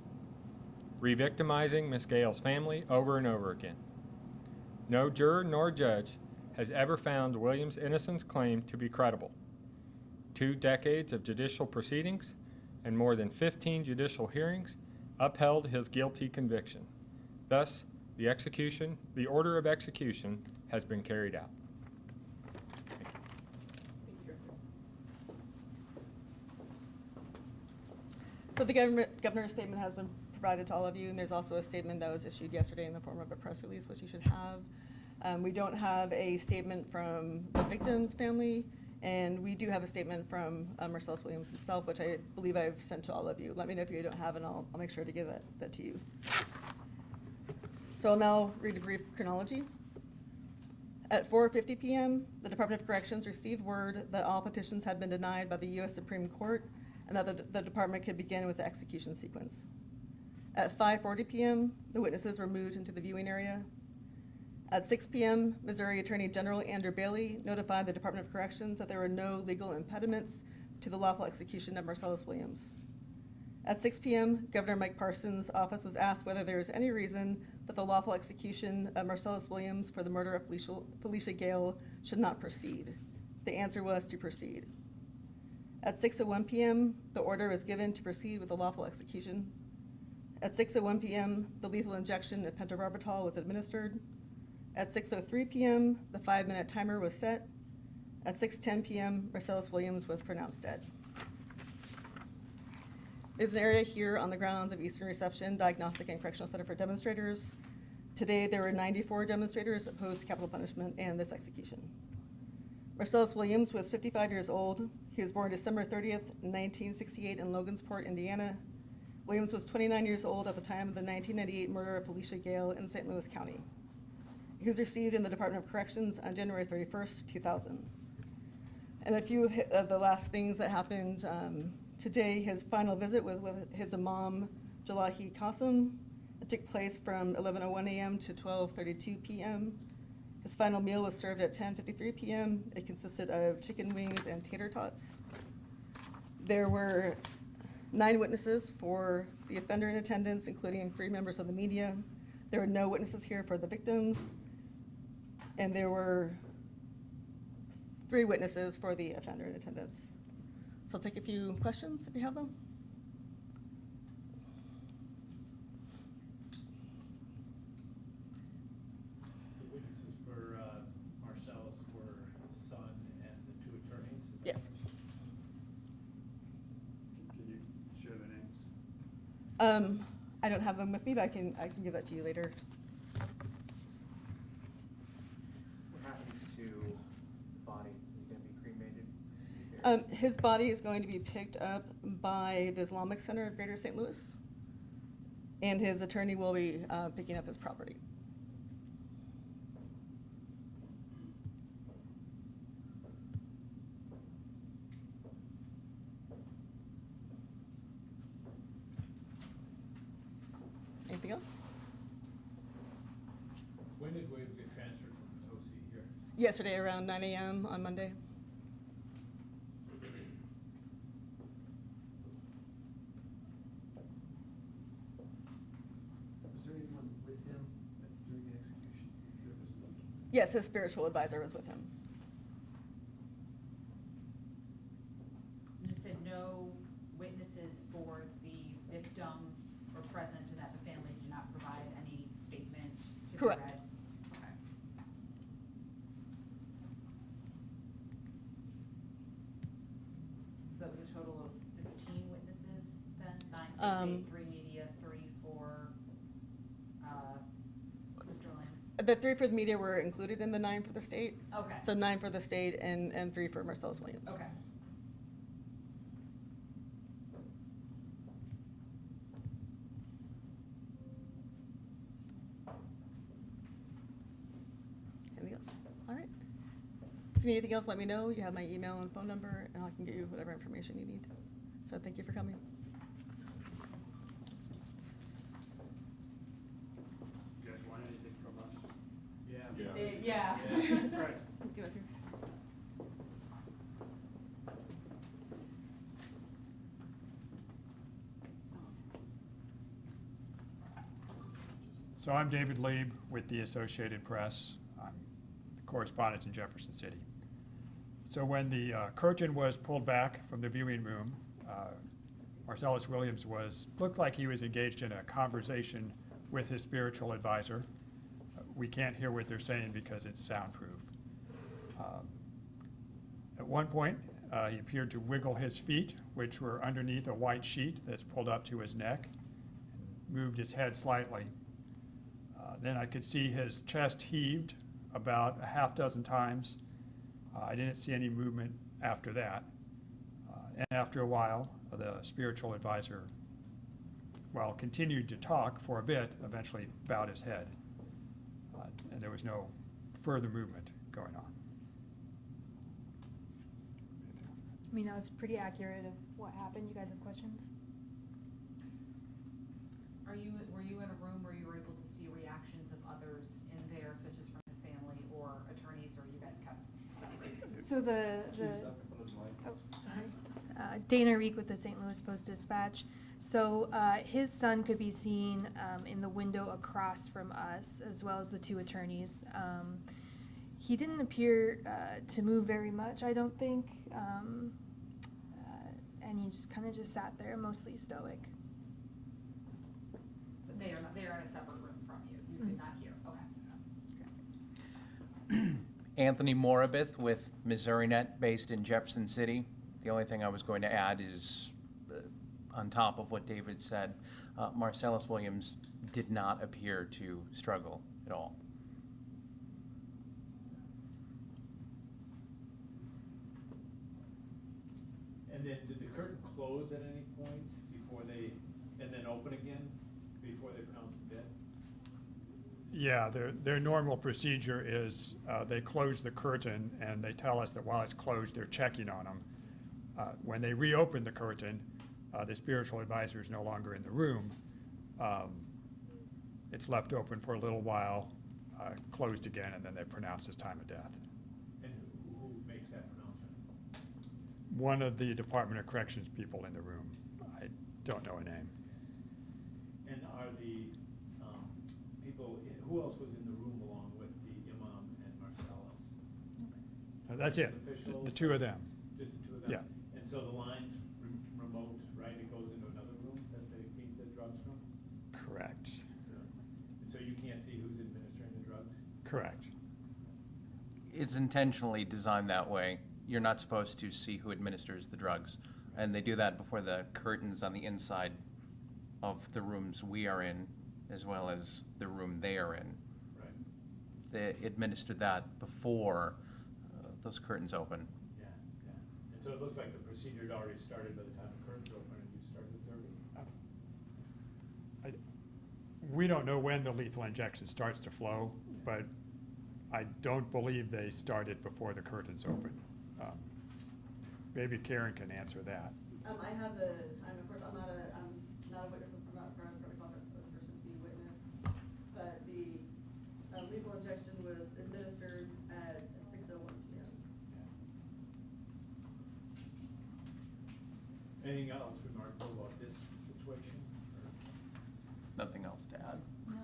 re-victimizing Ms. Gale's family over and over again. No juror nor judge has ever found Williams' innocence claim to be credible. 2 decades of judicial proceedings and more than 15 judicial hearings upheld his guilty conviction. Thus, the order of execution has been carried out. So the governor's statement has been provided to all of you, and there's also a statement that was issued yesterday in the form of a press release, which you should have. We don't have a statement from the victim's family, and we do have a statement from Marcellus Williams himself, which I believe I've sent to all of you. Let me know if you don't have it, and I'll make sure to give that to you. So I'll now read a brief chronology. At 4:50 p.m., the Department of Corrections received word that all petitions had been denied by the U.S. Supreme Court and that the department could begin with the execution sequence. At 5:40 p.m., the witnesses were moved into the viewing area. At 6 p.m., Missouri Attorney General Andrew Bailey notified the Department of Corrections that there were no legal impediments to the lawful execution of Marcellus Williams. At 6 p.m., Governor Mike Parson's office was asked whether there was any reason that the lawful execution of Marcellus Williams for the murder of Felicia Gale should not proceed. The answer was to proceed. At 6:01 p.m., the order was given to proceed with the lawful execution. At 6:01 p.m., the lethal injection of pentobarbital was administered. At 6:03 p.m., the 5-minute timer was set. At 6:10 p.m., Marcellus Williams was pronounced dead. There's an area here on the grounds of Eastern Reception Diagnostic and Correctional Center for demonstrators. Today, there were 94 demonstrators opposed to capital punishment and this execution. Marcellus Williams was 55 years old. He was born December 30th, 1968 in Logansport, Indiana. Williams was 29 years old at the time of the 1998 murder of Felicia Gale in St. Louis County. He was received in the Department of Corrections on January 31st, 2000. And a few of the last things that happened today, his final visit was with his imam, Jalahi Qasim. It took place from 11:01 a.m. to 12:32 p.m. His final meal was served at 10:53 p.m. It consisted of chicken wings and tater tots. There were 9 witnesses for the offender in attendance, including 3 members of the media. There were no witnesses here for the victims. And there were 3 witnesses for the offender in attendance. So I'll take a few questions if you have them. The witnesses for Marcellus were son and the 2 attorneys? Yes. Can you share their names? I don't have them with me, but I can give that to you later. What happens to the body? Is it going to be cremated? His body is going to be picked up by the Islamic Center of Greater St. Louis, and his attorney will be picking up his property. Anything else? When did Williams get transferred from Houthi here? Yesterday around 9 a.m. on Monday. Was there anyone with him during the execution? Yes, his spiritual advisor was with him. You said no witnesses for the victim were present and that the family did not provide any statement to Correct. be read? Okay. So that was a total of 15 witnesses then? 9 for the state, 3 media, 3 for Mr. Williams? The 3 for the media were included in the 9 for the state. Okay. So 9 for the state and 3 for Marcellus Williams. Okay. Anything else? All right. If you need anything else, let me know. You have my email and phone number, and I can get you whatever information you need. So thank you for coming. You guys want anything from us? Yeah. Yeah. Right. Get up here. So I'm David Lieb with the Associated Press. I'm the correspondent in Jefferson City. So when the curtain was pulled back from the viewing room, Marcellus Williams looked like he was engaged in a conversation with his spiritual advisor. We can't hear what they're saying because it's soundproof. At one point, he appeared to wiggle his feet, which were underneath a white sheet that's pulled up to his neck, and moved his head slightly. Then I could see his chest heaved about a half dozen times. I didn't see any movement after that. And after a while, the spiritual advisor, continued to talk for a bit, eventually bowed his head. And there was no further movement going on. I mean, that was pretty accurate of what happened. You guys have questions? Were you in a room where you were able to see reactions of others in there, such as from his family or attorneys, or you guys kept separate? So Dana Reek with the St. Louis Post-Dispatch. So his son could be seen in the window across from us, as well as the 2 attorneys. He didn't appear to move very much, I don't think, and he just kind of sat there, mostly stoic. But they are in a separate room from you. You could not hear. Okay. Anthony Morabith with MissouriNet, based in Jefferson City. The only thing I was going to add is, on top of what David said, Marcellus Williams did not appear to struggle at all. And then did the curtain close at any point and then open again before they pronounced him dead? Yeah, their normal procedure is they close the curtain and they tell us that while it's closed, they're checking on them. When they reopen the curtain, the spiritual advisor is no longer in the room. It's left open for a little while, closed again, and then they pronounce his time of death. And who makes that pronouncement? One of the Department of Corrections people in the room. I don't know a name. And are the people, who else was in the room along with the imam and Marcellus? That's it, the two of them. Just the two of them? Yeah. And so the line's remote, right? It goes into another room that they feed the drugs from? Correct. And so you can't see who's administering the drugs? Correct. It's intentionally designed that way. You're not supposed to see who administers the drugs. And they do that before the curtains on the inside of the rooms we are in, as well as the room they are in. Right. They administered that before those curtains open. Yeah, yeah. And so it looks like the procedure had already started by the time the curtains open and you started the therapy? We don't know when the lethal injection starts to flow, but I don't believe they started before the curtains open. Maybe Karen can answer that. I have the time, of course, I'm not a witness, I'm not a protocol spokesperson to be a witness, but the lethal injection was administered at 6:01 p.m. Anything else remarkable about this situation? Nothing else to add. No.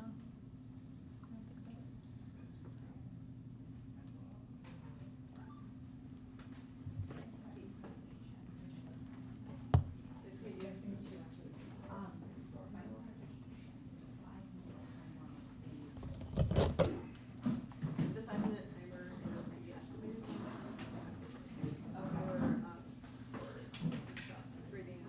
The 5-minute timer is deactivated for breathing in.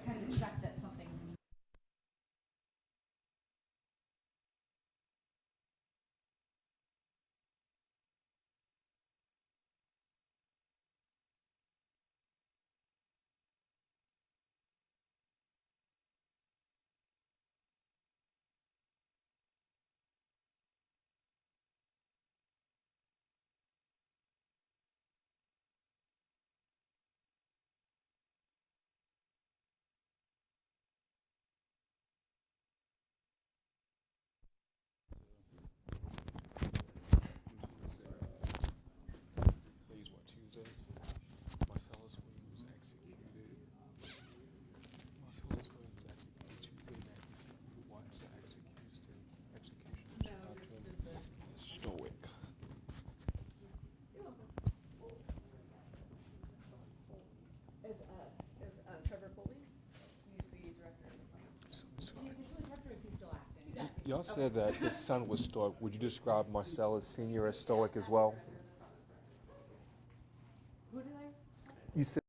Kind of a check that something. Stoic. As Trevor Foley, he's the director of the fund. Is he still acting? Y'all said that his son was stoic. Would you describe Marcellus Sr. as stoic as well? Who did I? You said